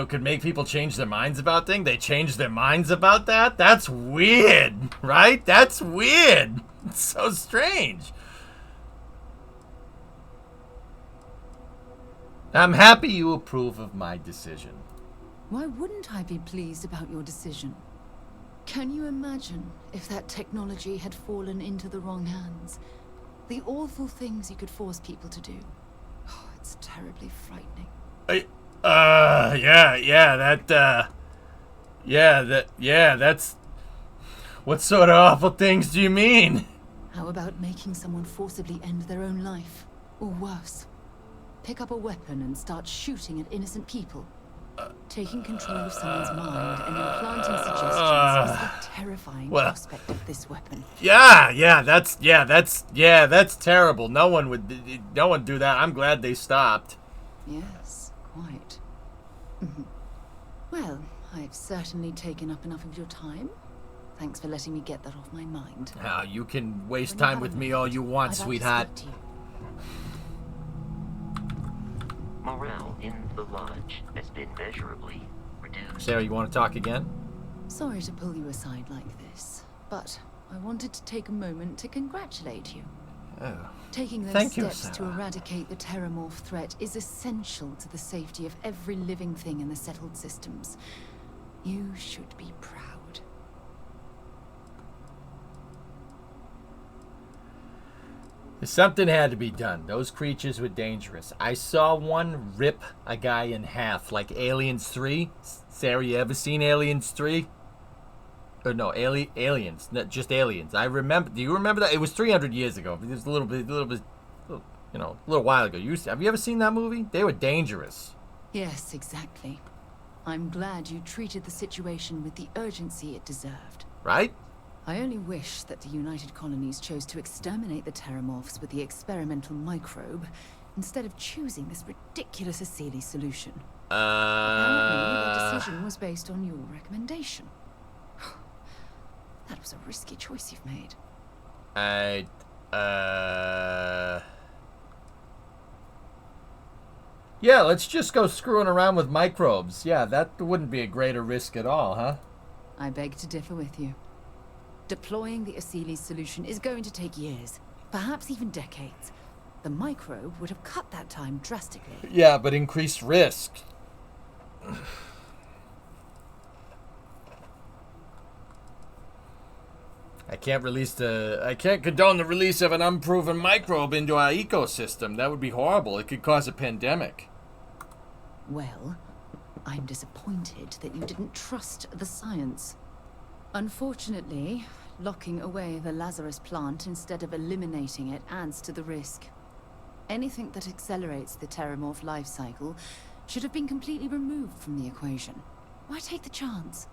could make people change their minds about things? They change their minds about that? That's weird, right? That's weird. It's so strange. I'm happy you approve of my decision. Why wouldn't I be pleased about your decision? Can you imagine if that technology had fallen into the wrong hands? The awful things you could force people to do. Oh, it's terribly frightening. That's... What sort of awful things do you mean? How about making someone forcibly end their own life? Or worse, pick up a weapon and start shooting at innocent people? Taking control of someone's mind and implanting suggestions is the terrifying prospect of this weapon. That's terrible. No one would do that. I'm glad they stopped. Yes, quite. Well, I've certainly taken up enough of your time. Thanks for letting me get that off my mind. You can waste time with me all you want, sweetheart. Morale in the lodge has been measurably reduced. Sarah, you want to talk again? Sorry to pull you aside like this, but I wanted to take a moment to congratulate you. Oh. Taking those steps to eradicate the terramorph threat is essential to the safety of every living thing in the settled systems. You should be proud. Something had to be done. Those creatures were dangerous. I saw one rip a guy in half, like Aliens 3. Sarah, you ever seen Aliens 3? Or no, Aliens, not just Aliens. I remember. Do you remember that? It was 300 years ago. It was a little while ago. Have you ever seen that movie? They were dangerous. Yes, exactly. I'm glad you treated the situation with the urgency it deserved. Right? I only wish that the United Colonies chose to exterminate the terramorphs with the experimental microbe instead of choosing this ridiculous Asili solution. Apparently, the decision was based on your recommendation. That was a risky choice you've made. Yeah, let's just go screwing around with microbes. Yeah, that wouldn't be a greater risk at all, huh? I beg to differ with you. Deploying the Asili solution is going to take years, perhaps even decades. The microbe would have cut that time drastically. Yeah, but increased risk. I can't condone the release of an unproven microbe into our ecosystem. That would be horrible. It could cause a pandemic. Well, I'm disappointed that you didn't trust the science. Unfortunately, locking away the Lazarus plant instead of eliminating it adds to the risk. Anything that accelerates the terramorph life cycle should have been completely removed from the equation. Why take the chance?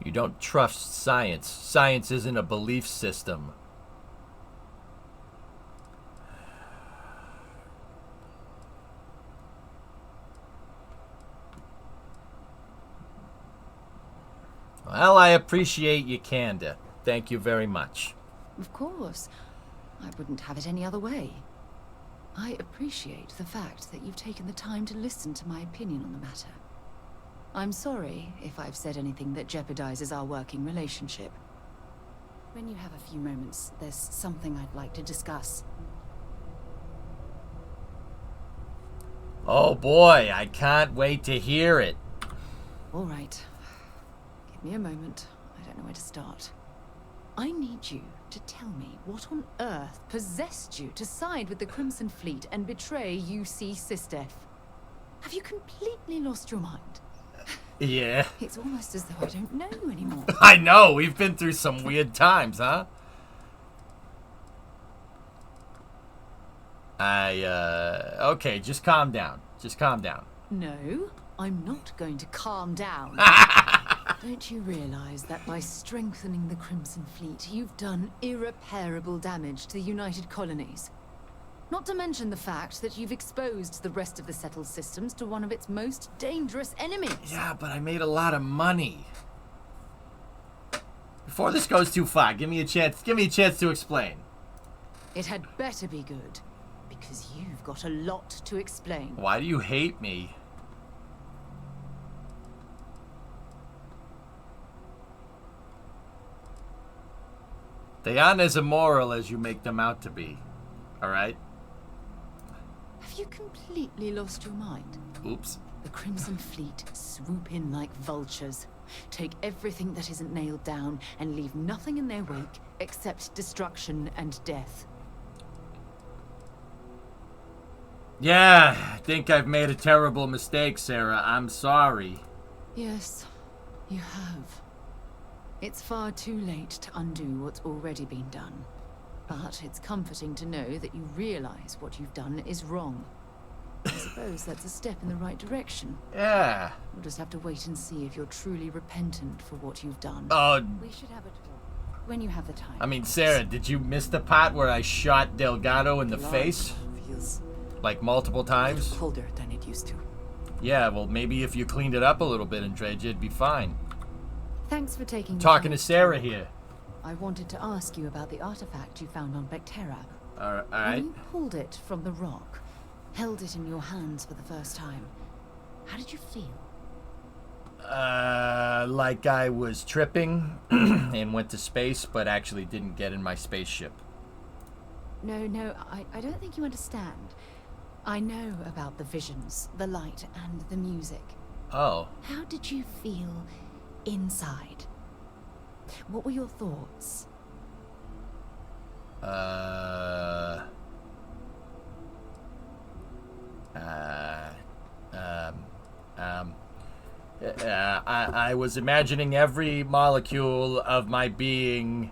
You don't trust science. Science isn't a belief system. Well, I appreciate your candor. Thank you very much. Of course. I wouldn't have it any other way. I appreciate the fact that you've taken the time to listen to my opinion on the matter. I'm sorry if I've said anything that jeopardizes our working relationship. When you have a few moments, there's something I'd like to discuss. Oh boy, I can't wait to hear it. All right. Give me a moment. I don't know where to start. I need you to tell me what on earth possessed you to side with the Crimson Fleet and betray UC Sistef. Have you completely lost your mind? Yeah. It's almost as though I don't know anymore. I know. We've been through some weird times, huh? Okay, just calm down. Just calm down. No, I'm not going to calm down. Don't you realize that by strengthening the Crimson Fleet, you've done irreparable damage to the United Colonies? Not to mention the fact that you've exposed the rest of the settled systems to one of its most dangerous enemies. Yeah, but I made a lot of money. Before this goes too far, give me a chance to explain. It had better be good, because you've got a lot to explain. Why do you hate me? They aren't as immoral as you make them out to be. Alright? Have you completely lost your mind? Oops. The Crimson Fleet swoop in like vultures, take everything that isn't nailed down, and leave nothing in their wake except destruction and death. Yeah, I think I've made a terrible mistake, Sarah. I'm sorry. Yes, you have. It's far too late to undo what's already been done. But it's comforting to know that you realize what you've done is wrong. I suppose that's a step in the right direction. Yeah. We'll just have to wait and see if you're truly repentant for what you've done. We should have a talk when you have the time. I mean, Sarah, did you miss the part where I shot Delgado in the face? Feels Like multiple times? colder than it used to. Yeah, well, maybe if you cleaned it up a little bit and dredged it'd be fine. Thanks for taking the Talking time. to Sarah here. I wanted to ask you about the artifact you found on Bactera. All When right. you pulled it from the rock, held it in your hands for the first time, how did you feel? Like I was tripping and went to space, but actually didn't get in my spaceship. No, I don't think you understand. I know about the visions, the light, and the music. Oh. How did you feel inside? What were your thoughts? I was imagining every molecule of my being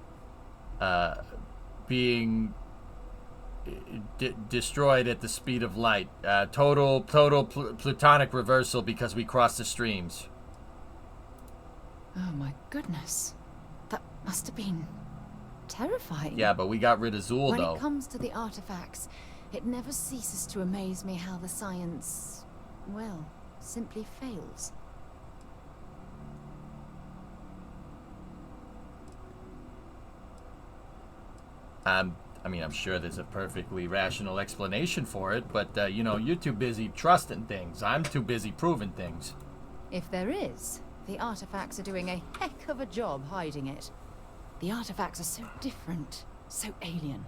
destroyed at the speed of light. Total plutonic reversal because we crossed the streams. Oh my goodness. That must have been terrifying. Yeah, but we got rid of Zool, When though. it comes to the artifacts, it never ceases to amaze me how the science, well, simply fails. I mean, I'm sure there's a perfectly rational explanation for it, but, you know, you're too busy trusting things. I'm too busy proving things. If there is, the artifacts are doing a heck of a job hiding it. The artifacts are so different, so alien,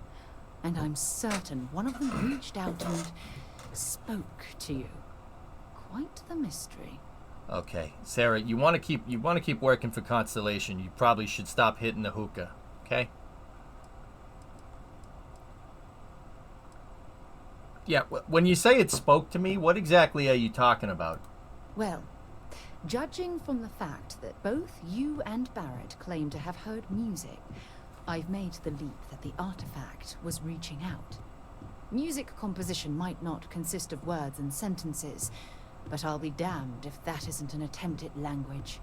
and I'm certain one of them reached out and spoke to you. Quite the mystery. Okay, Sarah, you want to keep working for Constellation. You probably should stop hitting the hookah, okay? Yeah, when you say it spoke to me, what exactly are you talking about? Well, judging from the fact that both you and Barrett claim to have heard music, I've made the leap that the artifact was reaching out. Music composition might not consist of words and sentences, but I'll be damned if that isn't an attempt at language.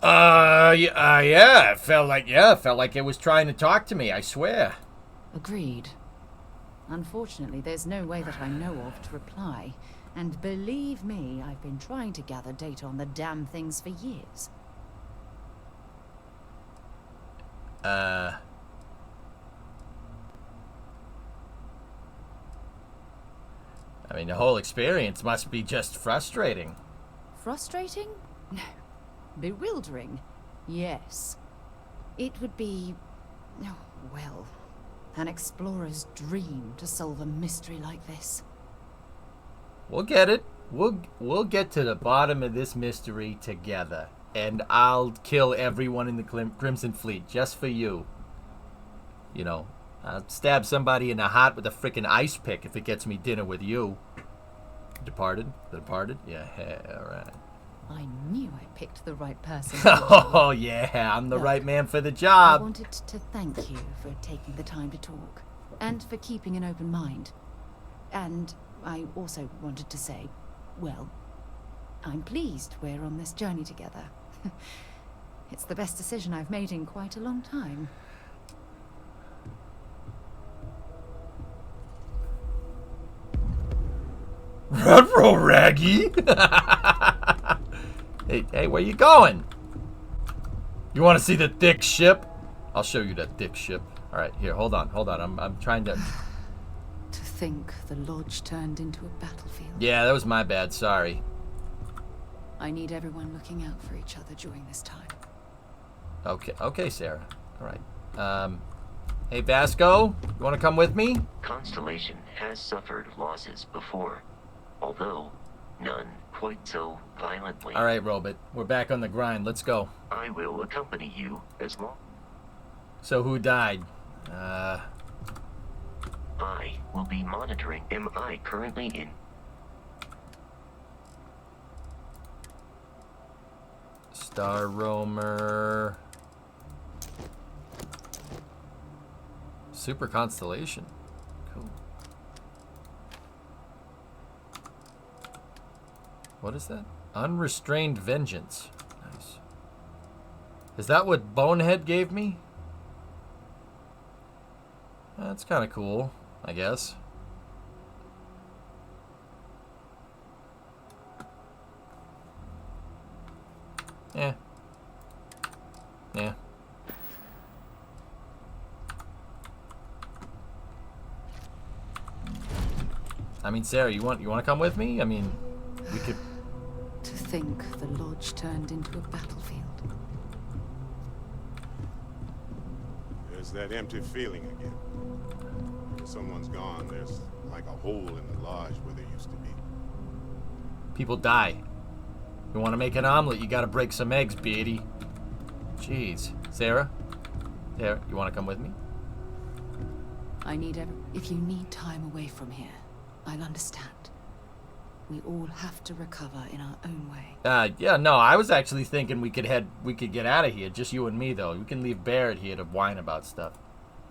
Yeah, it felt like it was trying to talk to me, I swear. Agreed. Unfortunately, there's no way that I know of to reply. And believe me, I've been trying to gather data on the damn things for years. I mean, the whole experience must be just frustrating. Frustrating? No. Bewildering? Yes. It would be... oh, well... an explorer's dream to solve a mystery like this. We'll get it. We'll get to the bottom of this mystery together. And I'll kill everyone in the Crimson Fleet just for you. You know, I'll stab somebody in the heart with a frickin' ice pick if it gets me dinner with you. Departed? The Departed? Yeah, alright. I knew I picked the right person. Oh, yeah, I'm the Look, right man for the job. I wanted to thank you for taking the time to talk, and for keeping an open mind. And I also wanted to say, well, I'm pleased we're on this journey together. It's the best decision I've made in quite a long time. Ruh-roh, Raggy! Hey, where you going? You want to see the thick ship? I'll show you that thick ship. All right, here, hold on. I'm trying to... To think the lodge turned into a battlefield. Yeah, that was my bad. Sorry. I need everyone looking out for each other during this time. Okay, Sarah. All right. Hey, Vasco, you want to come with me? Constellation has suffered losses before, although none quite so violently. All right, Robert. We're back on the grind. Let's go. I will accompany you as long. So who died? I will be monitoring. Am I currently in? Star Roamer. Super constellation. Cool. What is that? Unrestrained vengeance. Nice. Is that what Bonehead gave me? That's kind of cool, I guess. Yeah. Yeah. I mean, Sarah, you want to come with me? I mean, we could. To think the lodge turned into a battlefield. There's that empty feeling again. When someone's gone, there's like a hole in the lodge where there used to be. People die. You want to make an omelet, you got to break some eggs, Beatty. Jeez. Sarah? Sarah, you want to come with me? If you need time away from here, I'll understand. We all have to recover in our own way. Yeah, no, I was actually thinking we could get out of here, just you and me, though. We can leave Barrett here to whine about stuff.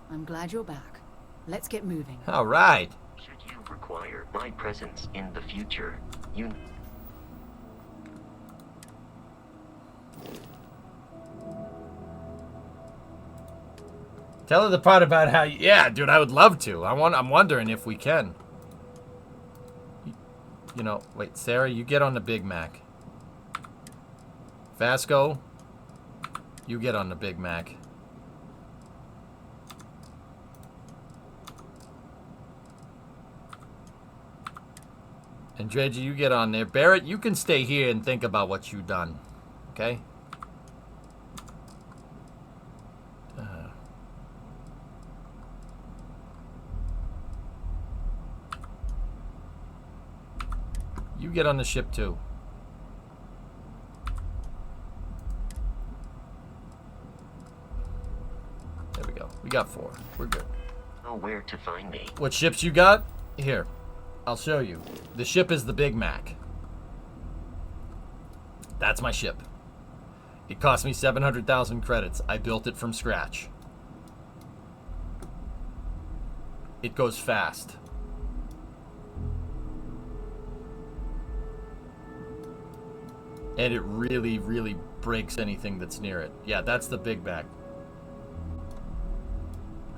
I'm glad you're back. Let's get moving. All right. Should you require my presence in the future, you... Tell her the part about how... Yeah, dude, I would love to. I'm wondering if we can. You know, wait, Sarah, you get on the Big Mac. Vasco, you get on the Big Mac. And Dredgy, you get on there. Barrett, you can stay here and think about what you've done. Okay? You get on the ship too. There we go. We got 4. We're good. Know where to find me. What ships you got? Here. I'll show you. The ship is the Big Mac. That's my ship. It cost me 700,000 credits. I built it from scratch. It goes fast. And it really, really breaks anything that's near it. Yeah, that's the Big Mac.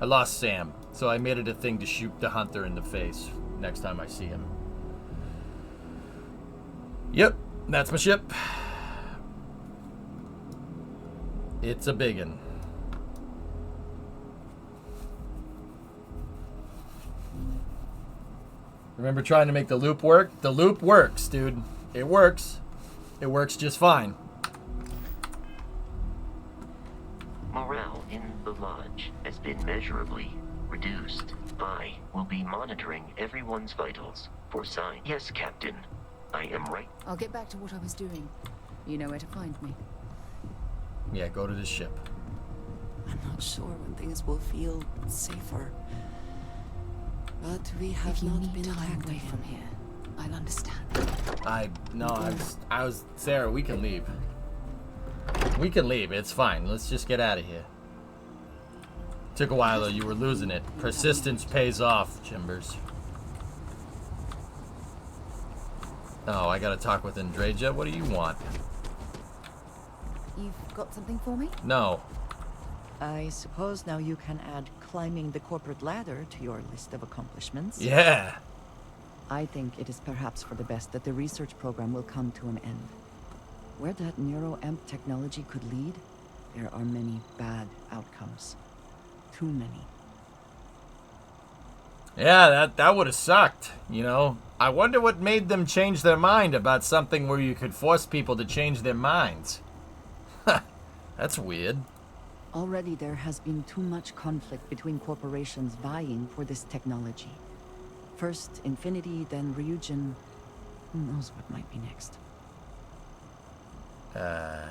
I lost Sam, so I made it a thing to shoot the hunter in the face next time I see him. Yep, that's my ship. It's a biggin. Remember trying to make the loop work? The loop works, dude. It works. It works just fine. Morale in the lodge has been measurably reduced. I will be monitoring everyone's vitals for signs. Yes, Captain. I am right. I'll get back to what I was doing. You know where to find me. Yeah, go to the ship. I'm not sure when things will feel safer. But we have if you not need been time attacked away again. from here, I'll understand. I was Sarah, we can leave. We can leave, it's fine. Let's just get out of here. Took a while though, you were losing it. Persistence pays off, Chimbers. Oh, I gotta talk with Andreja. What do you want? You've got something for me? No. I suppose now you can add climbing the corporate ladder to your list of accomplishments. Yeah. I think it is perhaps for the best that the research program will come to an end. Where that neuroamp technology could lead, there are many bad outcomes. Too many. Yeah, that would have sucked, you know. I wonder what made them change their mind about something where you could force people to change their minds. That's weird. Already there has been too much conflict between corporations vying for this technology. First Infinity, then Ryujin. Who knows what might be next? Yeah.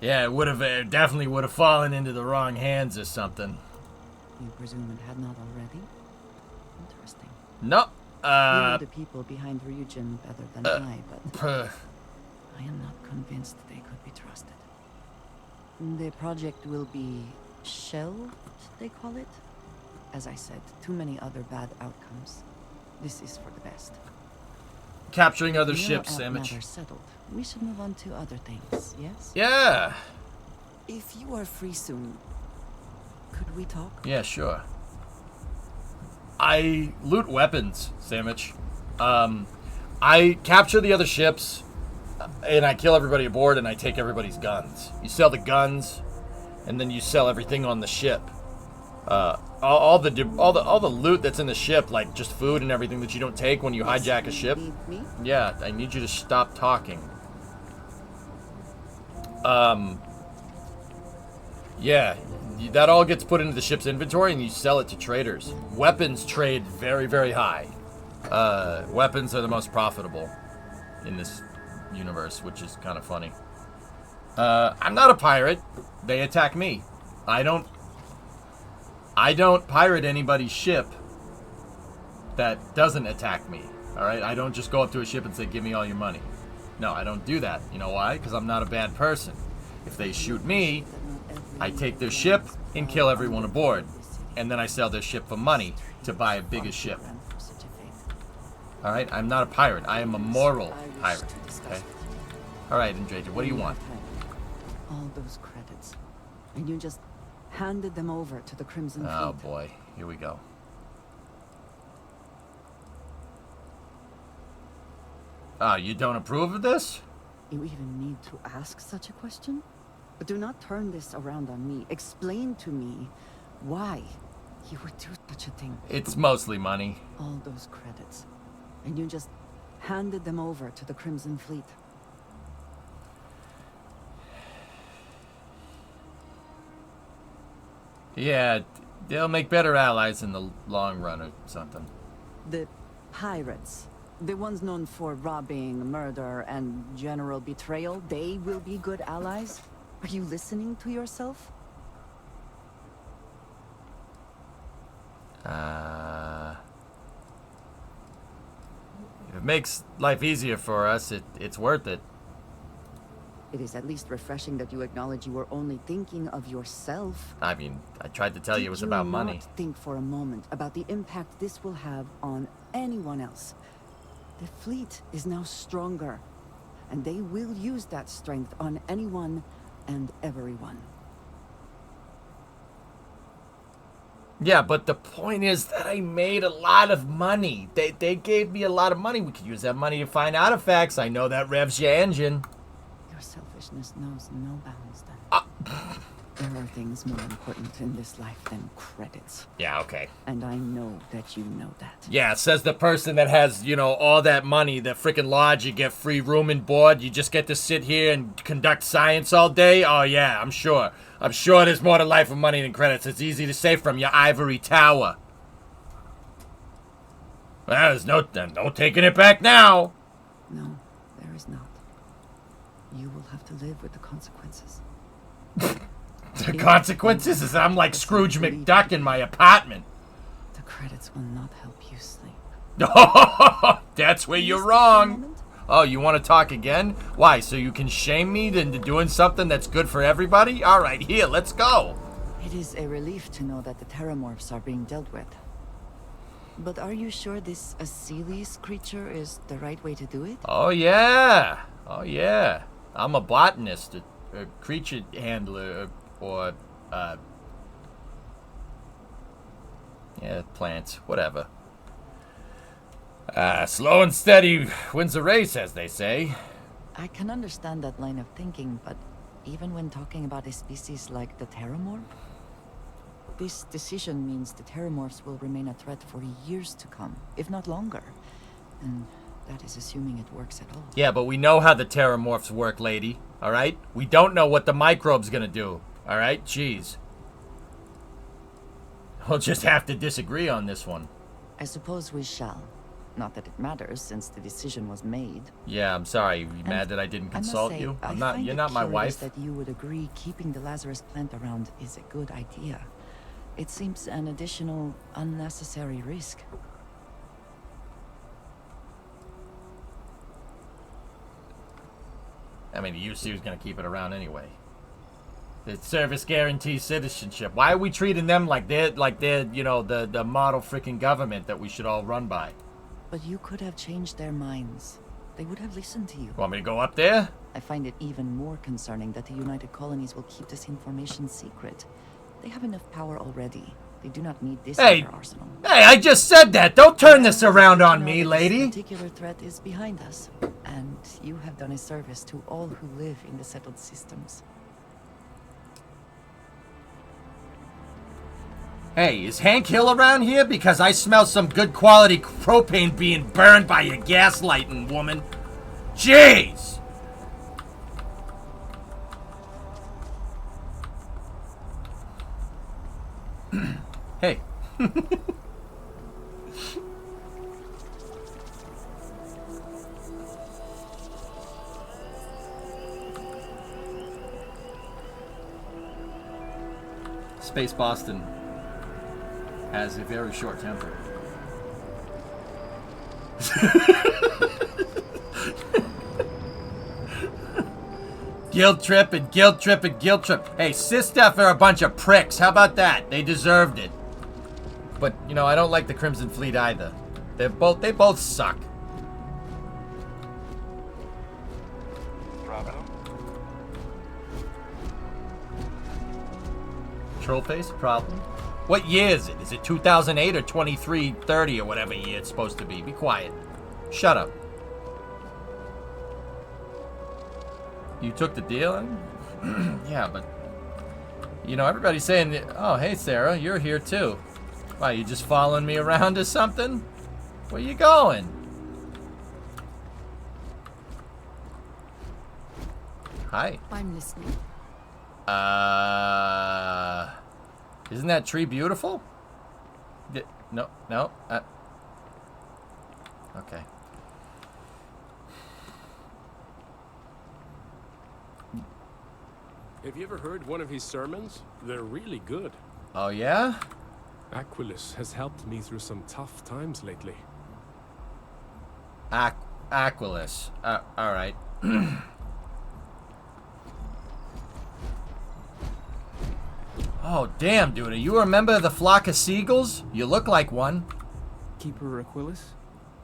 Yeah, it definitely would have fallen into the wrong hands or something. You presume it had not already? Interesting. No. You know the people behind Ryujin better than I, but I am not convinced they could be trusted. The project will be shelved, they call it. As I said, too many other bad outcomes. This is for the best. Capturing other ships, Sandwich. Settled. We should move on to other things, yes? Yeah. If you are free soon, could we talk? Yeah, sure. I loot weapons, Sandwich. I capture the other ships, and I kill everybody aboard, and I take everybody's guns. You sell the guns, and then you sell everything on the ship. All the loot that's in the ship, like just food and everything that you don't take when you hijack a ship. Yeah, I need you to stop talking. Yeah, that all gets put into the ship's inventory and you sell it to traders. Weapons trade very, very high. Weapons are the most profitable in this universe, which is kind of funny. I'm not a pirate. They attack me. I don't pirate anybody's ship that doesn't attack me. All right? I don't just go up to a ship and say, give me all your money. No, I don't do that. You know why? Because I'm not a bad person. If they shoot me, I take their ship and kill everyone aboard. And then I sell their ship for money to buy a bigger ship. All right? I'm not a pirate. I am a moral pirate. Okay? All right, Andreja, what do you want? All those credits. And you just handed them over to the Crimson Fleet. Oh boy, here we go. You don't approve of this? You even need to ask such a question? But do not turn this around on me. Explain to me why you would do such a thing. It's mostly money. All those credits. And you just handed them over to the Crimson Fleet. Yeah, they'll make better allies in the long run or something. The pirates, the ones known for robbing, murder, and general betrayal, they will be good allies? Are you listening to yourself? If it makes life easier for us, it's worth it. It is at least refreshing that you acknowledge you were only thinking of yourself. I mean, I tried to tell you it was about money. Did you not think for a moment about the impact this will have on anyone else? The fleet is now stronger, and they will use that strength on anyone and everyone. Yeah, but the point is that I made a lot of money. They gave me a lot of money. We could use that money to find artifacts. I know that revs your engine. Your selfishness knows no bounds, then. There are things more important in this life than credits. Yeah, okay. And I know that you know that. Yeah, says the person that has, you know, all that money, the freaking lodge, you get free room and board, you just get to sit here and conduct science all day? Oh, yeah, I'm sure. I'm sure there's more to life of money than credits. It's easy to say from your ivory tower. Well, there's no taking it back now. No, there is not. You will have to live with the consequences. The consequences is I'm like Scrooge McDuck in my apartment. The credits will not help you sleep. That's where you're wrong. Oh, you want to talk again? Why, so you can shame me into doing something that's good for everybody? All right, here, let's go. It is a relief to know that the Terramorphs are being dealt with. But are you sure this Asilius creature is the right way to do it? Oh, yeah. Oh, yeah. I'm a botanist, a creature handler, or, yeah, plants, whatever. Slow and steady wins the race, as they say. I can understand that line of thinking, but even when talking about a species like the Terramorph, this decision means the Terramorphs will remain a threat for years to come, if not longer. And that is assuming it works at all. Yeah, but we know how the Terramorphs work, lady. All right? We don't know what the microbe's gonna do. All right? Jeez. We'll just have to disagree on this one. I suppose we shall. Not that it matters, since the decision was made. Yeah, I'm sorry. You mad that I didn't consult you? You're not my wife. That you would agree keeping the Lazarus plant around is a good idea. It seems an additional, unnecessary risk. I mean, the UC was going to keep it around anyway. The service guarantees citizenship. Why are we treating them like they're you know, the model freaking government that we should all run by? But you could have changed their minds. They would have listened to you. Want me to go up there? I find it even more concerning that the United Colonies will keep this information secret. They have enough power already. They do not need this in their arsenal. Hey, I just said that. Don't turn this around on me, lady. This particular threat is behind us, and you have done a service to all who live in the settled systems. Hey, is Hank Hill around here? Because I smell some good quality propane being burned by your gaslighting, woman. Jeez! Hey. Space Boston has a very short temper. Guilt trip and guilt trip and guilt trip. Hey, Sistef are a bunch of pricks. How about that? They deserved it. But, you know, I don't like the Crimson Fleet either. They both suck. Problem? Trollface, problem? What year is it? Is it 2008 or 2330 or whatever year it's supposed to be? Be quiet. Shut up. You took the deal? Yeah, but... You know, everybody's saying, oh, hey, Sarah, you're here too. Why, you just following me around or something? Where you going? Hi. I'm listening. Isn't that tree beautiful? No. Okay. Have you ever heard one of his sermons? They're really good. Oh, yeah? Aquilus has helped me through some tough times lately. Aquilus. Alright. Oh, damn, dude. Are you a member of the flock of seagulls? You look like one. Keeper Aquilus,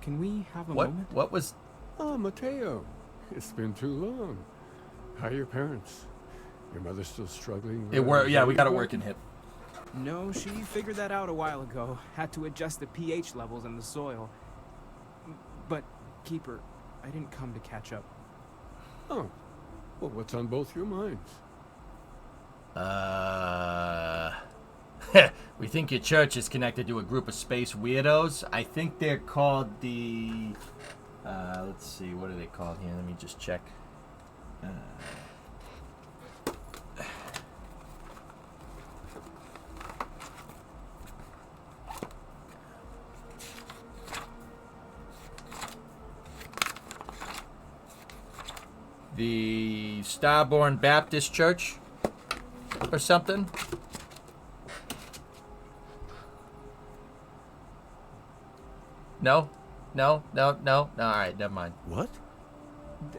can we have a moment? What was... Oh, Mateo. It's been too long. How are your parents? Your mother's still struggling? Yeah, we got it working, Hip. No, she figured that out a while ago. Had to adjust the pH levels in the soil. But, Keeper, I didn't come to catch up. Oh. Well, what's on both your minds? We think your church is connected to a group of space weirdos. I think they're called the... let's see, what are they called here? Let me just check. The Starborn Baptist Church or something. No. All right, never mind. What?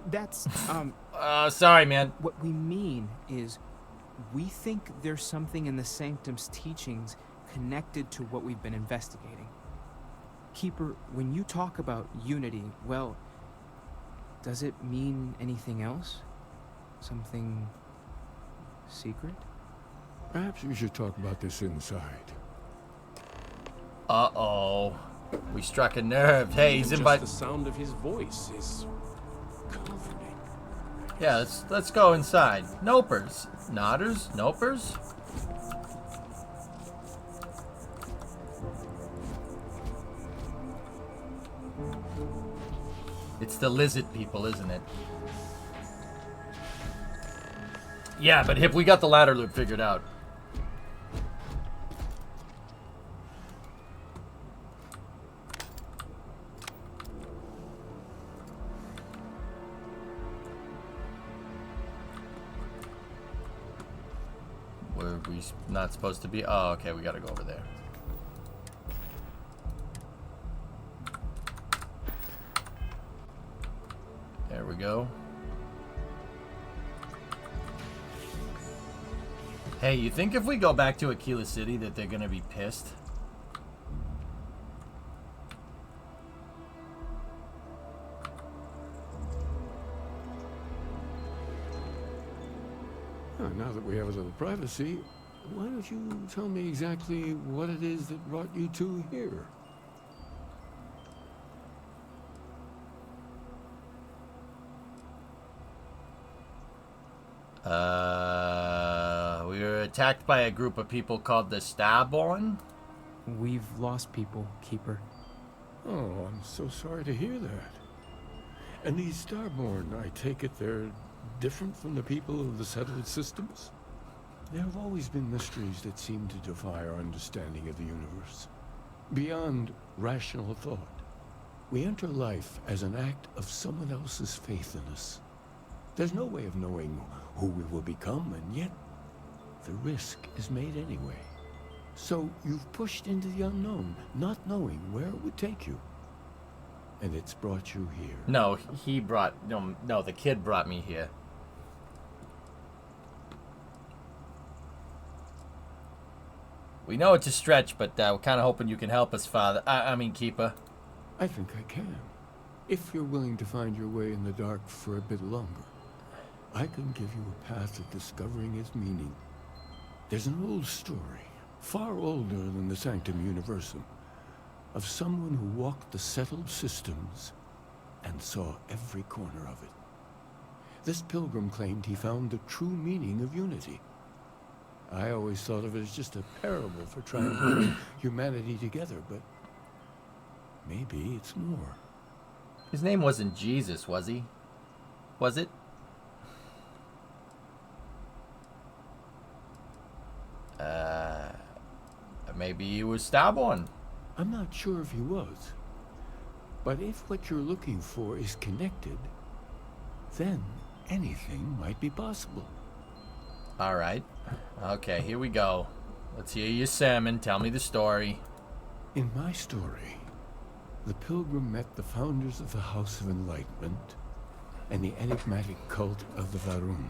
That's sorry, man. What we mean is, we think there's something in the Sanctum's teachings connected to what we've been investigating. Keeper, when you talk about unity, well, does it mean anything else? Something secret? Perhaps we should talk about this inside. Uh-oh. We struck a nerve. Hey, he's Just invited. the sound of his voice is comforting. Yeah, let's go inside. Nopers. Nodders? Nopers? It's the lizard people, isn't it? Yeah, but Hip, we got the ladder loop figured out. Were we not supposed to be? Oh, okay, we gotta go over there. There we go. Hey, you think if we go back to Aquila City that they're gonna be pissed? Now that we have a little privacy, why don't you tell me exactly what it is that brought you two here? We were attacked by a group of people called the Starborn. We've lost people, Keeper. Oh, I'm so sorry to hear that. And these Starborn, I take it they're different from the people of the settled systems? There have always been mysteries that seem to defy our understanding of the universe. Beyond rational thought, we enter life as an act of someone else's faith in us. There's no way of knowing who we will become, and yet the risk is made anyway. So you've pushed into the unknown, not knowing where it would take you. And it's brought you here. No, the kid brought me here. We know it's a stretch, but we're kind of hoping you can help us, Father. I mean, Keeper. I think I can. If you're willing to find your way in the dark for a bit longer, I can give you a path of discovering its meaning. There's an old story, far older than the Sanctum Universum, of someone who walked the settled systems and saw every corner of it. This pilgrim claimed he found the true meaning of unity. I always thought of it as just a parable for trying to bring humanity together, but maybe it's more. His name wasn't Jesus, was he? Was it? Maybe he was Starborn. I'm not sure if he was. But if what you're looking for is connected, then anything might be possible. All right. Okay, here we go. Let's hear your sermon. Tell me the story. In my story, the pilgrim met the founders of the House of Enlightenment and the enigmatic cult of the Varun.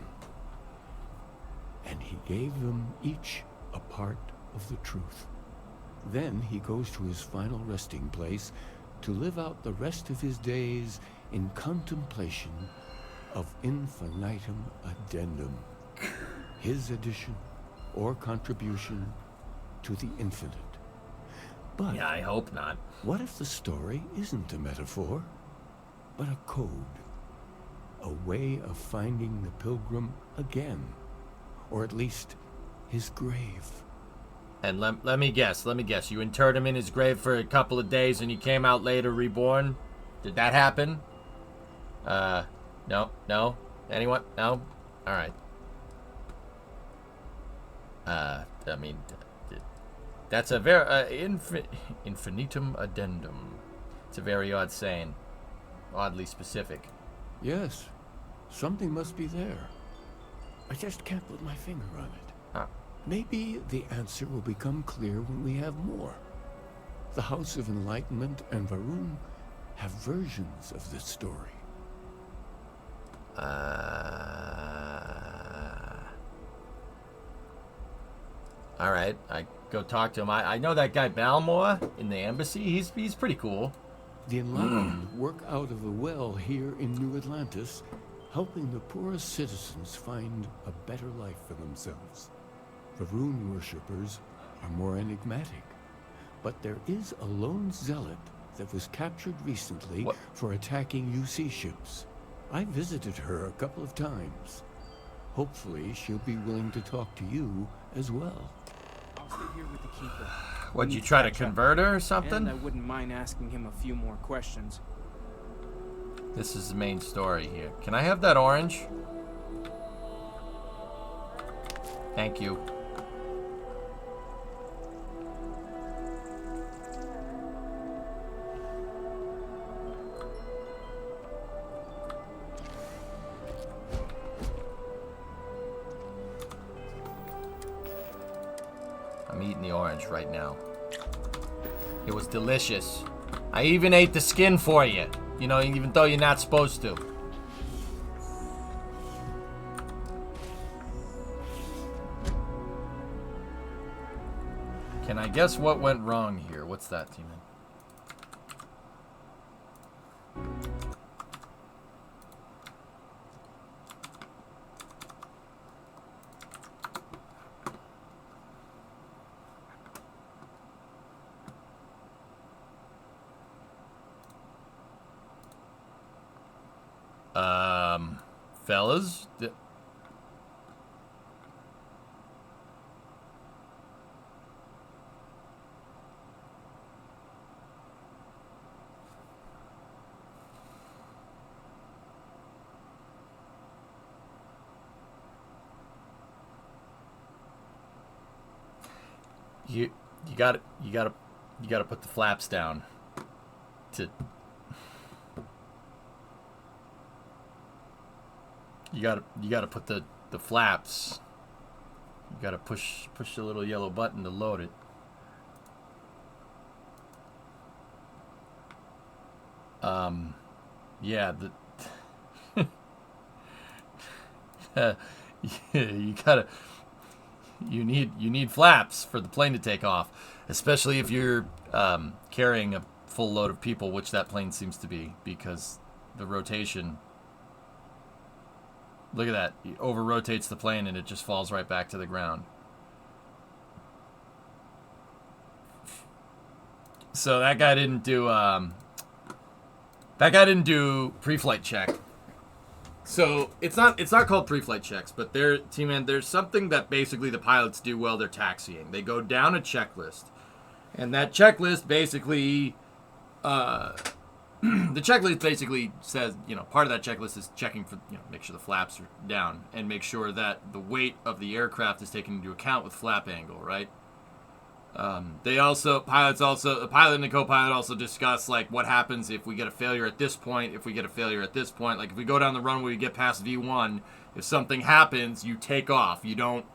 And he gave them each a part of the truth. Then he goes to his final resting place to live out the rest of his days in contemplation of infinitum addendum, his addition or contribution to the infinite. But yeah, I hope not. What if the story isn't a metaphor, but a code? A way of finding the pilgrim again, or at least his grave. And let me guess. You interred him in his grave for a couple of days and he came out later reborn? Did that happen? No? Anyone? No? Alright. I mean, that's a very, infinitum addendum. It's a very odd saying. Oddly specific. Yes. Something must be there. I just can't put my finger on it. Ah. Maybe the answer will become clear when we have more. The House of Enlightenment and Varun have versions of this story. Alright, I go talk to him. I know that guy Balmore in the embassy. He's pretty cool. The Enlightened work out of a well here in New Atlantis, helping the poorest citizens find a better life for themselves. The Rune worshippers are more enigmatic, but there is a lone zealot that was captured recently for attacking UC ships. I visited her a couple of times. Hopefully she'll be willing to talk to you as well. I'll stay here with the Keeper. What'd you try to convert her or something? And I wouldn't mind asking him a few more questions. This is the main story here. Can I have that orange? Thank you. I'm eating the orange right now. It was delicious. I even ate the skin for you. You know, even though you're not supposed to. guess what went wrong here? What's that, T-Man? Fellas? You gotta put the flaps down to you gotta put the flaps. You gotta push the little yellow button to load it. Yeah, you need flaps for the plane to take off, especially if you're carrying a full load of people, which that plane seems to be, because the rotation. Look at that. It over-rotates the plane and it just falls right back to the ground. So that guy didn't do pre-flight check. So it's not called pre-flight checks, but there's something that basically the pilots do while they're taxiing. They go down a checklist. And that checklist basically the checklist basically says, part of that checklist is checking for, make sure the flaps are down and make sure that the weight of the aircraft is taken into account with flap angle, right? The pilot and the co-pilot also discuss, like, what happens if we get a failure at this point, like, if we go down the runway, we get past V1, if something happens, you take off. You don't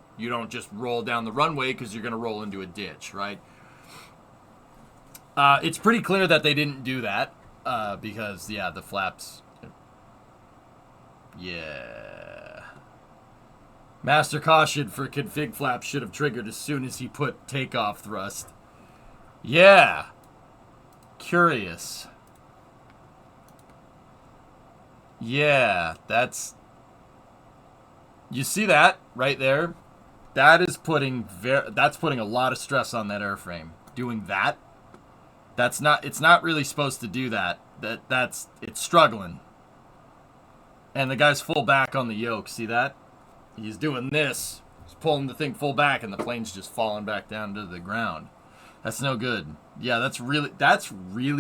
just roll down the runway because you're going to roll into a ditch, right? It's pretty clear that they didn't do that. Because, yeah, the flaps... Yeah. Master caution for config flaps should have triggered as soon as he put takeoff thrust. Yeah. Curious. Yeah, that's... You see that right there? That is that's putting a lot of stress on that airframe. Doing that. It's not really supposed to do that. It's struggling. And the guy's full back on the yoke. See that? He's doing this. He's pulling the thing full back and the plane's just falling back down to the ground. That's no good. Yeah, that's really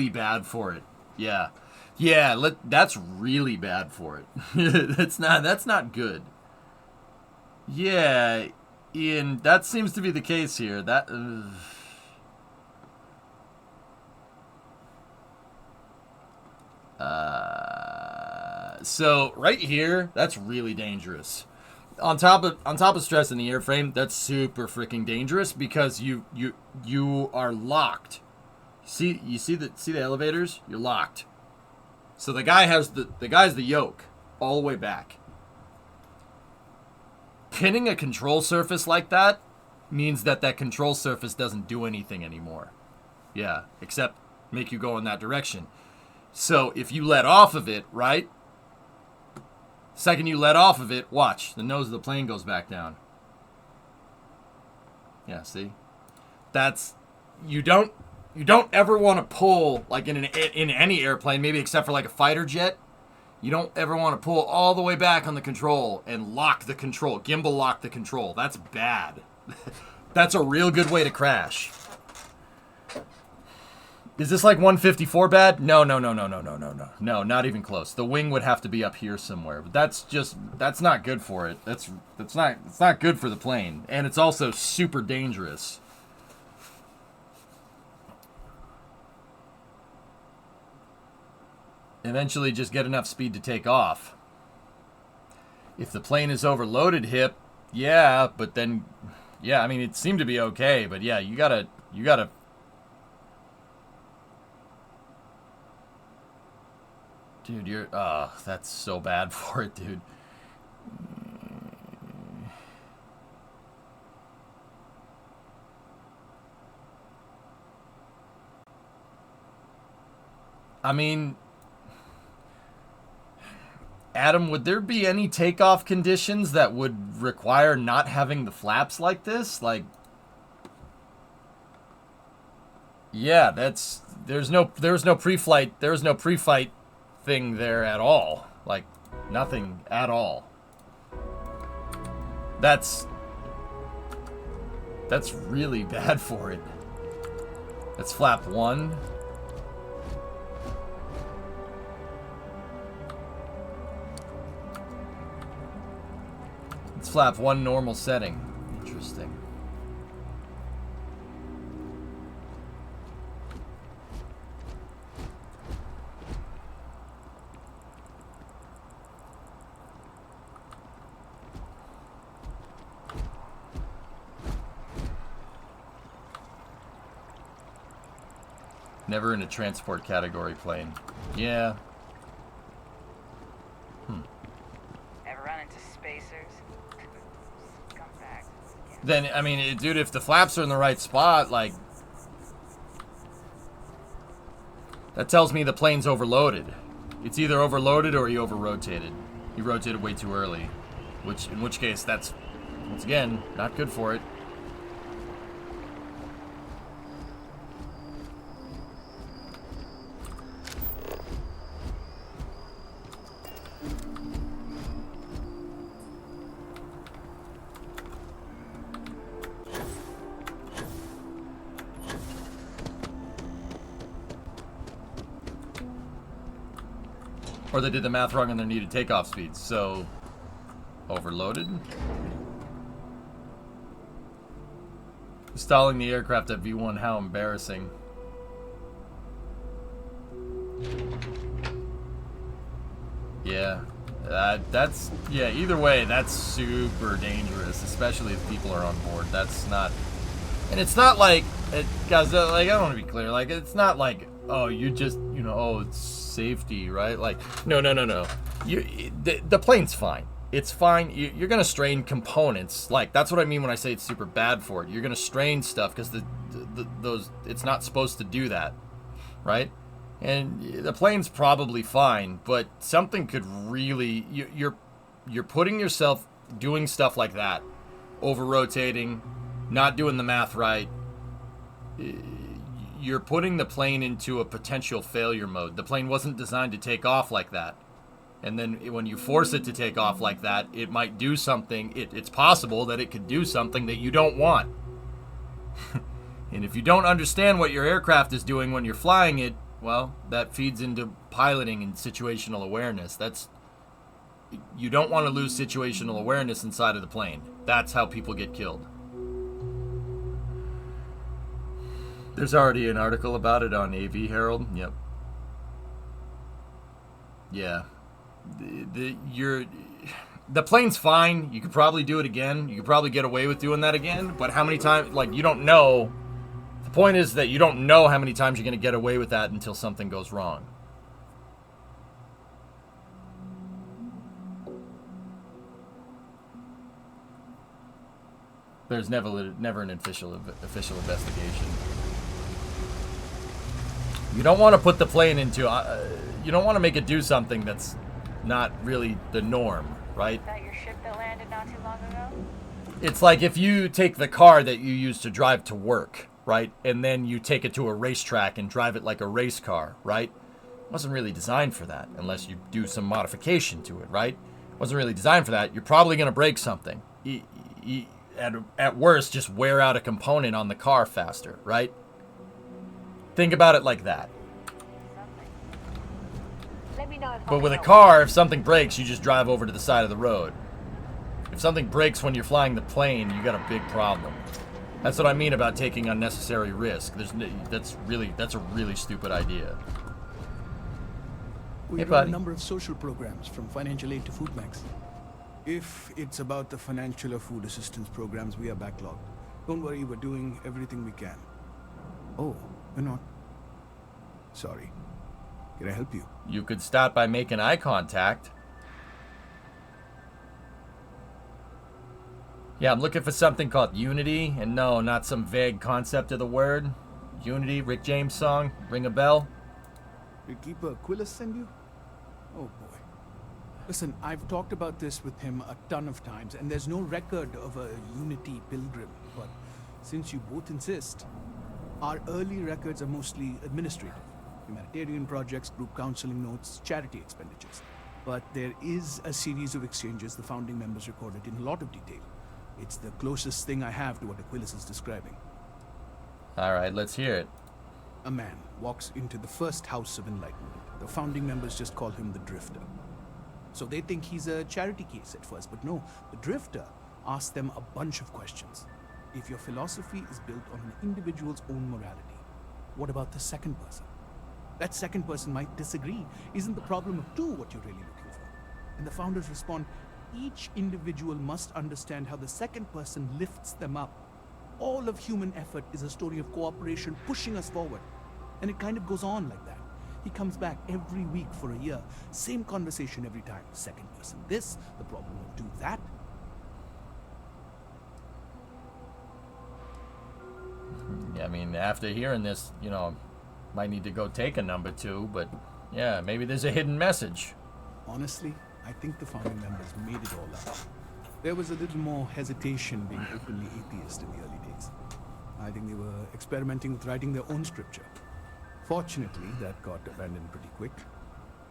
bad for it. Yeah. Yeah, that's really bad for it. That's not good. Yeah, Ian, that seems to be the case here. So right here, that's really dangerous. On top of stress in the airframe, that's super freaking dangerous because you are locked. You see the elevators? You're locked. So the guy's the yoke all the way back. Pinning a control surface like that means that control surface doesn't do anything anymore. Yeah, except make you go in that direction. So if you let off of it, right? Second you let off of it, watch. The nose of the plane goes back down. Yeah, see? You don't ever want to pull, like in any airplane, maybe except for like a fighter jet. You don't ever want to pull all the way back on the control and lock the control. Gimbal lock the control. That's bad. That's a real good way to crash. Is this like 154 bad? No, not even close. The wing would have to be up here somewhere. But that's not good for it. It's not good for the plane. And it's also super dangerous. Eventually just get enough speed to take off. If the plane is overloaded, hip, yeah, but then, yeah, I mean, it seemed to be okay, but yeah, you gotta, dude, that's so bad for it, dude. I mean, Adam, would there be any takeoff conditions that would require not having the flaps like this? Like, yeah, there's no pre-flight thing there at all. Like, nothing at all. That's really bad for it. That's flap 1. It's flap 1 normal setting. Interesting. Never in a transport category plane. Yeah. Ever run into spacers? Scumbags. Yeah. Then, I mean, dude, if the flaps are in the right spot, like, that tells me the plane's overloaded. It's either overloaded or he over-rotated. He rotated way too early. In which case, that's, once again, not good for it. Or they did the math wrong on their needed takeoff speeds, so overloaded. Stalling the aircraft at V1, how embarrassing. Yeah, yeah, either way, that's super dangerous, especially if people are on board. That's not, and it's not like, guys, like, I want to be clear, like, it's not like, oh, you just, oh, it's safety, right? Like, no. The plane's fine. It's fine. You're gonna strain components. Like, that's what I mean when I say it's super bad for it. You're gonna strain stuff because those it's not supposed to do that, right? And the plane's probably fine, but something could really you're putting yourself doing stuff like that, over rotating, not doing the math right. You're putting the plane into a potential failure mode. The plane wasn't designed to take off like that. And then when you force it to take off like that, it might do something. It's possible that it could do something that you don't want. And if you don't understand what your aircraft is doing when you're flying it, well, that feeds into piloting and situational awareness. You don't want to lose situational awareness inside of the plane. That's how people get killed. There's already an article about it on AV Herald. Yep. Yeah. The plane's fine. You could probably do it again. You could probably get away with doing that again. But how many times? Like, you don't know. The point is that you don't know how many times you're going to get away with that until something goes wrong. There's never an official investigation. You don't want to put the plane into, you don't want to make it do something that's not really the norm, right? Is that your ship that landed not too long ago? It's like if you take the car that you use to drive to work, right? And then you take it to a racetrack and drive it like a race car, right? It wasn't really designed for that unless you do some modification to it, right? It wasn't really designed for that. You're probably going to break something. At worst, just wear out a component on the car faster, right? Think about it like that. But with a car, if something breaks, you just drive over to the side of the road. If something breaks when you're flying the plane, you got a big problem. That's what I mean about taking unnecessary risk. That's a really stupid idea. We Hey, run buddy. a number of social programs, from financial aid to food banks. If it's about the financial or food assistance programs, we are backlogged. Don't worry, we're doing everything we can. Oh, we're not. Sorry. Can I help you? You could start by making eye contact. Yeah, I'm looking for something called Unity, and no, not some vague concept of the word. Unity, Rick James song, ring a bell? Did Keeper Aquilus send you? Oh boy. Listen, I've talked about this with him a ton of times, and there's no record of a Unity pilgrim, but since you both insist, our early records are mostly administrative. Humanitarian projects, group counseling notes, charity expenditures. But there is a series of exchanges the founding members recorded in a lot of detail. It's the closest thing I have to what Aquilus is describing. Alright, let's hear it. A man walks into the first House of Enlightenment. The founding members just call him the Drifter. So they think he's a charity case at first, but no, the Drifter asks them a bunch of questions. If your philosophy is built on an individual's own morality, what about the second person? That second person might disagree. Isn't the problem of two what you're really looking for? And the founders respond, each individual must understand how the second person lifts them up. All of human effort is a story of cooperation pushing us forward. And it kind of goes on like that. He comes back every week for a year. Same conversation every time. Second person this, the problem of two that. Yeah, I mean, after hearing this, you know, might need to go take a number 2, but yeah, maybe there's a hidden message. Honestly, I think the founding members made it all up. There was a little more hesitation being openly atheist in the early days. I think they were experimenting with writing their own scripture. Fortunately, that got abandoned pretty quick.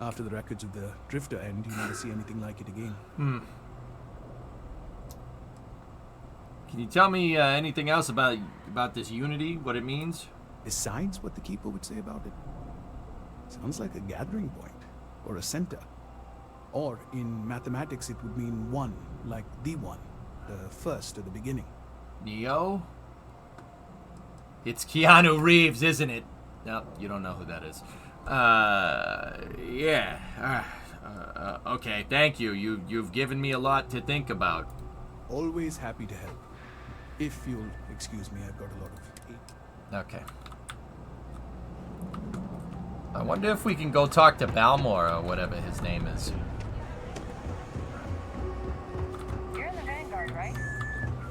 After the records of the Drifter end, you never see anything like it again. Can you tell me anything else about this Unity, what it means? Besides what the Keeper would say about it? Sounds like a gathering point, or a center. Or, in mathematics, it would mean one, like the one, the first or the beginning. Neo? It's Keanu Reeves, isn't it? No, you don't know who that is. Yeah. Okay, thank you. You've given me a lot to think about. Always happy to help. If you'll excuse me, I've got a lot of hate. Okay. I wonder if we can go talk to Balmore or whatever his name is. You're in the Vanguard, right?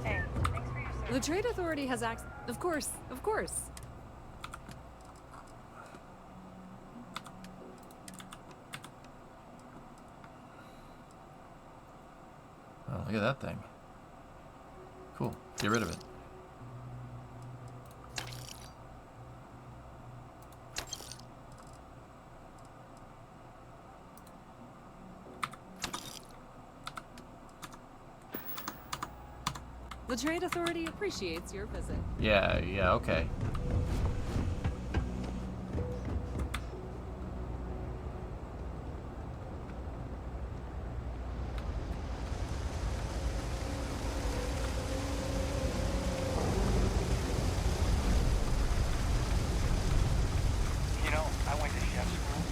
Hey, thanks for your service. The Trade Authority has access. Of course. Oh, look at that thing. Cool. Get rid of it. The Trade Authority appreciates your visit. Yeah, okay. You know, I went to chef school.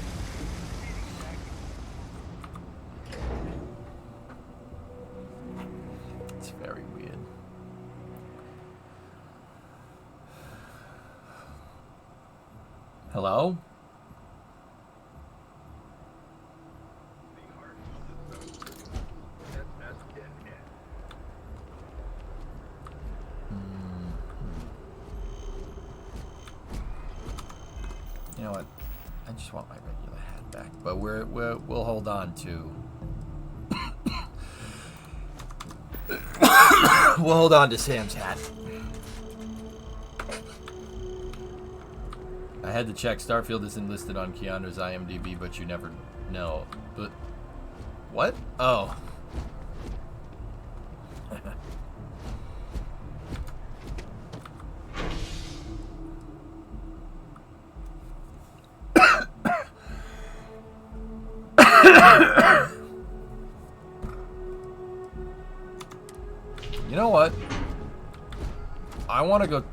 It's very weird. Hello? You know what? I just want my regular hat back, but we'll hold on to. We'll hold on to Sam's hat. I had to check. Starfield isn't listed on Keanu's IMDb, but you never know. But what? Oh. You know what? I want to go.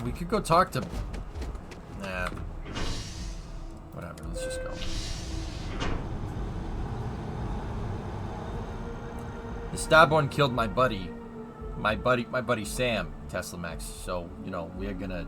We could go talk to. Nah. Whatever. Let's just go. The Starborn killed my buddy. My buddy Sam, Tesla Max. So you know we're gonna.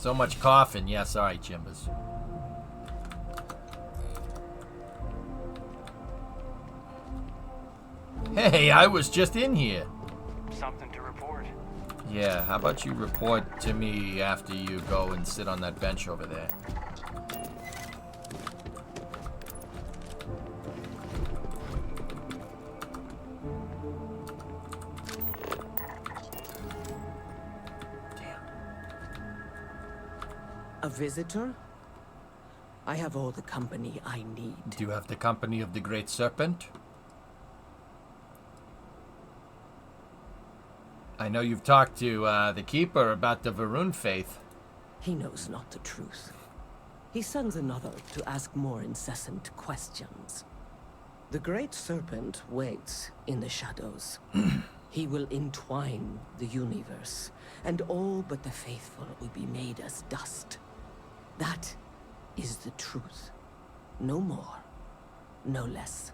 So much coughing. Yeah, sorry, Chimbas. Hey, I was just in here. Something to report. Yeah, how about you report to me after you go and sit on that bench over there? A visitor? I have all the company I need. Do you have the company of the Great Serpent? I know you've talked to the Keeper about the Varun faith. He knows not the truth. He sends another to ask more incessant questions. The Great Serpent waits in the shadows. He will entwine the universe, and all but the faithful will be made as dust. That is the truth. No more, no less.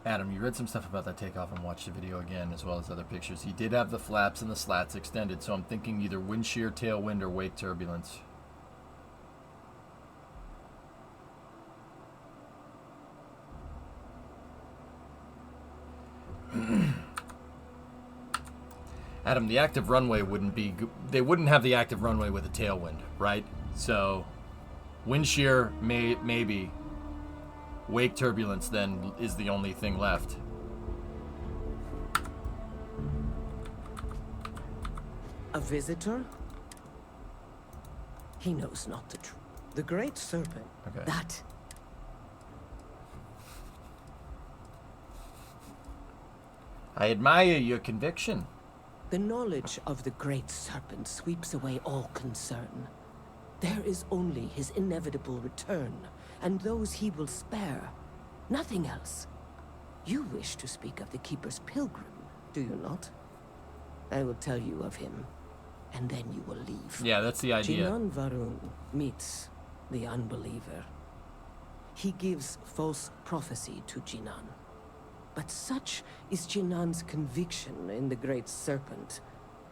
Adam, you read some stuff about that takeoff and watched the video again, as well as other pictures. He did have the flaps and the slats extended, so I'm thinking either wind shear, tailwind, or wake turbulence. Adam, the active runway wouldn't be... They wouldn't have the active runway with a tailwind, right? So, wind shear, maybe. Wake turbulence, then, is the only thing left. A visitor? He knows not the truth. The Great Serpent. Okay. That. I admire your conviction. The knowledge of the Great Serpent sweeps away all concern. There is only his inevitable return, and those he will spare. Nothing else. You wish to speak of the Keeper's pilgrim, do you not? I will tell you of him, and then you will leave. Yeah, that's the idea. Jinan Varun meets the unbeliever. He gives false prophecy to Jinan. But such is Jinan's conviction in the Great Serpent,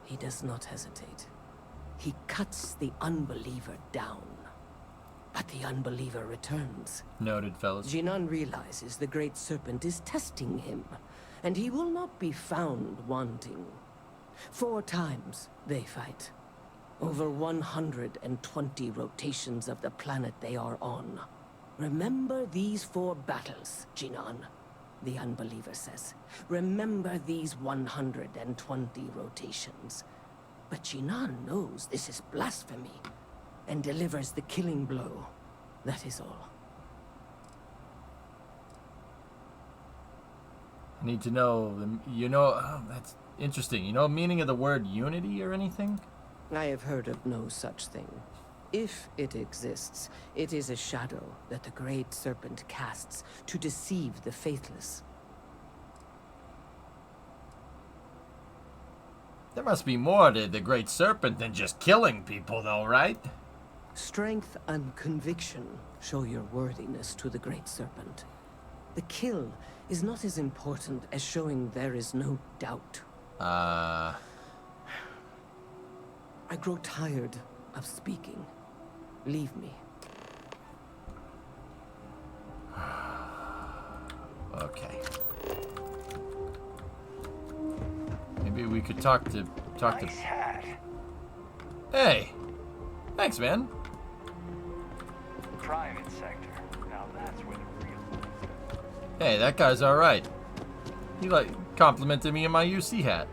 he does not hesitate. He cuts the unbeliever down. But the unbeliever returns. Noted, fellas. Jinan realizes the Great Serpent is testing him, and he will not be found wanting. 4 times they fight. Over 120 rotations of the planet they are on. Remember these 4 battles, Jinan. The unbeliever says. Remember these 120 rotations. But Jinan knows this is blasphemy, and delivers the killing blow. That is all. I need to know, oh, that's interesting. You know the meaning of the word unity or anything? I have heard of no such thing. If it exists, it is a shadow that the Great Serpent casts to deceive the faithless. There must be more to the Great Serpent than just killing people, though, right? Strength and conviction show your worthiness to the Great Serpent. The kill is not as important as showing there is no doubt. I grow tired of speaking. Leave me. Okay. Maybe we could talk to... Nice hat. Hey! Thanks, man. Private sector. Now that's where the real money's at. Hey, that guy's alright. He, complimented me on my UC hat.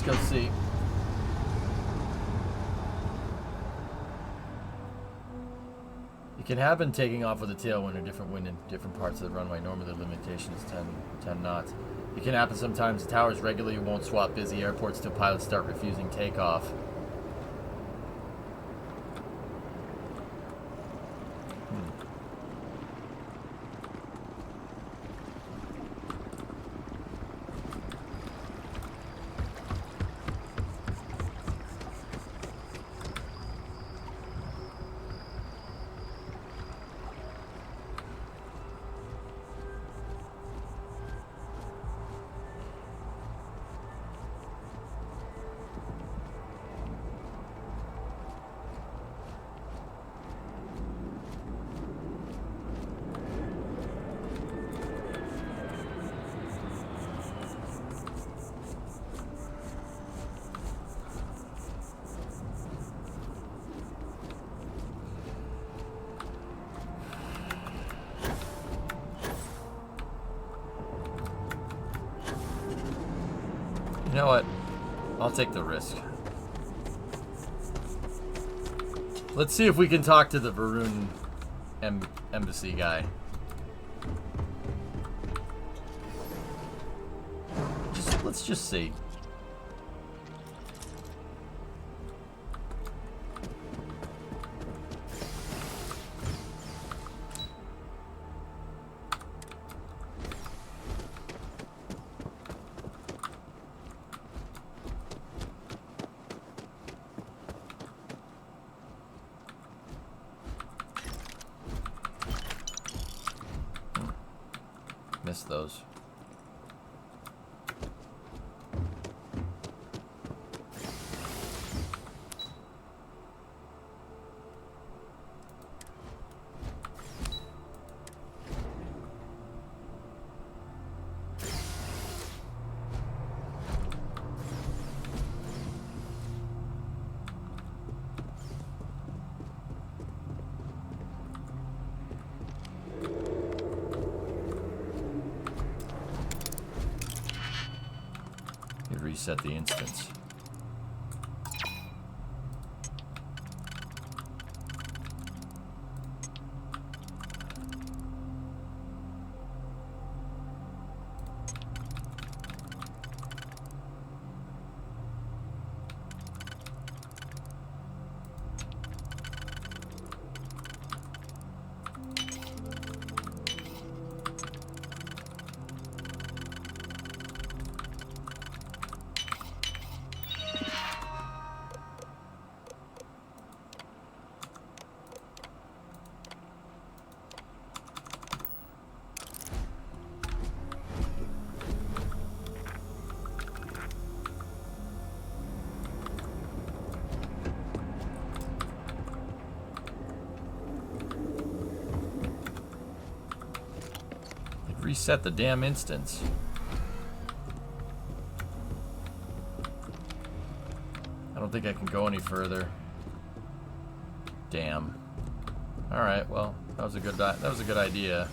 Let's go see. can happen taking off with a tailwind or different wind in different parts of the runway. Normally the limitation is 10 knots. It can happen sometimes. The towers regularly won't swap busy airports till pilots start refusing takeoff. You know what? I'll take the risk. Let's see if we can talk to the Varun embassy guy. Let's just see. Missed those. Reset the instance. Reset the damn instance. I don't think I can go any further. Damn. All right. Well, that was a good idea.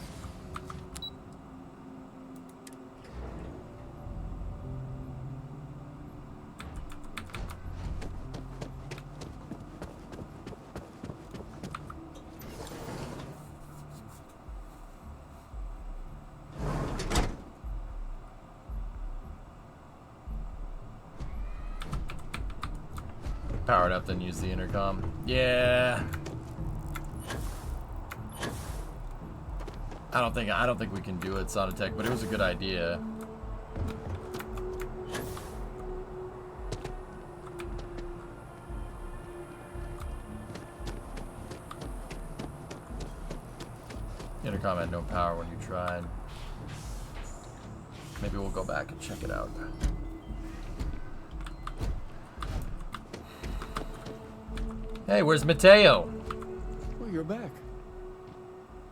Power it up, then use the intercom. Yeah. I don't think we can do it, Sonotech, but it was a good idea. Intercom had no power when you tried. Maybe we'll go back and check it out. Hey, where's Mateo? Well, you're back.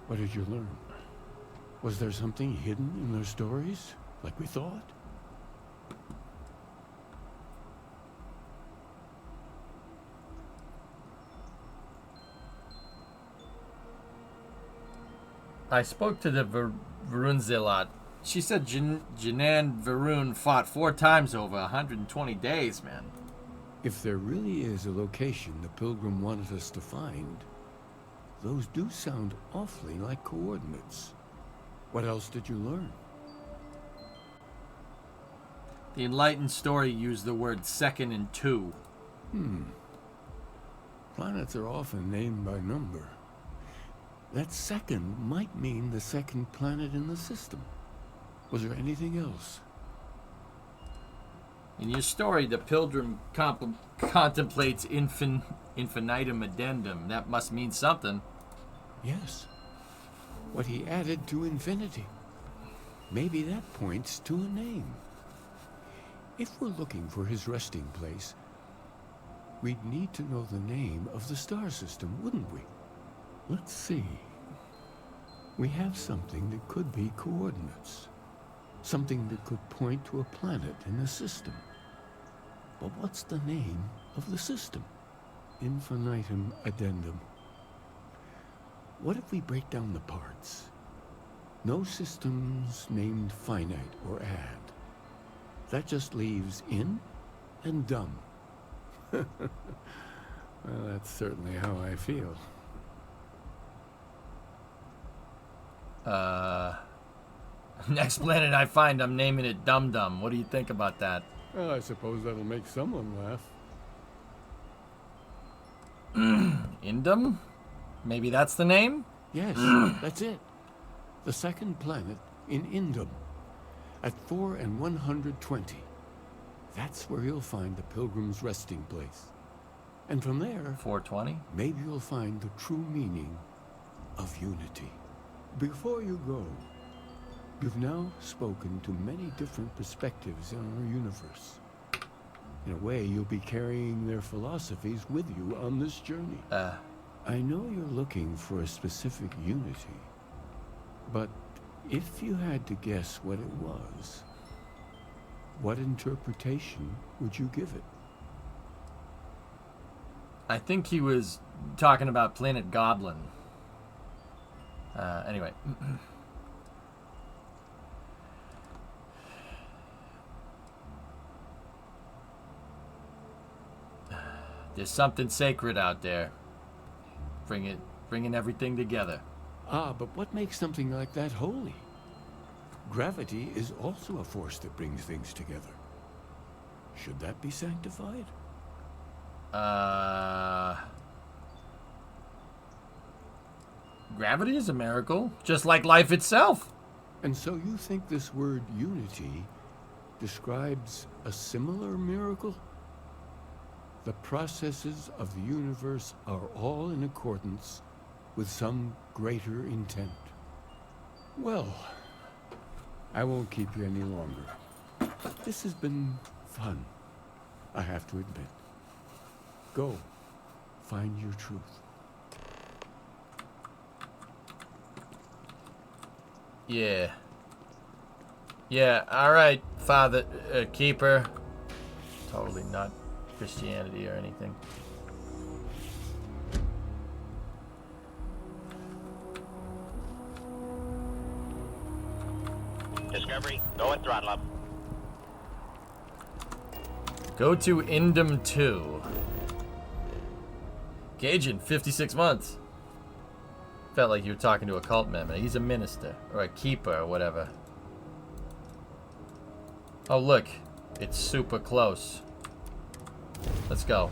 What did you learn? Was there something hidden in their stories, like we thought? I spoke to the Varun Zealot. She said Janan Varun fought 4 times over 120 days, man. If there really is a location the Pilgrim wanted us to find, those do sound awfully like coordinates. What else did you learn? The enlightened story used the word second and two. Planets are often named by number. That second might mean the second planet in the system. Was there anything else? In your story, the pilgrim contemplates infinitum addendum. That must mean something. Yes. What he added to infinity. Maybe that points to a name. If we're looking for his resting place, we'd need to know the name of the star system, wouldn't we? Let's see. We have something that could be coordinates. Something that could point to a planet in the system. But what's the name of the system? Infinitum addendum. What if we break down the parts? No systems named finite or add. That just leaves in and dumb. Well, that's certainly how I feel. Next planet I find, I'm naming it Dum Dum. What do you think about that? Well, I suppose that'll make someone laugh. Indum? Maybe that's the name? Yes, that's it. The second planet in Indum. At 4 and 120. That's where you'll find the pilgrim's resting place. And from there... 420? Maybe you'll find the true meaning of unity. Before you go, you've now spoken to many different perspectives in our universe. In a way, you'll be carrying their philosophies with you on this journey. I know you're looking for a specific unity, but if you had to guess what it was, what interpretation would you give it? I think he was talking about Planet Godlin. Anyway. There's something sacred out there. Bringing everything together. Ah, but what makes something like that holy? Gravity is also a force that brings things together. Should that be sanctified? Gravity is a miracle, just like life itself. And so you think this word unity describes a similar miracle? The processes of the universe are all in accordance with some greater intent. Well, I won't keep you any longer. This has been fun, I have to admit. Go, find your truth. Yeah. Yeah, alright, Father, Keeper. Totally not Christianity or anything. Discovery, go and throttle up. Go to Indum 2. Gaijin, 56 months. Felt like you were talking to a cult member. He's a minister, or a keeper, or whatever. Oh, look. It's super close. Let's go.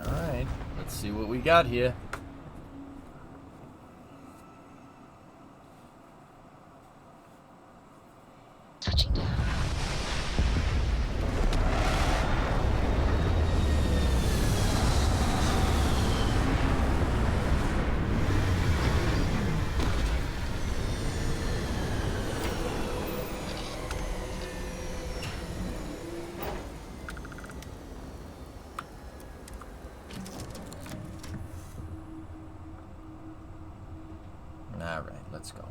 Alright, let's see what we got here. Touching down. All right, let's go.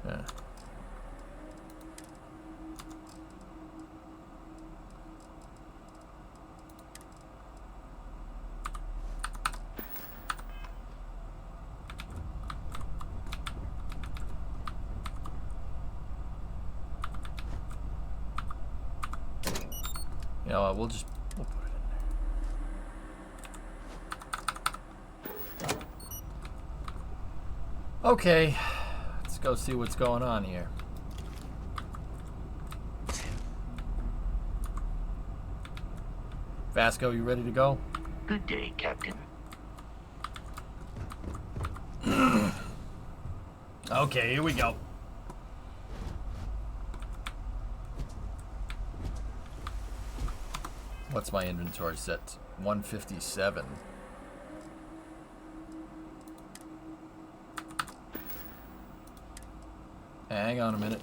Yeah. You know what, we'll put it in there. Okay, let's go see what's going on here. Vasco, you ready to go? Good day, Captain. Okay, here we go. What's my inventory set? 157. Hang on a minute.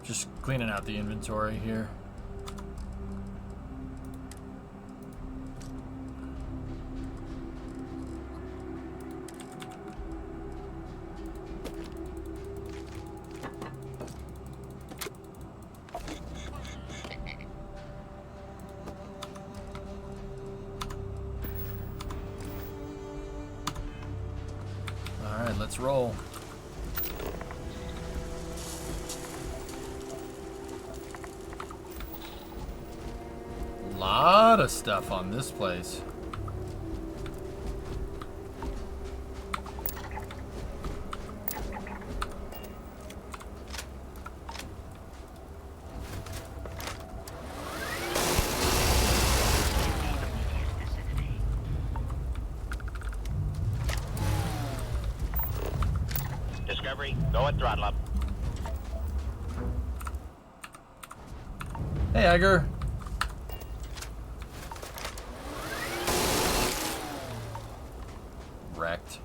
Just cleaning out the inventory here. All right, let's roll. Lot of stuff on this place. Discovery, go at throttle up. Hey, Edgar. Wrecked.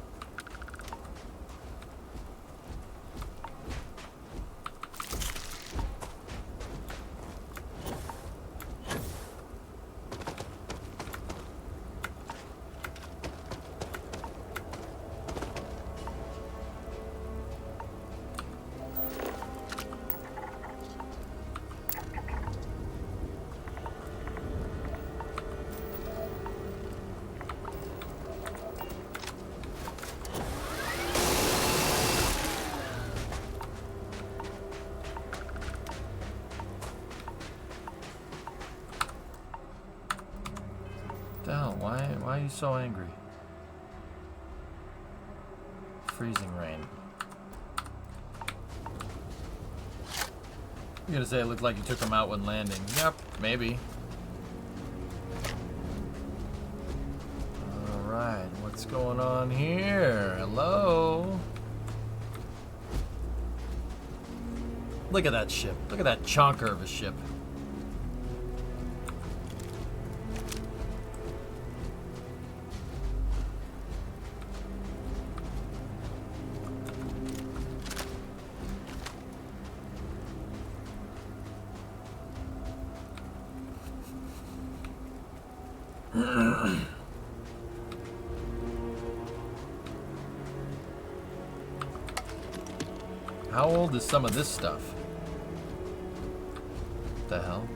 Hell, why are you so angry? Freezing rain. You're gonna say it looked like you took him out when landing. Yep, maybe. Alright, what's going on here? Hello? Look at that ship. Look at that chonker of a ship. How old is some of this stuff? What the hell?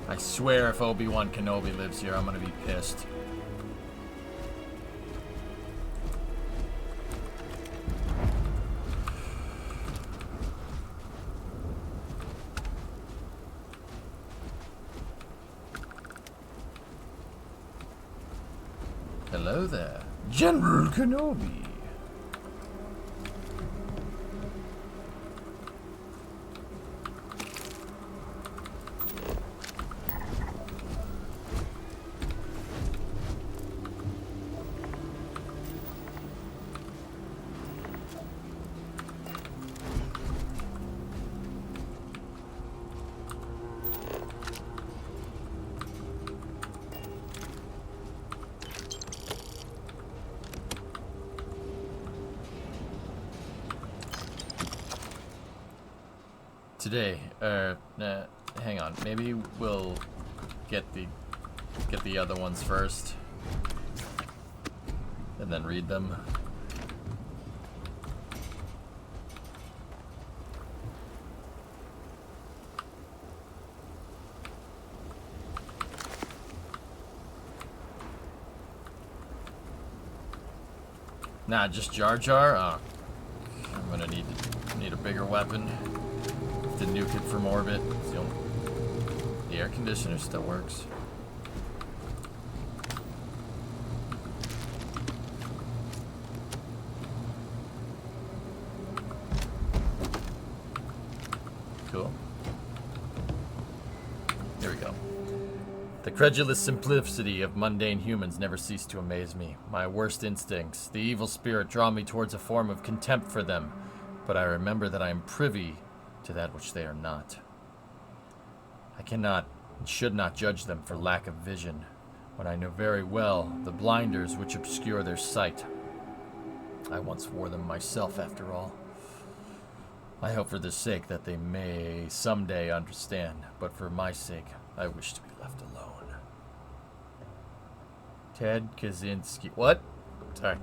I swear if Obi-Wan Kenobi lives here, I'm gonna be pissed. Hello there. General Kenobi. Today, hang on. Maybe we'll get the other ones first, and then read them. Nah, just Jar Jar. Oh, I'm gonna need a bigger weapon. To nuke it from orbit. The air conditioner still works. Cool. Here we go. The credulous simplicity of mundane humans never ceased to amaze me. My worst instincts, the evil spirit, draw me towards a form of contempt for them, but I remember that I am privy to that which they are not. I cannot and should not judge them for lack of vision, when I know very well the blinders which obscure their sight. I once wore them myself, after all. I hope for their sake that they may someday understand, but for my sake, I wish to be left alone. Ted Kaczynski. What? Sorry.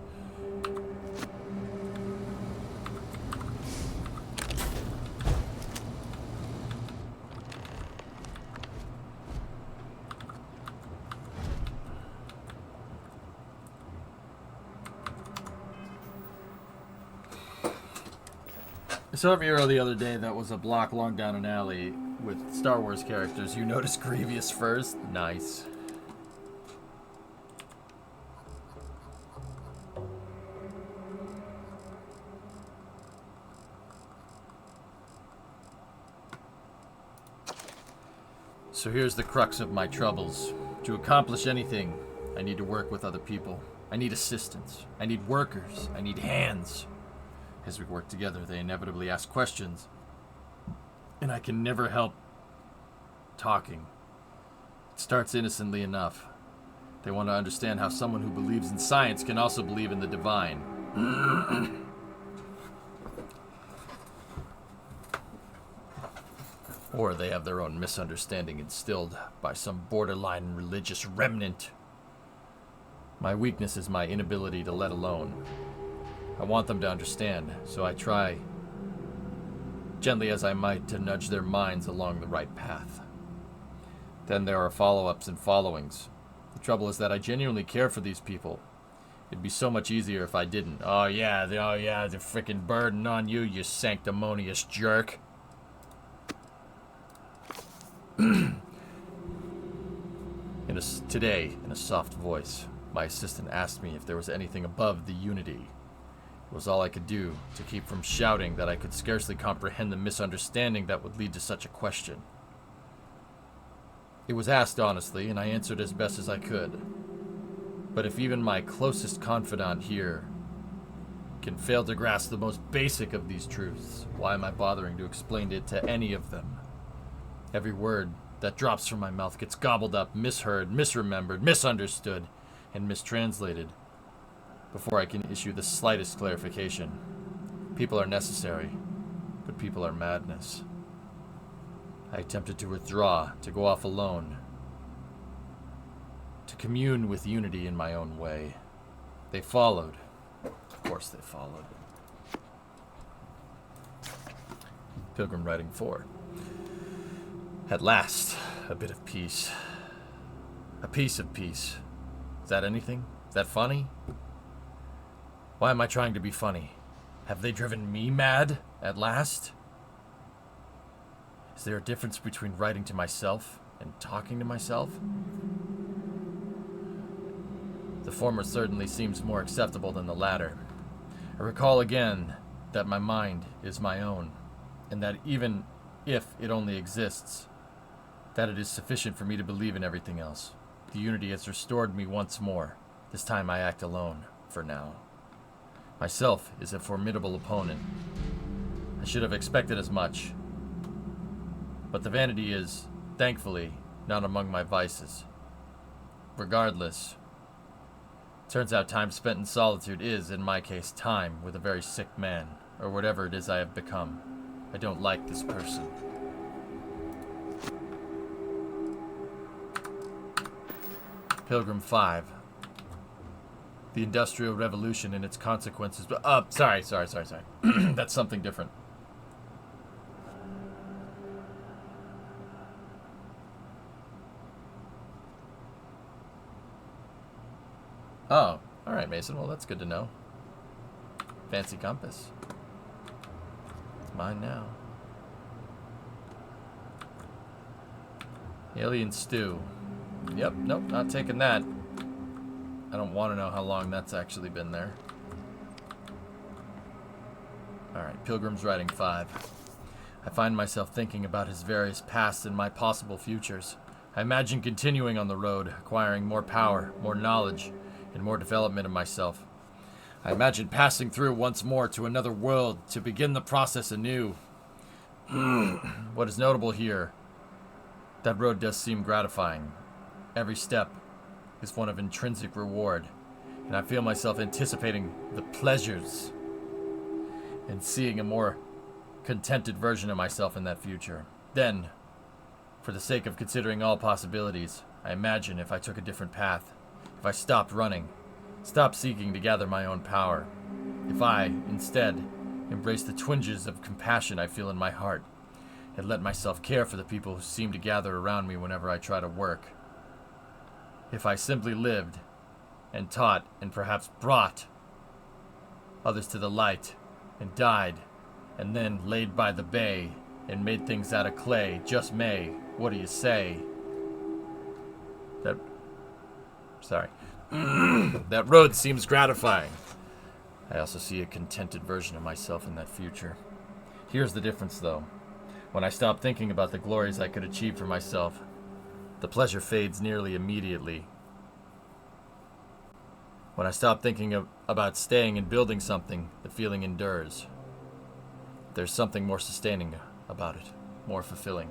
I saw a mural the other day that was a block long down an alley with Star Wars characters. You noticed Grievous first? Nice. So here's the crux of my troubles. To accomplish anything, I need to work with other people. I need assistance. I need workers. I need hands. As we work together, they inevitably ask questions, and I can never help talking. It starts innocently enough. They want to understand how someone who believes in science can also believe in the divine. Or they have their own misunderstanding instilled by some borderline religious remnant. My weakness is my inability to let alone. I want them to understand, so I try, gently as I might, to nudge their minds along the right path. Then there are follow-ups and followings. The trouble is that I genuinely care for these people. It'd be so much easier if I didn't. Oh yeah, the frickin' burden on you, you sanctimonious jerk. Today, in a soft voice, my assistant asked me if there was anything above the unity. It was all I could do to keep from shouting that I could scarcely comprehend the misunderstanding that would lead to such a question. It was asked honestly, and I answered as best as I could. But if even my closest confidant here can fail to grasp the most basic of these truths, why am I bothering to explain it to any of them? Every word that drops from my mouth gets gobbled up, misheard, misremembered, misunderstood, and mistranslated before I can issue the slightest clarification. People are necessary, but people are madness. I attempted to withdraw, to go off alone, to commune with unity in my own way. They followed. Of course they followed. Pilgrim Writing 4. At last, a bit of peace. A piece of peace. Is that anything? Is that funny? Why am I trying to be funny? Have they driven me mad at last? Is there a difference between writing to myself and talking to myself? The former certainly seems more acceptable than the latter. I recall again that my mind is my own, and that even if it only exists, that it is sufficient for me to believe in everything else. The unity has restored me once more. This time I act alone, for now. Myself is a formidable opponent. I should have expected as much. But the vanity is, thankfully, not among my vices. Regardless, turns out time spent in solitude is, in my case, time with a very sick man, or whatever it is I have become. I don't like this person. Pilgrim 5. The Industrial Revolution and its consequences. Sorry. That's something different. Oh, alright, Mason. Well, that's good to know. Fancy compass. It's mine now. Alien stew. Yep, nope, not taking that. I don't want to know how long that's actually been there. Alright, Pilgrim's Writing 5. I find myself thinking about his various pasts and my possible futures. I imagine continuing on the road, acquiring more power, more knowledge, and more development of myself. I imagine passing through once more to another world to begin the process anew. What is notable here, that road does seem gratifying. Every step is one of intrinsic reward, and I feel myself anticipating the pleasures and seeing a more contented version of myself in that future. Then, for the sake of considering all possibilities, I imagine if I took a different path, if I stopped running, stopped seeking to gather my own power, if I, instead, embraced the twinges of compassion I feel in my heart, and let myself care for the people who seem to gather around me whenever I try to work, if I simply lived and taught and perhaps brought others to the light and died and then laid by the bay and made things out of clay, just may, what do you say? That road seems gratifying. I also see a contented version of myself in that future. Here's the difference, though. When I stop thinking about the glories I could achieve for myself, the pleasure fades nearly immediately. When I stop thinking about staying and building something, the feeling endures. There's something more sustaining about it, more fulfilling.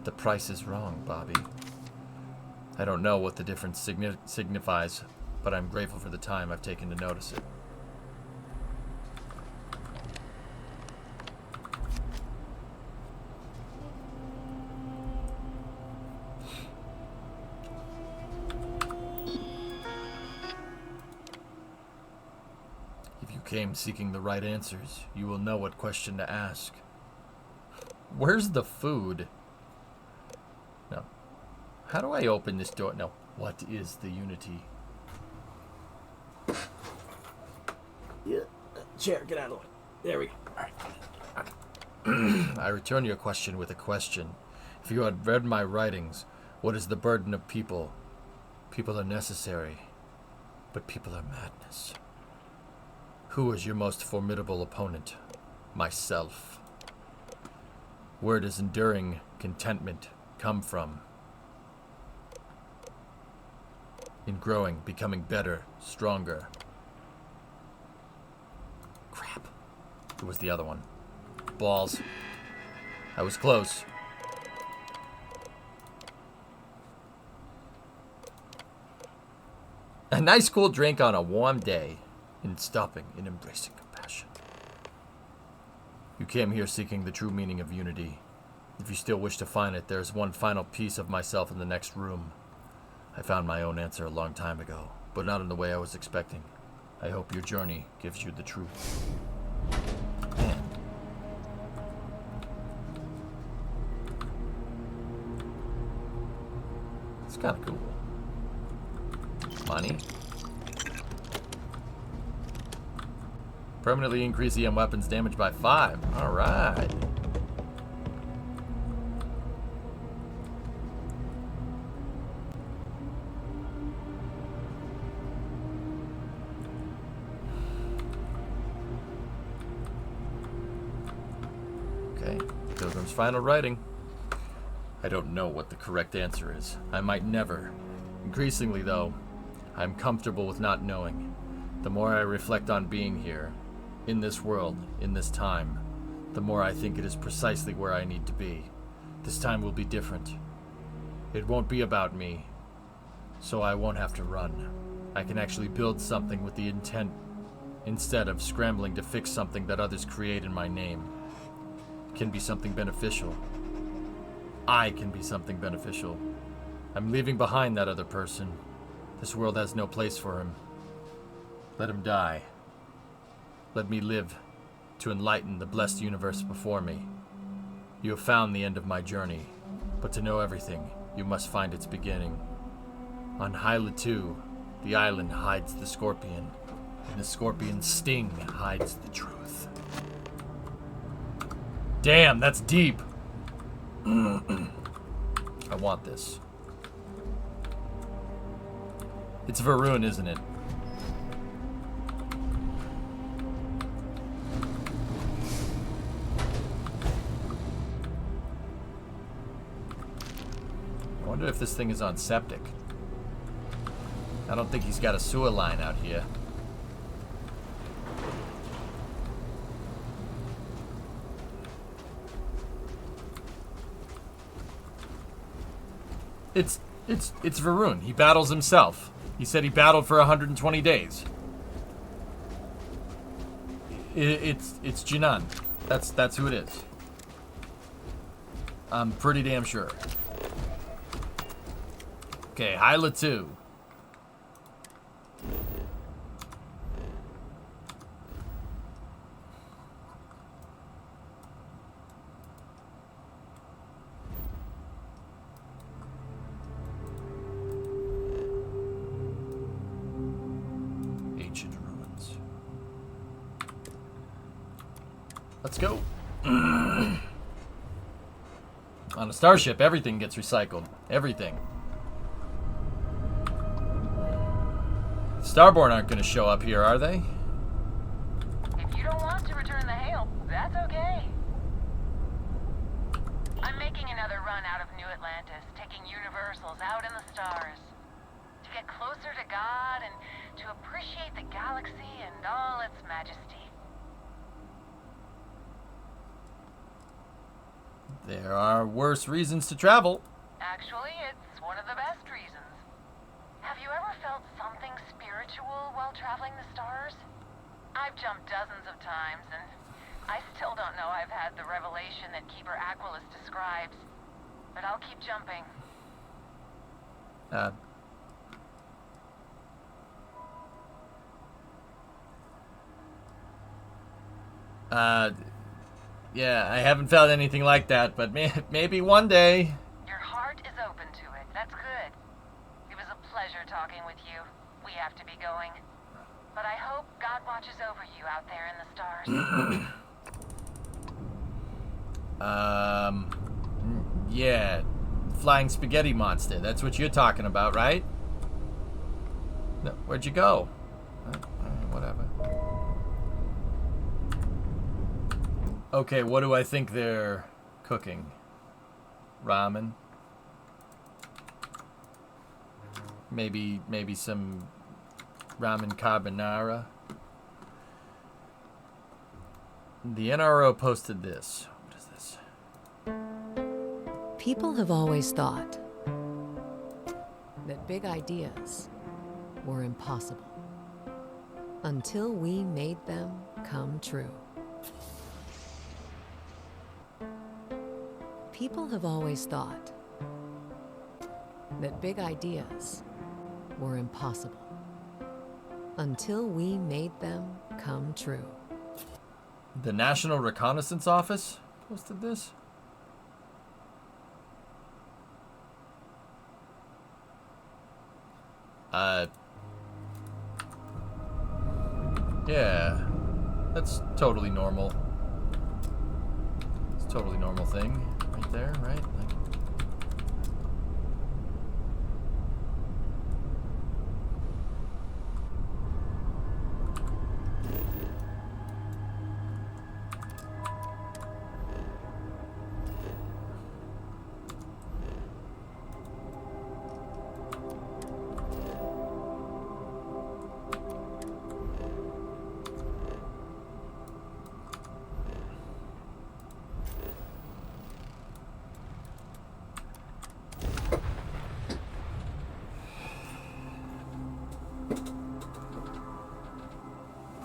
The price is wrong, Bobby. I don't know what the difference signifies, but I'm grateful for the time I've taken to notice it. Came seeking the right answers, you will know what question to ask. Where's the food? No. How do I open this door? No. What is the unity? Yeah. Chair, get out of the way. There we go. All right. I return your question with a question. If you had read my writings, what is the burden of people? People are necessary, but people are madness. Who is your most formidable opponent? Myself. Where does enduring contentment come from? In growing, becoming better, stronger. Crap. It was the other one. Balls. I was close. A nice cool drink on a warm day. In stopping and embracing compassion. You came here seeking the true meaning of unity. If you still wish to find it, there is one final piece of myself in the next room. I found my own answer a long time ago, but not in the way I was expecting. I hope your journey gives you the truth. Man. It's kind of cool. Money. Permanently increase EM weapons damage by 5. Alright. final writing. I don't know what the correct answer is. I might never. Increasingly, though, I'm comfortable with not knowing. The more I reflect on being here, in this world, in this time, the more I think it is precisely where I need to be. This time will be different. It won't be about me, so I won't have to run. I can actually build something with the intent instead of scrambling to fix something that others create in my name. It can be something beneficial. I can be something beneficial. I'm leaving behind that other person. This world has no place for him. Let him die. Let me live to enlighten the blessed universe before me. You have found the end of my journey, but to know everything, you must find its beginning. On Hyla 2, the island hides the scorpion, and the scorpion's sting hides the truth. Damn, that's deep. I want this. It's Varun, isn't it? I wonder if this thing is on septic. I don't think he's got a sewer line out here. It's Varun. He battles himself. He said he battled for 120 days. It's Jinan. That's who it is. I'm pretty damn sure. Okay, Hyla 2. Ancient ruins. Let's go. On a starship, everything gets recycled. Everything. Starborn aren't going to show up here, are they? If you don't want to return the hail, that's okay. I'm making another run out of New Atlantis, taking universals out in the stars. To get closer to God and to appreciate the galaxy and all its majesty. There are worse reasons to travel. Actually, it's one of the best reasons. Have you ever felt something spiritual while traveling the stars? I've jumped dozens of times, and I still don't know I've had the revelation that Keeper Aquilus describes. But I'll keep jumping. Yeah, I haven't felt anything like that, but maybe one day. Your heart is open to it. That's good. It was a pleasure talking with you. We have to be going. But I hope God watches over you out there in the stars. Yeah. Flying spaghetti monster. That's what you're talking about, right? No, where'd you go? Whatever. Okay, what do I think they're cooking? Ramen? Maybe some ramen carbonara? The NRO posted this. What is this? People have always thought that big ideas were impossible until we made them come true. People have always thought that big ideas were impossible until we made them come true. The National Reconnaissance Office posted this? Yeah, that's totally normal. It's a totally normal thing right there, right?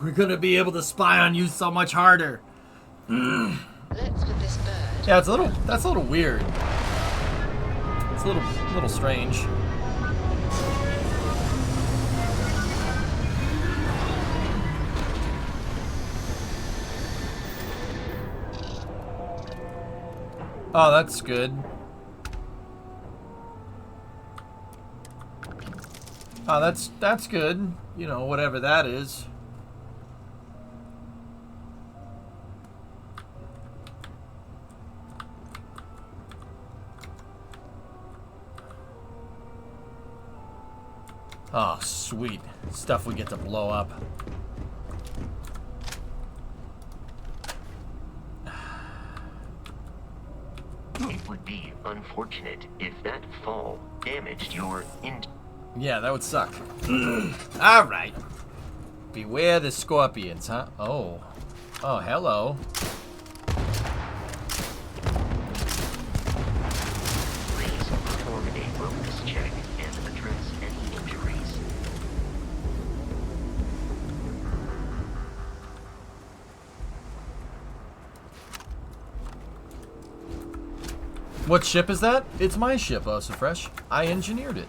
We're gonna be able to spy on you so much harder. Let's put this bird. Yeah, that's a little weird. It's a little strange. Oh, that's good. Oh, that's good. You know, whatever that is. Oh, sweet. Stuff we get to blow up. It would be unfortunate if that fall damaged your Yeah, that would suck. Alright. Beware the scorpions, huh? Oh. Oh, hello. Please perform a wellness check and address any injuries. What ship is that? It's my ship, oh so fresh. I engineered it.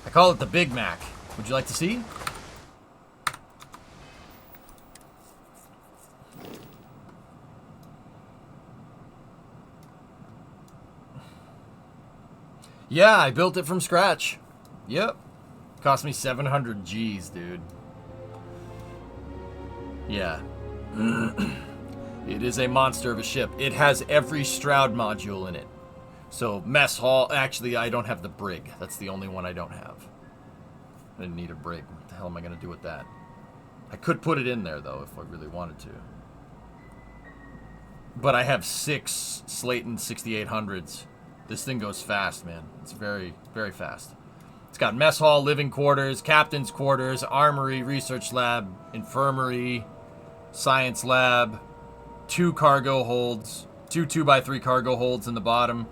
I call it the Big Mac. Would you like to see? Yeah, I built it from scratch. Yep. Cost me 700 G's, dude. Yeah. It is a monster of a ship. It has every Stroud module in it. So, mess hall... Actually, I don't have the brig. That's the only one I don't have. I didn't need a brig. What the hell am I going to do with that? I could put it in there, though, if I really wanted to. But I have 6 Slayton 6800s. This thing goes fast, man. It's very, very fast. It's got mess hall, living quarters, captain's quarters, armory, research lab, infirmary, science lab, 2 cargo holds, 2 2x3 cargo holds in the bottom.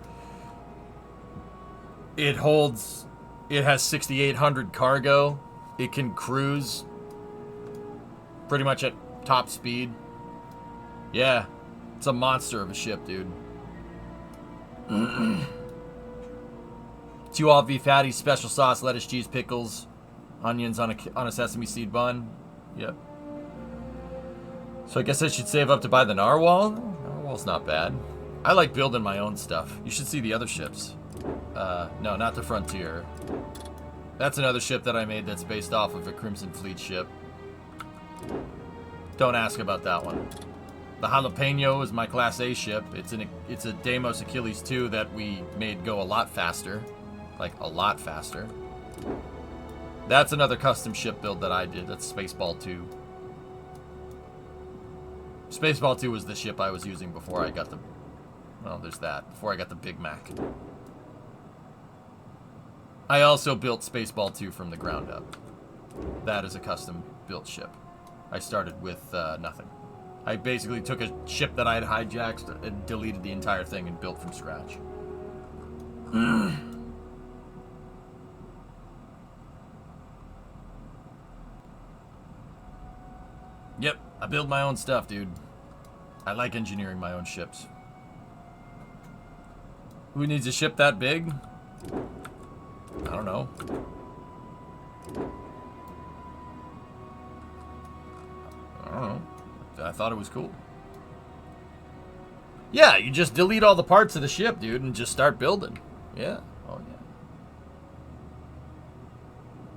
It has 6,800 cargo. It can cruise pretty much at top speed. Yeah, it's a monster of a ship, dude. 2 all beef patties, special sauce, lettuce, cheese, pickles, onions on a sesame seed bun. Yep. So I guess I should save up to buy the narwhal. Narwhal's not bad. I like building my own stuff. You should see the other ships. No, not the Frontier. That's another ship that I made that's based off of a Crimson Fleet ship. Don't ask about that one. The Jalapeno is my Class A ship. It's a Deimos Achilles 2 that we made go a lot faster. Like, a lot faster. That's another custom ship build that I did. That's Spaceball 2. Spaceball 2 was the ship I was using before I got the... Well, there's that. Before I got the Big Mac. I also built Spaceball 2 from the ground up. That is a custom built ship. I started with nothing. I basically took a ship that I had hijacked and deleted the entire thing and built from scratch. Yep, I build my own stuff, dude. I like engineering my own ships. Who needs a ship that big? I don't know. I don't know. I thought it was cool. Yeah, you just delete all the parts of the ship, dude, and just start building. Yeah. Oh, yeah.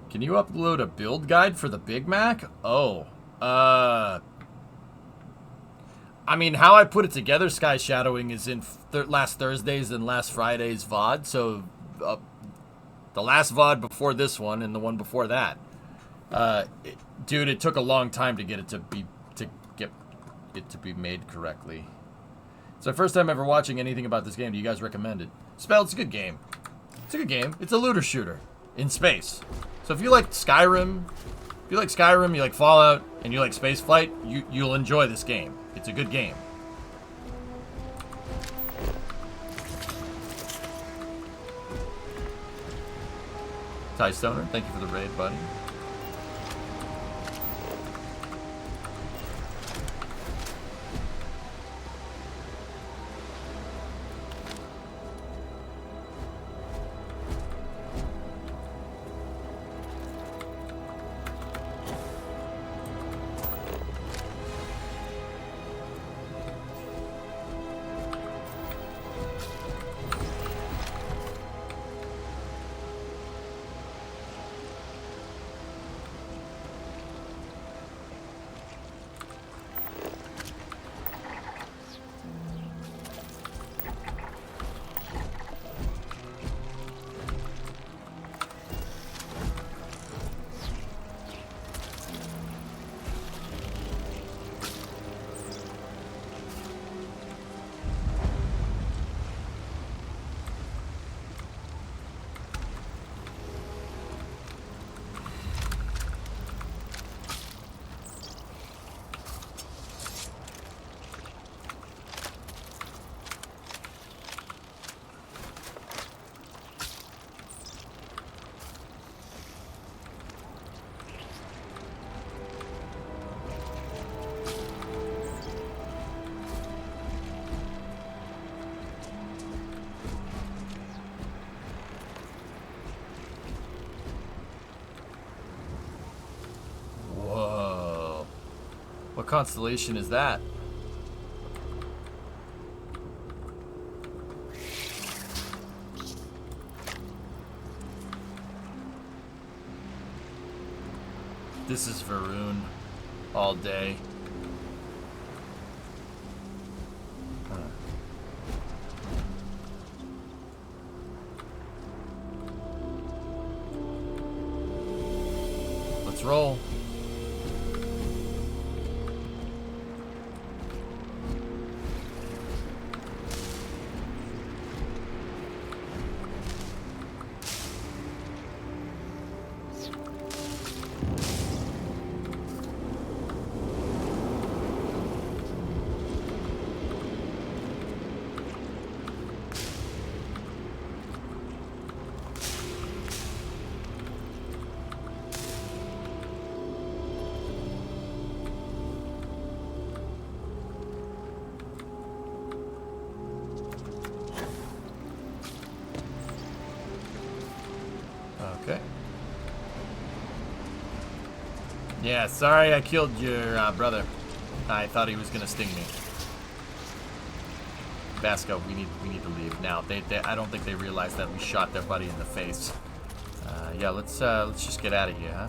Can you upload a build guide for the Big Mac? Oh. I mean, how I put it together, Sky Shadowing, is in last Thursday's and last Friday's VOD. So, the last VOD before this one and the one before that. Dude, it took a long time to get it to be made correctly. It's my first time ever watching anything about this game. Do you guys recommend it? Spell, it's a good game. It's a good game. It's a looter shooter in space. So if you like Skyrim, you like Fallout, and you like spaceflight, you'll enjoy this game. It's a good game. Ty Stoner, thank you for the raid, buddy. constellation is that? This is Varun all day. Let's roll. Okay. Yeah, sorry I killed your brother. I thought he was gonna sting me. Vasco, we need to leave now. I don't think they realize that we shot their buddy in the face. Yeah, let's just get out of here, huh?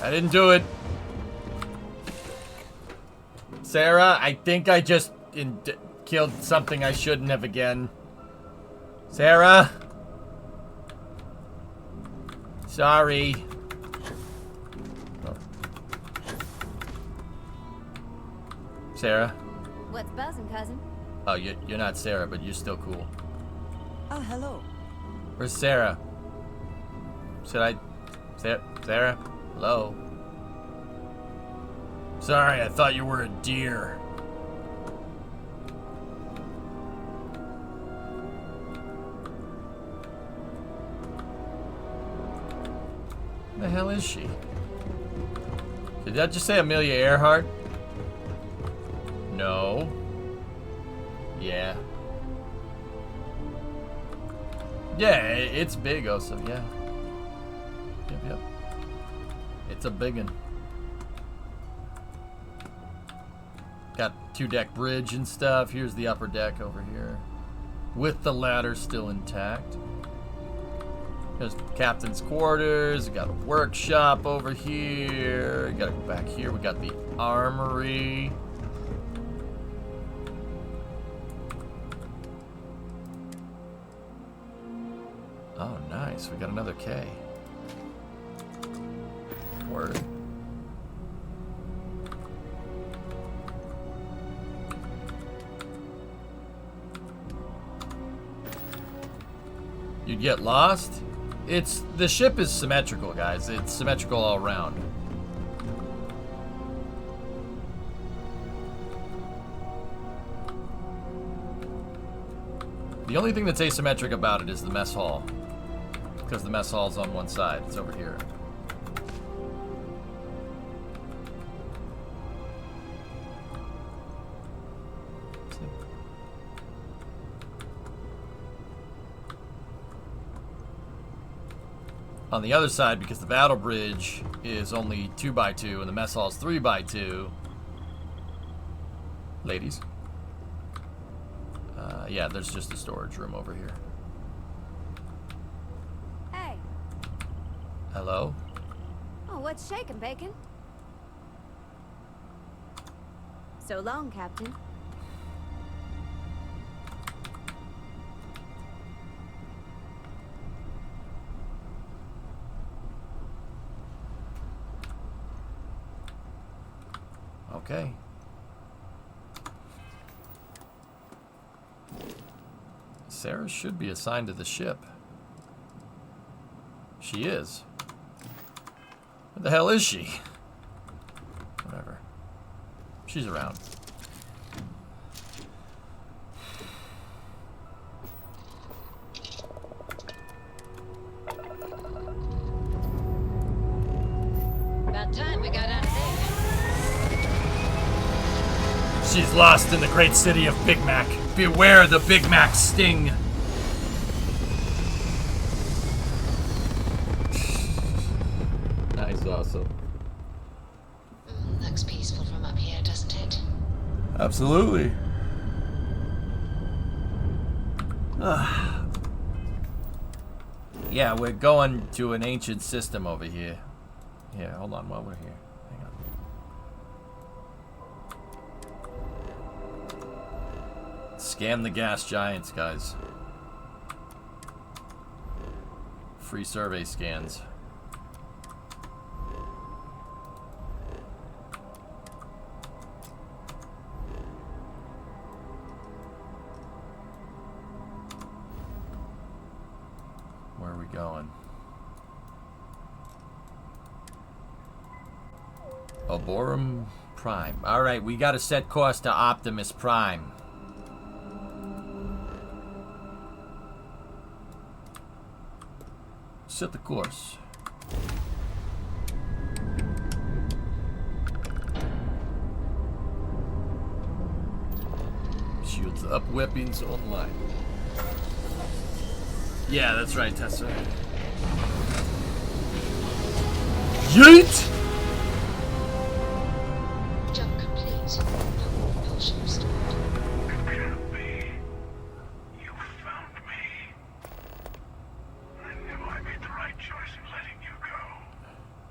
I didn't do it. Sarah, I think I just killed something I shouldn't have again. Sarah? Sorry. Oh. Sarah? What's buzzing, cousin? Oh, you're not Sarah, but you're still cool. Oh, hello. Where's Sarah? Sarah? Hello? Sorry, I thought you were a deer. Where the hell is she? Did that just say Amelia Earhart? No. Yeah. Yeah, it's big also, yeah. Yep. It's a biggin'. Got 2-deck bridge and stuff. Here's the upper deck over here. With the ladder still intact. There's captain's quarters. We got a workshop over here. We gotta go back here. We got the armory. Oh, nice. We got another K. Word. You'd get lost? The ship is symmetrical, guys. It's symmetrical all around. The only thing that's asymmetric about it is the mess hall. Because the mess hall's on one side. It's over here. On the other side, because the battle bridge is only 2x2 and the mess hall is 3x2. Ladies. Yeah, there's just a storage room over here. Hey. Hello? Oh, what's shaking, Bacon? So long, Captain. Okay. Sarah should be assigned to the ship. She is. Where the hell is she? Whatever. She's around. About time we got out of there. She's lost in the great city of Big Mac. Beware the Big Mac sting. Nice, awesome. Looks peaceful from up here, doesn't it? Absolutely. Yeah, we're going to an ancient system over here. Yeah, hold on while we're here. Hang on. Scam the gas giants, guys. Free survey scans. Where are we going? Oborum Prime. Alright, we gotta set course to Optimus Prime. Set the course. Shields up, weapons online. Yeah, that's right, Tessa. Yeet! Jump complete. No propulsion restored. It can't be. You found me. I knew I made the right choice in letting you go.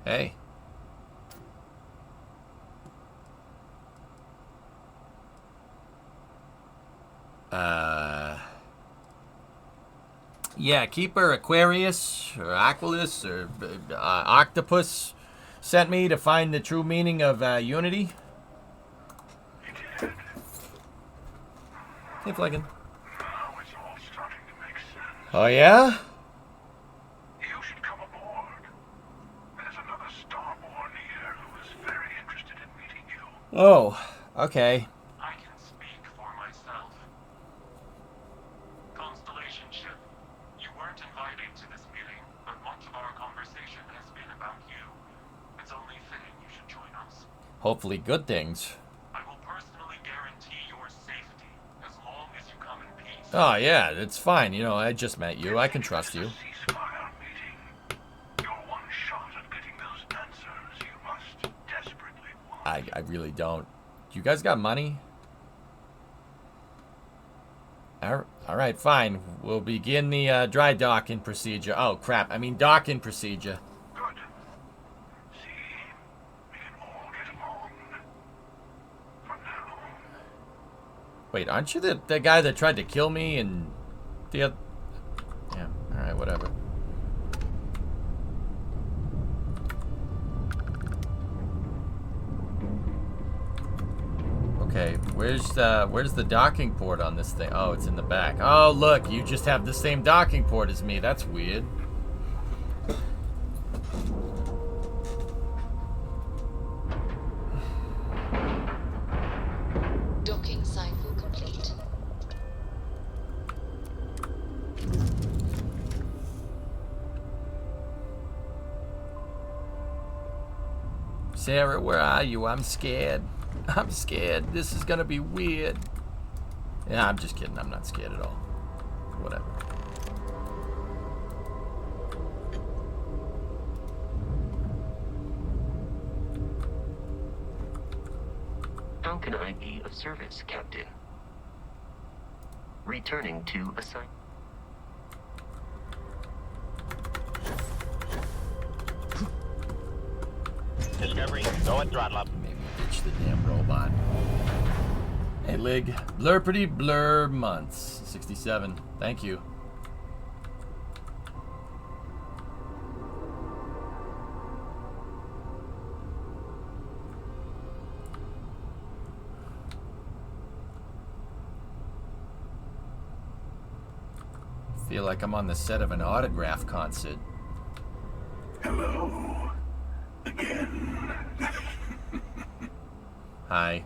Hey. Yeah, Keeper Aquarius or Aquilus or Octopus sent me to find the true meaning of unity. Hey, Flagon. Now it's all starting to make sense. Oh, yeah? You should come aboard. There's another Starborn here who is very interested in meeting you. Oh, okay. I can speak for myself. Constellation ship, you weren't invited to this meeting, but much of our conversation has been about you. It's only fitting you should join us. Hopefully good things. I will personally guarantee your safety as long as you come in peace. Oh, yeah, it's fine. You know, I just met you. I can trust you. Ceasefire meeting. You're one shot at getting those answers you must desperately want. I really don't. You guys got money? Alright, fine. We'll begin the dry docking procedure. Oh, crap. I mean docking procedure. Good. See, we can all get along. For now. Wait, aren't you the guy that tried to kill me and the other... Yeah, alright, whatever. Okay, where's the docking port on this thing? Oh, it's in the back. Oh, look, you just have the same docking port as me. That's weird. Docking cycle complete. Sarah, where are you? I'm scared. I'm scared. This is gonna be weird. Yeah, I'm just kidding. I'm not scared at all. Whatever. How can I be of service, Captain? Returning to assign. Discovery, go and throttle up. Maybe ditch the damn robot. Hey, Lig. Blurpity blur months. 67. Thank you. Feel like I'm on the set of an autograph concert. Hello. Again. Hi.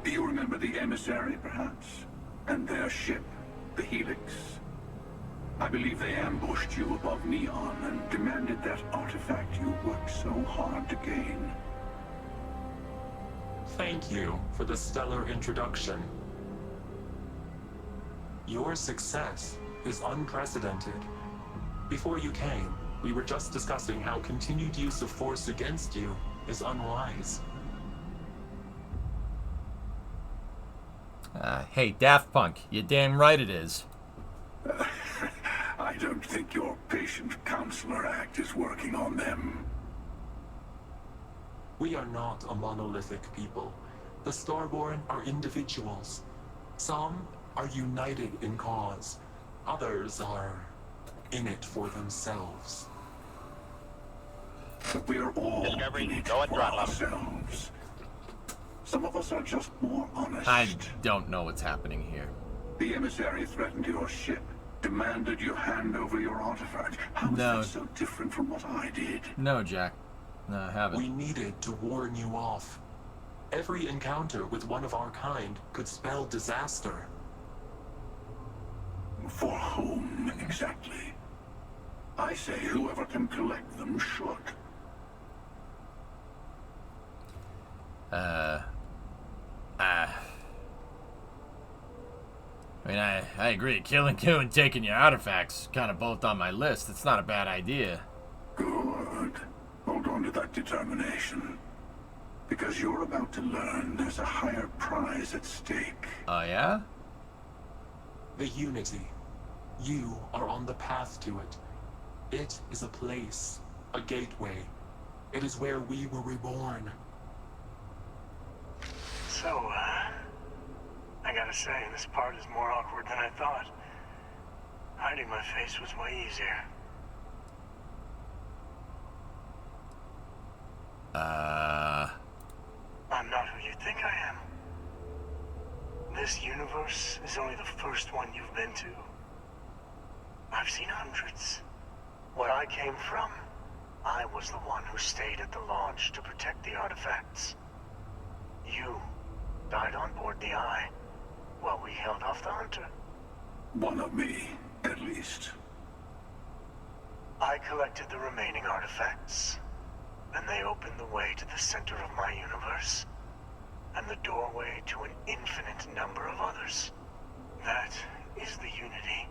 Do you remember the emissary, perhaps? And their ship, the Helix? I believe they ambushed you above Neon and demanded that artifact you worked so hard to gain. Thank you for the stellar introduction. Your success is unprecedented. Before you came, we were just discussing how continued use of force against you is unwise. Hey, Daft Punk, you damn right it is. I don't think your patient counselor act is working on them. We are not a monolithic people. The Starborn are individuals. Some are united in cause. Others are in it for themselves. But we are all in it for ourselves. Some of us are just more honest. I don't know what's happening here. The emissary threatened your ship, demanded you hand over your artifact. How is that so different from what I did? No, Jack. No, I haven't. We needed to warn you off. Every encounter with one of our kind could spell disaster. For whom, exactly? I say whoever can collect them should. I mean, I agree. Killing you and taking your artifacts, kind of both on my list. It's not a bad idea. Good. Hold on to that determination. Because you're about to learn there's a higher prize at stake. Oh, yeah? The Unity. You are on the path to it. It is a place, a gateway. It is where we were reborn. So, I gotta say, this part is more awkward than I thought. Hiding my face was way easier. I'm not who you think I am. This universe is only the first one you've been to. I've seen hundreds. Where I came from, I was the one who stayed at the launch to protect the artifacts. You died on board the Eye, while we held off the Hunter. One of me, at least. I collected the remaining artifacts, and they opened the way to the center of my universe, and the doorway to an infinite number of others. That is the Unity.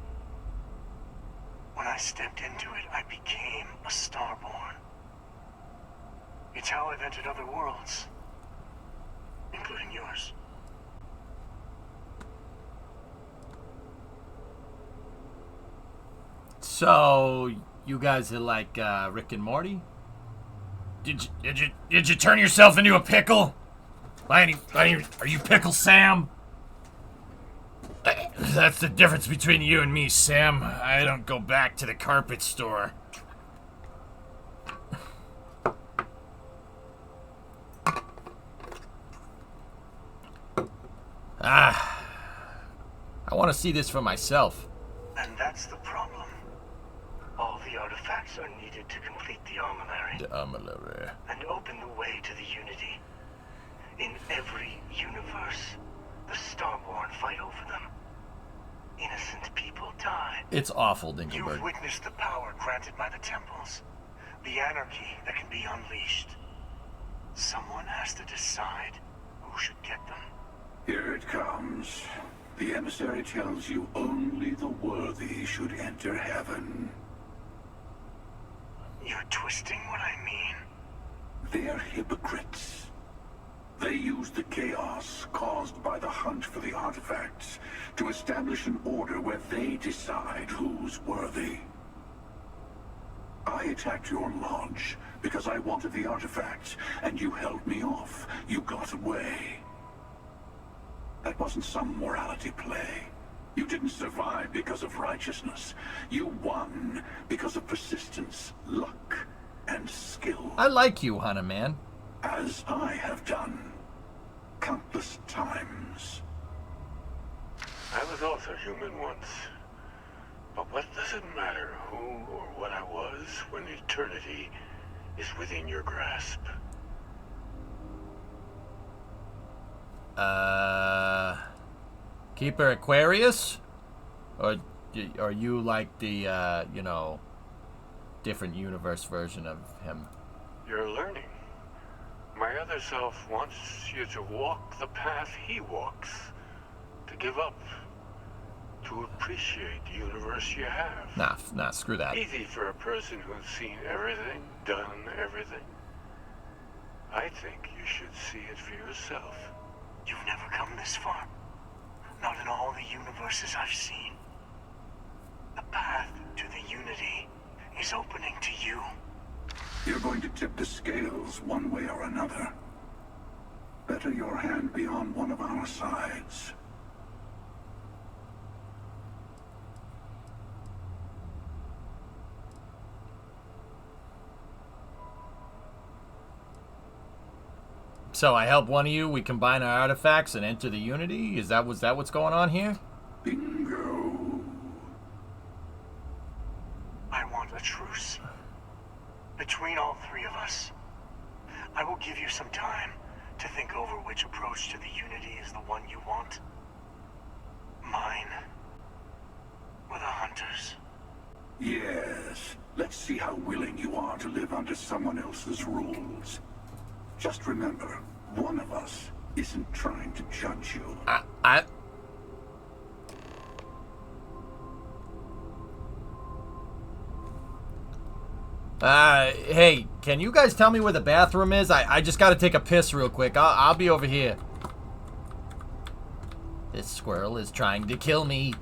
When I stepped into it, I became a Starborn. It's how I've entered other worlds, including yours. So, you guys are like Rick and Morty? Did you turn yourself into a pickle? Are you Pickle Sam? That's the difference between you and me, Sam. I don't go back to the carpet store. I want to see this for myself. And that's the problem. All the artifacts are needed to complete the armillary. The armillary. And open the way to the Unity. In every universe, the Starborn fight over them. Innocent people die. It's awful, Dinkelberg. You've witnessed the power granted by the temples. The anarchy that can be unleashed. Someone has to decide who should get them. Here it comes. The emissary tells you only the worthy should enter heaven. You're twisting what I mean. They're hypocrites. They use the chaos caused by the hunt for the artifacts to establish an order where they decide who's worthy. I attacked your launch because I wanted the artifacts, and you held me off. You got away. That wasn't some morality play. You didn't survive because of righteousness. You won because of persistence, luck, and skill. I like you, Hana Man. As I have done countless times. I was also human once. But what does it matter who or what I was when eternity is within your grasp? Keeper Aquarius? Or are you like the, different universe version of him? You're learning. My other self wants you to walk the path he walks. To give up. to appreciate the universe you have. Nah, screw that. Easy for a person who's seen everything, done everything. I think you should see it for yourself. You've never come this far. Not in all the universes I've seen. The path to the Unity is opening to you. You're going to tip the scales one way or another. Better your hand be on one of our sides. So I help one of you, we combine our artifacts and enter the Unity? Was that what's going on here? Bingo. I want a truce. Between all three of us. I will give you some time to think over which approach to the Unity is the one you want. Mine. Or the Hunters. Yes. Let's see how willing you are to live under someone else's rules. Just remember, one of us isn't trying to judge you. Hey, can you guys tell me where the bathroom is? I just gotta take a piss real quick. I'll be over here. This squirrel is trying to kill me.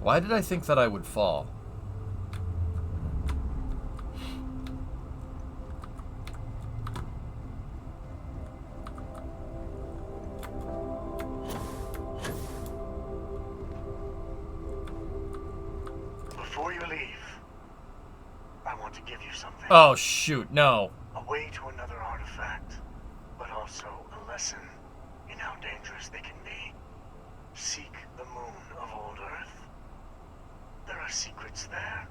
Why did I think that I would fall? Before you leave, I want to give you something. Oh, shoot, no. A way to another artifact, but also a lesson in how dangerous they can be. Seek the moon of old Earth. There are secrets there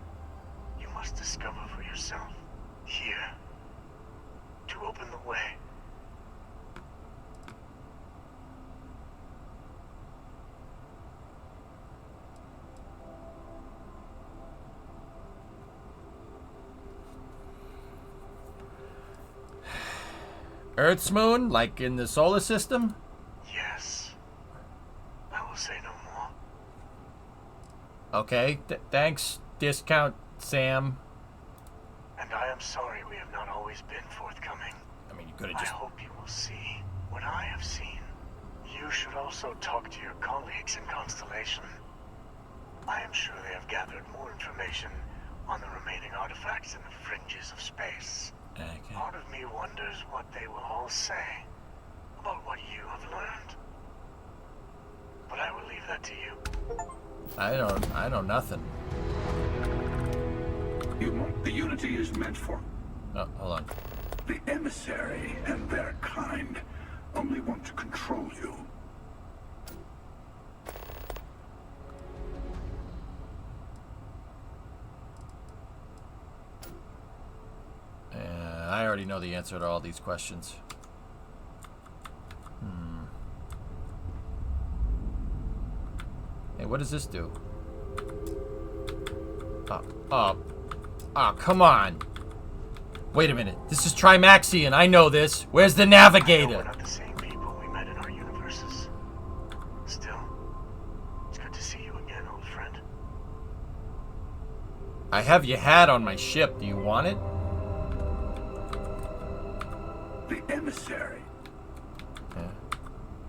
you must discover for yourself. Here. To open the way. Earth's moon? Like in the solar system? Yes. I will say no more. Okay, thanks, Discount Sam. And I am sorry we have not always been forthcoming. I mean, you could have just... I hope you will see what I have seen. You should also talk to your colleagues in Constellation. I am sure they have gathered more information on the remaining artifacts in the fringes of space. Okay. Part of me wonders what they will all say about what you have learned. But I will leave that to you. I know nothing. The Unity is meant for... Oh, hold on. The emissary and their kind only want to control you. I already know the answer to all these questions. Hey, what does this do? Come on. Wait a minute. This is Trimaxian. I know this. Where's the navigator? We're not the same people we met in our universes. Still, it's good to see you again, old friend. I have your hat on my ship. Do you want it? The emissary. Yeah.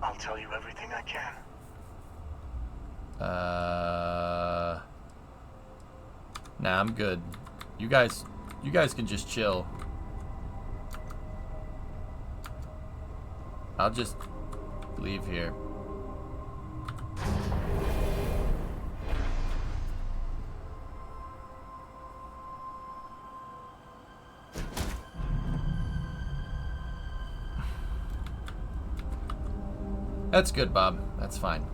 I'll tell you everything I can. Nah, I'm good. You guys can just chill. I'll just leave here. That's good, Bob. That's fine.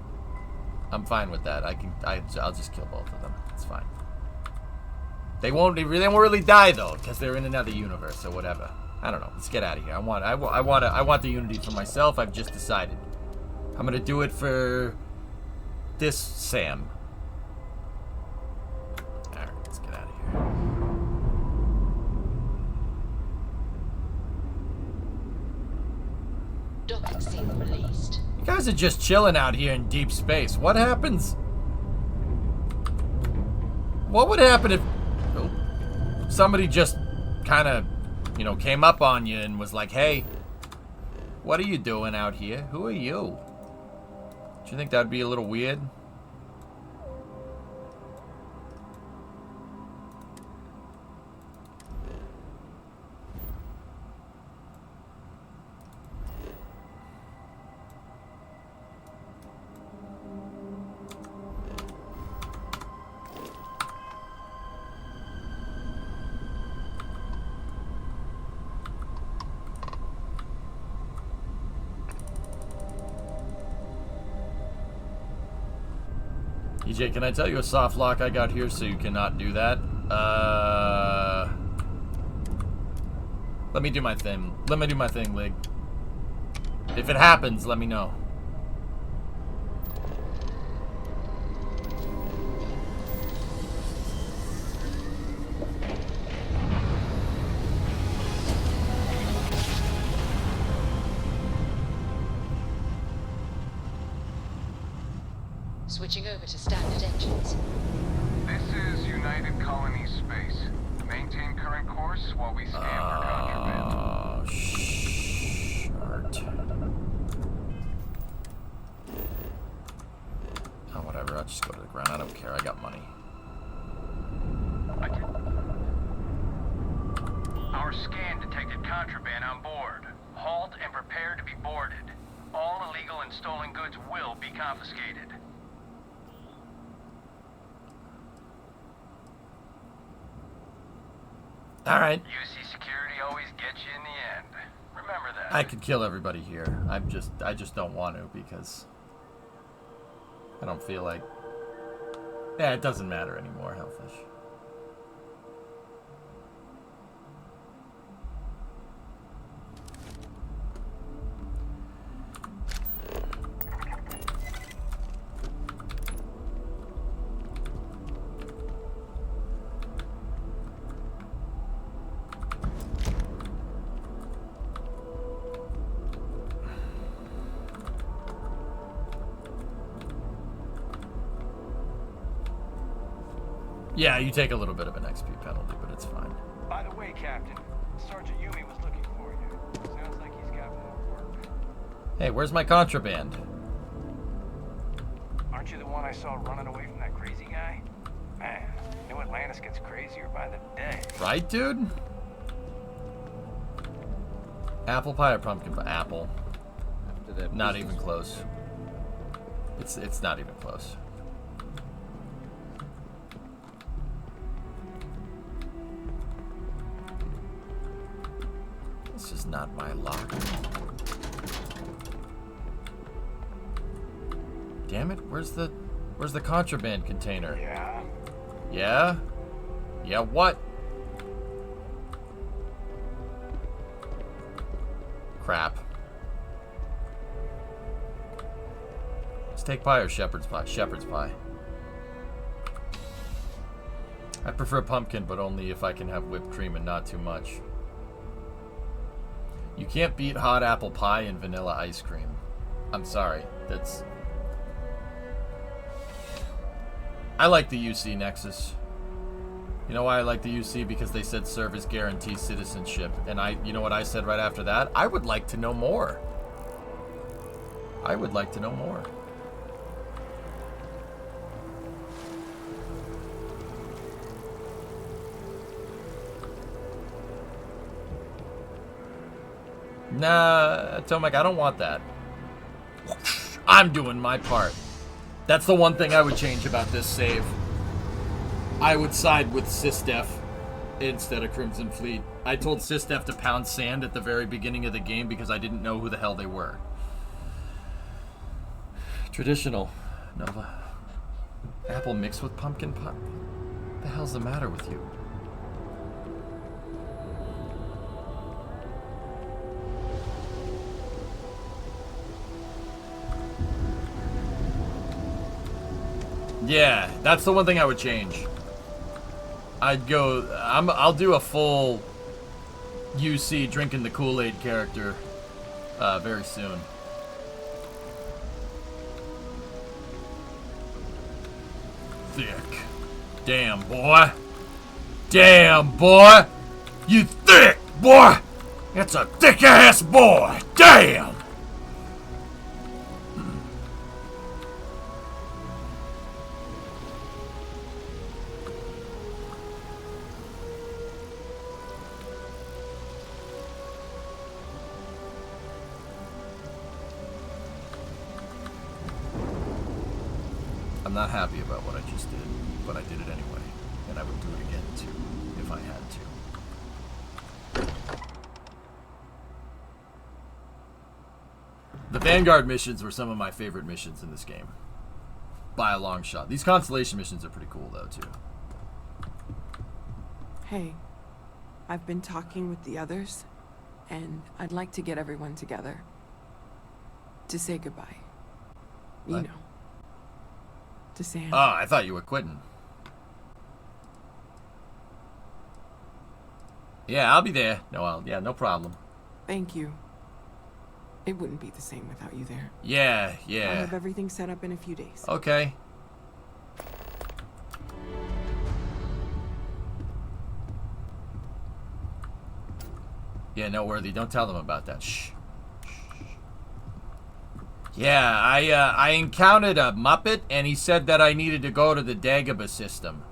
I'm fine with that. I'll just kill both of them. It's fine. They won't really die though, because they're in another universe or whatever. I don't know. Let's get out of here. I want the Unity for myself. I've just decided. I'm gonna do it for this Sam. All right, let's get out of here. vaccine released. You guys are just chilling out here in deep space. What happens? What would happen if somebody just kind of, you know, came up on you and was like, hey, what are you doing out here? Who are you? Do you think that'd be a little weird? EJ, can I tell you a soft lock I got here so you cannot do that? Let me do my thing. Let me do my thing, Lig. If it happens, let me know. Switching over to standard engines. This is United Colony Space. Maintain current course while we scan for contraband. Oh, shit. Oh, whatever. I'll just go to the ground. I don't care. I got money. Our scan detected contraband on board. Halt and prepare to be boarded. All illegal and stolen goods will be confiscated. All right. UC security always gets you in the end. Remember that. I could kill everybody here. I just don't want to because I don't feel like. Yeah, it doesn't matter anymore, Hellfish. Yeah, you take a little bit of an XP penalty, but it's fine. By the way, Captain, Sergeant Yumi was looking for you. Sounds like he's got more work. Hey, where's my contraband? Aren't you the one I saw running away from that crazy guy? Man, New Atlantis gets crazier by the day. Right, dude? Apple pie or pumpkin pie? Apple. Not even close. It's not even close. This is not my lock. Damn it, where's the contraband container? Yeah. Yeah? Yeah, what? Crap. Steak pie or shepherd's pie? Shepherd's pie. I prefer pumpkin, but only if I can have whipped cream and not too much. You can't beat hot apple pie and vanilla ice cream. I'm sorry. I like the UC Nexus. You know why I like the UC? Because they said service guarantees citizenship. And you know what I said right after that? I would like to know more. I would like to know more. Nah, Tomek, I don't want that. I'm doing my part. That's the one thing I would change about this save. I would side with SysDef instead of Crimson Fleet. I told SysDef to pound sand at the very beginning of the game because I didn't know who the hell they were. Traditional. Nova. Apple mixed with pumpkin pie. What the hell's the matter with you? Yeah, that's the one thing I would change. I'll do a full UC drinking the Kool-Aid character very soon. thick. Damn, boy. Damn, boy. You thick, boy. It's a thick-ass boy. Damn. I'm not happy about what I just did, but I did it anyway, and I would do it again too, if I had to. The Vanguard missions were some of my favorite missions in this game, by a long shot. These Constellation missions are pretty cool though, too. Hey, I've been talking with the others, and I'd like to get everyone together to say goodbye. You know. To Sam. Oh, I thought you were quitting. Yeah, I'll be there. Yeah, no problem. Thank you. It wouldn't be the same without you there. Yeah. I'll have everything set up in a few days. Okay. Yeah, no, Worthy, don't tell them about that. Shh. Yeah, I encountered a Muppet, and he said that I needed to go to the Dagobah system.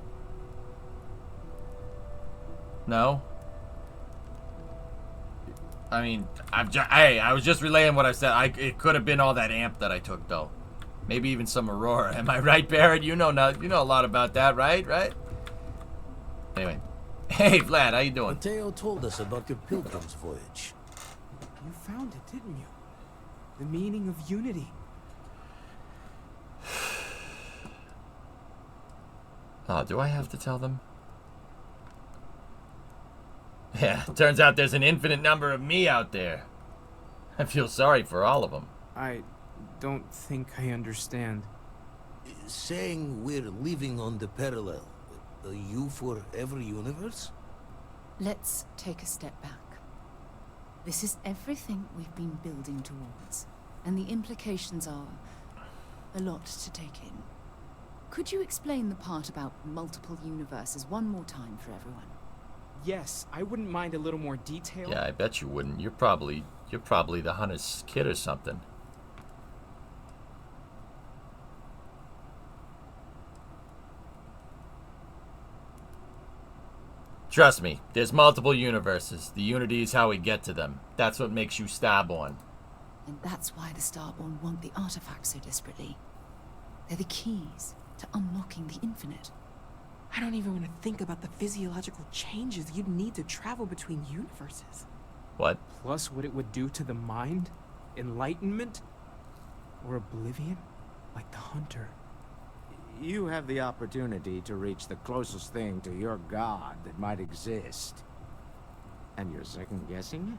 No? I mean, I was just relaying what I said. It could have been all that amp that I took, though. Maybe even some Aurora. Am I right, Barrett? You know a lot about that, right? Right? Anyway. Hey, Vlad, how you doing? Mateo told us about your pilgrim's voyage. You found it, didn't you? The meaning of unity. Oh, do I have to tell them? Yeah, turns out there's an infinite number of me out there. I feel sorry for all of them. I don't think I understand. Saying we're living on the parallel, you for every universe? Let's take a step back. This is everything we've been building towards, and the implications are a lot to take in. Could you explain the part about multiple universes one more time for everyone? Yes, I wouldn't mind a little more detail. Yeah, I bet you wouldn't. You're probably the hunter's kid or something. Trust me, there's multiple universes. The unity is how we get to them. That's what makes you Starborn. And that's why the Starborn want the artifacts so desperately. They're the keys to unlocking the infinite. I don't even want to think about the physiological changes you'd need to travel between universes. What? Plus what it would do to the mind? Enlightenment? Or oblivion? Like the hunter. You have the opportunity to reach the closest thing to your god that might exist. And you're second-guessing it?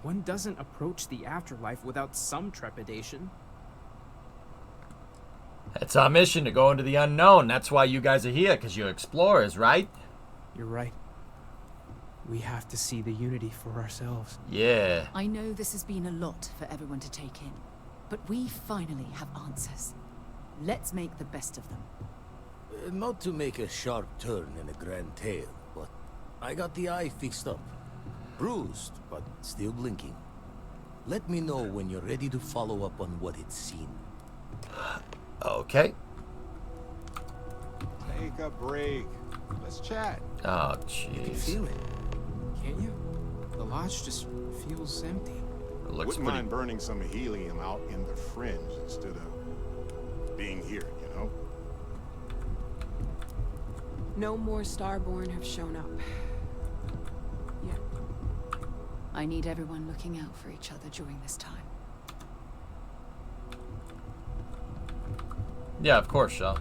One doesn't approach the afterlife without some trepidation. It's our mission to go into the unknown. That's why you guys are here, because you're explorers, right? You're right. We have to see the unity for ourselves. Yeah. I know this has been a lot for everyone to take in, but we finally have answers. Let's make the best of them. Not to make a sharp turn in a grand tale, but I got the eye fixed up. Bruised, but still blinking. Let me know when you're ready to follow up on what it's seen. Okay. Take a break. Let's chat. Oh, jeez. Feel it, can't you? The lodge just feels empty. It looks Wouldn't pretty... mind burning some helium out in the fringe instead of being here, you know? No more Starborn have shown up. Yet. I need everyone looking out for each other during this time. Yeah, of course, Shaw.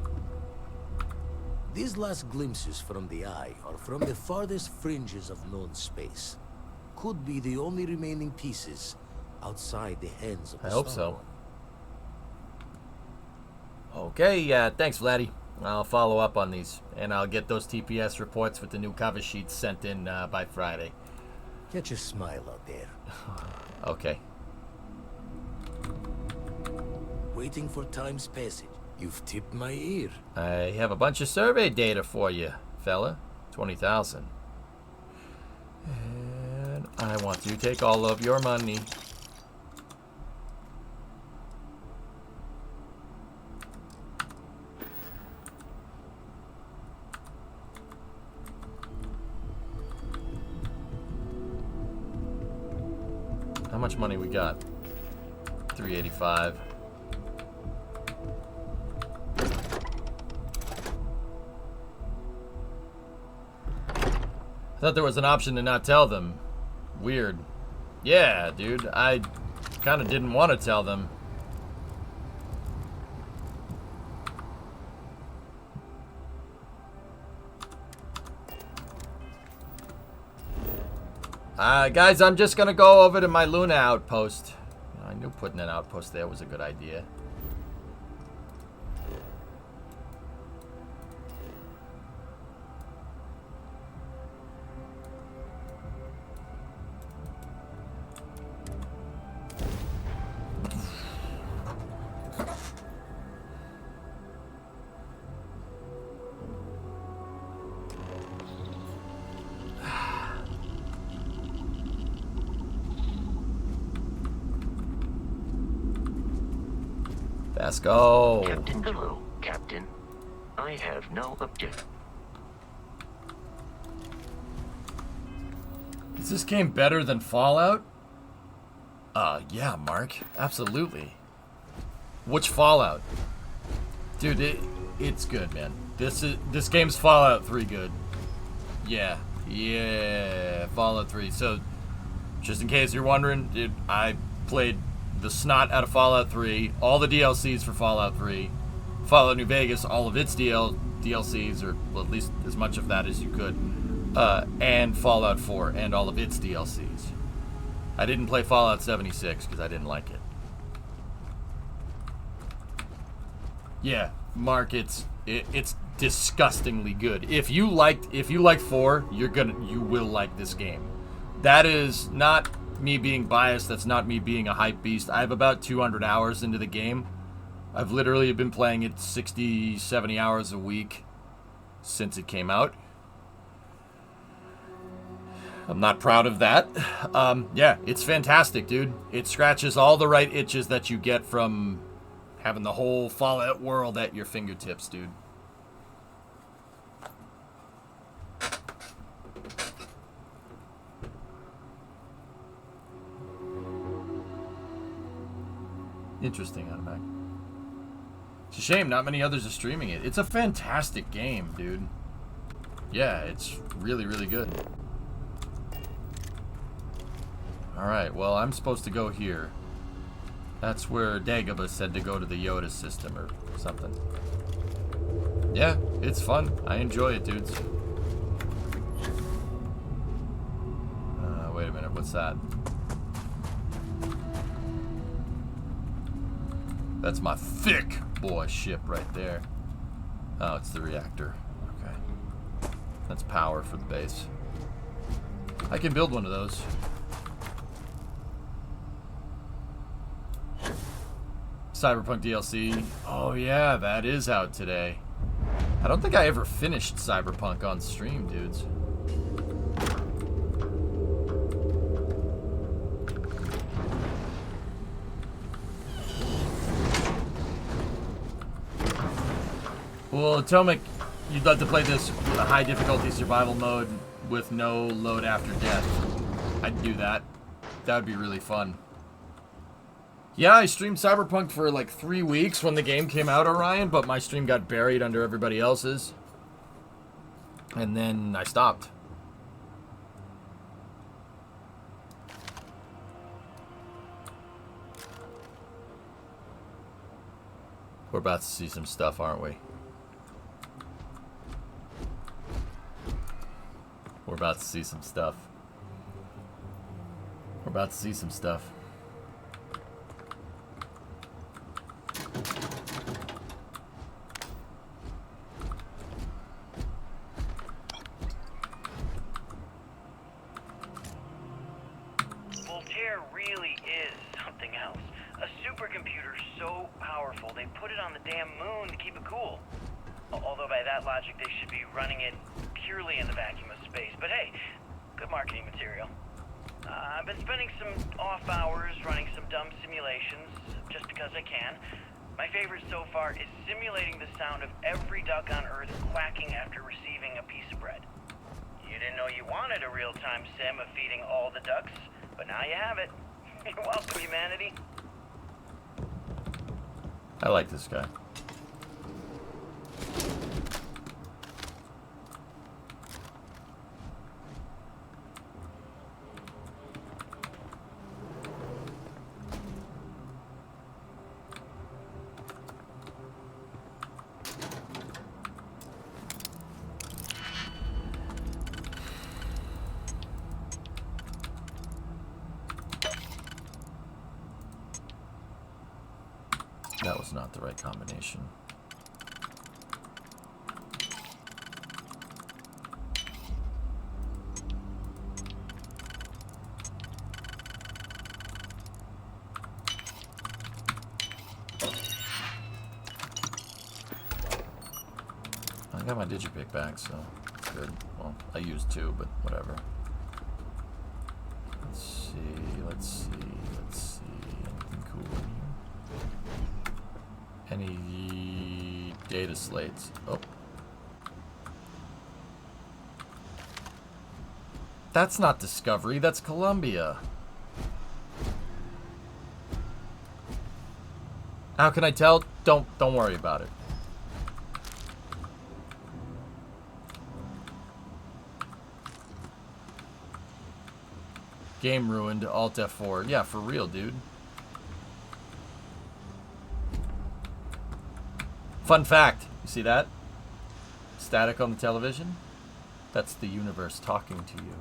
These last glimpses from the eye are from the farthest fringes of known space. Could be the only remaining pieces outside the hands of the I hope so. Okay, yeah, thanks, Vladdy. I'll follow up on these, and I'll get those TPS reports with the new cover sheets sent in by Friday. Catch a smile out there. Okay. Waiting for time's passage. You've tipped my ear. I have a bunch of survey data for you, fella. 20,000. And I want to take all of your money. How much money we got? 385. I thought there was an option to not tell them. Weird. Yeah, dude. I kind of didn't want to tell them. Guys, I'm just gonna go over to my Luna outpost. I knew putting an outpost there was a good idea. Let's go. Captain, hello, Captain. I have no objection. Is this game better than Fallout? Yeah, Mark. Absolutely. Which Fallout? Dude, it's good, man. This game's Fallout 3 good. Yeah. Yeah, Fallout 3. So, just in case you're wondering, dude, I played the snot out of Fallout 3, all the DLCs for Fallout 3, Fallout New Vegas, all of its DLCs, or well, at least as much of that as you could, and Fallout 4, and all of its DLCs. I didn't play Fallout 76 because I didn't like it. Yeah, Mark, it's disgustingly good. If you liked 4, you will like this game. That is not me being biased, that's not me being a hype beast. I have about 200 hours into the game. I've literally been playing it 60, 70 hours a week since it came out. I'm not proud of that. Yeah, it's fantastic, dude. It scratches all the right itches that you get from having the whole Fallout world at your fingertips, dude. Interesting, Automac. It's a shame not many others are streaming it. It's a fantastic game, dude. Yeah, it's really, really good. Alright, well, I'm supposed to go here. That's where Dagobah said to go to the Yoda system or something. Yeah, it's fun. I enjoy it, dudes. Wait a minute, what's that? That's my thick boy ship right there. Oh, it's the reactor. Okay. That's power for the base. I can build one of those. Cyberpunk DLC. Oh yeah, that is out today. I don't think I ever finished Cyberpunk on stream, dudes. Well, Atomic, you'd like to play this with a high difficulty survival mode with no load after death. I'd do that. That would be really fun. Yeah, I streamed Cyberpunk for like 3 weeks when the game came out, Orion, but my stream got buried under everybody else's. And then I stopped. We're about to see some stuff, aren't we? We're about to see some stuff. We're about to see some stuff. Voltaire really is something else. A supercomputer so powerful they put it on the damn moon to cool. Although by that logic, they should be running it purely in the vacuum of space. But hey, good marketing material. I've been spending some off hours running some dumb simulations, just because I can. My favorite so far is simulating the sound of every duck on Earth quacking after receiving a piece of bread. You didn't know you wanted a real-time sim of feeding all the ducks, but now you have it. You're welcome, humanity. I like this guy. That was not the right combination. I got my digipick back, so it's good. Well, I used two, but whatever. Let's see, let's see, let's see. Anything cool in here? Any data slates? Oh. That's not Discovery, that's Columbia. How can I tell? Don't worry about it. Game ruined, Alt F4. Yeah, for real, dude. Fun fact, you see that? Static on the television? That's the universe talking to you.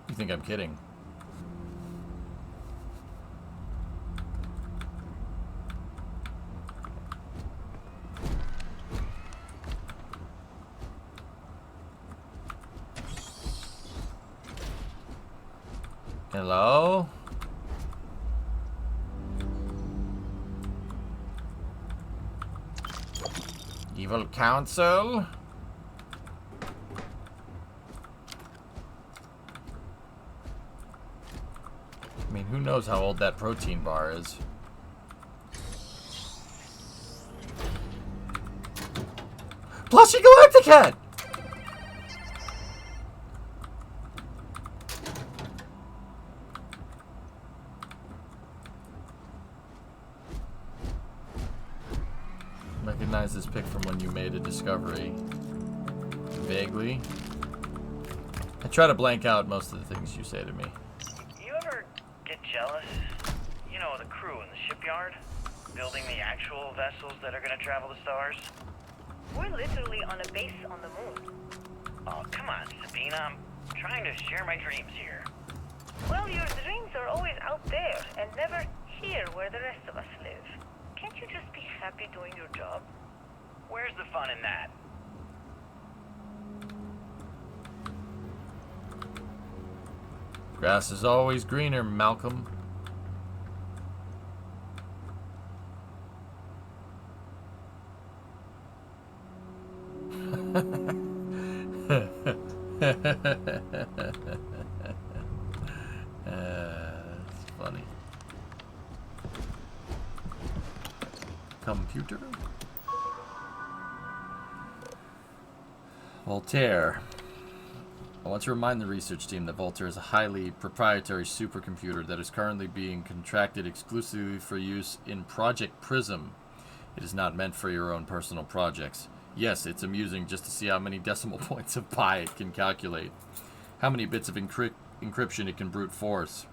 You think I'm kidding? Hello? Evil Council? I mean, who knows how old that protein bar is? Plushy Galacticat! Recognize this pic from when you made a discovery. Vaguely. I try to blank out most of the things you say to me. You ever get jealous? You know, the crew in the shipyard? Building the actual vessels that are gonna travel the stars? We're literally on a base on the moon. Oh, come on, Sabina. I'm trying to share my dreams here. Well, your dreams are always out there and never here where the rest of us live. Can't you just be happy doing your job? Where's the fun in that? Grass is always greener, Malcolm. It's funny. Computer? Voltaire. I want to remind the research team that Voltaire is a highly proprietary supercomputer that is currently being contracted exclusively for use in Project Prism. It is not meant for your own personal projects. Yes, it's amusing just to see how many decimal points of pi it can calculate, how many bits of encryption it can brute force,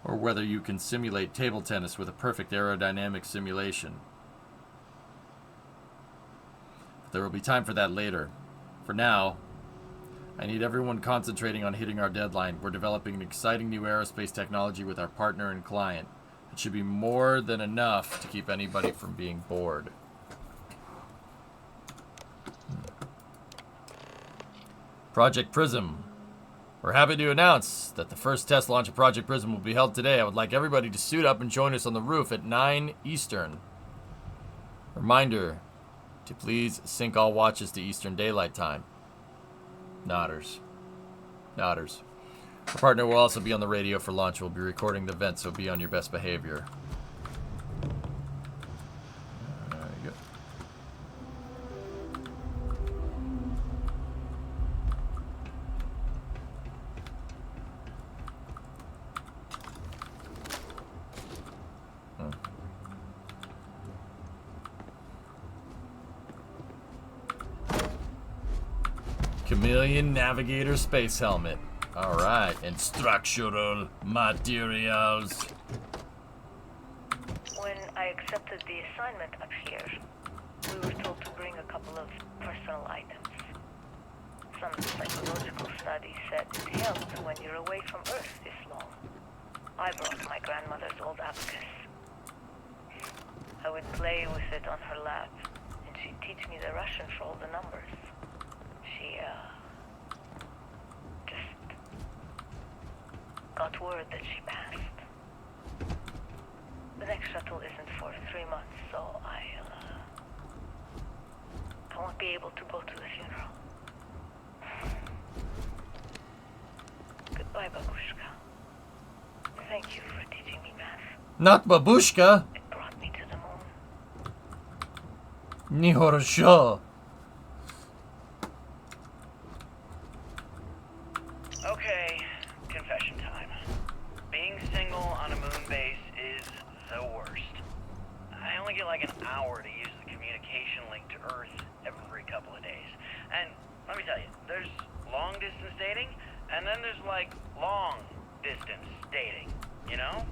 or whether you can simulate table tennis with a perfect aerodynamic simulation. There will be time for that later. For now, I need everyone concentrating on hitting our deadline. We're developing an exciting new aerospace technology with our partner and client. It should be more than enough to keep anybody from being bored. Project Prism. We're happy to announce that the first test launch of Project Prism will be held today. I would like everybody to suit up and join us on the roof at 9 Eastern. Reminder to please sync all watches to Eastern Daylight Time. Nodders. Nodders. Our partner will also be on the radio for launch. We'll be recording the event, so be on your best behavior. There you go. Chameleon Navigator Space Helmet. Alright, and structural materials. When I accepted the assignment up here, we were told to bring a couple of personal items. Some psychological studies said it helps when you're away from Earth this long. I brought my grandmother's old abacus. I would play with it on her lap, and she'd teach me the Russian for all the numbers. She, just got word that she passed. The next shuttle isn't for 3 months, so I won't be able to go to the funeral. Goodbye, Babushka. Thank you for teaching me math. Not Babushka. It brought me to the moon. Nihorosho. Okay, confession time. Being single on a moon base is the worst. I only get like an hour to use the communication link to Earth every couple of days. And let me tell you, there's long distance dating, and then there's like long distance dating, you know?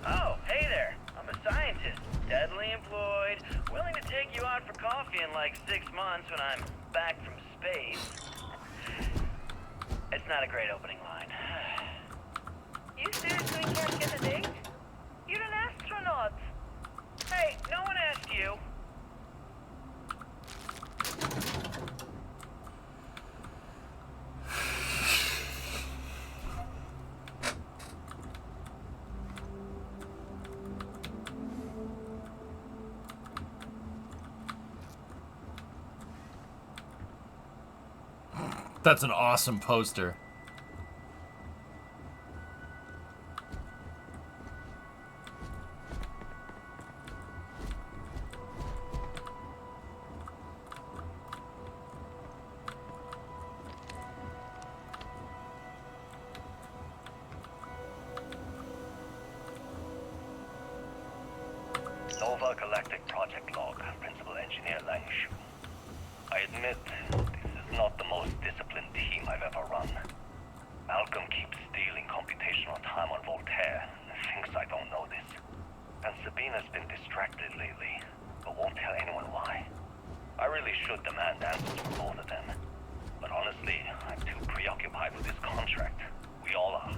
Oh, hey there, I'm a scientist, steadily employed, willing to take you out for coffee in like 6 months when I'm back from space. It's not a great opening line. You seriously can't get a date? You're an astronaut. Hey, no one asked you. That's an awesome poster. Nova Galactic Project Log, Principal Engineer Langshu. I admit, this is not the most disciplined team I've ever run. Malcolm keeps stealing computational time on Voltaire and thinks I don't know this. And Sabina's been distracted lately, but won't tell anyone why. I really should demand answers from both of them. But honestly, I'm too preoccupied with this contract. We all are.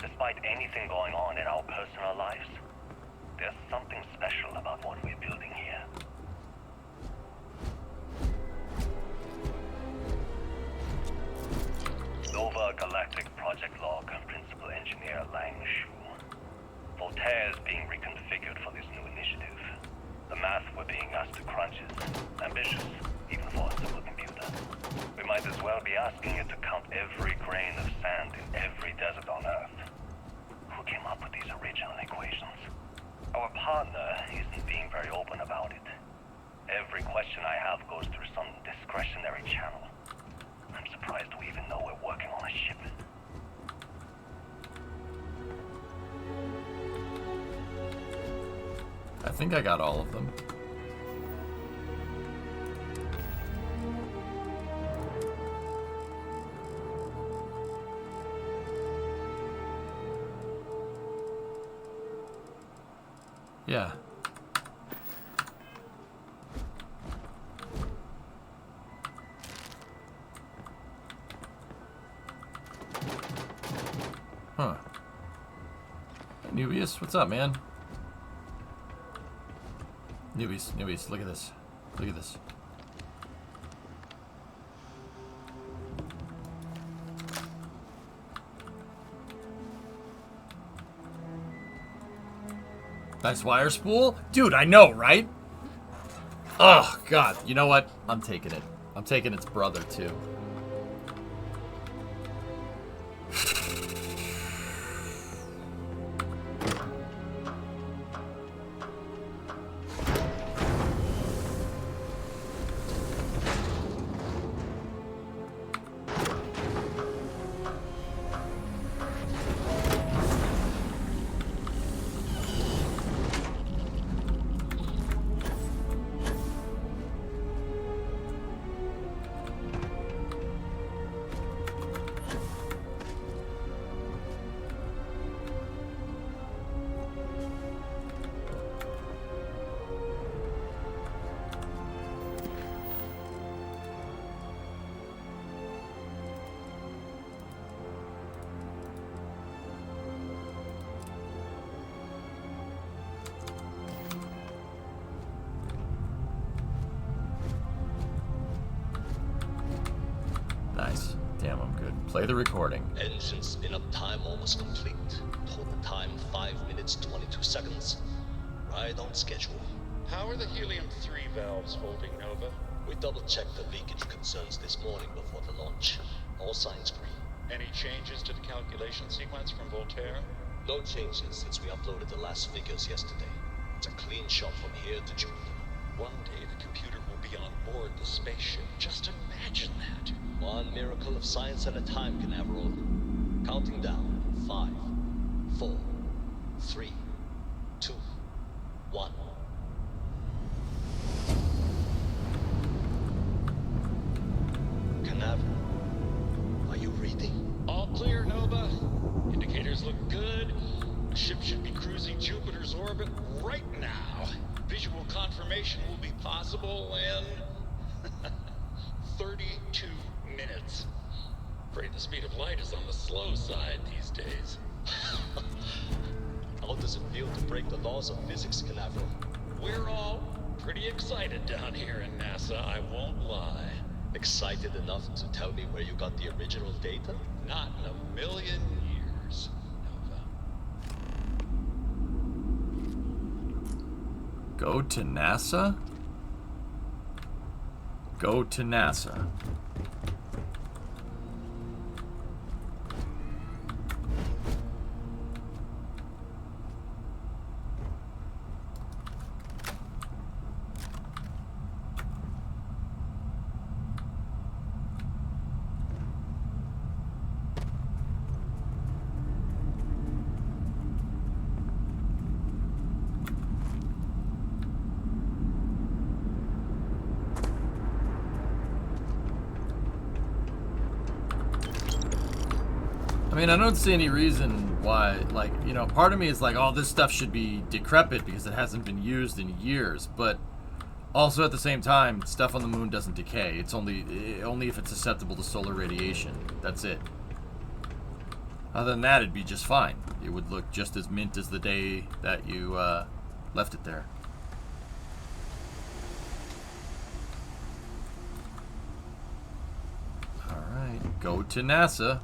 Despite anything going on in our personal lives, there's something special about what we're building here. Nova Galactic Project Log, Principal Engineer Langshu. Voltaire is being reconfigured for this new initiative. The math we're being asked to crunch is ambitious, even for a supercomputer. We might as well be asking it to count every grain of sand in every desert on Earth. Who came up with these original equations? Our partner isn't being very open about it. Every question I have goes through some discretionary channel. I'm surprised we even know we're working on a ship. I think I got all of them. Yeah. Huh. Hey, Nubius, what's up, man? Nubius, look at this. Look at this. Nice wire spool? Dude, I know, right? Oh, God. You know what? I'm taking it. I'm taking its brother, too. Nice. Damn, I'm good. Play the recording. Engine spin-up time almost complete. Total time 5 minutes 22 seconds. Right on schedule. How are the helium-3 valves holding, Nova? We double-checked the leakage concerns this morning before the launch. All signs green. Any changes to the calculation sequence from Voltaire? No changes since we uploaded the last figures yesterday. It's a clean shot from here to Jupiter. One day the computer will be on board the spaceship. Just imagine that. One miracle of science at a time, Canaveral. Counting down. 5, 4, 3, 2, 1. Canaveral, are you reading? All clear, Nova. Indicators look good. The ship should be cruising Jupiter's orbit right now. Visual confirmation will be possible in 32 minutes. Afraid the speed of light is on the slow side these days. How does it feel to break the laws of physics, Canaveral? We're all pretty excited down here in NASA, I won't lie. Excited enough to tell me where you got the original data? Not in a million years, Nova. Go to NASA? Go to NASA. I mean, I don't see any reason why, like, you know, part of me is like, oh, this stuff should be decrepit because it hasn't been used in years, but also at the same time, stuff on the moon doesn't decay. It's only if it's susceptible to solar radiation. That's it. Other than that, it'd be just fine. It would look just as mint as the day that you left it there. All right, go to NASA.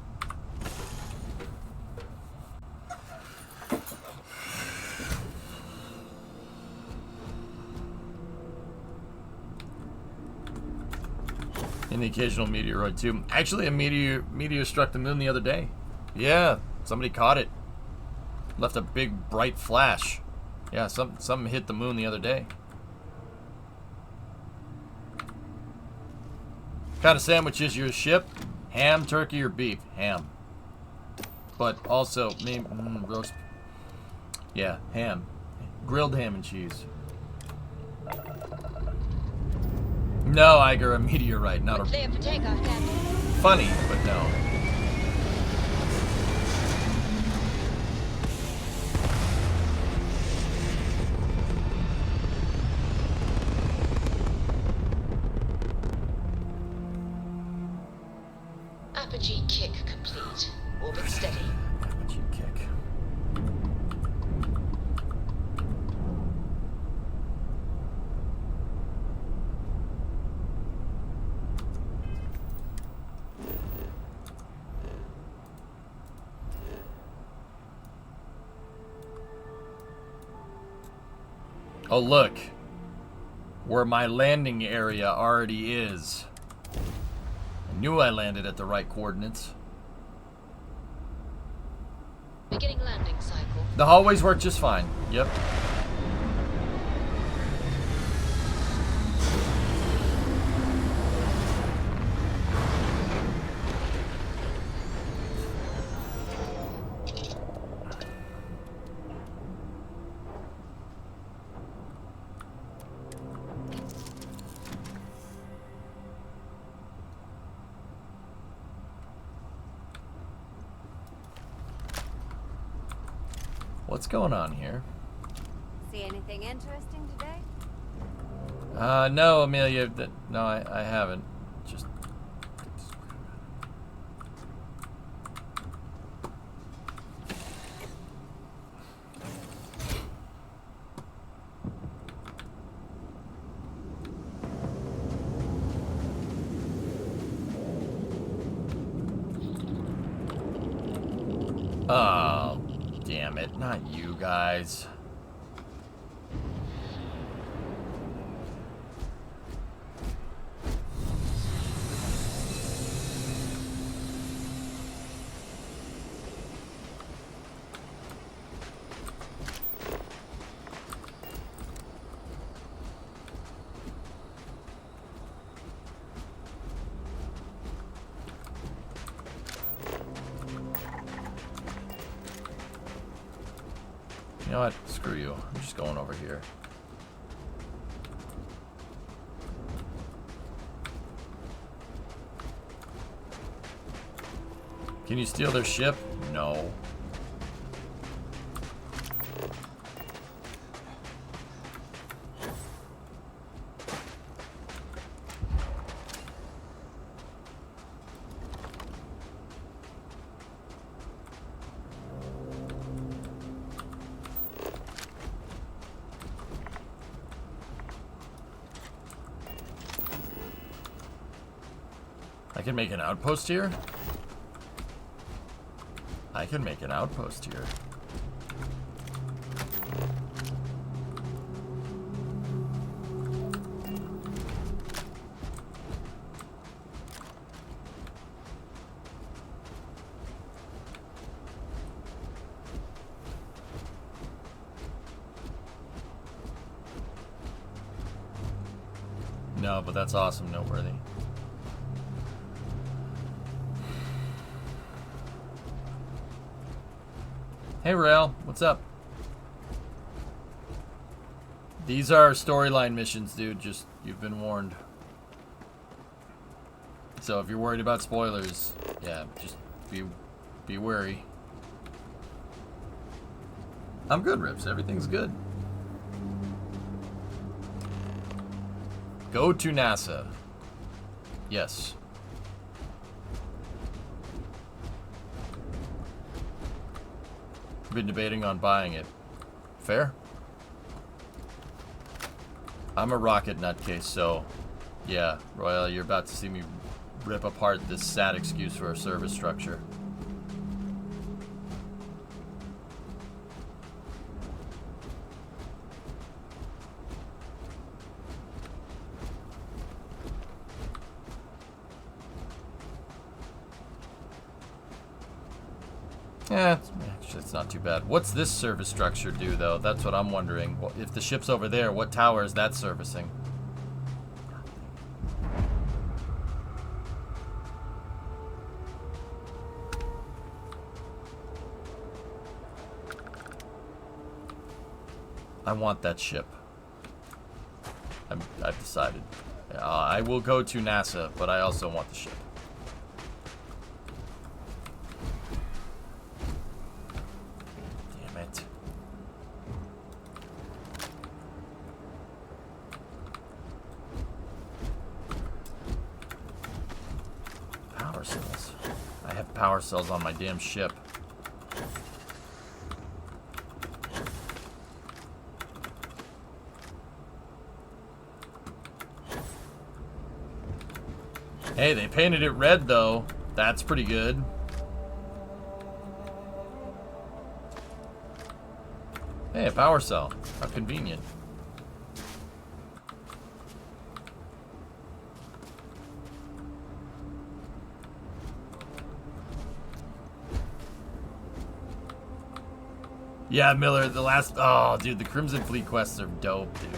And the occasional meteoroid too. Actually, a meteor struck the moon the other day. Yeah, somebody caught it. Left a big bright flash. Yeah, something hit the moon the other day. What kind of sandwich is your ship? Ham, turkey, or beef? Ham. But also, roast. Yeah, ham. Grilled ham and cheese. No, Iger, a meteorite, not a... Clear for takeoff, Captain. Funny, but no. Apogee kick complete. Orbit steady. Apogee kick. Oh, look. where my landing area already is. I knew I landed at the right coordinates. Beginning landing cycle. The hallways work just fine. Yep. What's going on here? See anything interesting today? No, Amelia. No, I haven't. Just. Oh, damn it. Not you guys. You know what? Screw you. I'm just going over here. Can you steal their ship? No. I can make an outpost here? I can make an outpost here. No, but that's awesome, noteworthy. Hey, Rail, what's up? These are storyline missions, dude. Just, you've been warned. So if you're worried about spoilers, yeah, just be wary. I'm good, Rips. Everything's good. Go to NASA. Yes. Been debating on buying it. Fair? I'm a rocket nutcase, so yeah, Royal, you're about to see me rip apart this sad excuse for a service structure. Yeah, actually, it's not too bad. What's this service structure do, though? That's what I'm wondering. If the ship's over there, what tower is that servicing? I want that ship. I've decided. I will go to NASA, but I also want the ship. Power cells on my damn ship. Hey, they painted it red though. That's pretty good. Hey, a power cell. How convenient. Yeah, Miller, the last... Oh, dude, the Crimson Fleet quests are dope, dude.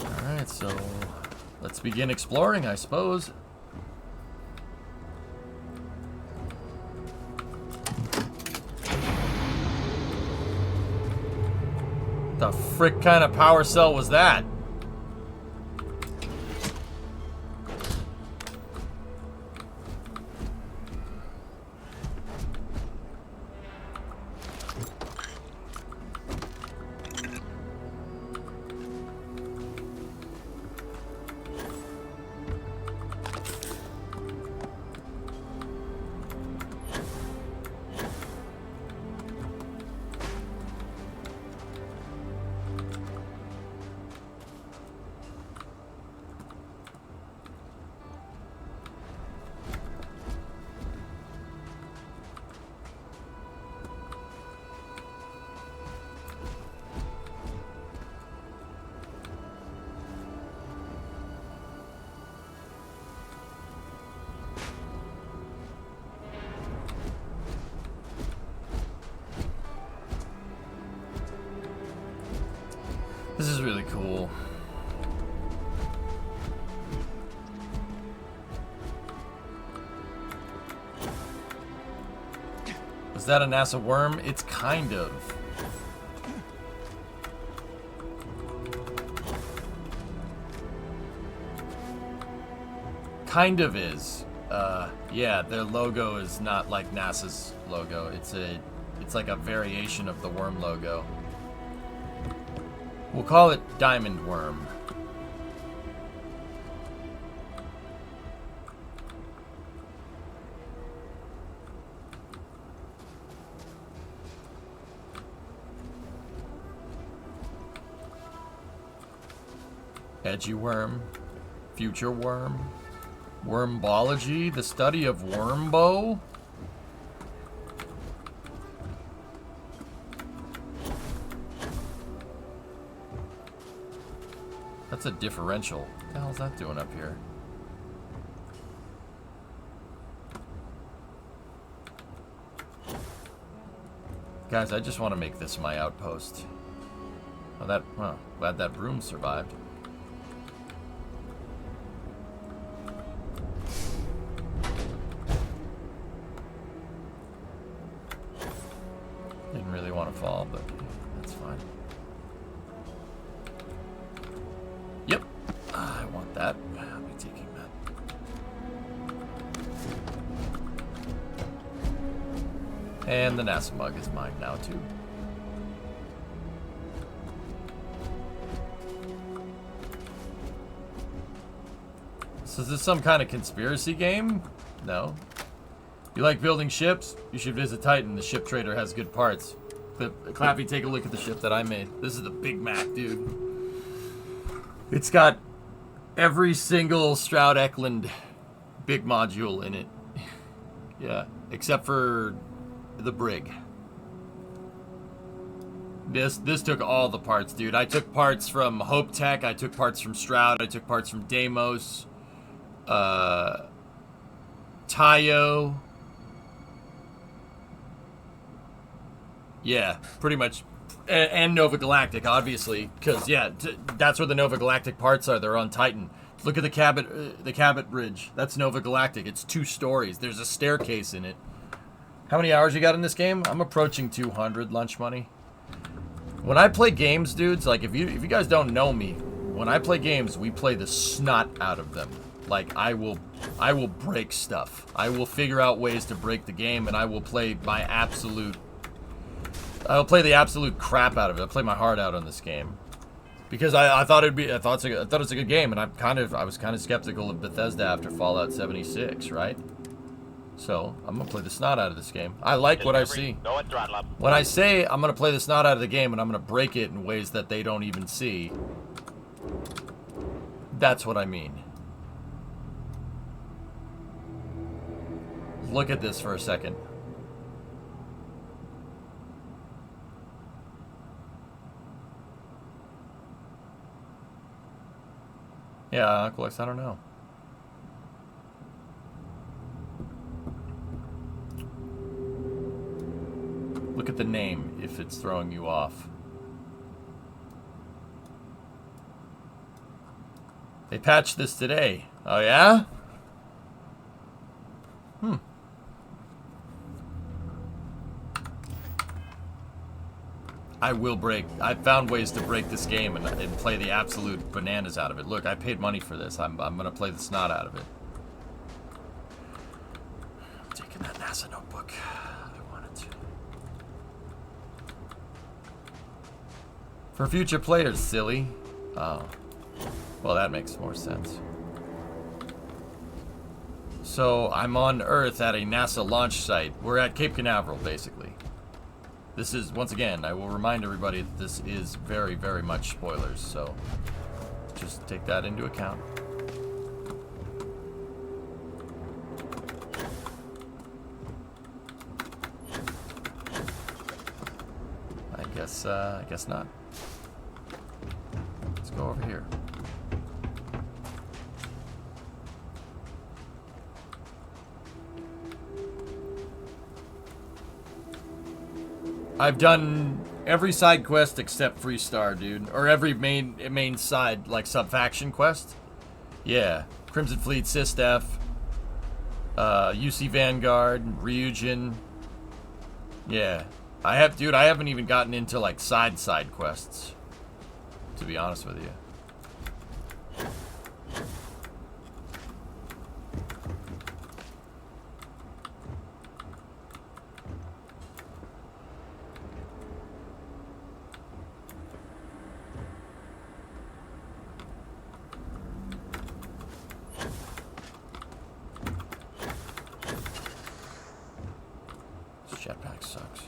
Alright, so... let's begin exploring, I suppose. The frick kind of power cell was that? This is really cool. Was that a NASA worm? It's kind of. Kind of is. Yeah, their logo is not like NASA's logo. It's like a variation of the worm logo. We'll call it Diamond Worm. Edgy Worm. Future Worm. Wormbology, the study of wormbo. That's a differential. What the hell's that doing up here? Guys, I just want to make this my outpost. Well, glad that broom survived. Didn't really want to fall, but that's fine. Yep, I want that. I'll be taking that. And the NASA mug is mine now, too. So is this some kind of conspiracy game? No. You like building ships? You should visit Titan. The ship trader has good parts. Clappy, take a look at the ship that I made. This is the Big Mac, dude. It's got every single Stroud Eklund big module in it. Yeah, except for the brig. This took all the parts, dude. I took parts from Hope Tech. I took parts from Stroud. I took parts from Deimos. Tayo. Yeah, pretty much. And Nova Galactic, obviously, because yeah, that's where the Nova Galactic parts are. They're on Titan. Look at the Cabot Bridge. That's Nova Galactic. It's 2 stories. There's a staircase in it. How many hours you got in this game? I'm approaching 200 lunch money. When I play games, dudes, like if you guys don't know me, when I play games, we play the snot out of them. Like I will break stuff. I will figure out ways to break the game, and I will play I'll play the absolute crap out of it. I'll play my heart out on this game. Because I thought it's a good game, and I was kind of skeptical of Bethesda after Fallout 76, right? So I'm gonna play the snot out of this game. I like what I see. When I say I'm gonna play the snot out of the game and I'm gonna break it in ways that they don't even see, that's what I mean. Look at this for a second. Yeah, Aqualex, I don't know. Look at the name if it's throwing you off. They patched this today. Oh, yeah? I found ways to break this game and play the absolute bananas out of it. Look, I paid money for this. I'm gonna play the snot out of it. I'm taking that NASA notebook. I wanted to. For future players, silly. Oh. Well, that makes more sense. So, I'm on Earth at a NASA launch site. We're at Cape Canaveral, basically. This is, once again, I will remind everybody that this is very, very much spoilers, so just take that into account. I guess not. Let's go over here. I've done every side quest except Freestar, dude. Or every main side, like, sub-faction quest. Yeah. Crimson Fleet, SysDef, UC Vanguard, Ryujin. Yeah. I haven't even gotten into, like, side quests. To be honest with you. Jetpack sucks.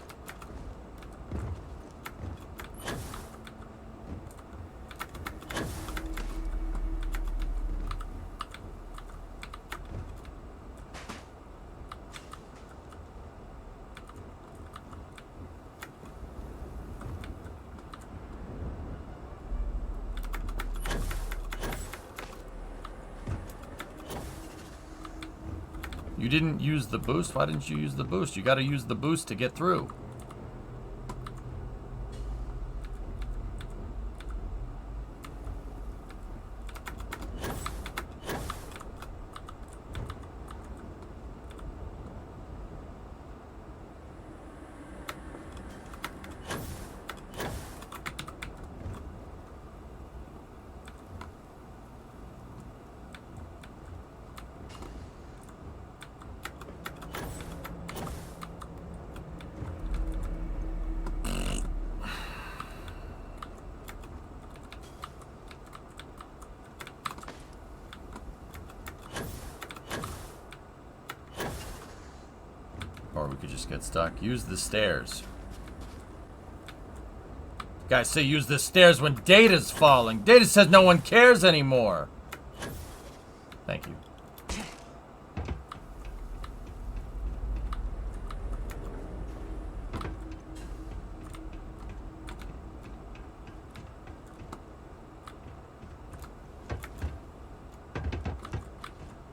You didn't use the boost? Why didn't you use the boost? You gotta use the boost to get through. Or we could just get stuck. Use the stairs. Guys say use the stairs when Data's falling. Data says no one cares anymore. Thank you.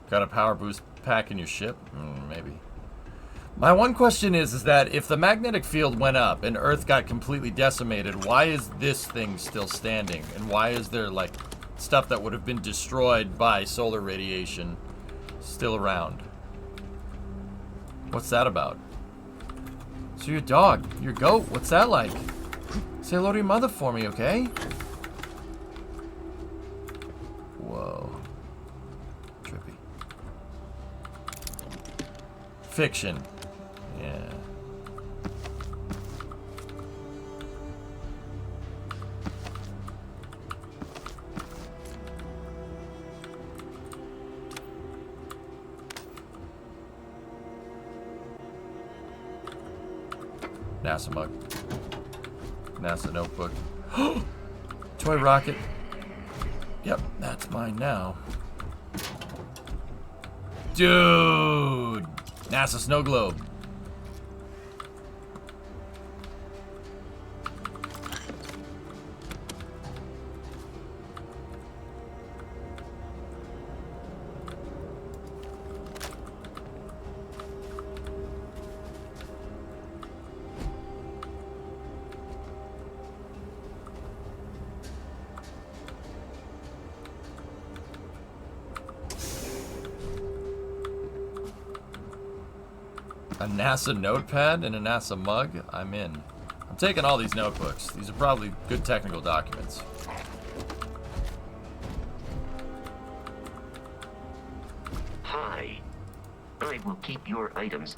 Got a power boost pack in your ship? Maybe. My one question is that if the magnetic field went up and Earth got completely decimated, why is this thing still standing? And why is there, like, stuff that would have been destroyed by solar radiation still around? What's that about? So your dog, your goat, what's that like? Say hello to your mother for me, okay? Whoa. Trippy. Fiction. Yeah. NASA mug. NASA notebook. Toy rocket. Yep, that's mine now. Dude! NASA snow globe. A NASA notepad and a NASA mug? I'm in. I'm taking all these notebooks. These are probably good technical documents. Hi. I will keep your items.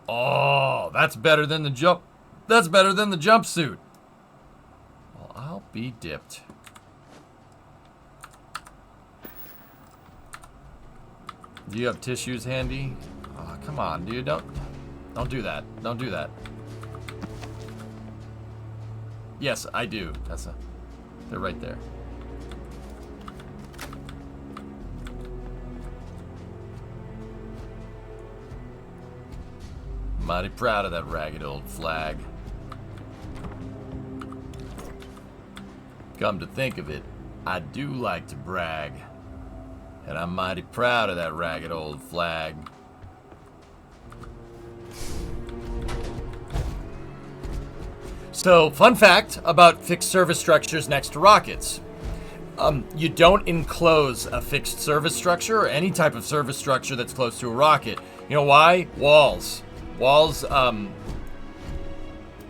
Oh, that's better than the jump. That's better than the jumpsuit. Well, I'll be dipped. Do you have tissues handy? Oh, come on, dude. Don't do that. Don't do that. Yes, I do. They're right there. Mighty proud of that ragged old flag. Come to think of it, I do like to brag. And I'm mighty proud of that ragged old flag. So, fun fact about fixed service structures next to rockets. You don't enclose a fixed service structure or any type of service structure that's close to a rocket. You know why? Walls. Walls,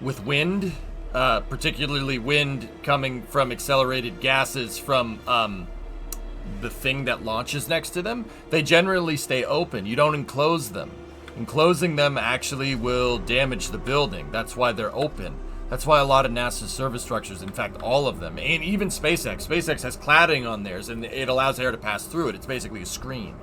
with wind, particularly wind coming from accelerated gases from the thing that launches next to them, they generally stay open. You don't enclose them. Enclosing them actually will damage the building. That's why they're open. That's why a lot of NASA's service structures, in fact, all of them, and even SpaceX has cladding on theirs, and it allows air to pass through it. It's basically a screen.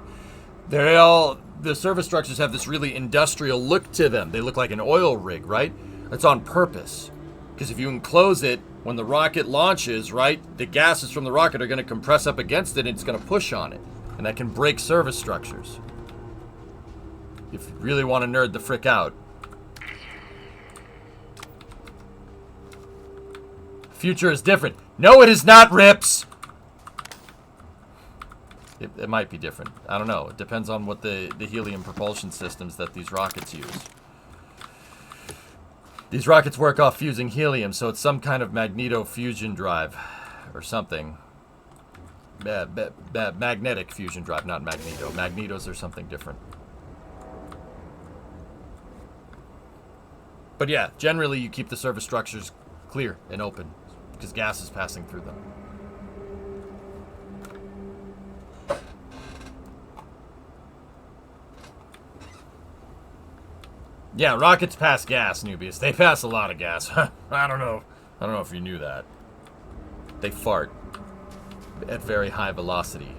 The service structures have this really industrial look to them. They look like an oil rig, right? That's on purpose. Because if you enclose it, when the rocket launches, right, the gases from the rocket are going to compress up against it and it's going to push on it. And that can break service structures. If you really want to nerd the frick out. Future is different. No, it is not, Rips! It might be different. I don't know. It depends on what the helium propulsion systems that these rockets use. These rockets work off fusing helium, so it's some kind of magneto-fusion drive. Or something. Magnetic fusion drive, not magneto. Magnetos are something different. But yeah, generally you keep the service structures clear and open, because gas is passing through them. Yeah, rockets pass gas, Nubius. They pass a lot of gas. I don't know if you knew that. They fart at very high velocity.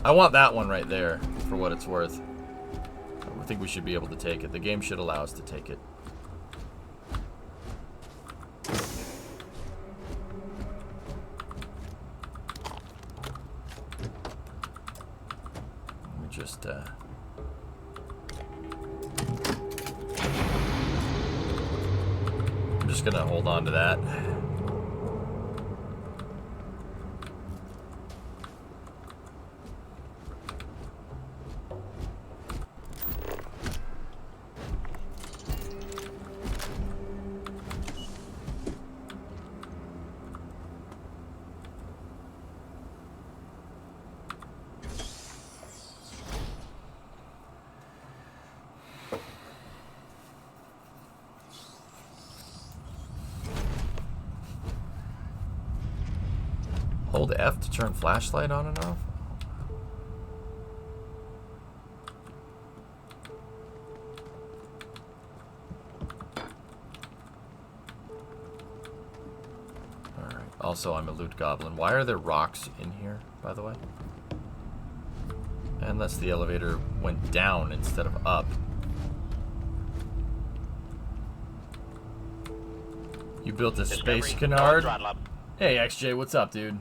I want that one right there, for what it's worth. I think we should be able to take it. The game should allow us to take it. Let me just, I'm just gonna hold on to that. Hold F to turn flashlight on and off? Alright. Also, I'm a loot goblin. Why are there rocks in here, by the way? Unless the elevator went down instead of up. You built a space canard? Hey, XJ, what's up, dude?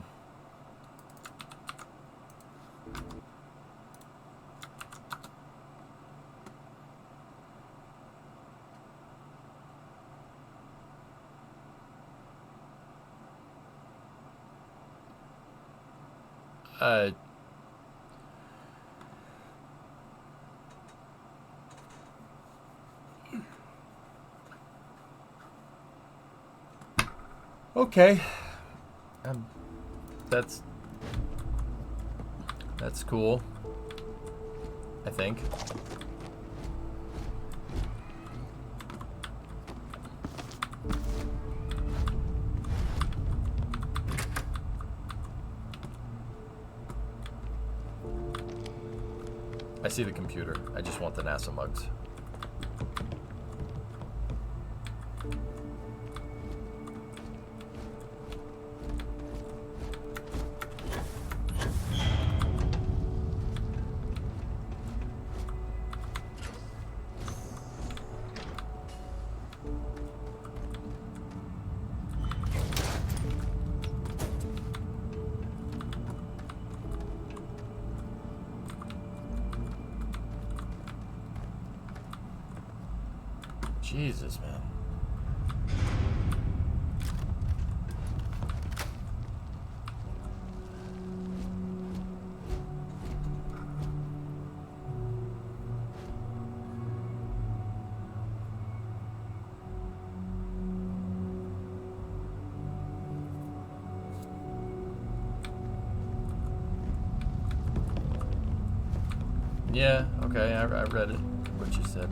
Okay. That's cool. I think. I see the computer. I just want the NASA mugs. Jesus, man. Yeah, okay, I read it, what you said.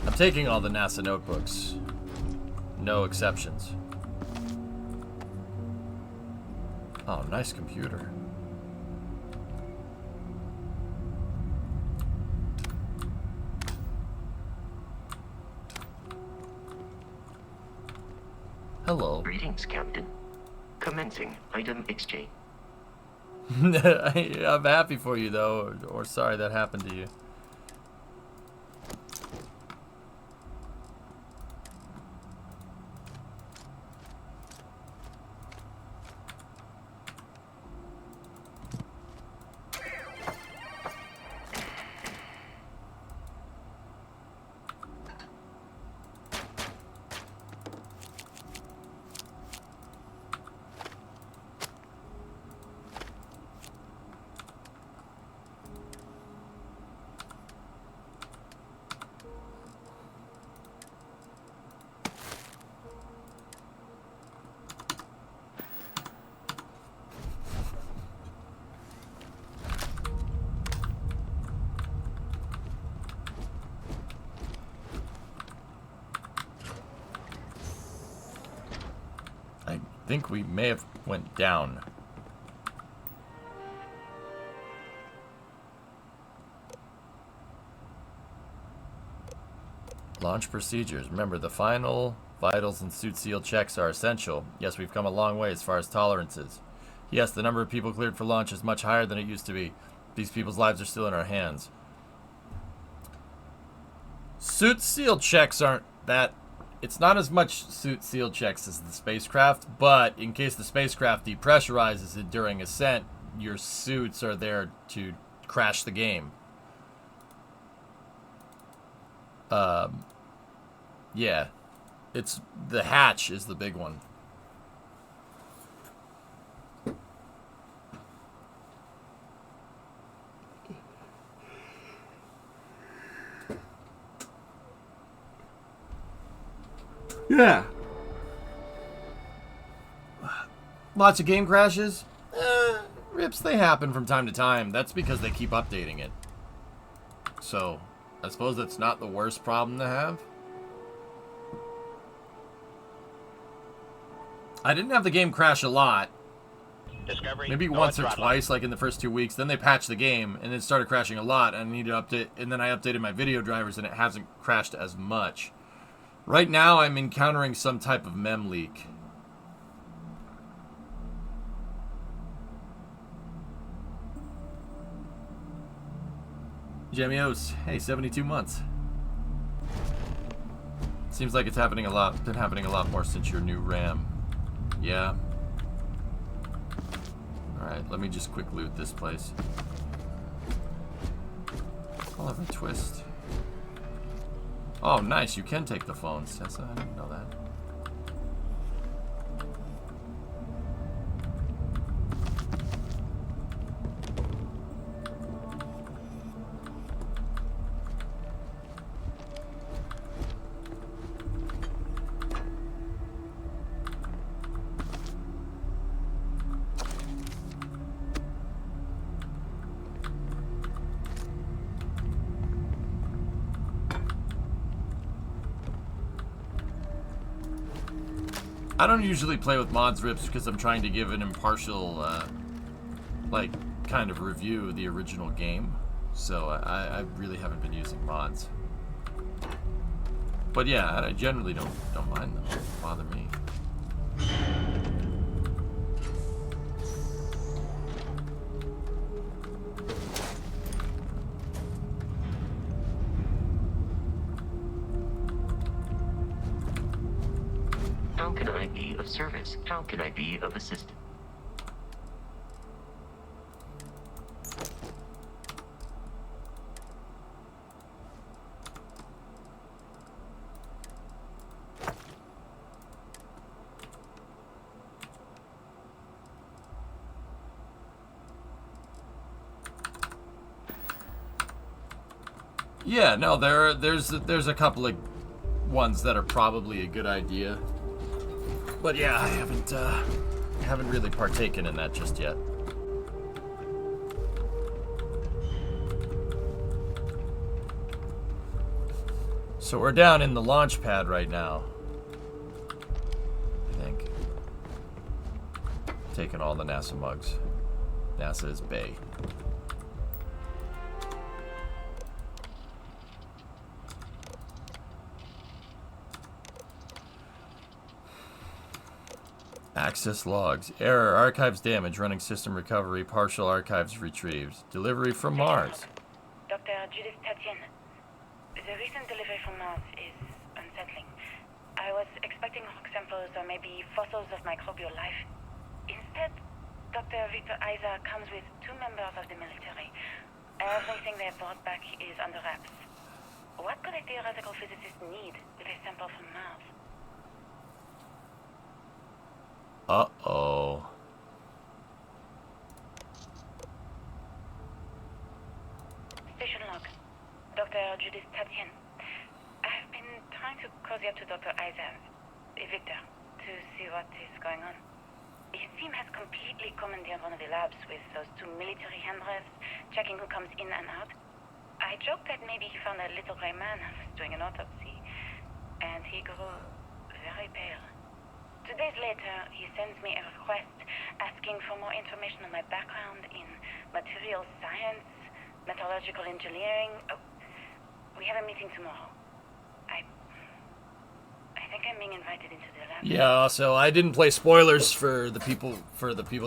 I'm taking all the NASA notebooks. No exceptions. Oh, nice computer. Hello. Greetings, Captain. Commencing item exchange. I'm happy for you, though, or sorry that happened to you. I think we may have went down. Launch procedures. Remember, the final vitals and suit seal checks are essential. Yes, we've come a long way as far as tolerances. Yes, the number of people cleared for launch is much higher than it used to be. These people's lives are still in our hands. Suit seal checks aren't that... It's not as much suit seal checks as the spacecraft, but in case the spacecraft depressurizes it during ascent, your suits are there to crash the game. Yeah. It's the hatch is the big one. Yeah. Lots of game crashes? Rips, they happen from time to time. That's because they keep updating it. So, I suppose that's not the worst problem to have. I didn't have the game crash a lot. Discovery, Maybe once or twice, like in the first 2 weeks. Then they patched the game, and it started crashing a lot, and I needed to update. And then I updated my video drivers, and it hasn't crashed as much. Right now, I'm encountering some type of mem leak. Jamios, hey, 72 months. Seems like it's happening a lot. Been happening a lot more since your new RAM. Yeah. Alright, let me just quick loot this place. I'll have a twist. Oh, nice. You can take the phones. Yes, I didn't know that. I don't usually play with mods rips because I'm trying to give an impartial, like, kind of review of the original game. So I really haven't been using mods. But yeah, I generally don't mind them. They don't bother me. How can I be of service? How can I be of assistance? Yeah, no, there's a couple of ones that are probably a good idea. But yeah, I haven't really partaken in that just yet. So we're down in the launch pad right now. I think. Taking all the NASA mugs. NASA is Bay. Access logs. Error. Archives damage. Running system recovery. Partial archives retrieved. Delivery from Mars. Dr. Judith Tatian. The recent delivery from Mars is unsettling. I was expecting rock samples or maybe fossils of microbial life. Instead, Dr. Victor Isa comes with 2 members of the military. Everything they brought back is under wraps. What could a theoretical physicist need with a sample from Mars? Uh-oh. Station log. Dr. Judith Tatian. I've been trying to cozy up to Dr. Isa, Victor, to see what is going on. His team has completely commandeered one of the labs with those 2 military handlers, checking who comes in and out. I joked that maybe he found a little gray man doing an autopsy, and he grew very pale. 2 days later, he sends me a request asking for more information on my background in material science, metallurgical engineering. Oh, we have a meeting tomorrow. I think I'm being invited into the lab. Yeah, so I didn't play spoilers for the people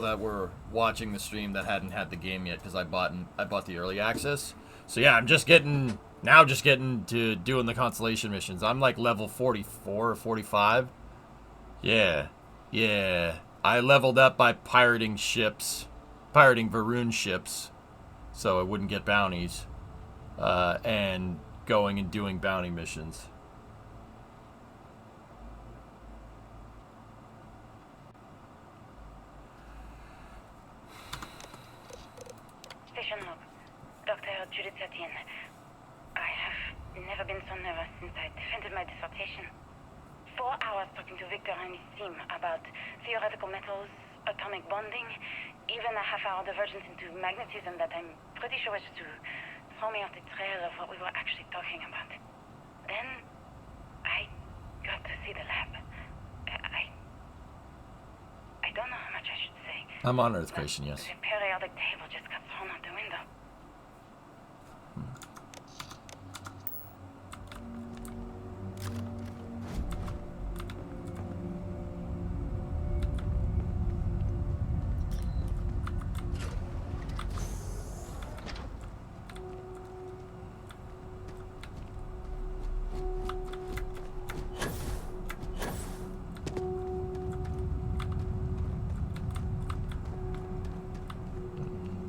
that were watching the stream that hadn't had the game yet because I bought the early access. So yeah, I'm just getting to doing the constellation missions. I'm like level 44 or 45. Yeah. I leveled up by pirating Varun ships, so I wouldn't get bounties, and going and doing bounty missions. Station log. Dr. Judith Tatian. I have never been so nervous since I defended my dissertation. 4 hours talking to Victor and his team about theoretical metals, atomic bonding, even a half-hour divergence into magnetism that I'm pretty sure was to throw me off the trail of what we were actually talking about. Then, I got to see the lab. I don't know how much I should say. I'm on Earth Creation, yes. The periodic table just got thrown out the window.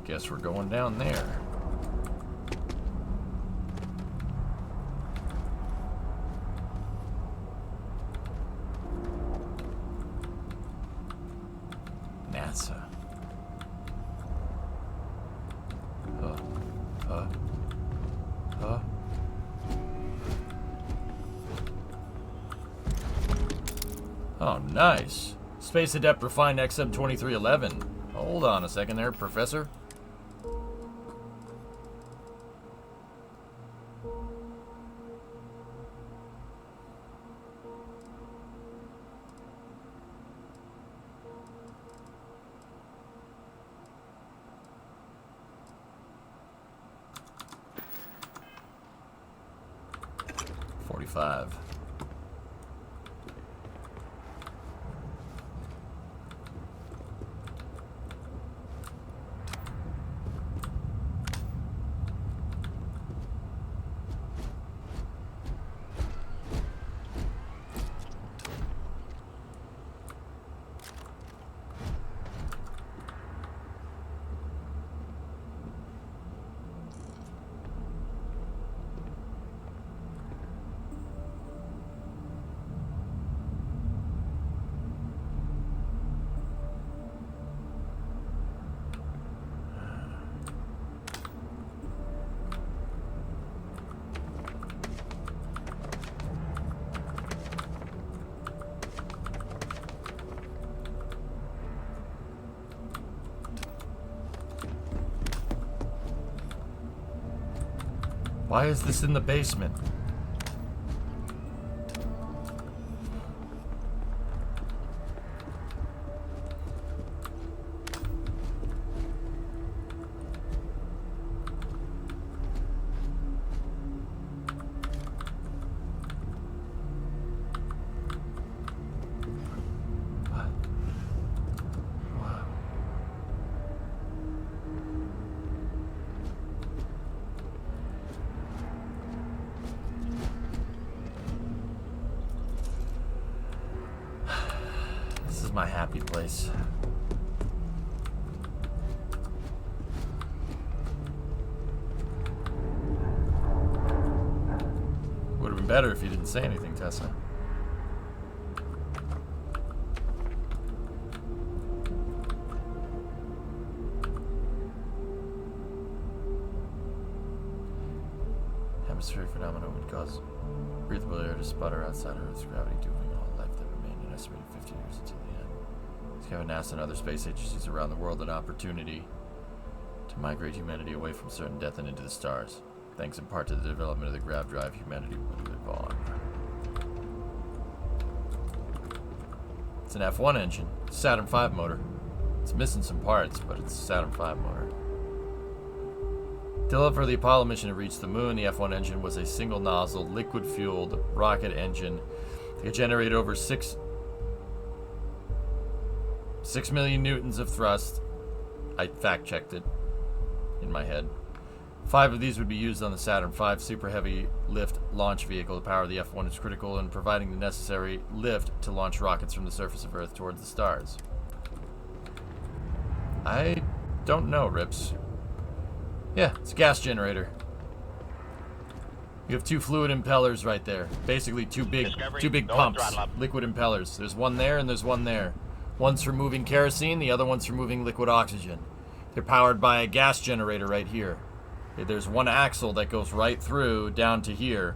Guess we're going down there. NASA. Oh, nice. Space Adept refined XM2311. Hold on a second there, Professor. 5. Why is this in the basement? My happy place. Would have been better if you didn't say anything, Tessa. Atmospheric phenomena would cause breathable air to sputter outside Earth's gravity, dooming all life that remained an estimated 50 years until the end. It's given NASA and other space agencies around the world an opportunity to migrate humanity away from certain death and into the stars. Thanks in part to the development of the grav drive, humanity will live on. It's an F1 engine, Saturn V motor. It's missing some parts, but it's a Saturn V motor. Delivered for the Apollo mission to reach the moon, the F1 engine was a single nozzle, liquid-fueled rocket engine that could generate over 6 million newtons of thrust. I fact-checked it in my head. 5 of these would be used on the Saturn V super heavy lift launch vehicle. The power of the F1 is critical in providing the necessary lift to launch rockets from the surface of Earth towards the stars. I don't know, Rips. Yeah, it's a gas generator. You have 2 fluid impellers right there. Basically two big pumps, liquid impellers. There's one there and there's one there. One's for moving kerosene, the other one's for moving liquid oxygen. They're powered by a gas generator right here. There's one axle that goes right through down to here.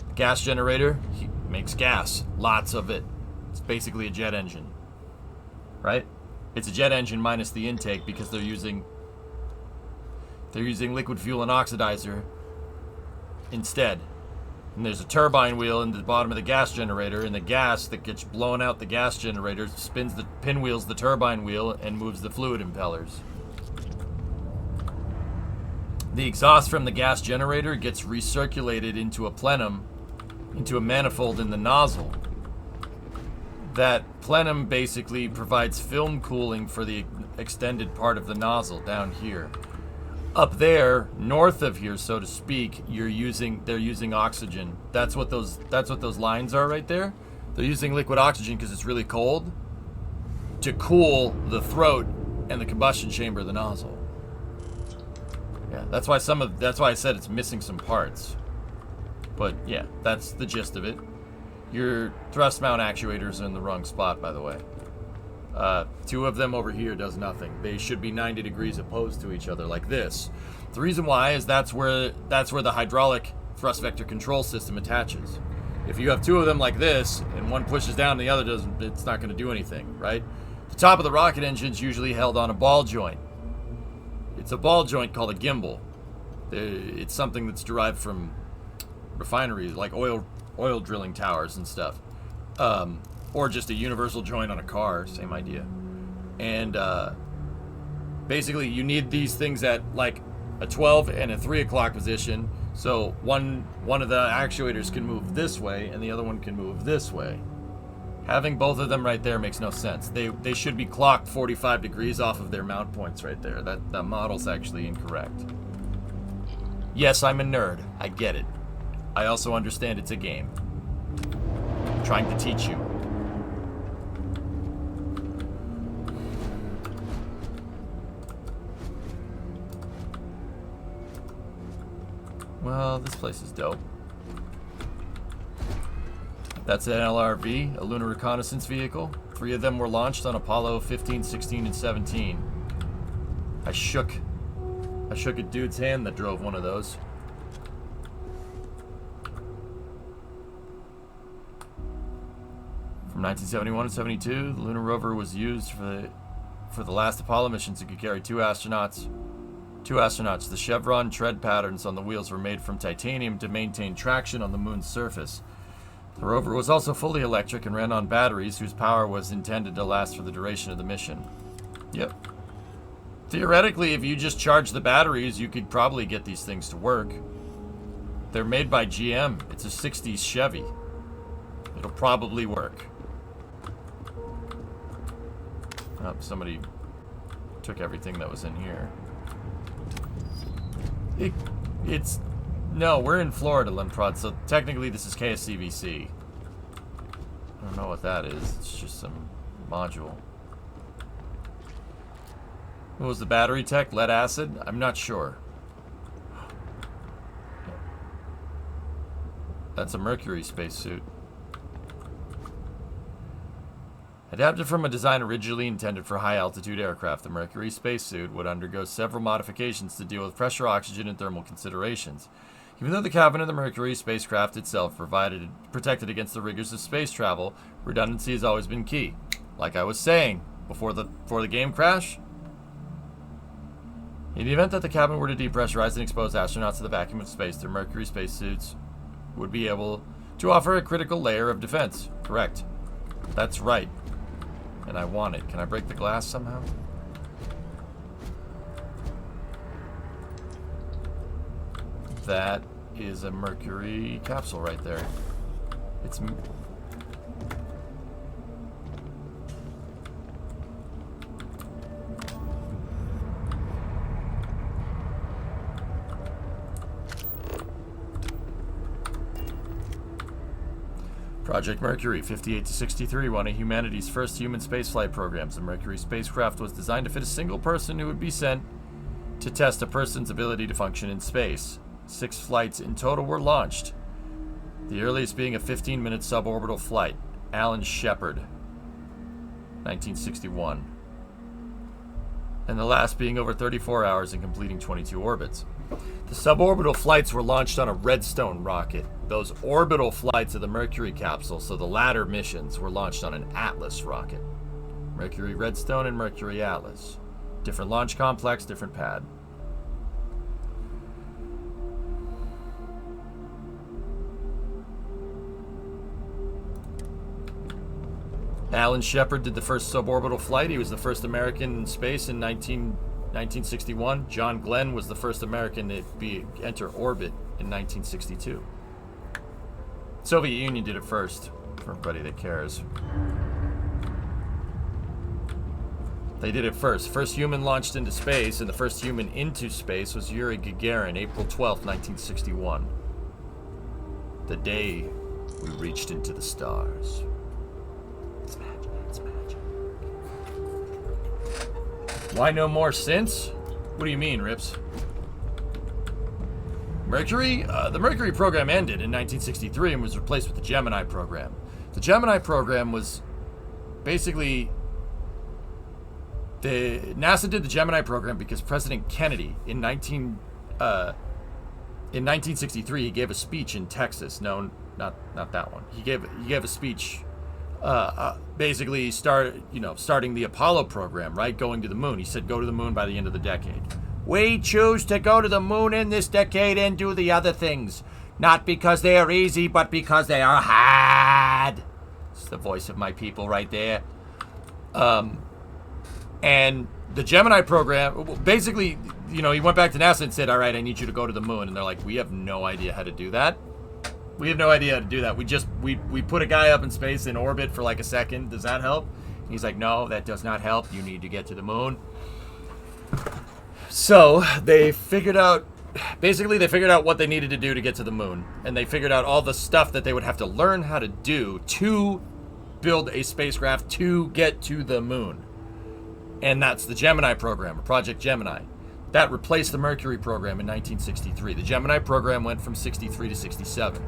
The gas generator makes gas, lots of it. It's basically a jet engine, right? It's a jet engine minus the intake because they're using liquid fuel and oxidizer instead. And there's a turbine wheel in the bottom of the gas generator, and the gas that gets blown out the gas generator spins the pinwheels the turbine wheel and moves the fluid impellers. The exhaust from the gas generator gets recirculated into a plenum, into a manifold in the nozzle. That plenum basically provides film cooling for the extended part of the nozzle down here. Up there, north of here, so to speak, they're using oxygen. That's what those lines are right there. They're using liquid oxygen because it's really cold to cool the throat and the combustion chamber of the nozzle. Yeah, that's why I said it's missing some parts. But yeah, that's the gist of it. Your thrust mount actuators are in the wrong spot, by the way. 2 of them over here does nothing. They should be 90 degrees opposed to each other, like this. The reason why is that's where the hydraulic thrust vector control system attaches. If you have 2 of them like this, and one pushes down and the other doesn't, it's not going to do anything, right? The top of the rocket engine is usually held on a ball joint. It's a ball joint called a gimbal. It's something that's derived from refineries, like oil drilling towers and stuff. Or just a universal joint on a car, same idea. And basically you need these things at like a 12 and a 3 o'clock position So one of the actuators can move this way, and the other one can move this way. Having both of them right there makes no sense. They should be clocked 45 degrees off of their mount points right there. That model's actually incorrect. Yes, I'm a nerd. I get it. I also understand it's a game. I'm trying to teach you. Well, this place is dope. That's an LRV, a lunar reconnaissance vehicle. 3 of them were launched on Apollo 15, 16, and 17. I shook a dude's hand that drove one of those. From 1971 to 72, the lunar rover was used for the last Apollo missions. It could carry 2 astronauts. The chevron tread patterns on the wheels were made from titanium to maintain traction on the moon's surface. The rover was also fully electric and ran on batteries whose power was intended to last for the duration of the mission. Yep. Theoretically, if you just charge the batteries, you could probably get these things to work. They're made by GM. It's a 60s Chevy. It'll probably work. Oh, somebody took everything that was in here. No, we're in Florida, Limprod, so technically this is KSCVC. I don't know what that is. It's just some module. What was the battery tech? Lead acid? I'm not sure. That's a Mercury spacesuit. Adapted from a design originally intended for high-altitude aircraft, the Mercury spacesuit would undergo several modifications to deal with pressure, oxygen, and thermal considerations. Even though the cabin of the Mercury spacecraft itself protected against the rigors of space travel, redundancy has always been key. Like I was saying, before the game crash, in the event that the cabin were to depressurize and expose astronauts to the vacuum of space, their Mercury spacesuits would be able to offer a critical layer of defense. Correct. That's right. And I want it. Can I break the glass somehow? That is a Mercury capsule right there. It's... Project Mercury, 58 to 63, one of humanity's first human spaceflight programs. The Mercury spacecraft was designed to fit a single person who would be sent to test a person's ability to function in space. 6 flights in total were launched, the earliest being a 15-minute suborbital flight. Alan Shepard, 1961. And the last being over 34 hours and completing 22 orbits. The suborbital flights were launched on a Redstone rocket. Those orbital flights of the Mercury capsule, so the latter missions, were launched on an Atlas rocket. Mercury Redstone and Mercury Atlas. Different launch complex, different pad. Alan Shepard did the first suborbital flight. He was the first American in space in 1961. John Glenn was the first American to enter orbit in 1962. Soviet Union did it first, for everybody that cares. They did it first. First human launched into space, and the first human into space was Yuri Gagarin, April 12th, 1961. The day we reached into the stars. It's magic, it's magic. Why no more since? What do you mean, Rips? Mercury? The Mercury program ended in 1963 and was replaced with the Gemini program. The Gemini program was basically... NASA did the Gemini program because President Kennedy, in 1963, he gave a speech in Texas. No, not that one. He gave a speech basically starting the Apollo program, right? Going to the moon. He said go to the moon by the end of the decade. We choose to go to the moon in this decade and do the other things. Not because they are easy, but because they are hard. It's the voice of my people right there. And the Gemini program, basically, you know, he went back to NASA and said, all right, I need you to go to the moon. And they're like, we have no idea how to do that. We have no idea how to do that. We put a guy up in space in orbit for like a second. Does that help? He's like, no, that does not help. You need to get to the moon. So they figured out, basically they figured out what they needed to do to get to the moon. And they figured out all the stuff that they would have to learn how to do to build a spacecraft to get to the moon. And that's the Gemini program, Project Gemini. That replaced the Mercury program in 1963. The Gemini program went from 63 to 67.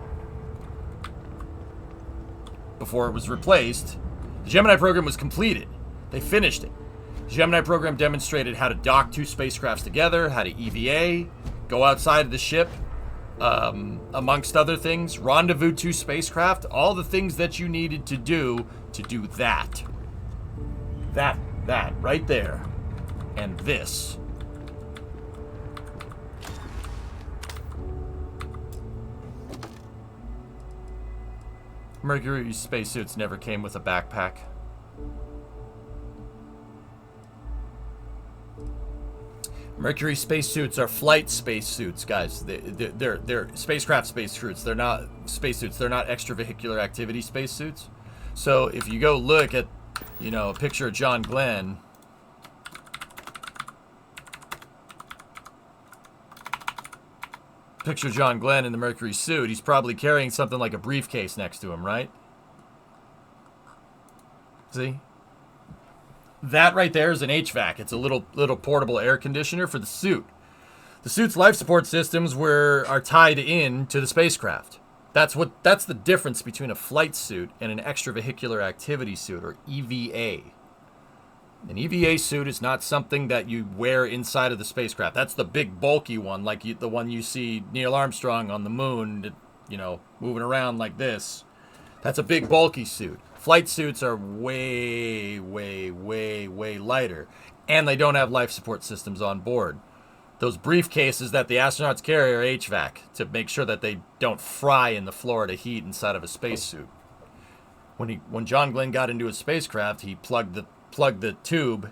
Before it was replaced, the Gemini program was completed. They finished it. The Gemini program demonstrated how to dock two spacecrafts together, how to EVA, go outside of the ship, amongst other things, rendezvous two spacecraft, all the things that you needed to do that. That, right there. And this. Mercury spacesuits never came with a backpack. Mercury spacesuits are flight spacesuits, guys. They're spacecraft spacesuits. They're not spacesuits. They're not extravehicular activity spacesuits. So if you go look at, you know, a picture of John Glenn, in the Mercury suit, he's probably carrying something like a briefcase next to him, right? See? That right there is an HVAC. It's a little portable air conditioner for the suit. The suit's life support systems are tied in to the spacecraft. That's the difference between a flight suit and an extravehicular activity suit, or EVA. An EVA suit is not something that you wear inside of the spacecraft. That's the big bulky one, like the one you see Neil Armstrong on the moon, you know, moving around like this. That's a big bulky suit. Flight suits are way, way, way, way lighter, and they don't have life support systems on board. Those briefcases that the astronauts carry are HVAC to make sure that they don't fry in the Florida heat inside of a spacesuit. When John Glenn got into his spacecraft, he plugged the tube,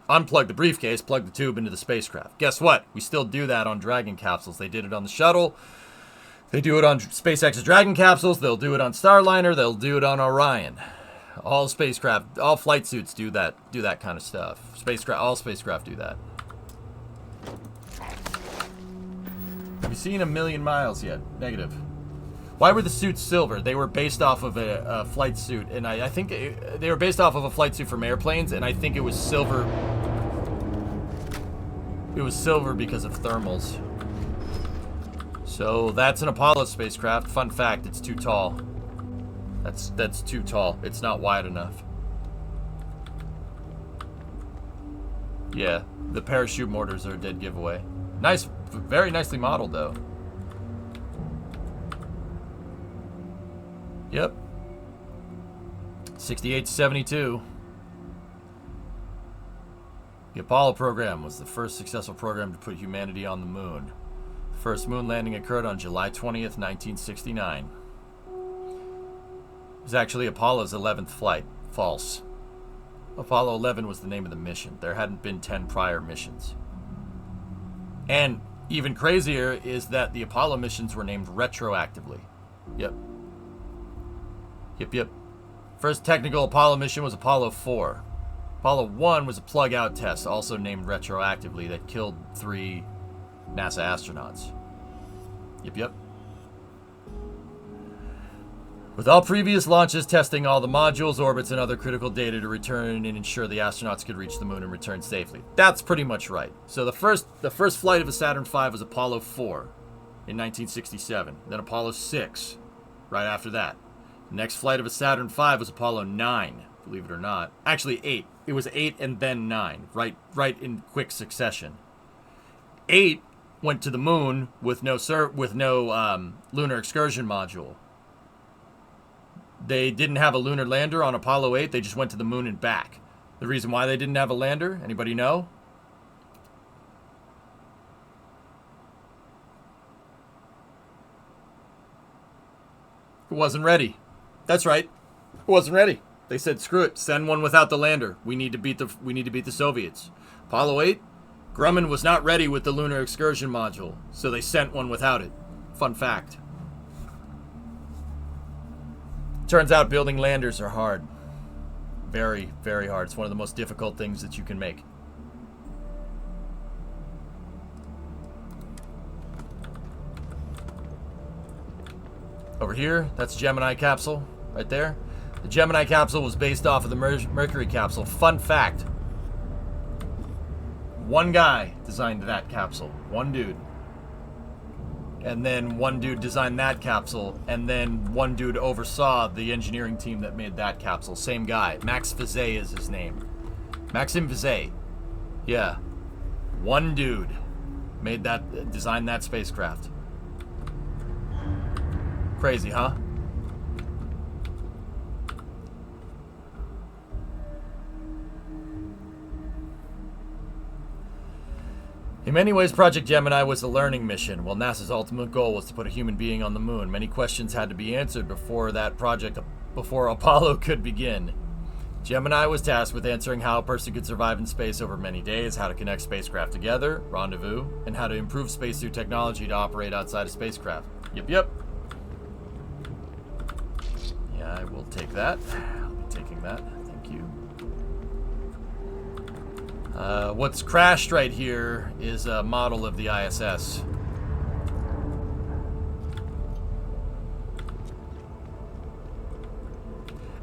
unplugged the briefcase, plugged the tube into the spacecraft. Guess what? We still do that on Dragon capsules. They did it on the shuttle. They do it on SpaceX's Dragon capsules. They'll do it on Starliner. They'll do it on Orion. All spacecraft, all flight suits do that kind of stuff. All spacecraft do that. Have you seen A Million Miles yet? Negative. Why were the suits silver? They were based off of a flight suit, and I think they were based off of a flight suit from airplanes, and I think it was silver. It was silver because of thermals. So that's an Apollo spacecraft. Fun fact, it's too tall. That's too tall. It's not wide enough. Yeah, the parachute mortars are a dead giveaway. Nice, very nicely modeled though. Yep. 68 to 72. The Apollo program was the first successful program to put humanity on the moon. The first moon landing occurred on July 20th, 1969. It was actually Apollo's 11th flight. False. Apollo 11 was the name of the mission. There hadn't been 10 prior missions. And even crazier is that the Apollo missions were named retroactively. Yep. Yep. First technical Apollo mission was Apollo 4. Apollo 1 was a plug-out test, also named retroactively, that killed 3 NASA astronauts. Yep. With all previous launches testing all the modules, orbits, and other critical data to return and ensure the astronauts could reach the moon and return safely. That's pretty much right. So the first flight of a Saturn V was Apollo 4 in 1967. Then Apollo 6 right after that. The next flight of a Saturn V was Apollo 9, believe it or not. Actually 8. It was 8 and then 9, right in quick succession. 8 went to the moon with no lunar excursion module. They didn't have a lunar lander on Apollo 8. They just went to the moon and back. The reason why they didn't have a lander, anybody know? It wasn't ready. That's right. It wasn't ready. They said, screw it, send one without the lander. We need to beat the Soviets. Apollo 8, Grumman was not ready with the lunar excursion module, so they sent one without it. Fun fact. Turns out building landers are hard. Very, very hard. It's one of the most difficult things that you can make. Over here, that's Gemini capsule, right there. The Gemini capsule was based off of the Mercury capsule. Fun fact. One guy designed that capsule. One dude. And then one dude designed that capsule. And then one dude oversaw the engineering team that made that capsule. Same guy. Max Vizet is his name. Maxim Vizet. Yeah. One dude made that, designed that spacecraft. Crazy, huh? In many ways, Project Gemini was a learning mission. While NASA's ultimate goal was to put a human being on the moon, many questions had to be answered before Apollo could begin. Gemini was tasked with answering how a person could survive in space over many days, how to connect spacecraft together, rendezvous, and how to improve spacesuit technology to operate outside of spacecraft. Yep. Yeah, I will take that. I'll be taking that. Thank you. What's crashed right here is a model of the ISS.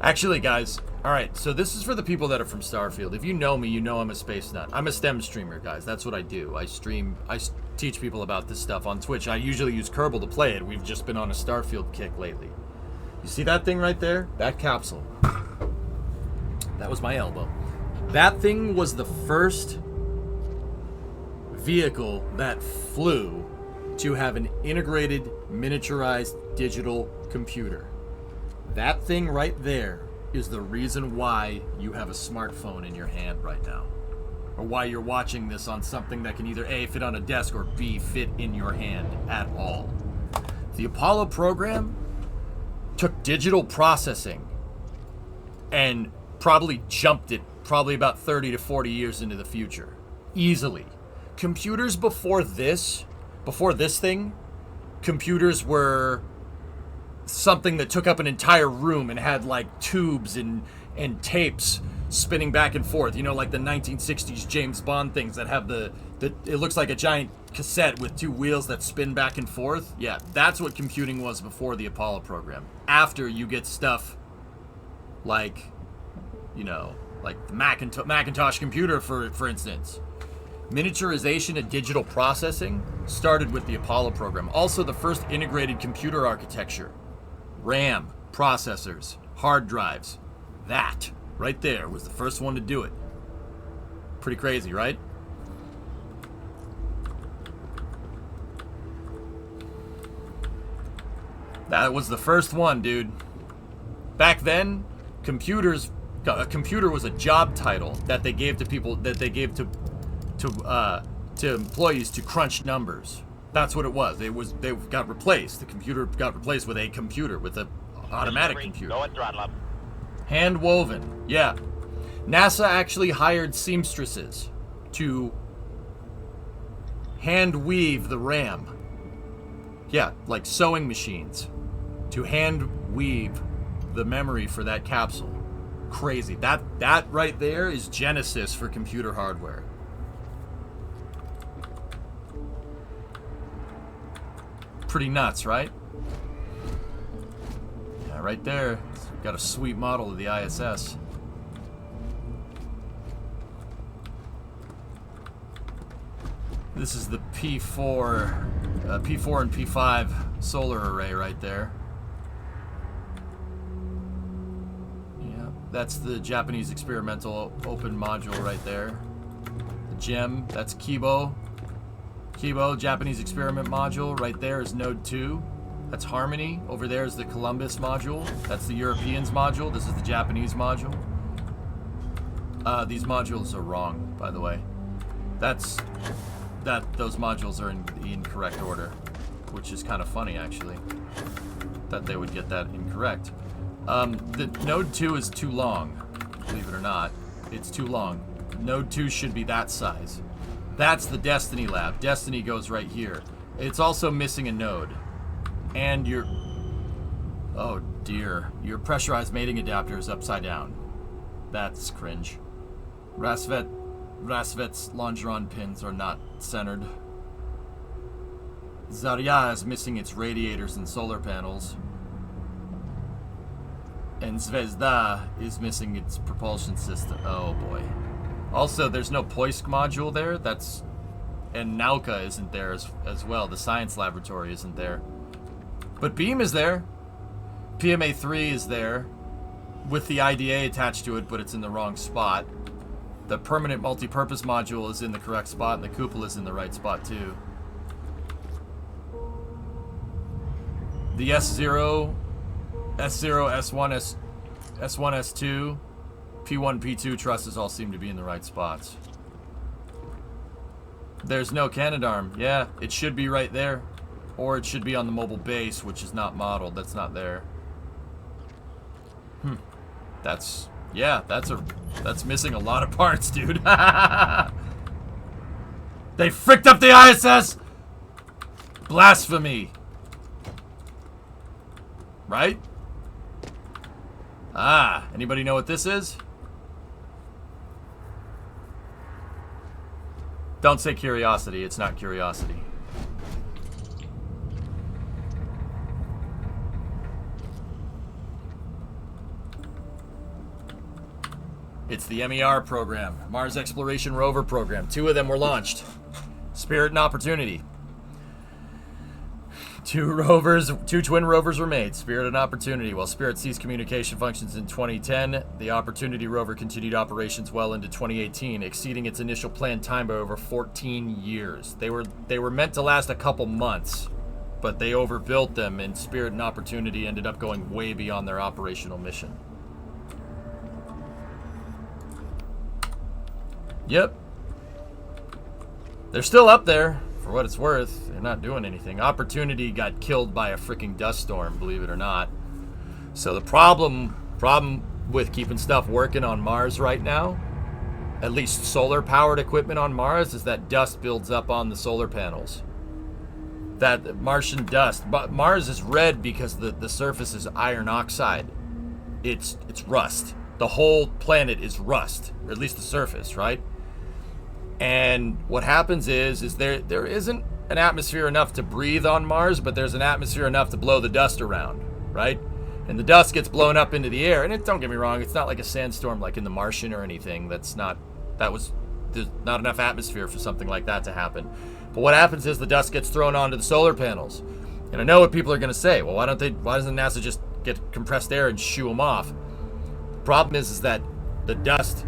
Actually, guys, alright, so this is for the people that are from Starfield. If you know me, you know I'm a space nut. I'm a STEM streamer, guys. That's what I do. I teach people about this stuff on Twitch. I usually use Kerbal to play it. We've just been on a Starfield kick lately. You see that thing right there? That capsule. That was my elbow. That thing was the first vehicle that flew to have an integrated, miniaturized digital computer. That thing right there is the reason why you have a smartphone in your hand right now. Or why you're watching this on something that can either A, fit on a desk, or B, fit in your hand at all. The Apollo program took digital processing and probably jumped it probably about 30 to 40 years into the future. Easily. Computers before this thing, computers were something that took up an entire room and had like tubes and tapes spinning back and forth. You know, like the 1960s James Bond things that have it looks like a giant cassette with two wheels that spin back and forth. Yeah, that's what computing was before the Apollo program. After you get stuff like, you know, like the Macintosh computer, for instance. Miniaturization and digital processing started with the Apollo program. Also, the first integrated computer architecture. RAM, processors, hard drives. That, right there, was the first one to do it. Pretty crazy, right? That was the first one, dude. Back then, a computer was a job title that they gave to people, that they gave to employees to crunch numbers. That's what it was. They got replaced. The computer got replaced with a computer, with an automatic computer. Go and throttle up. Hand woven, yeah. NASA actually hired seamstresses to hand weave the RAM. Yeah, like sewing machines to hand weave the memory for that capsule. Crazy. That right there is Genesis for computer hardware. Pretty nuts, right? Yeah, right there. Got a sweet model of the ISS. This is the P4 and P5 solar array right there. Yeah, that's the Japanese experimental open module right there. The GEM, that's Kibo. Kibo, Japanese experiment module. Right there is Node 2. That's Harmony. Over there is the Columbus module. That's the Europeans module. This is the Japanese module. These modules are wrong, by the way. Those modules are in the incorrect order, which is kind of funny, actually, that they would get that incorrect. The Node 2 is too long. Believe it or not. It's too long. Node 2 should be that size. That's the Destiny lab. Destiny goes right here. It's also missing a node. And your... Oh dear. Your pressurized mating adapter is upside down. That's cringe. Rasvet's longeron pins are not centered. Zarya is missing its radiators and solar panels. And Zvezda is missing its propulsion system. Oh boy. Also, there's no Poisk module there. That's... And Nauka isn't there as well. The science laboratory isn't there. But Beam is there. PMA-3 is there. With the IDA attached to it, but it's in the wrong spot. The permanent multi-purpose module is in the correct spot, and the cupola is in the right spot too. The S0, S1, S2, P1, P2 trusses all seem to be in the right spots. There's no Canadarm. Yeah, it should be right there. Or it should be on the mobile base, which is not modeled. That's not there. That's... Yeah, that's missing a lot of parts, dude. They fricked up the ISS! Blasphemy. Right? Ah, anybody know what this is? Don't say Curiosity, it's not Curiosity. It's the MER program, Mars Exploration Rover program. 2 of them were launched. Spirit and Opportunity. 2 twin rovers were made, Spirit and Opportunity. While Spirit ceased communication functions in 2010, the Opportunity rover continued operations well into 2018, exceeding its initial planned time by over 14 years. They were meant to last a couple months, but they overbuilt them, and Spirit and Opportunity ended up going way beyond their operational mission. Yep. They're still up there, for what it's worth. They're not doing anything. Opportunity got killed by a freaking dust storm, believe it or not. So the problem with keeping stuff working on Mars right now, at least solar-powered equipment on Mars, is that dust builds up on the solar panels. That Martian dust. But Mars is red because the surface is iron oxide. It's rust. The whole planet is rust, or at least the surface, right? And what happens is there isn't an atmosphere enough to breathe on Mars, but there's an atmosphere enough to blow the dust around, right? And the dust gets blown up into the air, and don't get me wrong, it's not like a sandstorm like in The Martian or anything. There's not enough atmosphere for something like that to happen. But what happens is the dust gets thrown onto the solar panels. And I know what people are going to say. Well, why doesn't NASA just get compressed air and shoo them off? The problem is that the dust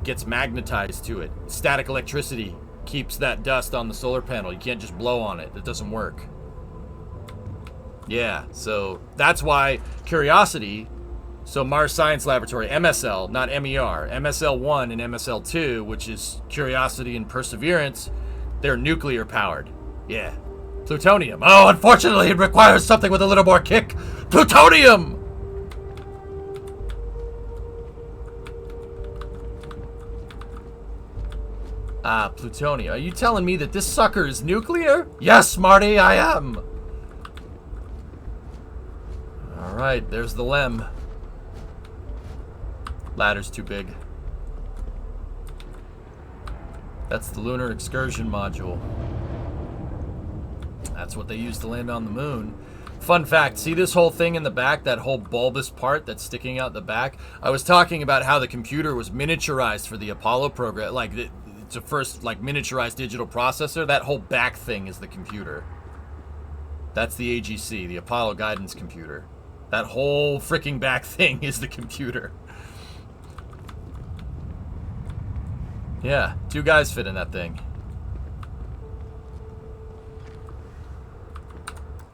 gets magnetized to it. Static electricity keeps that dust on the solar panel. You can't just blow on it. It doesn't work. Yeah, so that's why Curiosity, so Mars Science Laboratory, MSL, not MER, MSL-1 and MSL-2, which is Curiosity and Perseverance, they're nuclear powered. Yeah. Plutonium. Oh, unfortunately, it requires something with a little more kick. Plutonium! Ah, plutonium. Are you telling me that this sucker is nuclear? Yes, Marty, I am. Alright, there's the LEM. Ladder's too big. That's the Lunar Excursion Module. That's what they used to land on the moon. Fun fact, see this whole thing in the back, that whole bulbous part that's sticking out the back? I was talking about how the computer was miniaturized for the Apollo program, like it's a first like miniaturized digital processor. That whole back thing is the computer. That's the AGC, the Apollo Guidance Computer. That whole freaking back thing is the computer. Yeah, 2 guys fit in that thing.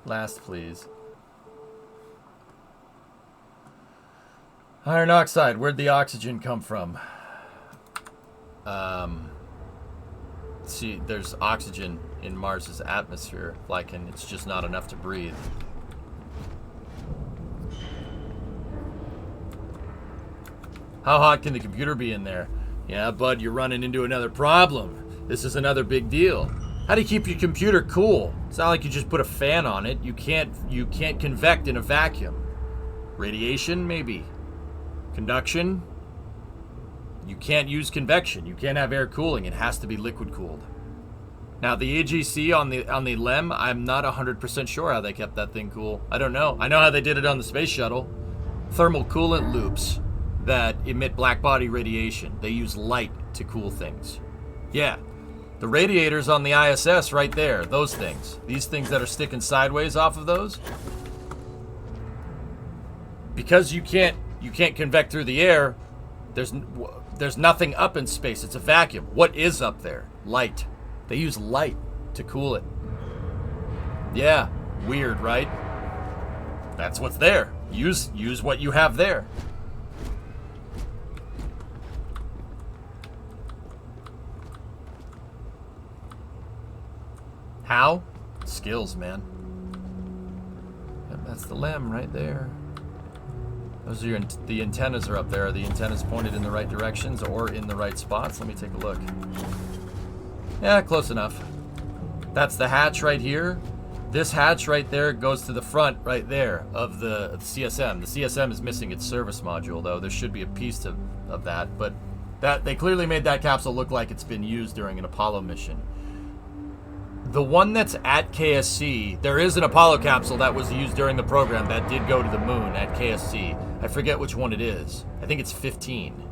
Last, please. Iron oxide, where'd the oxygen come from? See, there's oxygen in Mars's atmosphere, and it's just not enough to breathe. How hot can the computer be in there? Yeah, bud, you're running into another problem. This is another big deal. How do you keep your computer cool? It's not like you just put a fan on it. You can't convect in a vacuum. Radiation, maybe. Conduction? You can't use convection. You can't have air cooling. It has to be liquid cooled. Now the AGC on the LEM, I'm not 100% sure how they kept that thing cool. I don't know. I know how they did it on the space shuttle. Thermal coolant loops that emit black body radiation. They use light to cool things. Yeah. The radiators on the ISS right there, those things. These things that are sticking sideways off of those. Because you can't convect through the air, there's nothing up in space. It's a vacuum. What is up there? Light. They use light to cool it. Yeah, weird, right? That's what's there. Use what you have there. How? Skills, man. Yep, that's the LEM right there. Those are the antennas are up there. Are the antennas pointed in the right directions or in the right spots? Let me take a look. Yeah, close enough. That's the hatch right here. This hatch right there goes to the front right there of the CSM. The CSM is missing its service module, though. There should be a piece of that, but they clearly made that capsule look like it's been used during an Apollo mission. The one that's at KSC, there is an Apollo capsule that was used during the program that did go to the moon at KSC. I forget which one it is. I think it's 15.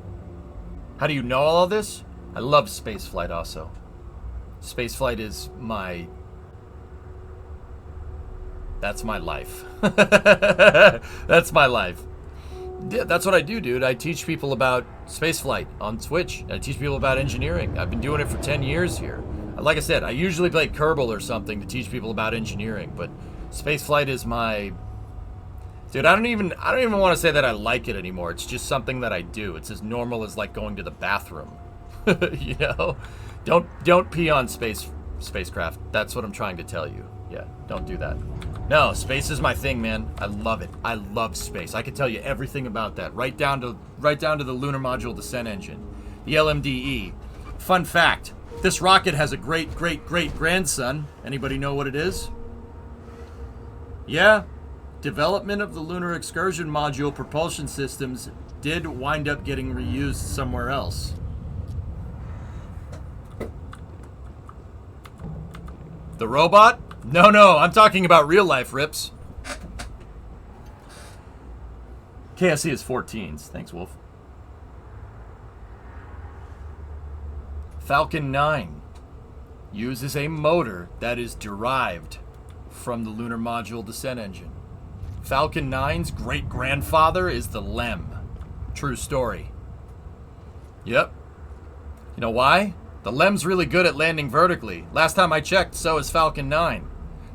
How do you know all this? I love spaceflight also. Spaceflight is that's my life. That's my life. Yeah, that's what I do, dude. I teach people about spaceflight on Twitch. I teach people about engineering. I've been doing it for 10 years here. Like I said, I usually play Kerbal or something to teach people about engineering, but spaceflight is my... Dude, I don't even want to say that I like it anymore. It's just something that I do. It's as normal as like going to the bathroom. You know? Don't pee on spacecraft. That's what I'm trying to tell you. Yeah, don't do that. No, space is my thing, man. I love it. I love space. I can tell you everything about that, right down to the lunar module descent engine, the LMDE. Fun fact: this rocket has a great-great-great-grandson. Anybody know what it is? Yeah, development of the lunar excursion module propulsion systems did wind up getting reused somewhere else. The robot? No, I'm talking about real life, Rips. KSC is 14s. Thanks, Wolf. Falcon 9 uses a motor that is derived from the lunar module descent engine. Falcon 9's great-grandfather is the LEM. True story. Yep. You know why? The LEM's really good at landing vertically. Last time I checked, so is Falcon 9.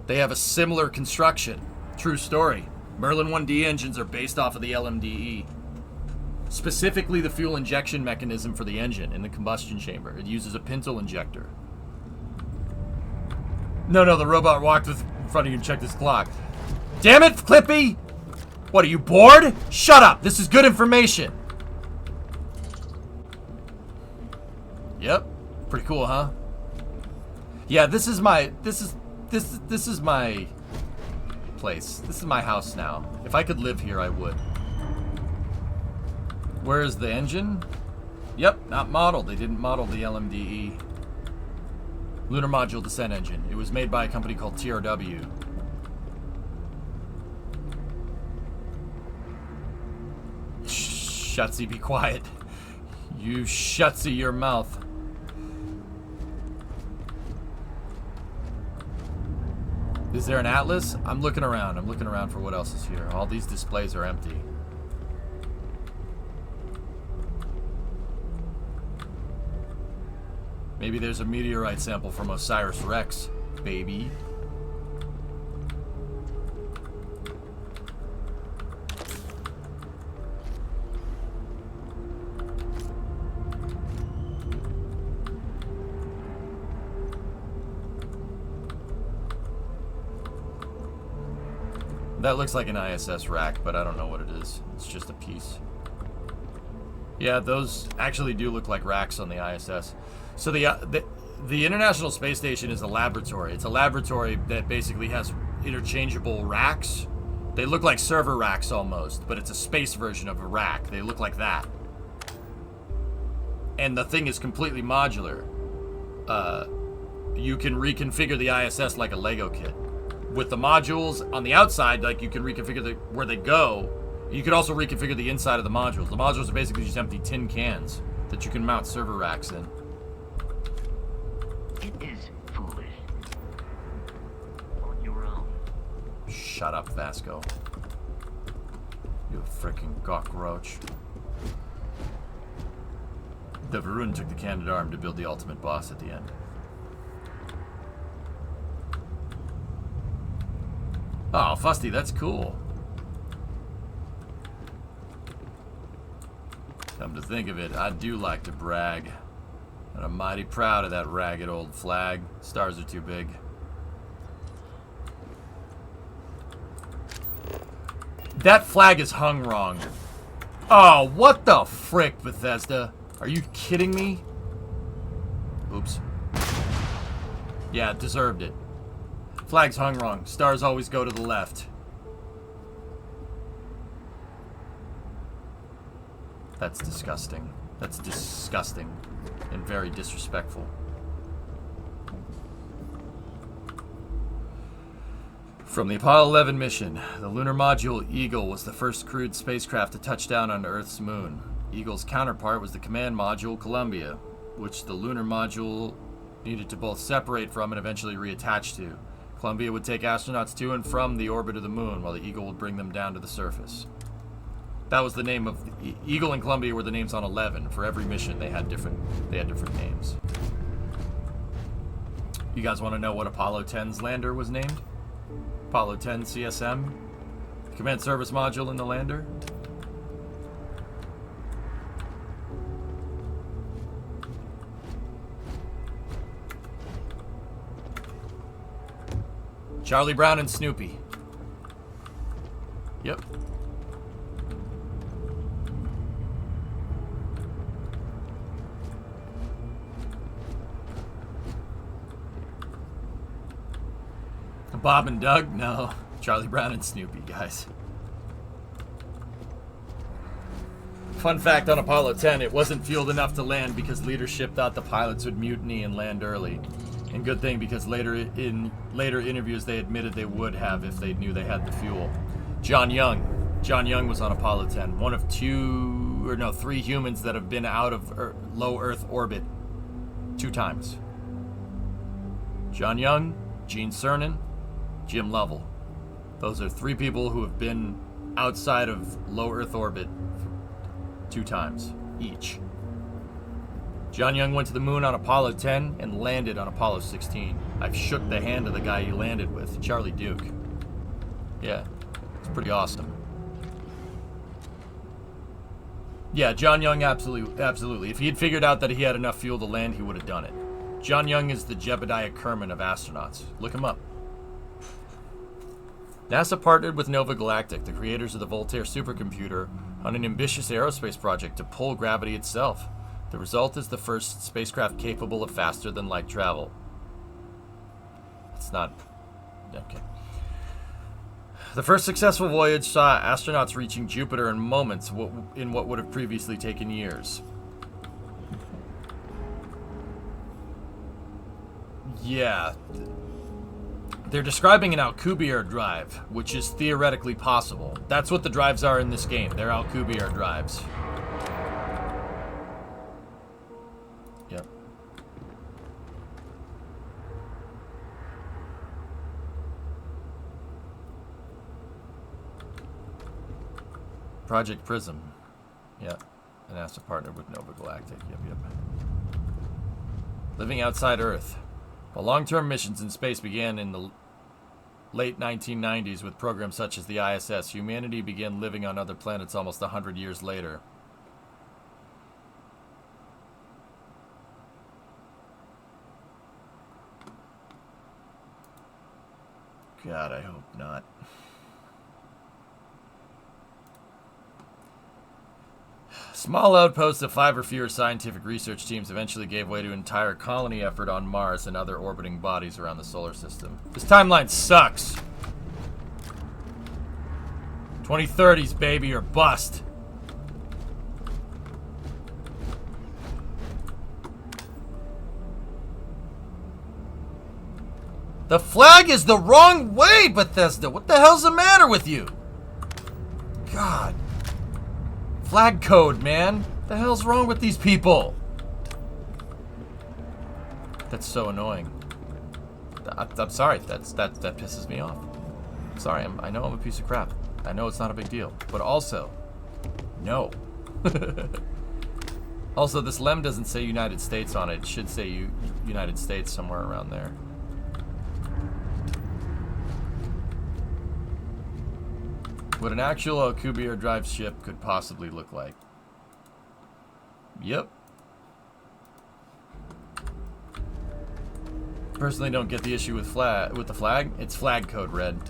They have a similar construction. True story. Merlin 1D engines are based off of the LMDE. Specifically the fuel injection mechanism for the engine in the combustion chamber. It uses a pintle injector. No, the robot walked in front of you and checked his clock. Damn it, Clippy! What, are you bored? Shut up! This is good information! Yep. Pretty cool, huh? Yeah, this is my place. This is my house now. If I could live here, I would. Where's the engine? Yep, not modeled. They didn't model the LMDE. Lunar Module Descent Engine. It was made by a company called TRW. Shutzy, be quiet. You Shutzy your mouth. Is there an atlas? I'm looking around. I'm looking around for what else is here. All these displays are empty. Maybe there's a meteorite sample from Osiris Rex, baby. That looks like an ISS rack, but I don't know what it is. It's just a piece. Yeah, those actually do look like racks on the ISS. So the International Space Station is a laboratory. It's a laboratory that basically has interchangeable racks. They look like server racks almost, but it's a space version of a rack. They look like that. And the thing is completely modular. You can reconfigure the ISS like a Lego kit. With the modules on the outside, like you can reconfigure where they go. You could also reconfigure the inside of the modules. The modules are basically just empty tin cans that you can mount server racks in. It is foolish. On your own. Shut up, Vasco. You freaking cockroach. The Varun took the Candid Arm to build the ultimate boss at the end. Oh, Fusty, that's cool. Come to think of it, I do like to brag. And I'm mighty proud of that ragged old flag. Stars are too big. That flag is hung wrong. Oh, what the frick, Bethesda? Are you kidding me? Oops. Yeah, it deserved it. Flag's hung wrong. Stars always go to the left. That's disgusting. That's disgusting and very disrespectful. From the Apollo 11 mission, the lunar module Eagle was the first crewed spacecraft to touch down on Earth's moon. Eagle's counterpart was the command module Columbia, which the lunar module needed to both separate from and eventually reattach to. Columbia would take astronauts to and from the orbit of the moon, while the Eagle would bring them down to the surface. That was the name of Eagle and Columbia were the names on 11. For every mission, they had different names. You guys want to know what Apollo 10's lander was named? Apollo 10 CSM, command service module in the lander. Charlie Brown and Snoopy. Yep. Bob and Doug? No. Charlie Brown and Snoopy, guys. Fun fact on Apollo 10, it wasn't fueled enough to land because leadership thought the pilots would mutiny and land early. And good thing, because later interviews they admitted they would have if they knew they had the fuel. John Young was on Apollo 10. One of 3 humans that have been out of low Earth orbit 2 times. John Young, Gene Cernan, Jim Lovell. Those are 3 people who have been outside of low Earth orbit 2 times each. John Young went to the moon on Apollo 10 and landed on Apollo 16. I've shook the hand of the guy he landed with, Charlie Duke. Yeah, it's pretty awesome. Yeah, John Young, absolutely. If he had figured out that he had enough fuel to land, he would have done it. John Young is the Jebediah Kerman of astronauts. Look him up. NASA partnered with Nova Galactic, the creators of the Voltaire supercomputer, on an ambitious aerospace project to pull gravity itself. The result is the first spacecraft capable of faster-than-light travel. It's not... Okay. The first successful voyage saw astronauts reaching Jupiter in moments in what would have previously taken years. Yeah. They're describing an Alcubierre drive, which is theoretically possible. That's what the drives are in this game. They're Alcubierre drives. Yep. Project Prism. Yep. And NASA partnered with Nova Galactic. Yep. Living outside Earth. While long-term missions in space began in the late 1990s with programs such as the ISS, humanity began living on other planets almost 100 years later. God, I hope not. Small outposts of 5 or fewer scientific research teams eventually gave way to an entire colony effort on Mars and other orbiting bodies around the solar system. This timeline sucks. 2030s, baby, or bust. The flag is the wrong way, Bethesda. What the hell's the matter with you? God. Flag code, man. What the hell's wrong with these people? That's so annoying. I'm sorry. That pisses me off. Sorry. I know I'm a piece of crap. I know it's not a big deal. But also, no. Also, this lem doesn't say United States on it. It should say United States somewhere around there. What an actual Alcubierre drive ship could possibly look like. Yep. Personally, don't get the issue with the flag. It's flag code red.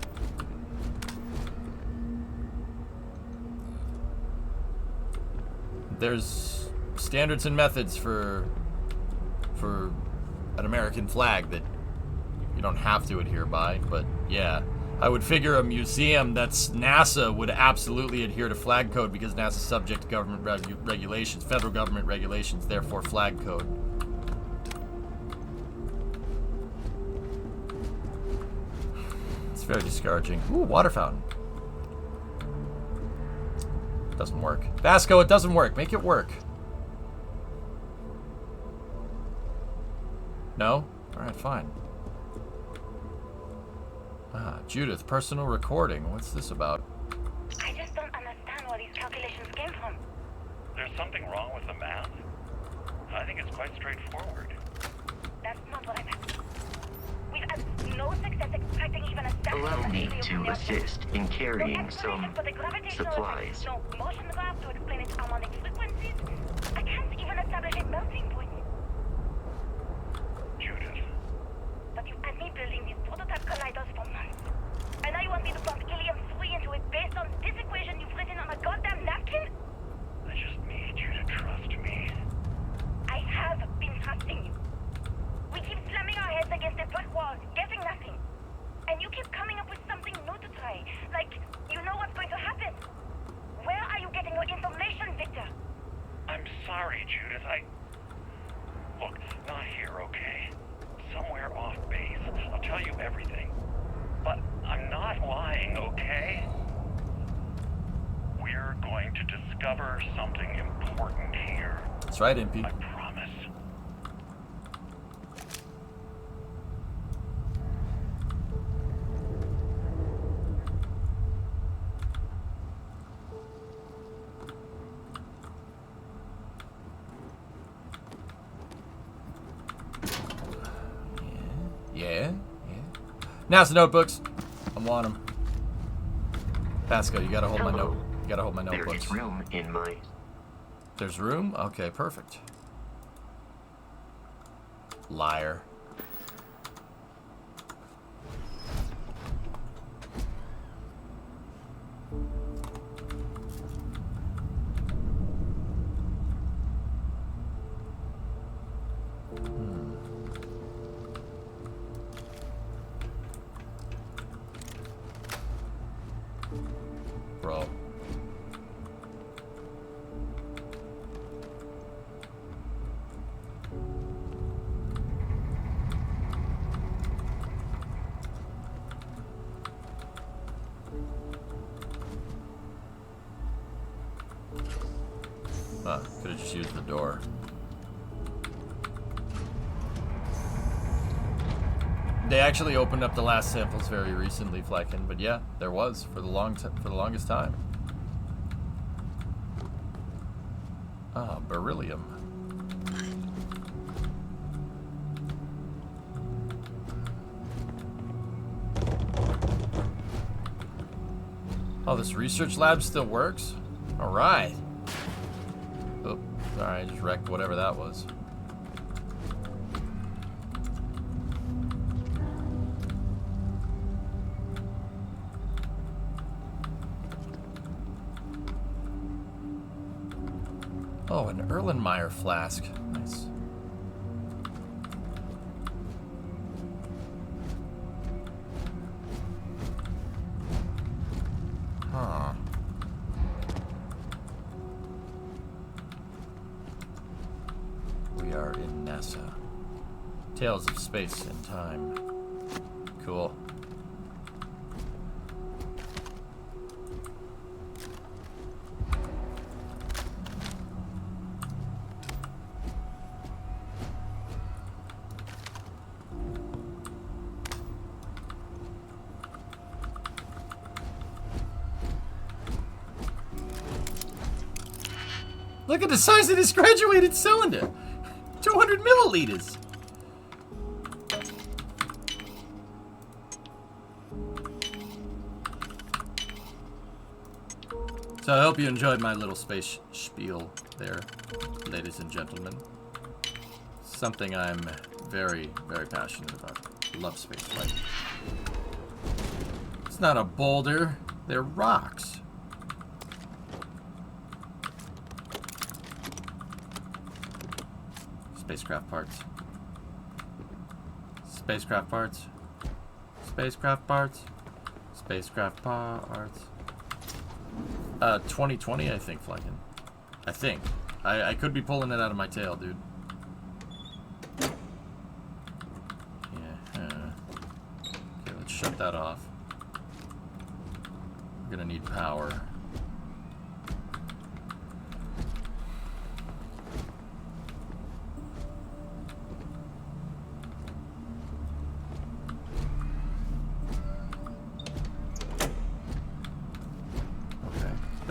There's standards and methods for an American flag that you don't have to adhere by, but yeah. I would figure a museum that's NASA would absolutely adhere to flag code because NASA's subject to government regulations, federal government regulations, therefore flag code. It's very discouraging. Ooh, water fountain. Doesn't work. Vasco, it doesn't work. Make it work. No? Alright, fine. Ah, Judith, personal recording. What's this about? I just don't understand where these calculations came from. There's something wrong with the math? I think it's quite straightforward. That's not what I meant. We've had no success extracting even a sample. Allow me to assist in carrying no some for the gravitational supplies. effect, no motion graph to explain its harmonic frequencies. I can't even establish a melting point. Judith. But you had me building these prototype colliders for months. And now you want me to plug helium-3 into it based on this equation you've written on a goddamn napkin? I just need you to trust me. I have been trusting you. We keep slamming our heads against a brick wall, getting nothing. And you keep coming up with something new to try. Like, you know what's going to happen. Where are you getting your information, Victor? I'm sorry, Judith. Look, not here, okay? Somewhere off base. I'll tell you everything. But I'm not lying, okay? We're going to discover something important here. That's right, Impy. I promise. Yeah. NASA notebooks. I want them. Pasco, you gotta hold my note. You gotta hold my notebooks. There is room in my... There's room? Okay, perfect. Liar. Bro. Could have just used the door. They actually opened up the last samples very recently, Flecken, but yeah, there was for the longest time. Ah, beryllium. Oh, this research lab still works? All right. Oh, sorry, I just wrecked whatever that was. Oh, an Erlenmeyer flask. Nice. Huh. We are in NASA. Tales of Space and Time. Cool. Look at the size of this graduated cylinder. 200 milliliters. So I hope you enjoyed my little space spiel there, ladies and gentlemen. Something I'm very, very passionate about. Love spaceflight. It's not a boulder, they're rocks. Spacecraft parts. Spacecraft parts. Spacecraft parts. Spacecraft parts. 2020, I think, Flykin. I think. I could be pulling it out of my tail, dude. Yeah. Okay, let's shut that off. We're gonna need power.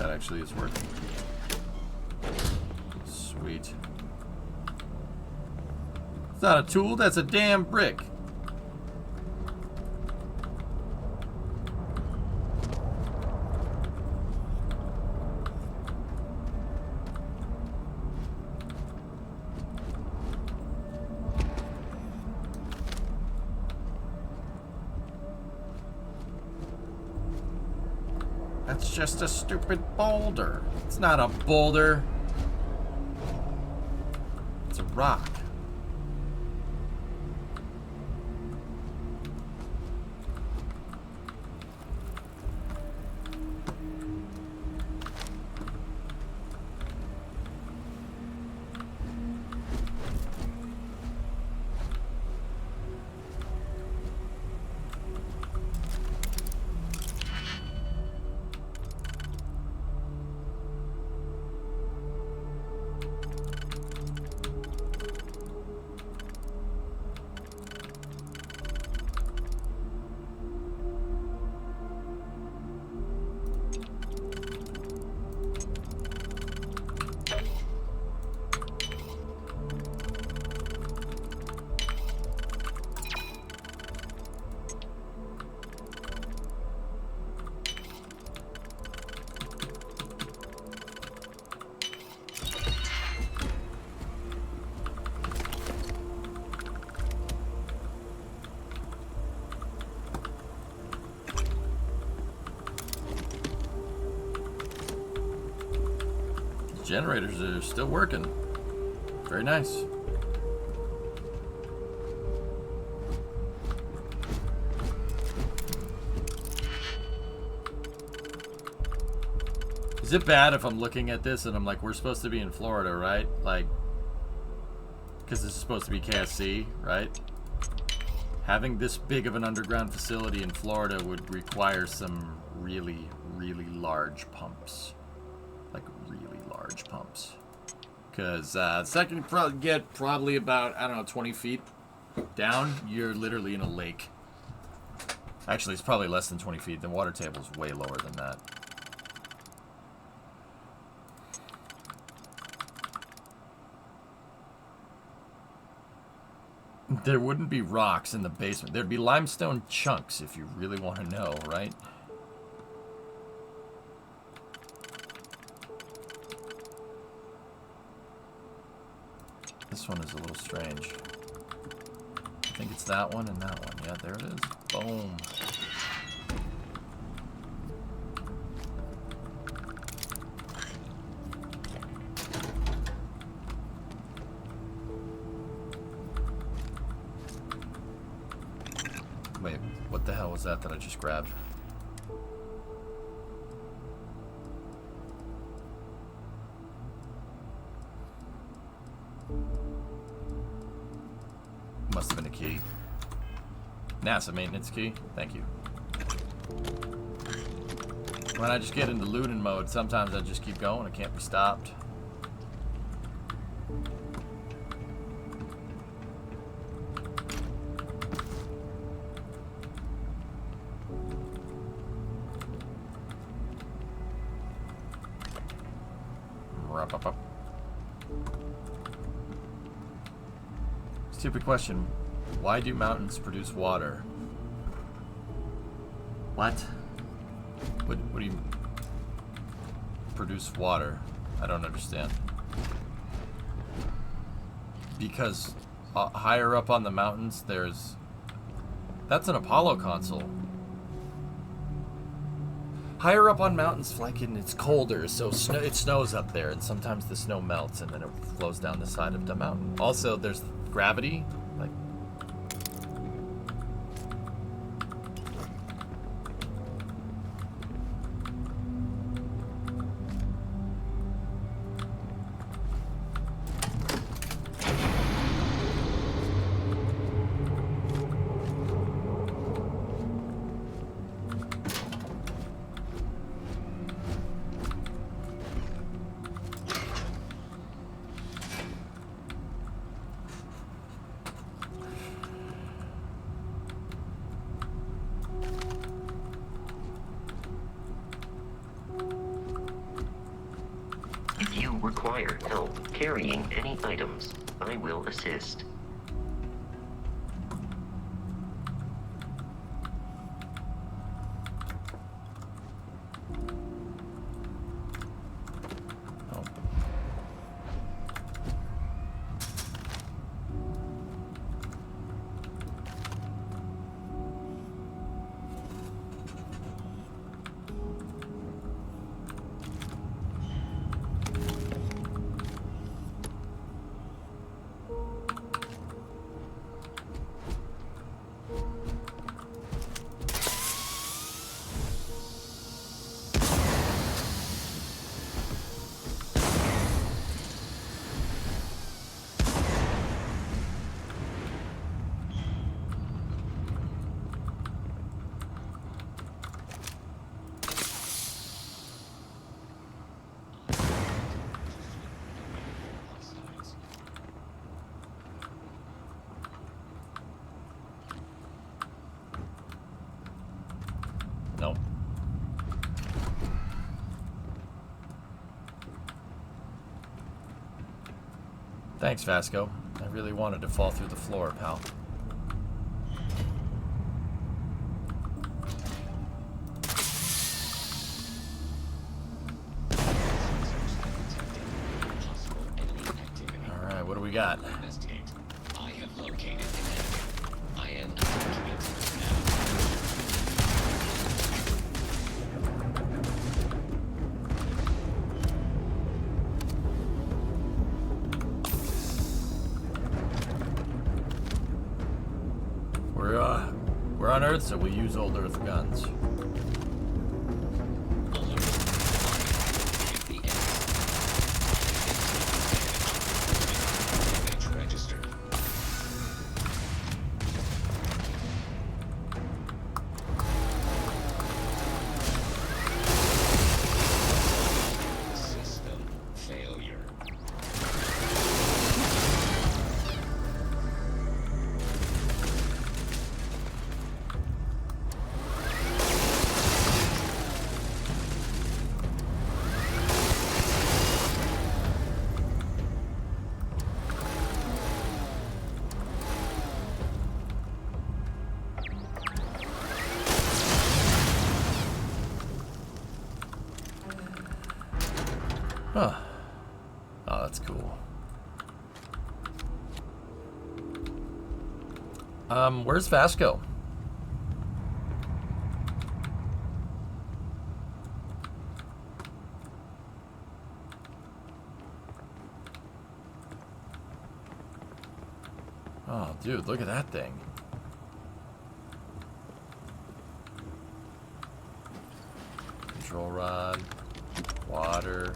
Actually is working. Sweet. It's not a tool, that's a damn brick. That's just a stupid boulder. It's not a boulder. It's a rock. Generators are still working. Very nice. Is it bad if I'm looking at this and I'm like, we're supposed to be in Florida, right? Like, because this is supposed to be KSC, right? Having this big of an underground facility in Florida would require some really, really large pumps. Like, really large pumps. Because second you get probably about, I don't know, 20 feet down, you're literally in a lake. Actually, it's probably less than 20 feet. The water table is way lower than that. There wouldn't be rocks in the basement. There'd be limestone chunks if you really want to know, right? This one is a little strange. I think it's that one and that one. Yeah, there it is. Boom. Wait, what the hell was that I just grabbed? Must have been a key. NASA maintenance key. Thank you. When I just get into looting mode, sometimes I just keep going. I can't be stopped. Up. Stupid question. Why do mountains produce water? What? What do you produce water? I don't understand. Because higher up on the mountains, that's an Apollo console. Higher up on mountains, like it's colder, so it snows up there, and sometimes the snow melts and then it flows down the side of the mountain. Also, there's gravity. Like, require help carrying any items, I will assist. No. Thanks, Vasco. I really wanted to fall through the floor, pal. Alright, what do we got? I have located an enemy. I am We're on Earth, so we use old Earth guns. Huh. Oh, that's cool. Where's Vasco? Oh, dude, look at that thing. Control rod. Water.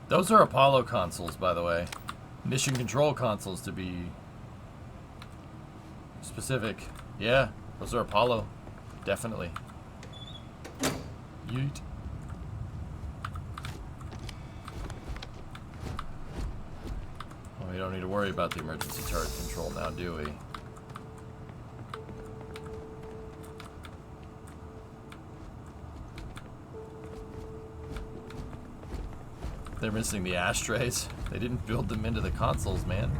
Those are Apollo consoles, by the way. Mission control consoles, to be specific. Yeah, those are Apollo. Definitely. Yeet. Well, we don't need to worry about the emergency turret control now, do we? They're missing the ashtrays. They didn't build them into the consoles, man.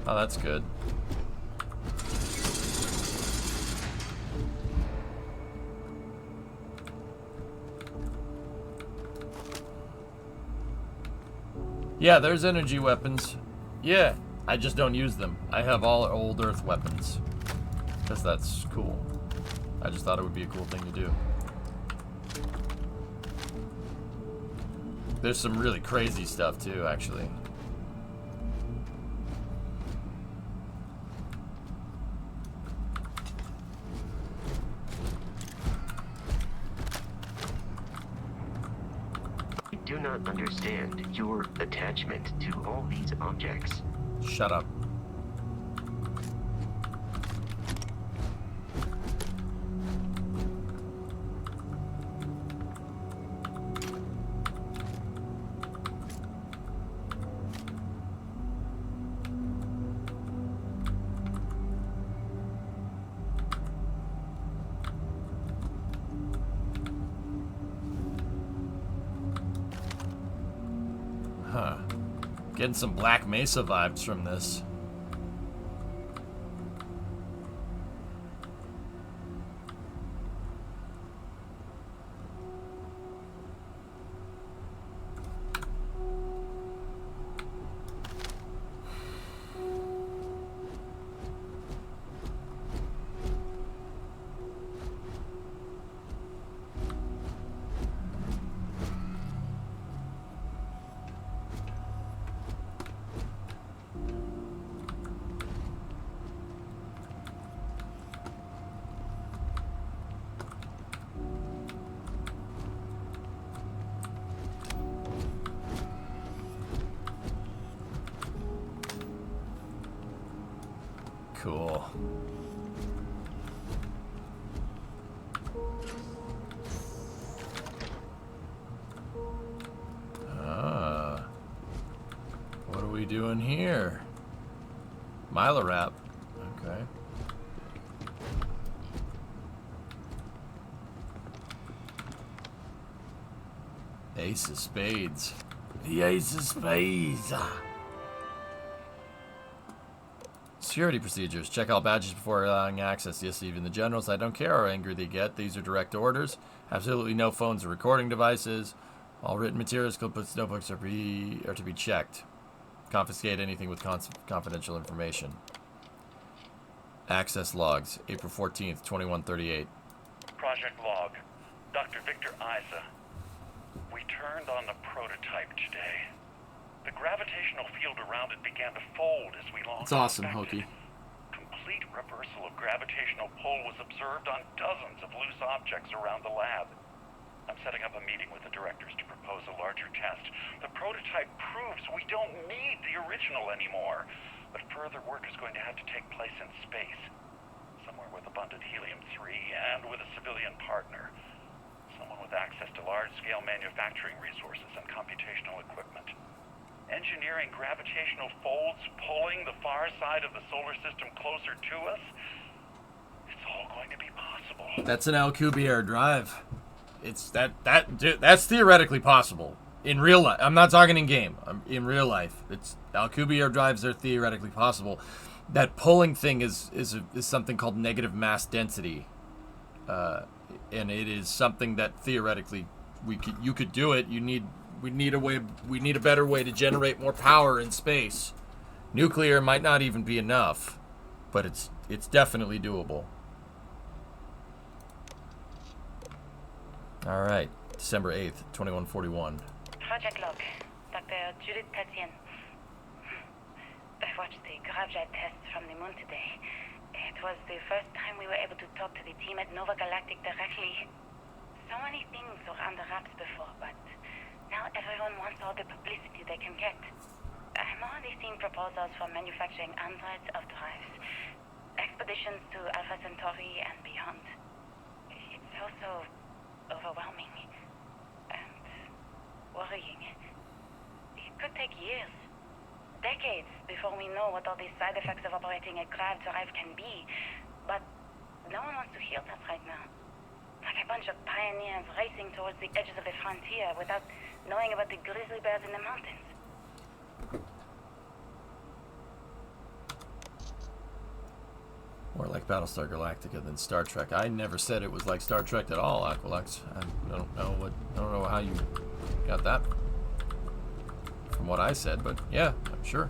Oh, that's good. Yeah, there's energy weapons. Yeah, I just don't use them. I have all old Earth weapons. Because that's cool. I just thought it would be a cool thing to do. There's some really crazy stuff too, actually. I do not understand your attachment to all these objects. Shut up. Huh. Getting some Black Mesa vibes from this. Cool. Ah. What are we doing here? Mila wrap. Okay. Ace of spades. The ace of spades. Security procedures. Check all badges before allowing access. Yes, even the generals. I don't care how angry they get. These are direct orders. Absolutely no phones or recording devices. All written materials, clipbooks, notebooks are to be checked. Confiscate anything with confidential information. Access logs. April 14th, 2138. Project log. Dr. Victor Isa. We turned on the prototype today. The gravitational field around it began to fold as we long It's awesome, expected. Hokey. Complete reversal of gravitational pull was observed on dozens of loose objects around the lab. I'm setting up a meeting with the directors to propose a larger test. The prototype proves we don't need the original anymore, but further work is going to have to take place in space, somewhere with abundant helium-3 and with a civilian partner. Someone with access to large-scale manufacturing resources and computational equipment. Engineering gravitational folds, pulling the far side of the solar system closer to us. It's all going to be possible. That's an Alcubierre drive. It's that's theoretically possible in real life. I'm not talking in game. In real life, it's Alcubierre drives are theoretically possible. That pulling thing is something called negative mass density. And it is something that theoretically you could do it. We need a better way to generate more power in space. Nuclear might not even be enough, but it's definitely doable. All right, December 8th, 2141. Project log, Dr. Judith Tatien. I watched the gravjet tests from the moon today. It was the first time we were able to talk to the team at Nova Galactic directly. So many things were under wraps before, but now everyone wants all the publicity they can get. I'm already seeing proposals for manufacturing androids of drives, expeditions to Alpha Centauri and beyond. It's also overwhelming and worrying. It could take years, decades, before we know what all the side effects of operating a grav drive can be. But no one wants to hear that right now. Like a bunch of pioneers racing towards the edges of the frontier without knowing about the grizzly bears in the mountains. More like Battlestar Galactica than Star Trek. I never said it was like Star Trek at all, Aqualex. I don't know how you got that from what I said, but yeah, I'm sure.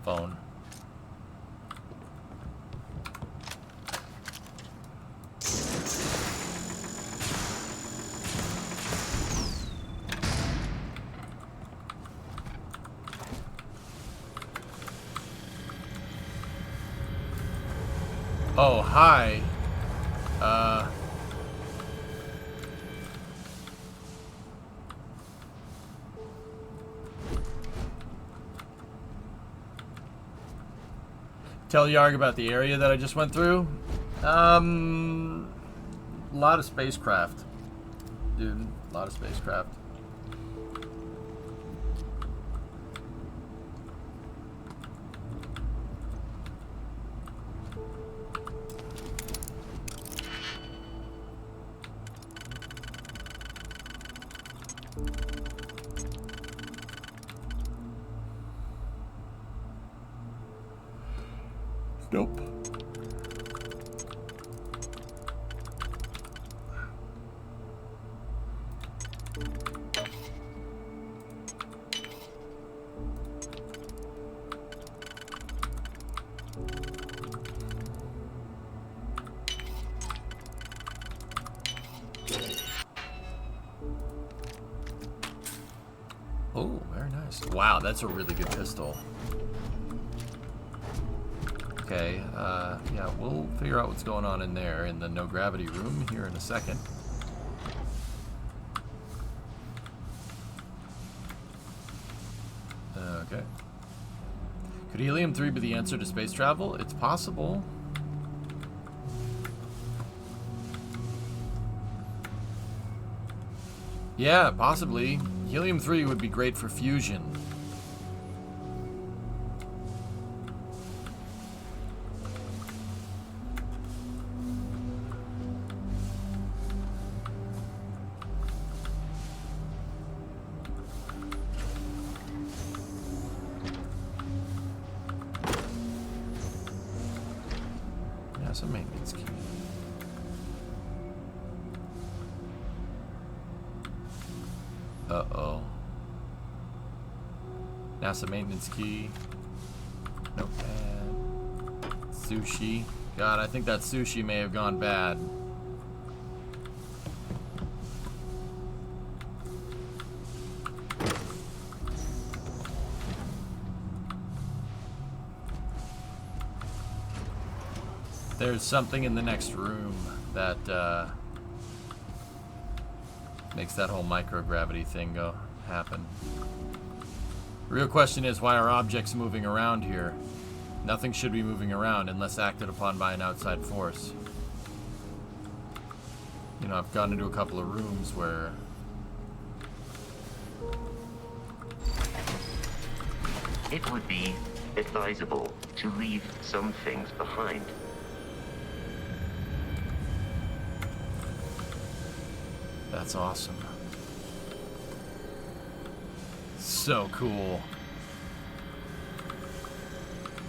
Phone. Oh, hi. Tell Yarg about the area that I just went through. A lot of spacecraft. Dude, a lot of spacecraft. Nope. Oh, very nice. Wow, that's a really good pistol. Okay, yeah, we'll figure out what's going on in there in the no gravity room here in a second. Okay. Could helium-3 be the answer to space travel? It's possible. Yeah, possibly. Helium-3 would be great for fusion. NASA maintenance key. Uh-oh. NASA maintenance key. Notepad. Sushi. God, I think that sushi may have gone bad. There's something in the next room that makes that whole microgravity thing happen. The real question is, why are objects moving around here? Nothing should be moving around unless acted upon by an outside force. You know, I've gone into a couple of rooms where it would be advisable to leave some things behind. That's awesome. So cool.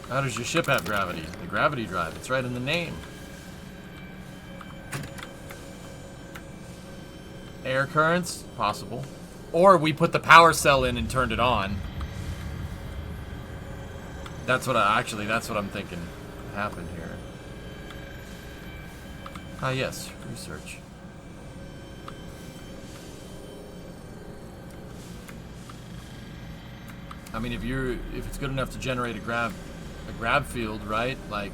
How does your ship have gravity? The gravity drive. It's right in the name. Air currents? Possible. Or we put the power cell in and turned it on. That's what that's what I'm thinking happened here. Ah, yes. Research. I mean, if it's good enough to generate a grab field, right? Like,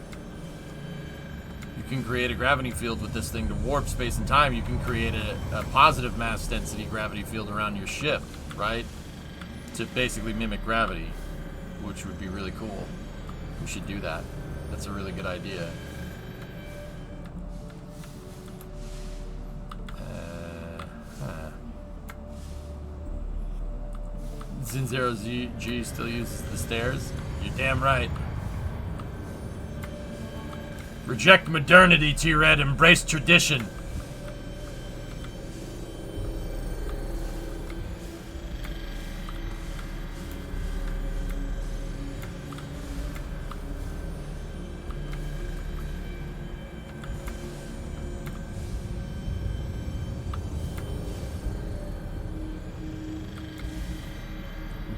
you can create a gravity field with this thing to warp space and time. You can create a positive mass density gravity field around your ship, right? To basically mimic gravity, which would be really cool. We should do that. That's a really good idea. Zero G still uses the stairs? You're damn right. Reject modernity, T-Red. Embrace tradition.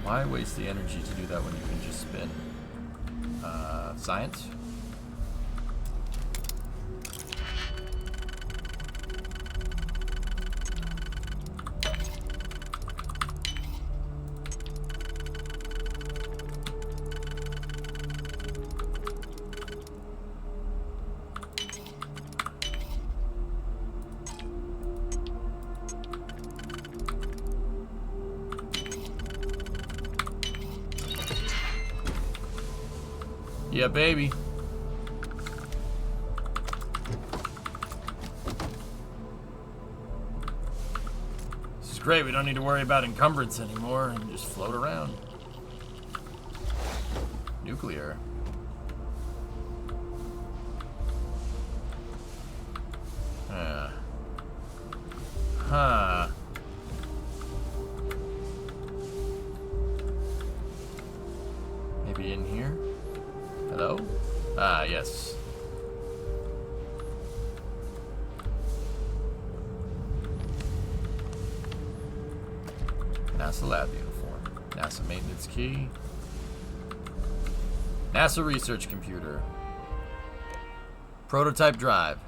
Why waste the energy to do that when you can just spin? Science? Yeah, baby. This is great. We don't need to worry about encumbrance anymore and just float around. Nuclear. Huh. Maybe in here? Hello? Ah, yes. NASA lab uniform. NASA maintenance key. NASA research computer. Prototype drive.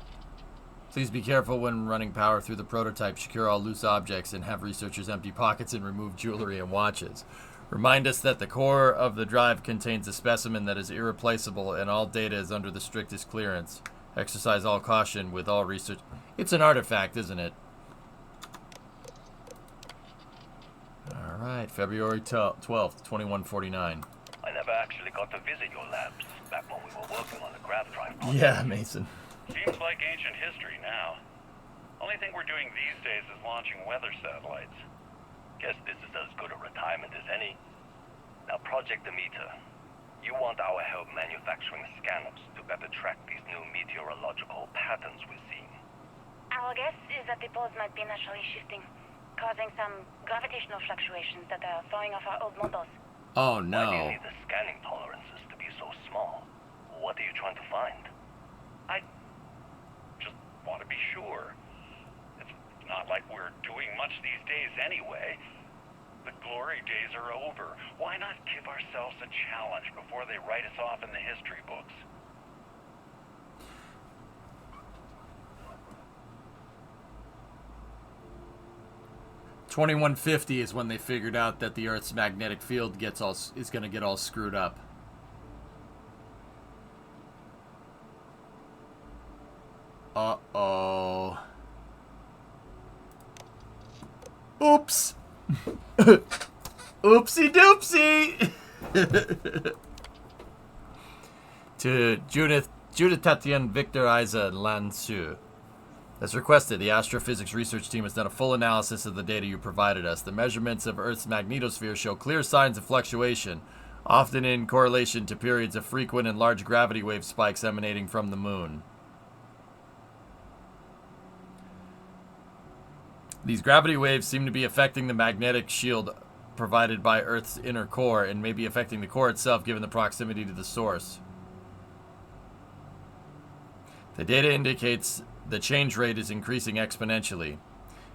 Please be careful when running power through the prototype. Secure all loose objects and have researchers empty pockets and remove jewelry and watches. Remind us that the core of the drive contains a specimen that is irreplaceable and all data is under the strictest clearance. Exercise all caution with all research. It's an artifact, isn't it? Alright, February 12th, 2149. I never actually got to visit your labs back when we were working on the grav drive project. Yeah, Mason. Seems like ancient history now. Only thing we're doing these days is launching weather satellites. Guess this is as good a retirement as any. Now, Project Demeter, you want our help manufacturing scanners to better track these new meteorological patterns we're seeing. Our guess is that the poles might be naturally shifting, causing some gravitational fluctuations that are throwing off our old models. Oh, no. Why do you need the scanning tolerances to be so small? What are you trying to find? I just want to be sure. It's not like we're doing much these days anyway. The glory days are over. Why not give ourselves a challenge before they write us off in the history books? $2150 is when they figured out that the Earth's magnetic field is going to get all screwed up. Uh-oh. Oops. Oopsie doopsie. To Judith Tatian, Victor, Isa, and Lan Su. As requested, the astrophysics research team has done a full analysis of the data you provided us. The measurements of Earth's magnetosphere show clear signs of fluctuation, often in correlation to periods of frequent and large gravity wave spikes emanating from the moon. These gravity waves seem to be affecting the magnetic shield provided by Earth's inner core and may be affecting the core itself given the proximity to the source. The data indicates the change rate is increasing exponentially.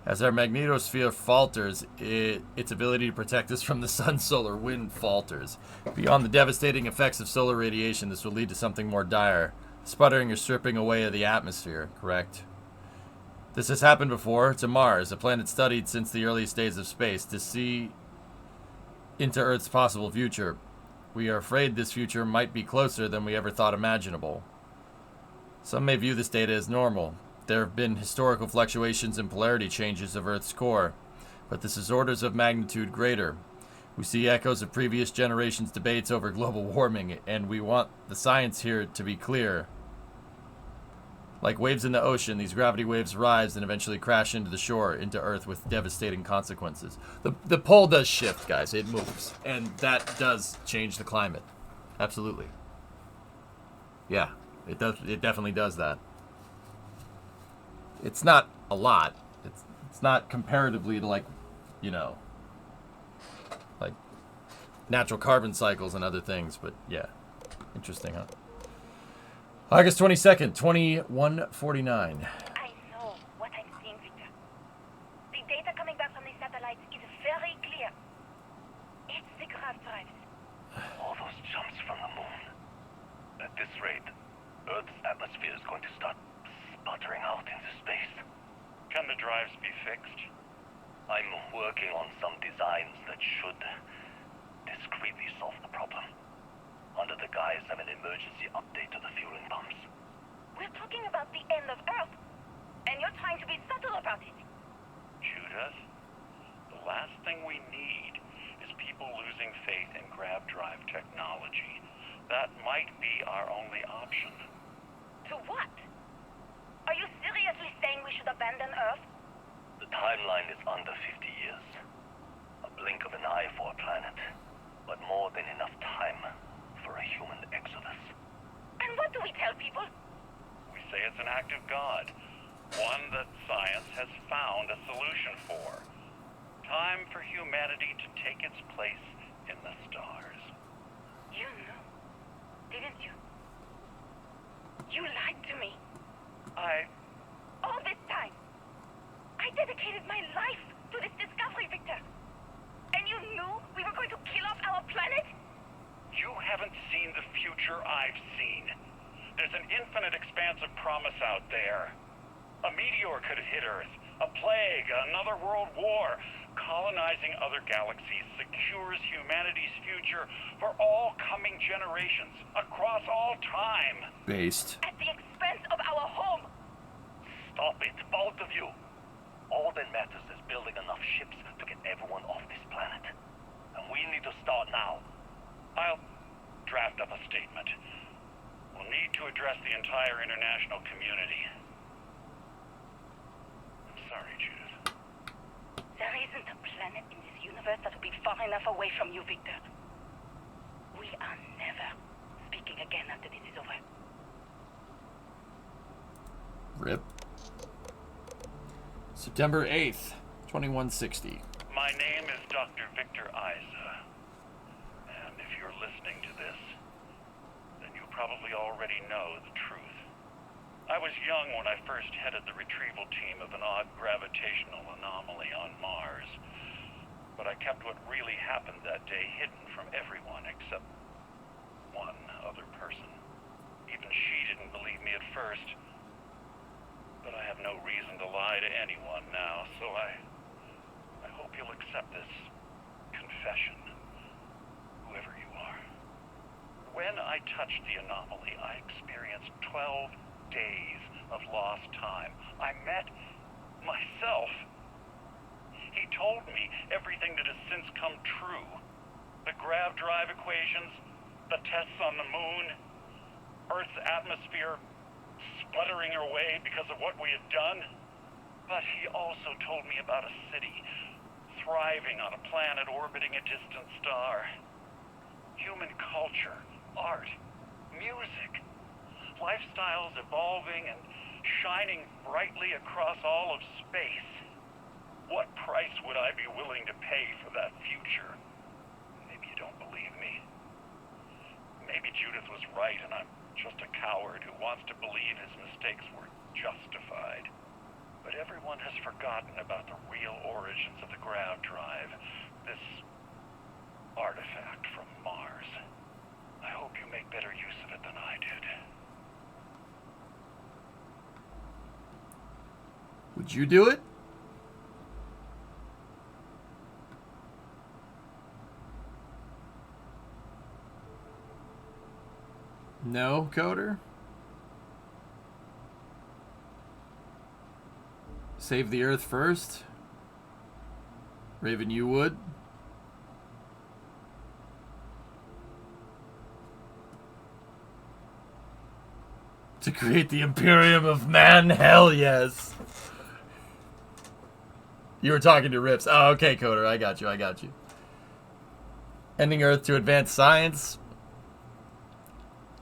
As our magnetosphere falters, its ability to protect us from the sun's solar wind falters. Beyond the devastating effects of solar radiation, this will lead to something more dire. Sputtering or stripping away of the atmosphere, correct? This has happened before to Mars, a planet studied since the earliest days of space, to see into Earth's possible future. We are afraid this future might be closer than we ever thought imaginable. Some may view this data as normal. There have been historical fluctuations and polarity changes of Earth's core, but this is orders of magnitude greater. We see echoes of previous generations' debates over global warming, and we want the science here to be clear. Like waves in the ocean, these gravity waves rise and eventually crash into the shore, into Earth with devastating consequences. The pole does shift, guys. It moves, and that does change the climate. Absolutely. Yeah. It does. It definitely does that. It's not a lot. It's not comparatively to, like, you know, like natural carbon cycles and other things. But yeah, interesting, huh? August 22nd, 2149. I know what I'm seeing, Victor. The data coming back from the satellites is very clear. It's the grav drives. All those jumps from the moon. At this rate, Earth's atmosphere is going to start sputtering out into space. Can the drives be fixed? I'm working on some designs that should discreetly solve the problem, under the guise of an emergency update to the fueling pumps. We're talking about the end of Earth, and you're trying to be subtle about it. Judith, the last thing we need is people losing faith in grav drive technology. That might be our only option. To what? Are you seriously saying we should abandon Earth? The timeline is under 50 years. A blink of an eye for a planet, but more than enough time for a human exodus. And what do we tell people? We say it's an act of God, one that science has found a solution for. Time for humanity to take its place in the stars. You knew, didn't you? You lied to me. All this time, I dedicated my life to this discovery, Victor. And you knew we were going to kill off our planet? You haven't seen the future I've seen. There's an infinite expanse of promise out there. A meteor could hit Earth, a plague, another world war. Colonizing other galaxies secures humanity's future for all coming generations, across all time. Based. At the expense of our home. Stop it, both of you. All that matters is building enough ships to get everyone off this planet. And we need to start now. I'll draft up a statement. We'll need to address the entire international community. I'm sorry, Judith. There isn't a planet in this universe that will be far enough away from you, Victor. We are never speaking again after this is over. RIP. September 8th, 2160. My name is Dr. Victor Isa. And if you're listening to this, then you probably already know the truth. I was young when I first headed the retrieval team of an odd gravitational anomaly on Mars. But I kept what really happened that day hidden from everyone except one other person. Even she didn't believe me at first. But I have no reason to lie to anyone now, so I hope you'll accept this confession, whoever you are. When I touched the anomaly, I experienced 12 days of lost time. I met myself. He told me everything that has since come true. The grav drive equations, the tests on the moon, Earth's atmosphere sputtering away because of what we had done. But he also told me about a city thriving on a planet orbiting a distant star. Human culture, art, music, lifestyles evolving and shining brightly across all of space. What price would I be willing to pay for that future? Maybe you don't believe me. Maybe Judith was right and I'm just a coward who wants to believe his mistakes were justified. But everyone has forgotten about the real origins of the grav drive, this artifact from Mars. I hope you make better use of it than I did. Would you do it? No, Coder? Save the Earth first? Raven, you would? To create the Imperium of Man? Hell yes! You were talking to Rips. Oh, okay, Coder. I got you. Ending Earth to advance science?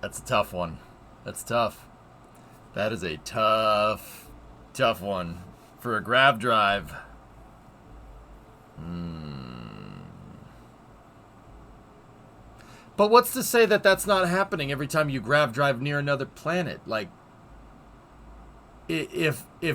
That's a tough one. That's tough. That is a tough one. For a grav drive. But what's to say that that's not happening every time you grav drive near another planet? Like, if the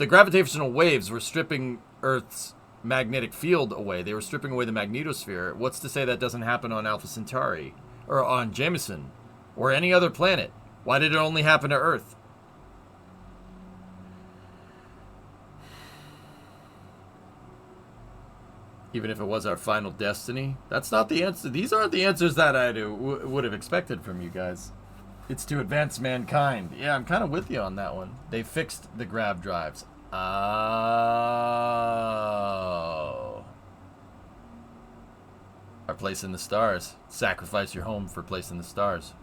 gravitational waves were stripping Earth's magnetic field away, they were stripping away the magnetosphere. What's to say that doesn't happen on Alpha Centauri, or on Jameson, or any other planet? Why did it only happen to Earth? Even if it was our final destiny, that's not the answer. These aren't the answers that I would have expected from you guys. It's to advance mankind. Yeah, I'm kind of with you on that one. They fixed the grav drives. Oh. Our place in the stars. Sacrifice your home for place in the stars.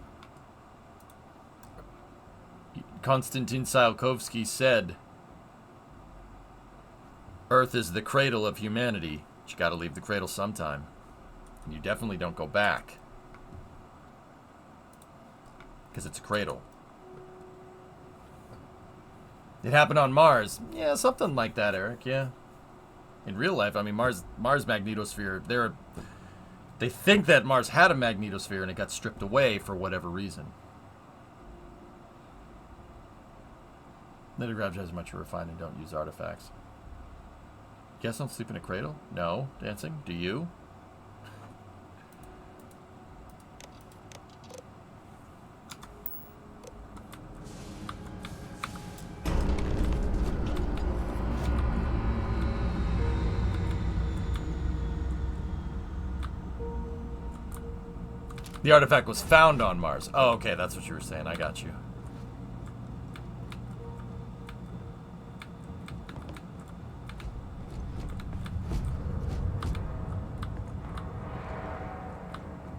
Konstantin Tsiolkovsky said, Earth is the cradle of humanity. But you gotta leave the cradle sometime. And you definitely don't go back. Because it's a cradle. It happened on Mars. Yeah, something like that, Eric, yeah. In real life, I mean, Mars magnetosphere, they think that Mars had a magnetosphere and it got stripped away for whatever reason. Nether grav drives much refined and don't use artifacts. Guess don't sleep in a cradle? No. Dancing? Do you? The artifact was found on Mars. Oh, okay, that's what you were saying. I got you.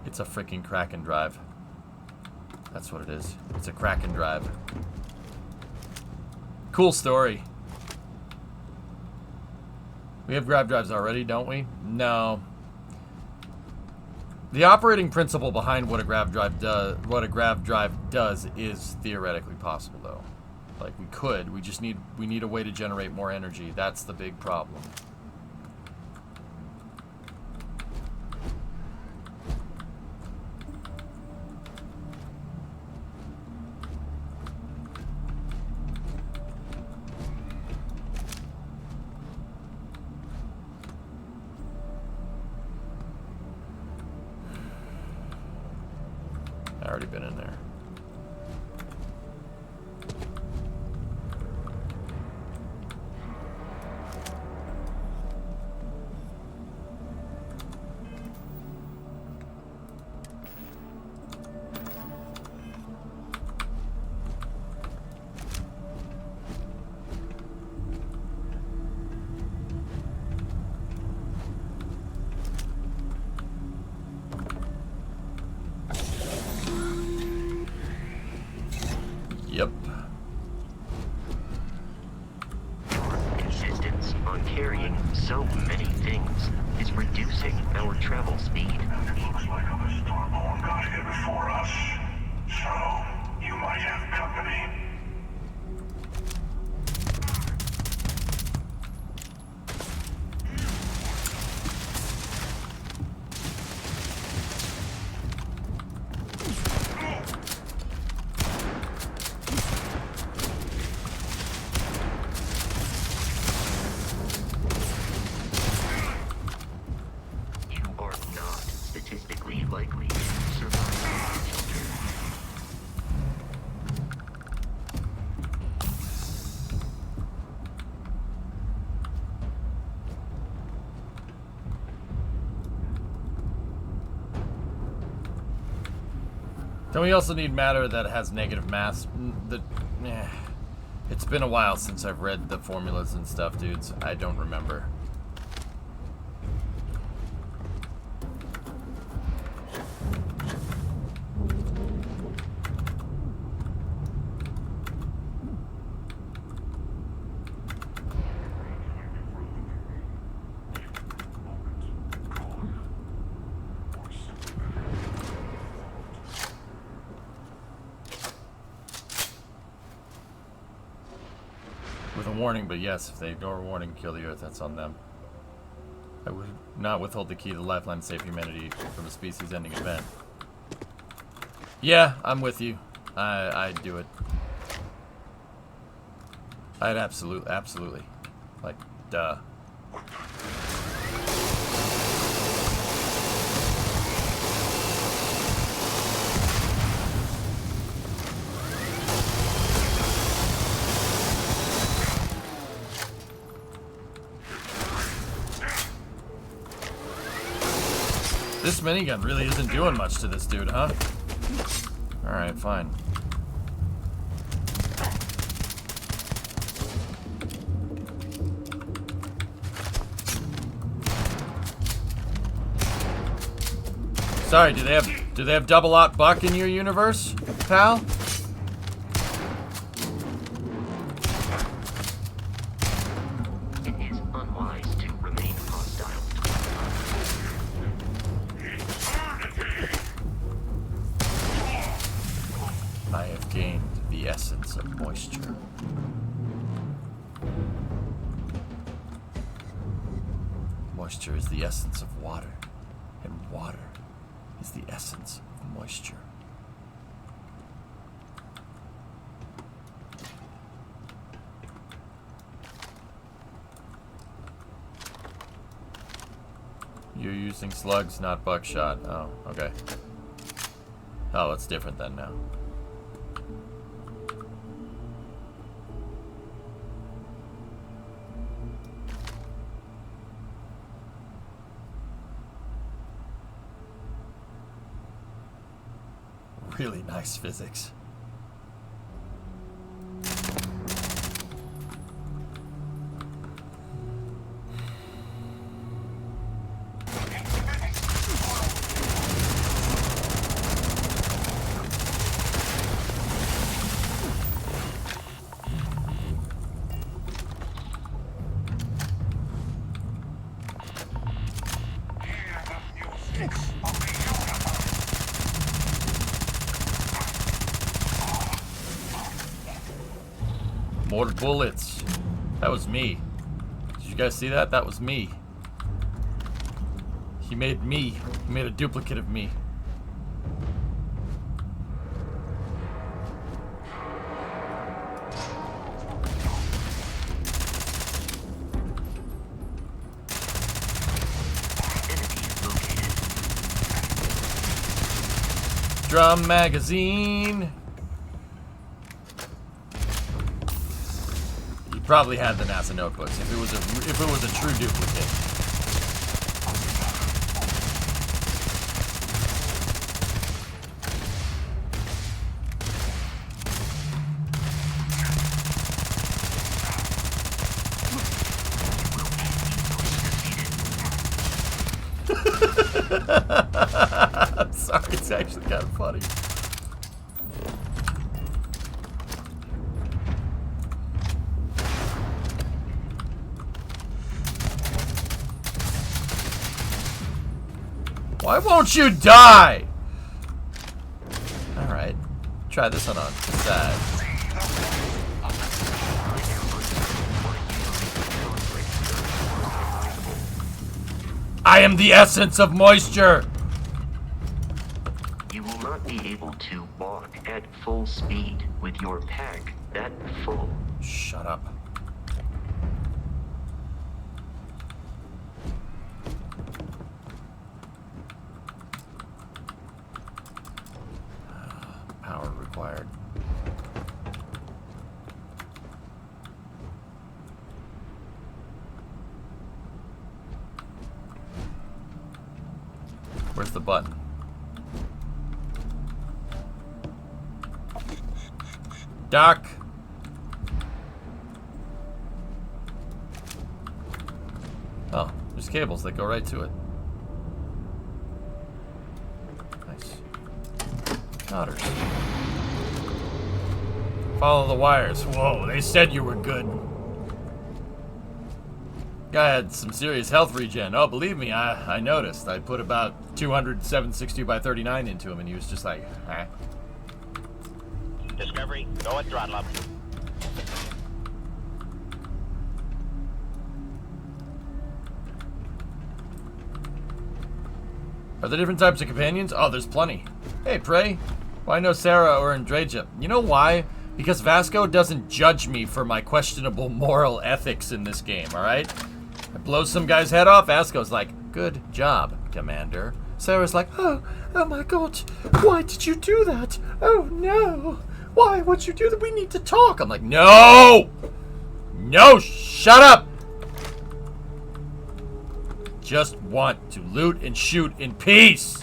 It's a freaking Kraken drive. That's what it is. It's a Kraken drive. Cool story. We have grav drives already, don't we? No. The operating principle behind what a grav drive does is theoretically possible, though. Like, we need a way to generate more energy. That's the big problem. I already been in there. Yep. Insistence on carrying so many things is reducing our travel speed. Looks like other Starborn got here before us. So, you might have company. Likely to survive the shelter. Don't we also need matter that has negative mass? It's been a while since I've read the formulas and stuff, dudes. I don't remember. With a warning, but yes, if they ignore a warning, kill the Earth, that's on them. I would not withhold the key to the lifeline to save humanity from a species-ending event. Yeah, I'm with you. I'd do it. I'd absolutely. Like, duh. This minigun really isn't doing much to this dude, huh? Alright, fine. Sorry, do they have double-aught buck in your universe, pal? I have gained the essence of moisture. Moisture is the essence of water, and water is the essence of moisture. You're using slugs, not buckshot. Oh, okay. Oh, it's different then now. Really nice physics. More bullets. That was me. Did you guys see that? That was me. He made me. He made a duplicate of me. Drum magazine. You probably had the NASA notebooks if it was a true duplicate. I'm sorry, it's actually kind of funny. Why won't you die? Alright. Try this one on. Sad. I am the essence of moisture! You will not be able to walk at full speed with your pack that full. Shut up. Power required. Where's the button? Doc! Oh, there's cables that go right to it. Nice. Otters. Follow the wires. Whoa, they said you were good. Guy had some serious health regen. Oh, believe me, I noticed. I put about 200 760 by 39 into him, and he was just like, eh. Discovery, go at throttle up. Are there different types of companions? Oh, there's plenty. Hey, Prey. Why no Sarah or Andreja? You know why? Because Vasco doesn't judge me for my questionable moral ethics in this game, alright? I blow some guy's head off, Vasco's like, good job, Commander. Sarah's like, oh my god, why did you do that? Oh no, why would you do that? We need to talk. I'm like, no! No, shut up! Just want to loot and shoot in peace.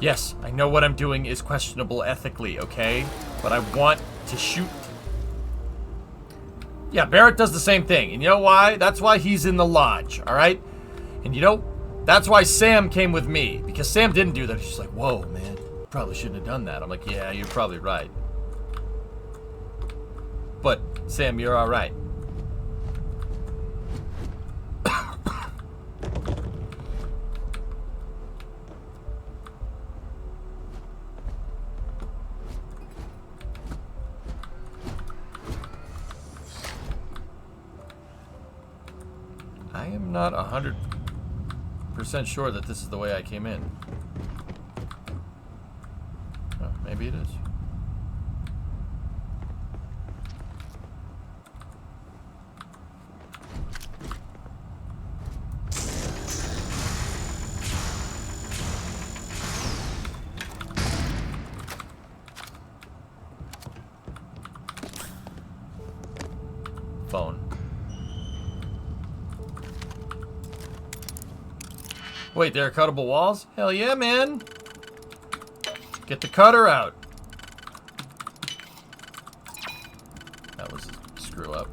Yes, I know what I'm doing is questionable ethically, okay? But I want to shoot. Yeah, Barrett does the same thing. And you know why? That's why he's in the lodge, alright? And you know, that's why Sam came with me. Because Sam didn't do that. She's like, whoa, man, probably shouldn't have done that. I'm like, yeah, you're probably right. But, Sam, you're alright. I am not 100% sure that this is the way I came in. Oh, maybe it is. Phone. Wait, there are cuttable walls? Hell yeah, man! Get the cutter out. That was a screw up.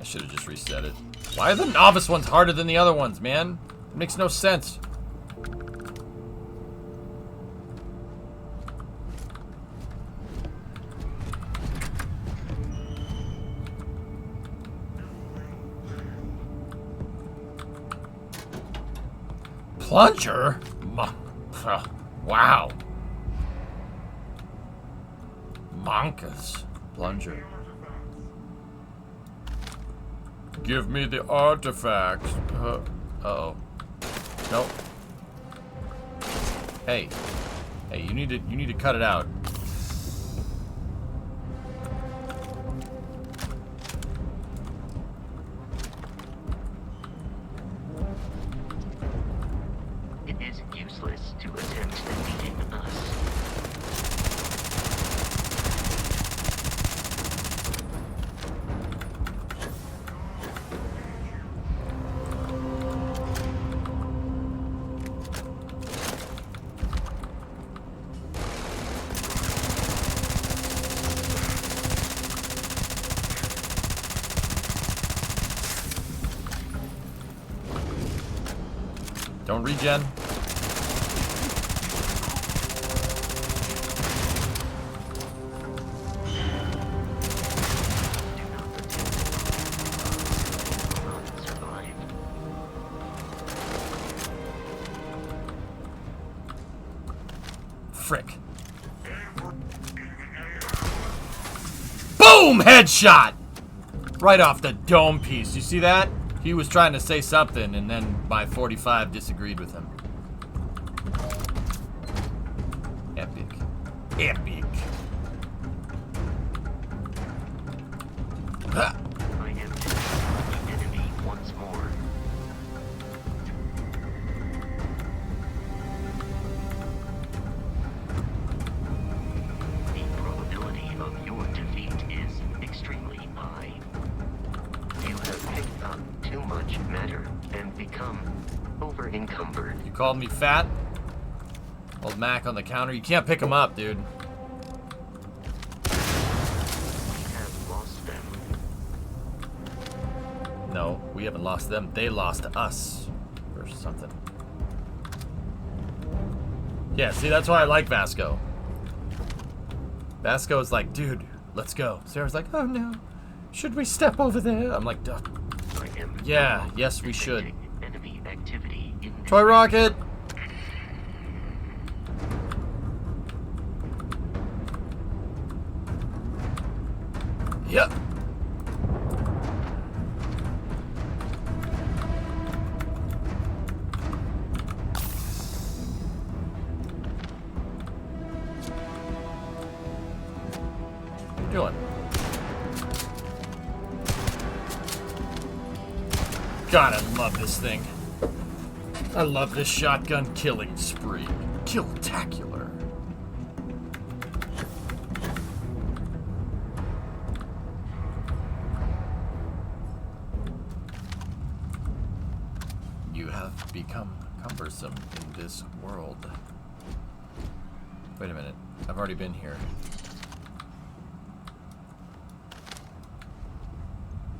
I should have just reset it. Why are the novice ones harder than the other ones, man? It makes no sense. Plunger? Wow. Monkas. Plunger. Give me the artifacts. Uh-oh. Nope. Hey. Hey, you need to cut it out. is useless to attempt defeating us. Don't regen. Frick. Boom! Headshot! Right off the dome piece. You see that? He was trying to say something, and then my 45 disagreed with him. Epic. Epic. I am the enemy once more. The probability of your defeat is extremely high. You have picked up too much matter and become over-encumbered. You called me fat? Old Mac on the counter. You can't pick him up, dude. We have lost them. No, we haven't lost them. They lost us. Or something. Yeah, see, that's why I like Vasco. Vasco's like, dude, let's go. Sarah's like, oh no. Should we step over there? I'm like, duh. Yeah, yes, we should. Enemy activity in Toy rocket! Yep. What are you doing? God, I love this thing. I love this shotgun killing spree. Kill-tacular. You have become cumbersome in this world. Wait a minute. I've already been here.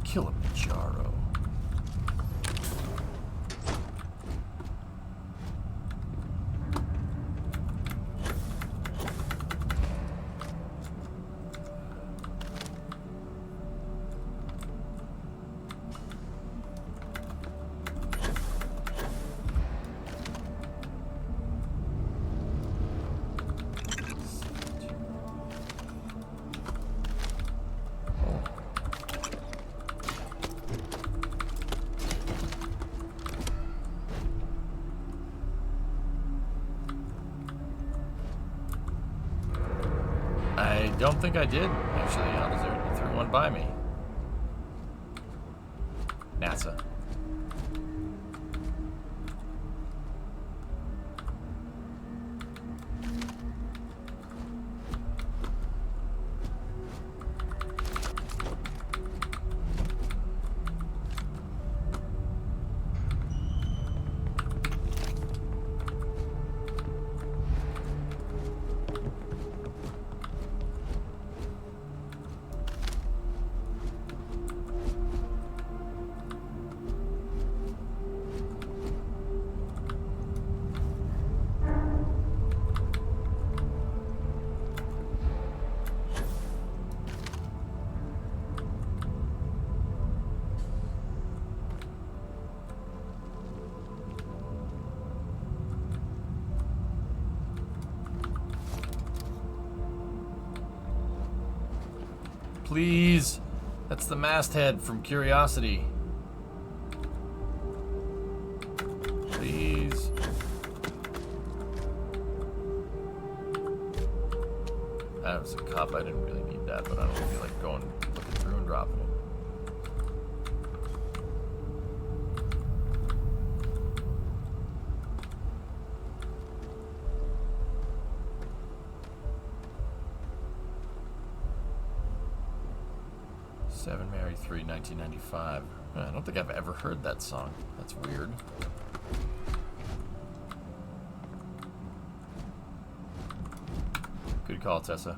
Kilimanjaro. I don't think I did, actually. How does it? You threw one by me. NASA. Please. That's the masthead from Curiosity. Please. That was a cup. I didn't really need that, but I don't feel like going looking through and dropping it. 7 Mary 3, 1995. I don't think I've ever heard that song. That's weird. Good call, Tessa.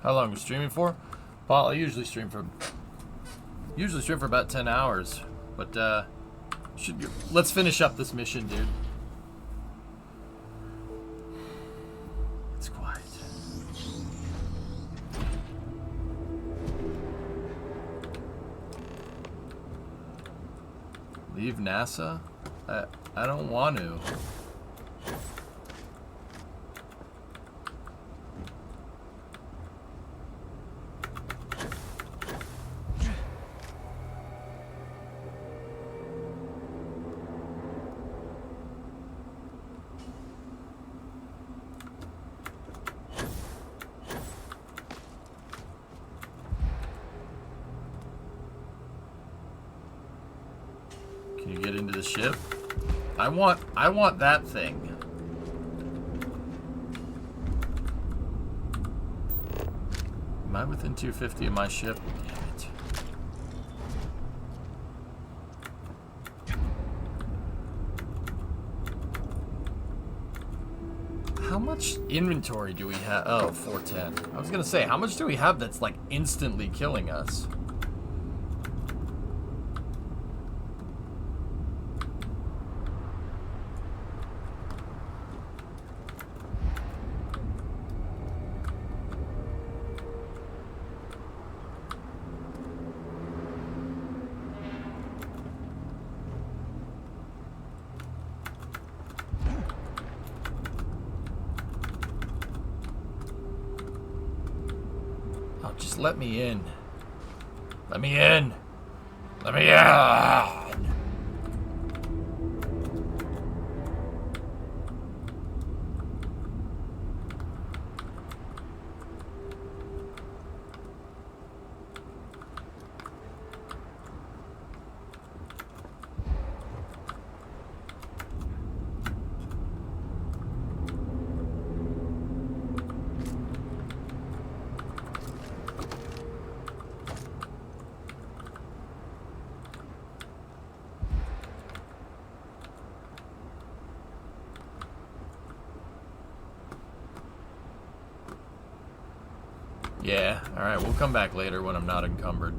How long are we streaming for? Paul, I usually stream for about 10 hours. But let's finish up this mission, dude. It's quiet. Leave NASA? I don't want to. Can you get into the ship? I want that thing. Am I within 250 of my ship? Damn it. How much inventory do we have? Oh, 410. I was gonna say, how much do we have that's like instantly killing us? Let me in. Let me in. Let me in. Yeah, alright, we'll come back later when I'm not encumbered.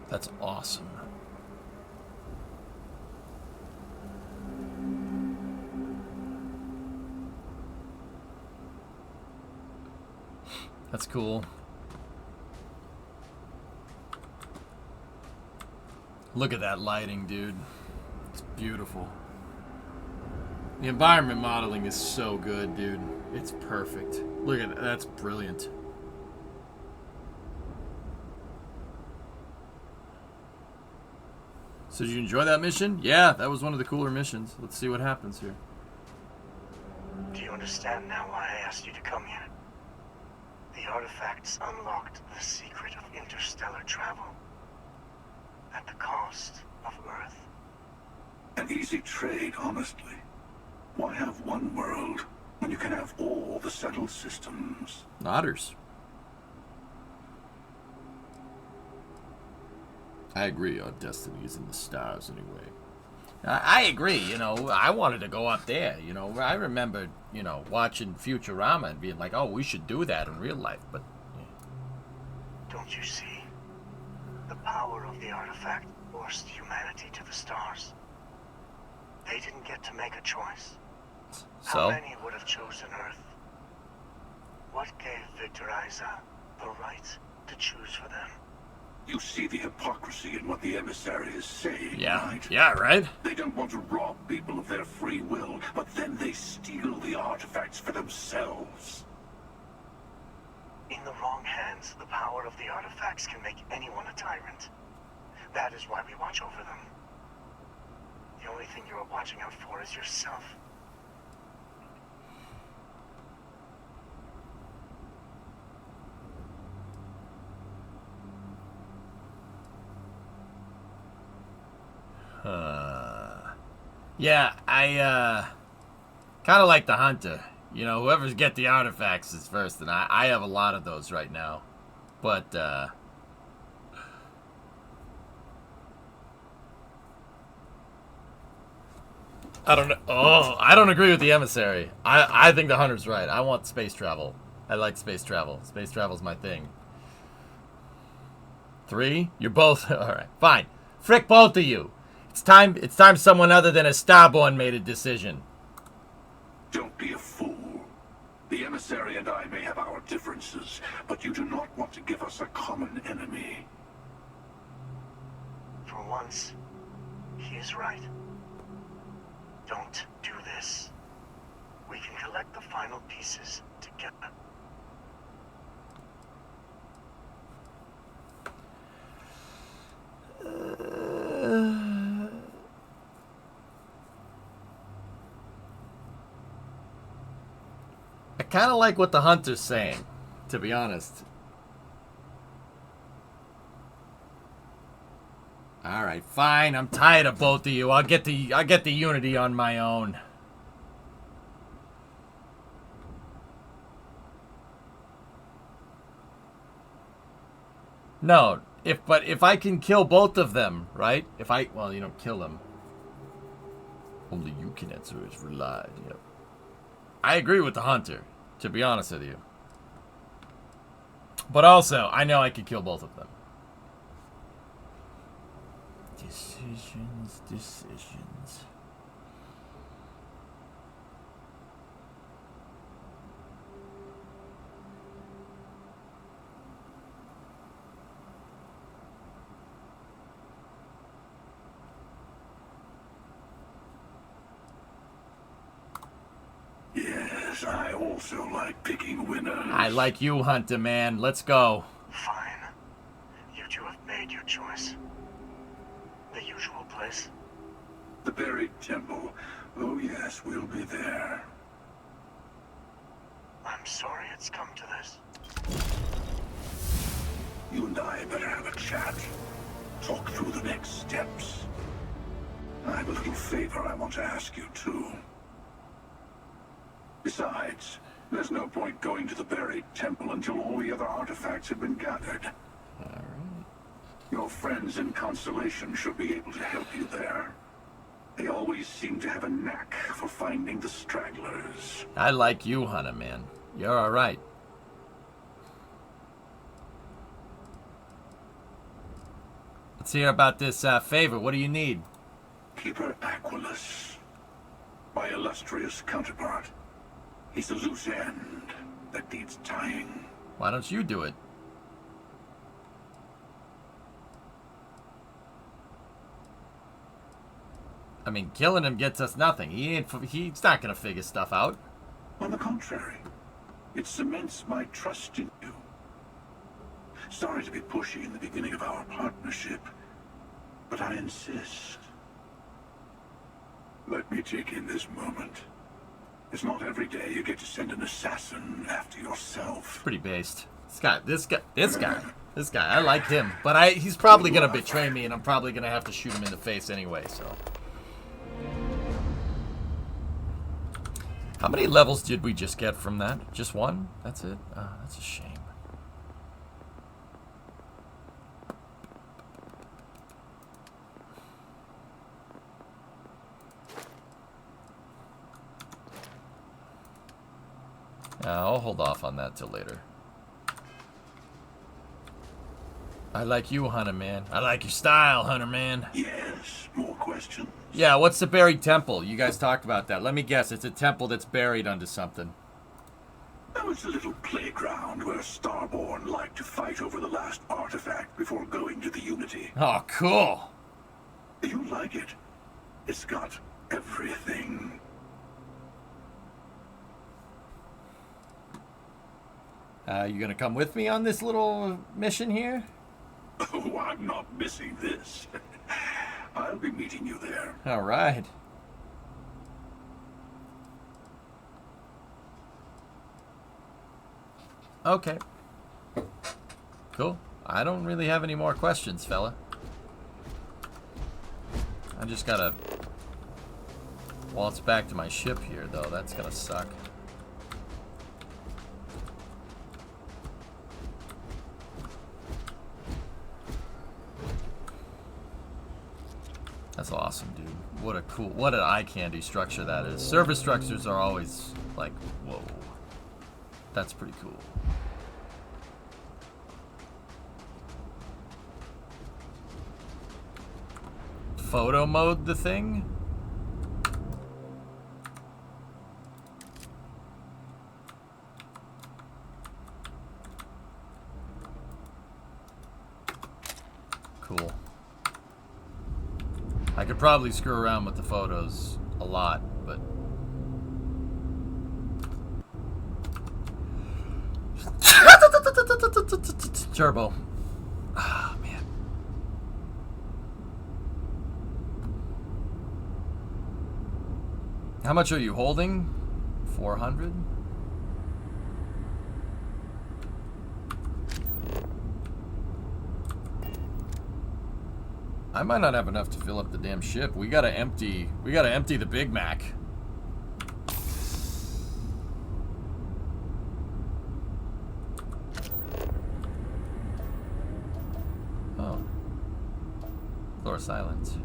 That's awesome. That's cool. Look at that lighting, dude. It's beautiful. The environment modeling is so good, dude. It's perfect. Look at that. That's brilliant. So did you enjoy that mission? Yeah, that was one of the cooler missions. Let's see what happens here. Do you understand now why I asked you to come here. The artifacts unlocked the secret of interstellar travel. At the cost of Earth. An easy trade, honestly. Why have one world when you can have all the settled systems? Otters. I agree. Our destiny is in the stars anyway. I agree. You know, I wanted to go up there. You know, I remember, you know, watching Futurama and being like, oh, we should do that in real life. But don't you see? The power of the artifact forced humanity to the stars. They didn't get to make a choice. So? How many would have chosen Earth? What gave Victor Isa the right to choose for them? You see the hypocrisy in what the emissary is saying, yeah. right? Yeah, right? They don't want to rob people of their free will, but then they steal the artifacts for themselves. In the wrong hands, the power of the artifacts can make anyone a tyrant. That is why we watch over them. The only thing you are watching out for is yourself. Yeah, I kind of like the hunter. You know, whoever's get the artifacts is first, and I have a lot of those right now. But I don't know. Oh, I don't agree with the emissary. I think the hunter's right. I want space travel. I like space travel. Space travel's my thing. 3? You're both all right. Fine. Frick both of you. It's time someone other than a Starborn made a decision. Don't be a fool. The emissary and I may have our differences, but you do not want to give us a common enemy. For once, he is right. Don't do this. We can collect the final pieces together. I kind of like what the hunter's saying, to be honest. All right, fine. I'm tired of both of you. I'll get the unity on my own. No, if I can kill both of them, right? Well, you don't kill them. Only you can answer is relied. Yep. I agree with the hunter, to be honest with you. But also, I know I could kill both of them. Decisions. Yes, I also like picking winners. I like you, Hunter, man. Let's go. Fine. You two have made your choice. The usual place. The buried temple. Oh yes, we'll be there. I'm sorry it's come to this. You and I better have a chat. Talk through the next steps. I have a little favor I want to ask you, too. Besides, there's no point going to the buried temple until all the other artifacts have been gathered. Alright. Your friends in Constellation should be able to help you there. They always seem to have a knack for finding the stragglers. I like you, Hunter, man. You're alright. Let's hear about this favor. What do you need? Keeper Aquilus, my illustrious counterpart. He's a loose end that needs tying. Why don't you do it? I mean, killing him gets us nothing. He's not gonna figure stuff out. On the contrary, it cements my trust in you. Sorry to be pushy in the beginning of our partnership, but I insist. Let me take in this moment It's not every day you get to send an assassin after yourself. Pretty based. This guy. I like him, but he's probably gonna betray me, and I'm probably gonna have to shoot him in the face anyway. So, how many levels did we just get from that? Just one? That's it. That's a shame. I'll hold off on that till later. I like you, Hunter Man. I like your style, Hunter Man. Yes, more questions? Yeah, what's the buried temple? You guys talked about that. Let me guess, it's a temple that's buried under something. Oh, it's a little playground where Starborn like to fight over the last artifact before going to the Unity. Oh, cool. You like it? It's got everything. You gonna come with me on this little mission here? Oh, I'm not missing this. I'll be meeting you there. All right. Okay. Cool. I don't really have any more questions, fella. I just gotta waltz back to my ship here, though. That's gonna suck. That's awesome, dude. What an eye candy structure that is. Server structures are always like, whoa. That's pretty cool. Photo mode the thing? Cool. I could probably screw around with the photos a lot, but... Turbo. Ah, man. How much are you holding? 400? I might not have enough to fill up the damn ship. We gotta empty the Big Mac. Oh. Floor silence.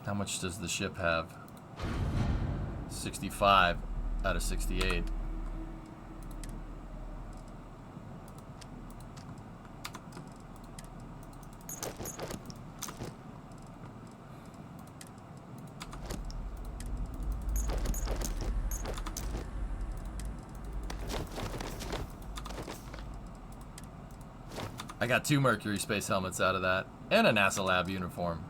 How much does the ship have? 65 out of 68. I got 2 Mercury space helmets out of that, and a NASA lab uniform.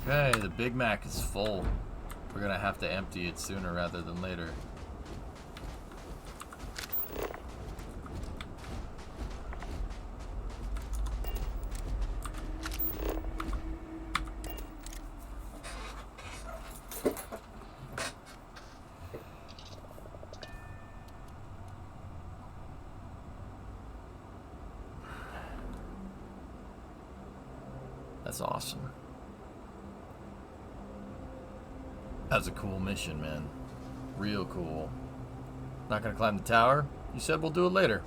Okay, the Big Mac is full. We're gonna have to empty it sooner rather than later. That's awesome. That's a cool mission, man. Real cool. Not gonna climb the tower? You said we'll do it later.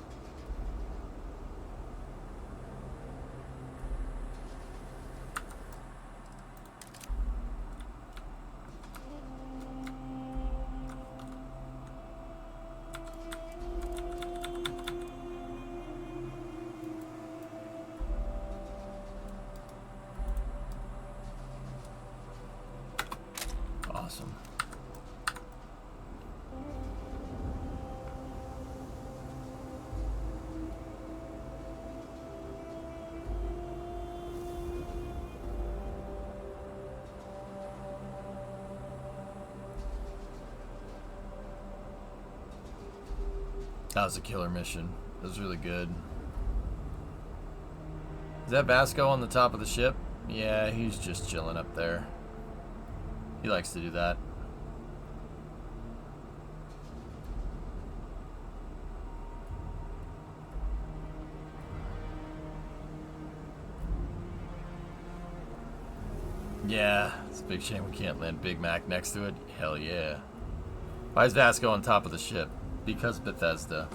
That was a killer mission. It was really good. Is that Vasco on the top of the ship? Yeah, he's just chilling up there. He likes to do that. Yeah, it's a big shame we can't land Big Mac next to it. Hell yeah. Why is Vasco on top of the ship? Because Bethesda.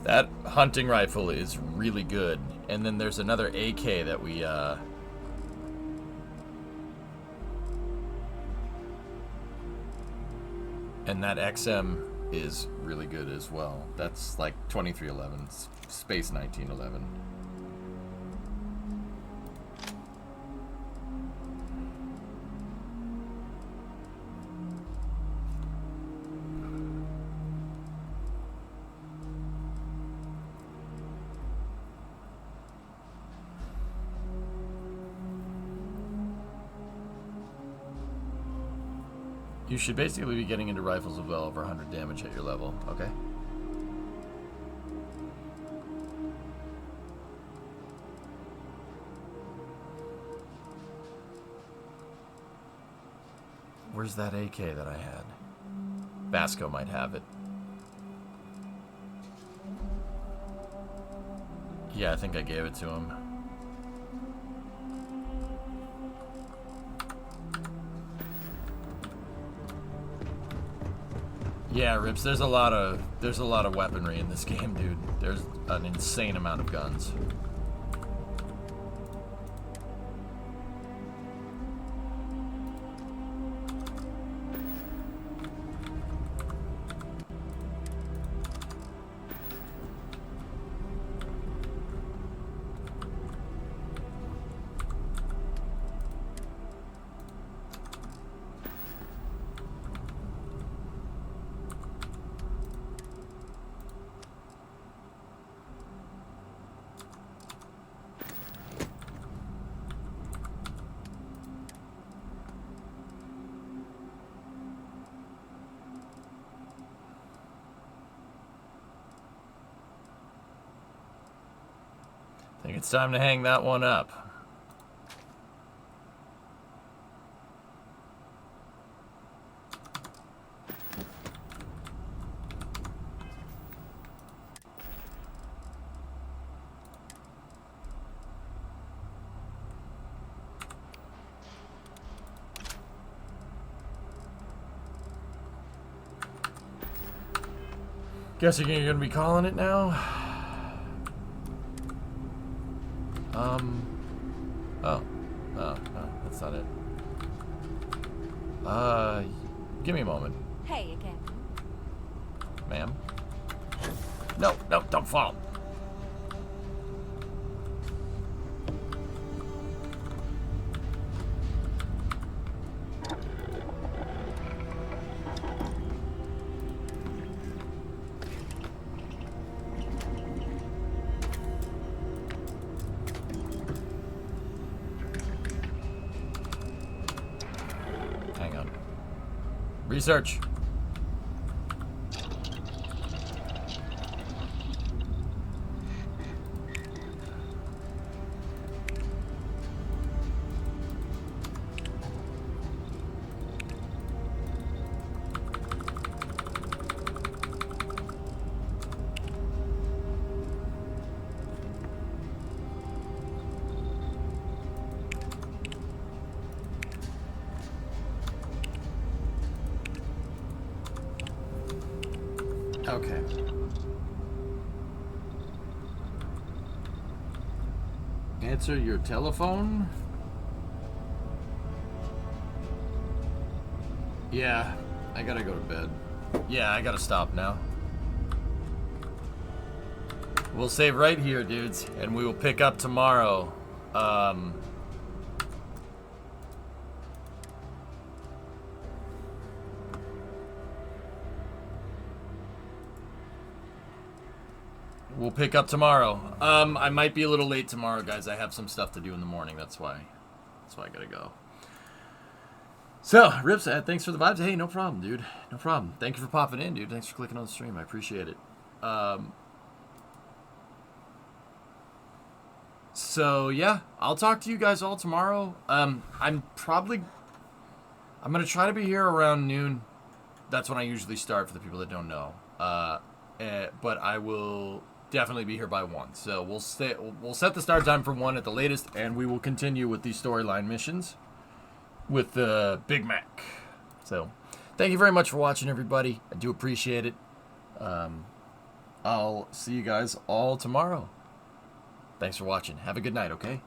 That hunting rifle is really good. And then there's another AK that we, and that XM is really good as well. That's like 2311, Space 1911. You should basically be getting into rifles with well over 100 damage at your level, okay? Where's that AK that I had? Vasco might have it. Yeah, I think I gave it to him. Yeah, Rips, there's a lot of weaponry in this game, dude. There's an insane amount of guns. I think it's time to hang that one up. Guessing you're gonna be calling it now? Oh, that's not it. Give me a moment. Hey again. Ma'am? No, don't fall. Research. Okay. Answer your telephone? Yeah, I gotta go to bed. Yeah, I gotta stop now. We'll save right here, dudes, and we will pick up tomorrow. We'll pick up tomorrow. I might be a little late tomorrow, guys. I have some stuff to do in the morning. That's why I gotta go. So, Rips, thanks for the vibes. Hey, no problem, dude. No problem. Thank you for popping in, dude. Thanks for clicking on the stream. I appreciate it. So, yeah, I'll talk to you guys all tomorrow. I'm going to try to be here around noon. That's when I usually start for the people that don't know. But I will definitely be here by 1. So, we'll set the start time for 1 at the latest, and we will continue with these storyline missions with Big Mac. So, thank you very much for watching, everybody. I do appreciate it. I'll see you guys all tomorrow. Thanks for watching. Have a good night, okay?